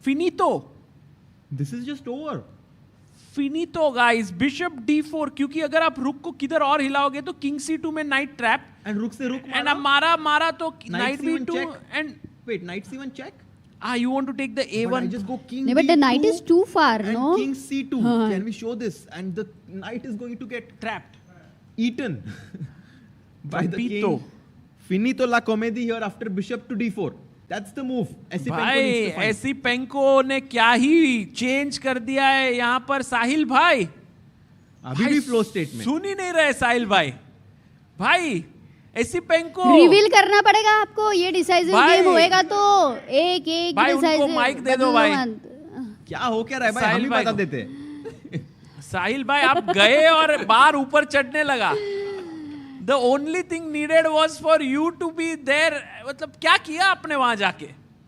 Finito. This is just over. Finito guys. Bishop d4 क्योंकि अगर आप रुक को किधर और हिलाओगे तो king c2 में knight trap. And rook से rook And अब मारा तो knight c1 b2 check. and Wait, knight c1 check? you want to take the a1. But I just go king No, but the b2 knight is too far, and no? king c2. Huh. Can we show this? And the knight is going to get trapped. Eaten by the Finito. king. Finito la comedy here after bishop to d4. That's the move. भाई ऐसी पेंको ने क्या ही change कर दिया है यहाँ पर साहिल भाई. अभी भी फ्लो स्टेट में. सुन ही नहीं रहे साहिल भाई ऐसी पेंको रिवील करना पड़ेगा आपको. ये डिसाइसिव गेम होएगा तो एक भाई उनको माइक दे दो भाई. क्या हो क्या रहा है भाई, हम ही बता देते. साहिल भाई आप गए और बार ऊपर चढ़ने लगा. The only thing needed was for you to be there. मतलब क्या किया आपने वहां जाके?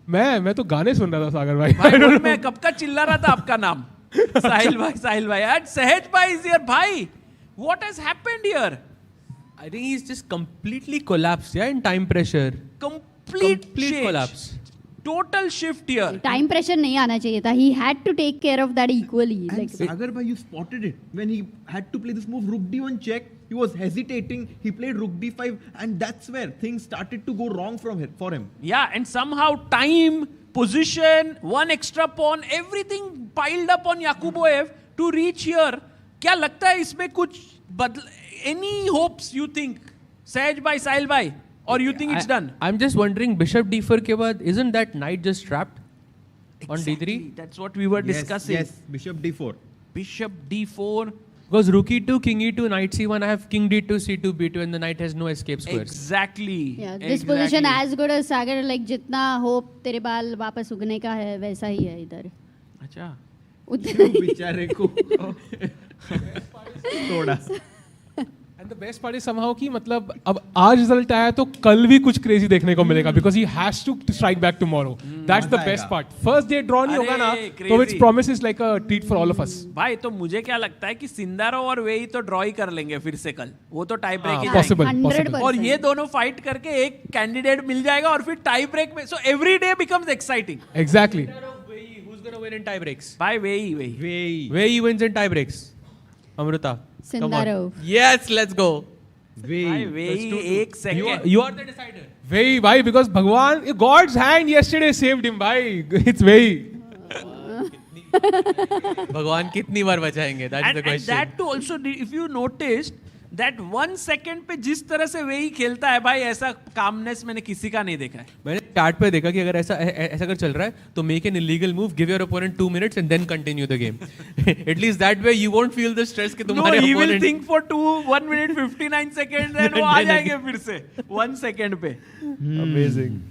मैं तो गाने सुन रहा था सागर भाई. भाई मैं कब का चिल्ला रहा था आपका नाम. साहिल भाई and सहज भाई is here भाई. What has happened here? I think he's just completely collapsed, in time pressure. Complete change. collapse. Total shift here. Time pressure नहीं आना चाहिए था. He had to take care of that equally. And Sagar bhai, you spotted it when he had to play this move rook d1 check. He was hesitating. He played rook d5, and that's where things started to go wrong for him. Yeah, and somehow time, position, one extra pawn, everything piled up on Yakuboev to reach here. क्या लगता है इसमें कुछ any hopes you think? Sahaj bhai, Sahil bhai? Or you think it's done? I'm just wondering, bishop d4 के बाद, isn't that knight just trapped on d3? That's what we were discussing. Yes, bishop d4. Bishop d4. Because rook e2, king e2, knight c1, I have king d2, c2, b2, and the knight has no escape squares. Exactly. Yeah, this position as good as Sagar. Like जितना hope तेरे बाल वापस उगने का है वैसा ही है इधर. अच्छा. बेचारे को थोड़ा. And the best part is somehow कि मतलब अब आज रिजल्ट आया तो कल भी कुछ क्रेजी देखने को मिलेगा because he has to strike back tomorrow. That's the best part. First day draw नहीं होगा ना तो which promises like a treat for all of us. भाई तो मुझे क्या लगता है कि सिंदारो और वेई तो ड्रॉ ही कर लेंगे फिर से कल. वो तो टाई ब्रेक ही possible. और ये दोनों फाइट करके एक कैंडिडेट मिल जाएगा और फिर टाई ब्रेक में. So every day becomes exciting. Exactly. Who's gonna win in tie breaks? By Wei. Wei wins in tie breaks. Amruta. Sindarov. Yes, let's go. Wei एक second. You are the decider. Wei, why? Because Bhagwan, God's hand yesterday saved him. Why? It's Wei. भगवान कितनी बार बचाएंगे? That's the question. And that too also, if you noticed, that 1 second पे जिस तरह से वेई खेलता है भाई ऐसा कामनेस मैंने किसी का नहीं देखा है. मैंने चार्ट पे देखा कि अगर ऐसा अगर चल रहा है तो make an illegal move, give your opponent 2 minutes and then continue the game. At least that way you won't feel the stress कि तुम्हारे opponent. No, he opponent. will think for 1 minute 59 seconds and वो आ जाएंगे फिर से 1 second पे. Amazing.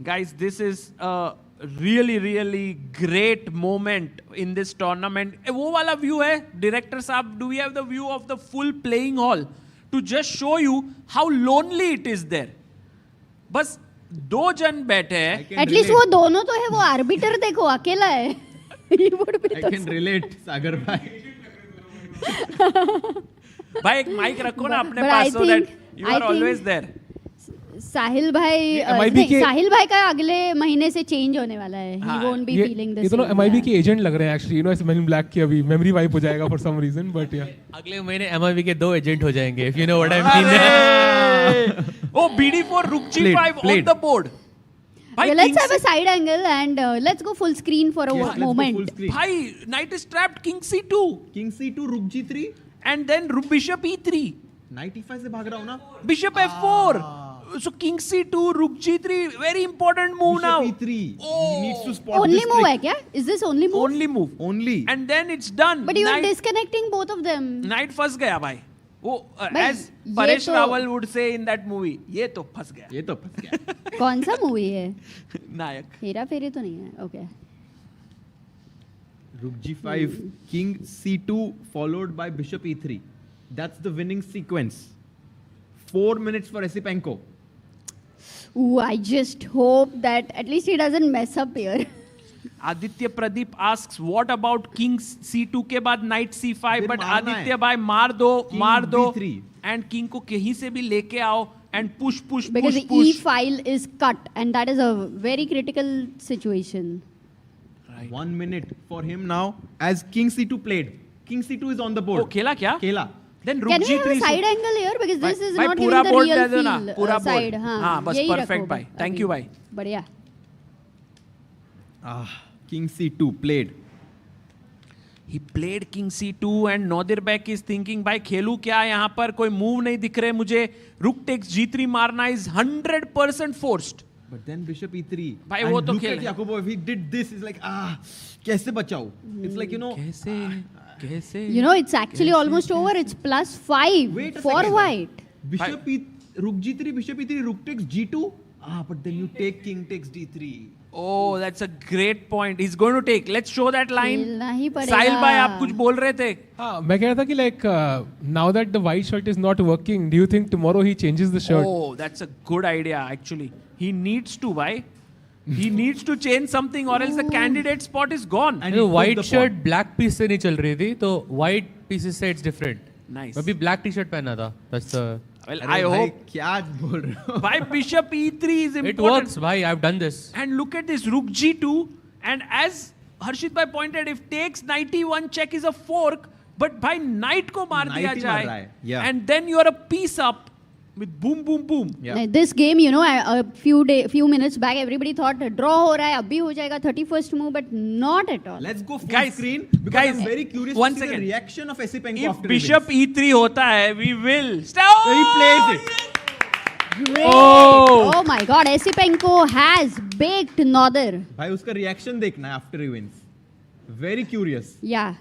Guys, this is a really great moment in this tournament. वो वाला view है director साहब. Do we have the view of the full playing hall to just show you how lonely it is there? बस 2 जन बैठे हैं. At least वो दोनों तो है. वो arbiter देखो अकेला है. I can relate, Sagar bhai. भाई एक माइक रखो ना अपने पास so that you are always there. साहिल भाई का अगले महीने से चेंज होने वाला है. He won't be feeling this. ये दोनों MIB के एजेंट लग रहे हैं actually. You know, ऐसे Men in Black की अभी memory वाइप हो जाएगा for some reason, but yeah. अगले महीने MIB के 2 एजेंट हो जाएंगे, if you know what I mean. Oh, BD4 rook g5 on the board. Okay, let's have a side angle and let's go full screen for a moment. भाई knight is trapped. King c2. King c2 rook g3 and then bishop e3. Knight e5 से भाग रहा हूँ ना. Bishop f4. So king c2, rook g3, very important move Bishop now. e3. Oh. He needs to spot Only this move trick. है क्या? Is this only move? Only move. Only. And then it's done. But you are disconnecting both of them. Knight फंस गया भाई. वो as ये Paresh तो- Rawal would say in that movie, ये तो फंस गया. कौन सा मूवी है? नायक. हेरा फेरी तो नहीं है. Okay. Rook g5, king c2 followed by bishop e3. That's the winning sequence. 4 minutes for Esipenko. Ooh, I just hope that at least he doesn't mess up here. Aditya Pradeep asks, what about king c2 के बाद knight c5? But Aditya भाई मार दो and king को कहीं से भी लेके आओ and push. Because the E file is cut and that is a very critical situation. Right. 1 minute for him now as king c2 played. King c2 is on the board. Oh, खेला क्या? खेला. Then Can we have a side angle here because this is not giving the real feel side. हाँ बस perfect भाई. Thank you भाई. बढ़िया. King c2 played. He played king c2 and Nadir Bek is thinking भाई खेलूं क्या यहाँ पर कोई move नहीं दिख रहे मुझे. Rook takes g3 मारना is 100% forced. But then bishop e3. भाई वो तो खेल. Yakubov, if he did this, is like कैसे बचाऊं? It's like कैसे. You know, it's actually almost over. It's +5 for white. Bishop rook g3, bishop e3, rook takes g2. But then you take king takes d3. Oh, that's a great point. He's going to take. Let's show that line. Sahil भाई आप कुछ बोल रहे थे. मैं कह रहा था कि like now that the white shirt is not working, do you think tomorrow he changes the shirt? Oh, that's a good idea actually. He needs to, why? He needs to change something or else the candidate spot is gone. And the white shirt black piece से नहीं चल रही थी तो white pieces से it's different. Nice. मैं भी black t-shirt पहना था. That's the. Well, I hope. क्या बोल रहे हो? Why bishop e3 is important. It works, bhai. I've done this. And look at this rook g2. And as Harshit bhai pointed, if takes knight e1 check is a fork, but by knight को मार दिया जाए. Yeah. And then you are a piece up with boom. Yeah. This game, you know, a few minutes back, everybody thought draw हो रहा है, अभी हो जाएगा 31st move, but not at all. Let's go full screen because I'm very curious to see the reaction of Esipenko after bishop e3 होता है, we will. So he plays it. Great. Oh my God, Esipenko has baked Nadir. भाई उसका reaction देखना है after he wins. Very curious. Yeah.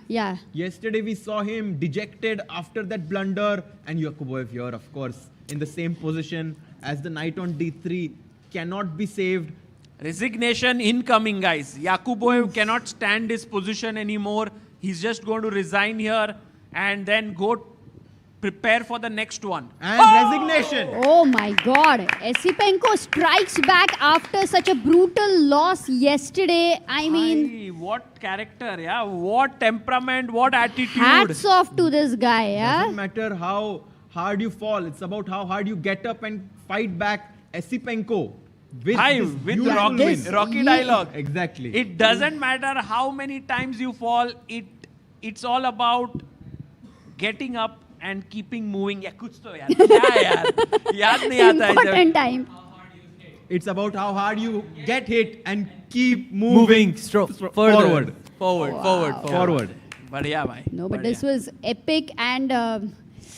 Yesterday we saw him dejected after that blunder, and Yakubov here, of course, in the same position as the knight on d3 cannot be saved. Resignation incoming, guys. Yakubov cannot stand his position anymore. He's just going to resign here and then go prepare for the next one. And resignation. Oh my God. Esipenko strikes back after such a brutal loss yesterday. I mean, what character, yeah? What temperament, what attitude. Hats off to this guy, yeah? Doesn't matter how hard you fall. It's about how hard you get up and fight back. Esipenko with Rocky dialogue. Exactly. It doesn't matter how many times you fall. It's all about getting up and keeping moving. Yeah, कुछ तो यार. क्या यार? याद नहीं आता है. Important time. It's about how hard you get hit and keep moving forward. बढ़िया भाई. No, but this was epic and.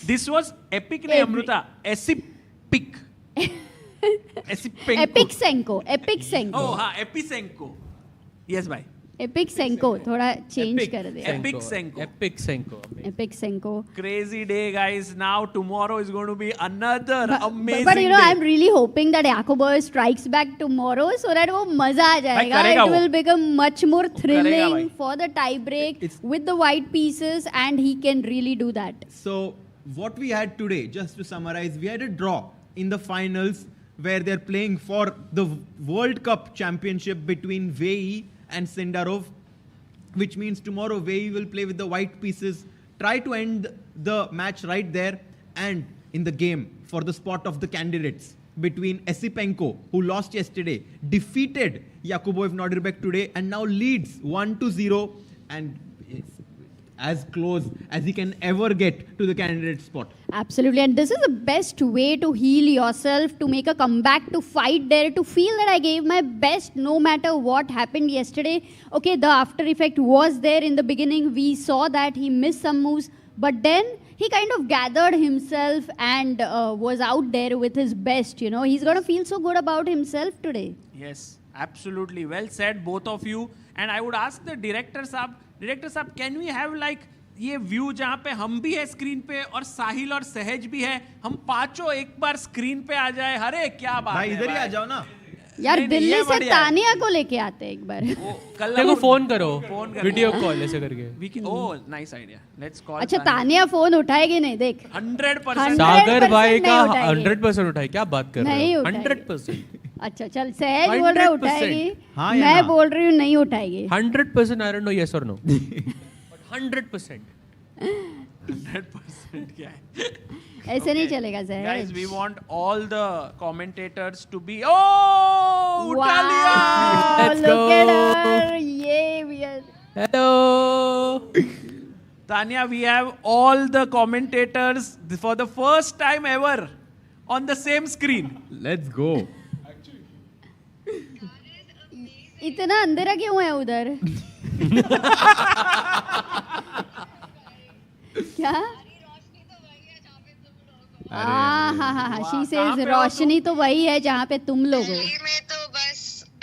This was epic, nahi Amruta. Epic. Epic Senko. Oh हाँ, Episenko. Yes भाई. Epic Senko. थोड़ा change कर दे. Epic Senko. Crazy Crazy day, guys. Now tomorrow is going to be another amazing But you know, day. I'm really hoping that Yakubov strikes back tomorrow so that वो मजा आ जाएगा. It will become much more thrilling for the tie break with the white pieces, and he can really do that. So what we had today, just to summarize, we had a draw in the finals where they're playing for the World Cup championship between Vei and Sindarov, which means tomorrow Vei will play with the white pieces, try to end the match right there, and in the game for the spot of the candidates between Esipenko, who lost yesterday, defeated Yakubov Nodirbek today, and now leads 1-0, and as close as he can ever get to the candidate spot. Absolutely, and this is the best way to heal yourself, to make a comeback, to fight there, to feel that I gave my best no matter what happened yesterday. Okay, the after effect was there in the beginning. We saw that he missed some moves, but then he kind of gathered himself and was out there with his best. You know, he's going to feel so good about himself today. Yes, absolutely. Well said, both of you. And I would ask the director साहब, can we have like ये view जहाँ पे हम भी है screen पे और साहिल और सहज भी है, हम पांचों एक बार स्क्रीन पे आ जाए. अरे क्या बात है इधर ही आ जाओ ना यार. दिल्ली से तानिया को लेके आते एक बार. देखो फोन करो, वीडियो कॉल ऐसे करके. Oh nice idea. Let's call. अच्छा तानिया फोन उठाएगी नहीं. देख 100%. सागर भाई का 100% उठाए. क्या बात कर रहे हो? 100%. अच्छा चल सहज बोल रहा है 100%. उठाएगी, हाँ या मैं ना? बोल रही हूँ नहीं उठाएगी. 100% I don't know yes or no. But 100%. 100% क्या है? ऐसे नहीं चलेगा सहज. Guys, we want all the commentators to be. Oh, उठा लिया. Let's look at her. Yeah, we are. Hello. Tanya, we have all the commentators for the first time ever on the same screen. Let's go. इतना अंधेरा क्यों है उधर? क्या? हाँ. She says रोशनी तो वही है जहाँ पे तुम लोग हो.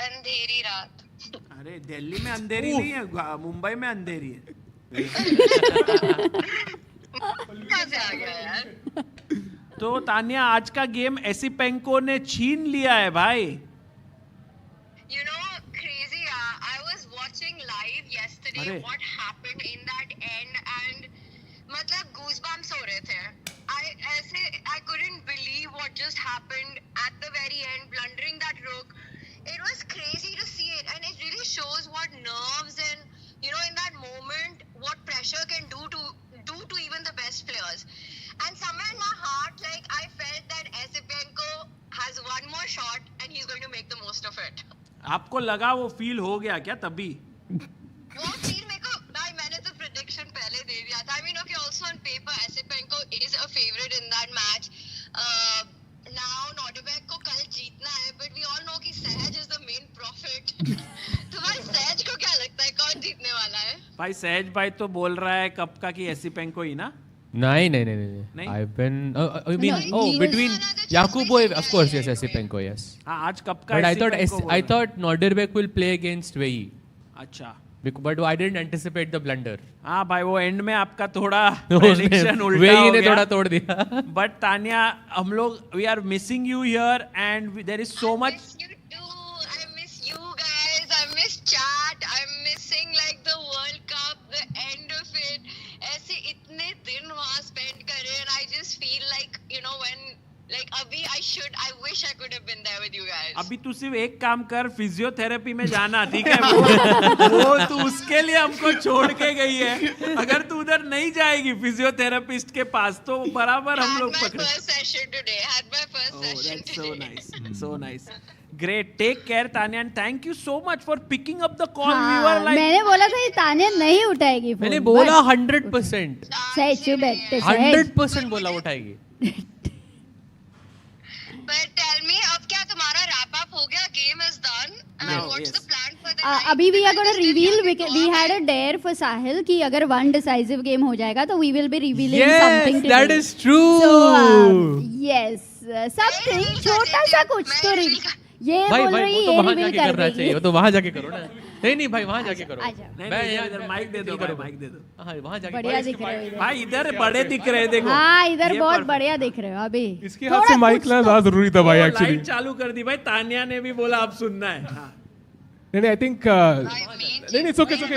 अंधेरी रात. अरे दिल्ली में अंधेरी नहीं है, मुंबई में अंधेरी है. तो तानिया आज का गेम एसिपेंको ने छीन लिया है भाई. You know, crazy. I was watching live yesterday. What happened in that end, and मतलब goosebumps हो रहे थे. I couldn't believe what just happened at the very end, blundering that rook. It was crazy to see it, and it really shows what nerves and in that moment, what pressure can do to even the best players. And somewhere in my heart, like I felt that Esipenko has one more shot, and he's going to make the most of it. आपको लगा वो feel हो गया क्या तभी? वो feel मेरे को भाई मैंने तो प्रेडिक्शन पहले दे दिया था. I mean, okay, also on paper, Esipenko is a favorite in that match. Now, Nordebek को कल जीतना है, but we all know कि सहज is the main prophet. तो भाई सहज को क्या लगता है कौन जीतने वाला है? भाई सहज भाई तो बोल रहा है कब का कि एसिपेंको ही ना? नहीं. I've been. I mean, between Yakubov, of course, yes, Esipenko, yes. हाँ आज कब का? But I thought Norderbeck will play against Wei. अच्छा. But I didn't anticipate the blunder. हाँ भाई वो एंड में आपका थोड़ा prediction उल्टा हो ने गया. थोड़ा तोड़ दिया. But तानिया हम लोग we are missing you here and there is so much. I miss you guys. I miss chat. I'm missing like the World Cup, the end of it. ऐसे इतने दिन वहाँ spend करे, and I just feel like when like अभी I wish I could have been there with you guys. अभी तू सिर्फ एक काम कर, फिजियोथेरेपी में जाना, ठीक है? वो तू उसके लिए हमको छोड़ के गई है. अगर तू उधर नहीं जाएगी फिजियोथेरेपिस्ट के पास तो बराबर हम लोग पकड़े. First session today. Had my first session That's today. so nice. So nice. Great. Take care, Tanya, and thank you so much for picking up the call. We were like. मैंने बोला था ये तानिया नहीं उठाएगी फोन. मैंने बोला 100%. सहज चुप बैठते. 100% बोला उठाएगी. But tell me, अब क्या तुम्हारा wrap up हो गया? Game is done. What's the plan for the night? अभी we are going to reveal. We had a dare for Sahil कि अगर one decisive game हो जाएगा तो we will be revealing something today. Yes, that is true. So yes, something छोटा सा कुछ तो ये बोल रही है ये reveal कर देगी. वो तो वहाँ जाके करो ना. नहीं भाई वहाँ जाके करो. मैं इधर माइक दे दो. माइक दे दो. हाँ वहाँ जाके. बढ़िया दिख रहे हो इधर. भाई इधर बड़े दिख रहे देखो. हाँ इधर बहुत बढ़िया दिख रहे हो अभी. इसके हाथ से माइक लेना ज़्यादा जरूरी था भाई एक्चुअली. लाइट चालू कर दी भाई. तानिया ने भी बोला अब सुनना है. नहीं आई थिंक नहीं इट्स ओके दिख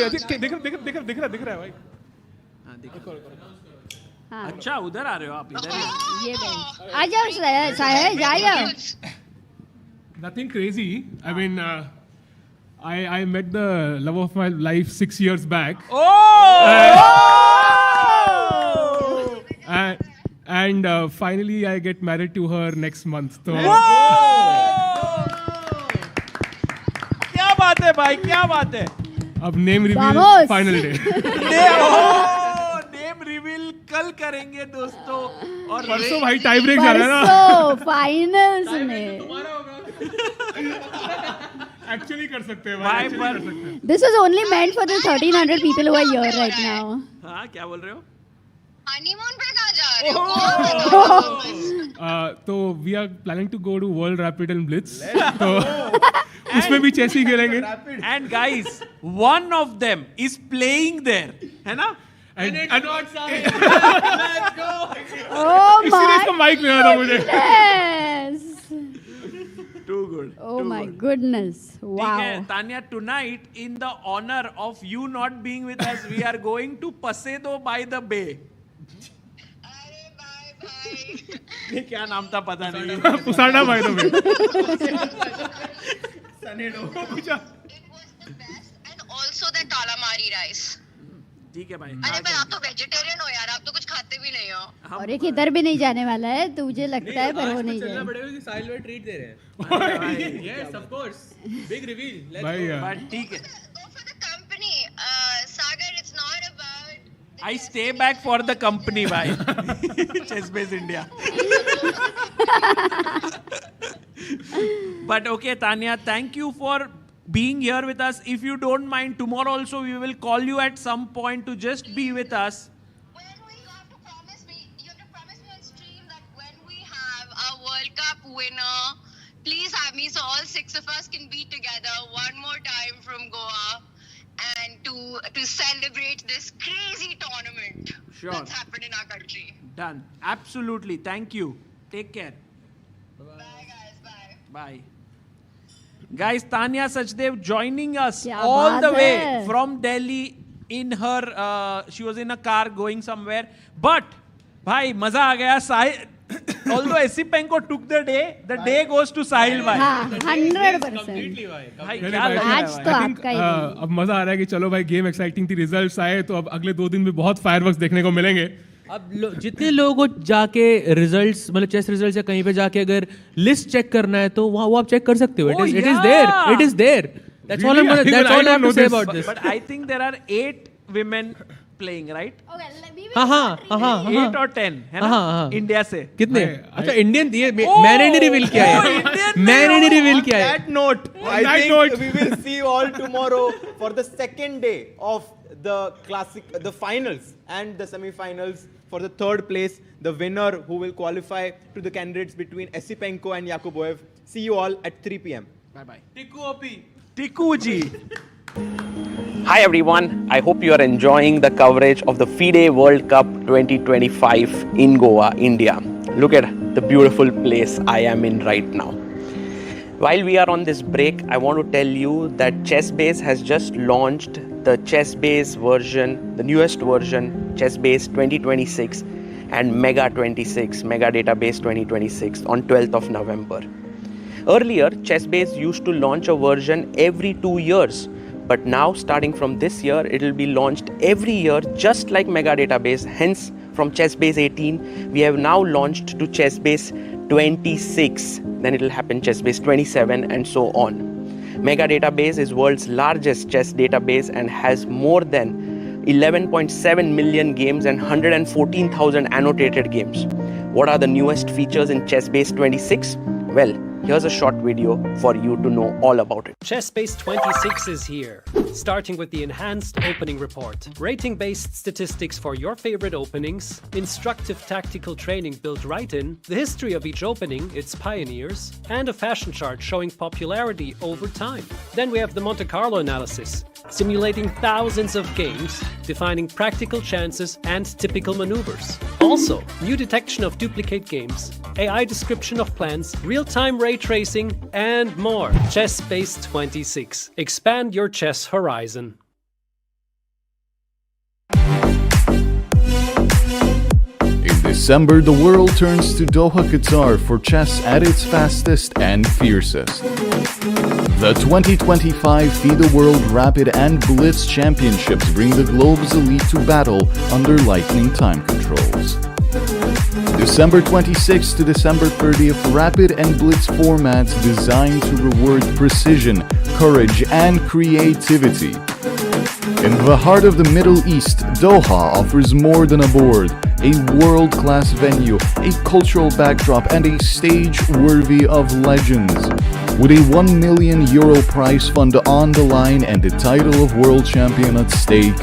रहा है भाई. हाँ. अच्छा उधर आ रहे हो आप इधर. ये भाई आ जाओ सहज आ जाओ. Nothing crazy. I mean, I met the love of my life 6 years back. And finally, I get married to her next month. So. क्या बात है भाई, क्या बात है. अब name reveal final day. Name reveal कल करेंगे दोस्तों. और परसों भाई टाइब्रेक्स आ रहा है ना. परसों फाइनल्स में. Actually कर सकते हैं भाई. कर सकते हैं. This was only meant for the 1300 people who are here right now. हाँ क्या बोल रहे हो? Honeymoon पे कहाँ जा रहे हो? तो we are planning to go to World Rapid and Blitz. तो उसमें भी चेस ही खेलेंगे. And guys, one of them is playing there, है ना? And let's go. Oh इसीलिए इसका माइक लेना था मुझे. Yes. Too good. Oh my goodness. Wow. Tanya, tonight in the honor of you not being with us, we are going to Pasedo by the Bay. अरे bye bye. ये क्या नाम था पता नहीं. Pusana by the Bay. And also the calamari rice. ठीक है भाई. अरे पर आप तो वेजिटेरियन हो यार, आप तो कुछ खाते भी नहीं हो. और एक इधर भी नहीं जाने वाला है, तुझे लगता है पर वो नहीं जाएगा. पड़ेगा कि साहिल भाई ट्रीट दे रहे हैं. Yes, of course. Big reveal. Let's go. But ठीक है. Sagar, it's not about. I stay back for the company, bhai. ChessBase India. But okay, Tanya, thank you for being here with us. If you don't mind, tomorrow also we will call you at some point to just be with us. Our World Cup winner, please have me so all 6 of us can be together one more time from Goa and to celebrate this crazy tournament that's happened in our country. Done. Absolutely. Thank you. Take care. Bye guys. Bye. Guys, Tanya Sachdev joining us all the way from Delhi in her, she was in a car going somewhere. But, bhai, maza aa gaya. Although SC Penko took the day goes to Sahil bhai. 100%. भाई क्या लग रहा है? आज तो आपका ही अब मजा आ रहा है कि चलो भाई गेम एक्साइटिंग थी, रिजल्ट्स आए तो अब अगले 2 दिन में बहुत फायरवर्क्स देखने को मिलेंगे. अब जितने लोगों को जाके रिजल्ट्स मतलब चेस रिजल्ट्स या कहीं पे जाके अगर लिस्ट चेक करना है तो वो आप चेक कर सकते हो. It is there. That's all I have to say about this. But I think there are 8 women playing, right? हाँ 8 or 10 है ना इंडिया से. कितने? अच्छा इंडियन दिए. मैंने नहीं रिवील किया है. मैंने नहीं रिवील किया है. That note, I think we will see you all tomorrow for the second day of the finals and the semi-finals for the 3rd place, the winner who will qualify to the candidates between Esipenko and Yakuboev. See you all at 3 p.m. Bye. Tiku ji. Hi everyone, I hope you are enjoying the coverage of the FIDE World Cup 2025 in Goa, India. Look at the beautiful place I am in right now. While we are on this break, I want to tell you that ChessBase has just launched the ChessBase version, the newest version, ChessBase 2026 and Mega 26, Mega Database 2026 on 12th of November. Earlier, ChessBase used to launch a version every 2 years. But now, starting from this year, it will be launched every year, just like Mega Database. Hence, from ChessBase 18, we have now launched to ChessBase 26. Then it will happen ChessBase 27 and so on. Mega Database is world's largest chess database and has more than 11.7 million games and 114,000 annotated games. What are the newest features in ChessBase 26? Well, here's a short video for you to know all about it. ChessBase 26 is here. Starting with the enhanced opening report, rating-based statistics for your favorite openings, instructive tactical training built right in, the history of each opening, its pioneers, and a fashion chart showing popularity over time. Then we have the Monte Carlo analysis, simulating thousands of games, defining practical chances and typical maneuvers. Also, new detection of duplicate games, AI description of plans, real-time ray tracing, and more. ChessBase 26. Expand your chess horizon. In December, the world turns to Doha, Qatar for chess at its fastest and fiercest. The 2025 FIDE World Rapid and Blitz Championships bring the globe's elite to battle under lightning time controls. December 26th to December 30th, Rapid and Blitz formats designed to reward precision, courage, and creativity. In the heart of the Middle East, Doha offers more than a board, a world-class venue, a cultural backdrop, and a stage worthy of legends. With a €1 million prize fund on the line and the title of world champion at stake,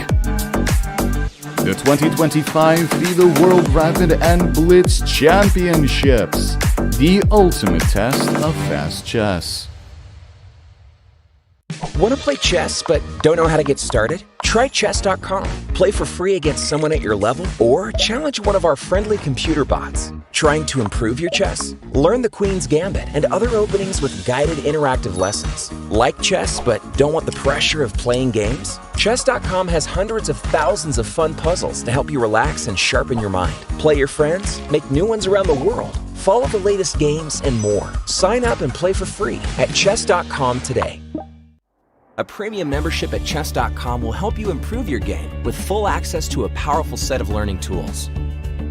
the 2025 FIDE World Rapid and Blitz Championships, the ultimate test of fast chess. Want to play chess but don't know how to get started? Try chess.com. Play for free against someone at your level or challenge one of our friendly computer bots. Trying to improve your chess? Learn the Queen's Gambit and other openings with guided interactive lessons. Like chess but don't want the pressure of playing games? Chess.com has hundreds of thousands of fun puzzles to help you relax and sharpen your mind. Play your friends, make new ones around the world. Follow the latest games and more. Sign up and play for free at chess.com today. A premium membership at chess.com will help you improve your game with full access to a powerful set of learning tools.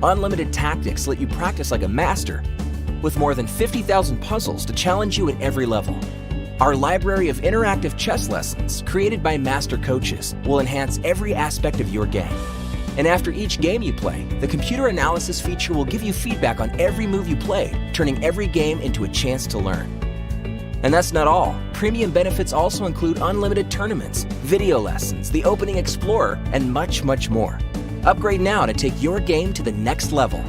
Unlimited tactics let you practice like a master, with more than 50,000 puzzles to challenge you at every level. Our library of interactive chess lessons, created by master coaches, will enhance every aspect of your game. And after each game you play, the computer analysis feature will give you feedback on every move you played, turning every game into a chance to learn. And that's not all. Premium benefits also include unlimited tournaments, video lessons, the Opening Explorer, and much, much more. Upgrade now to take your game to the next level.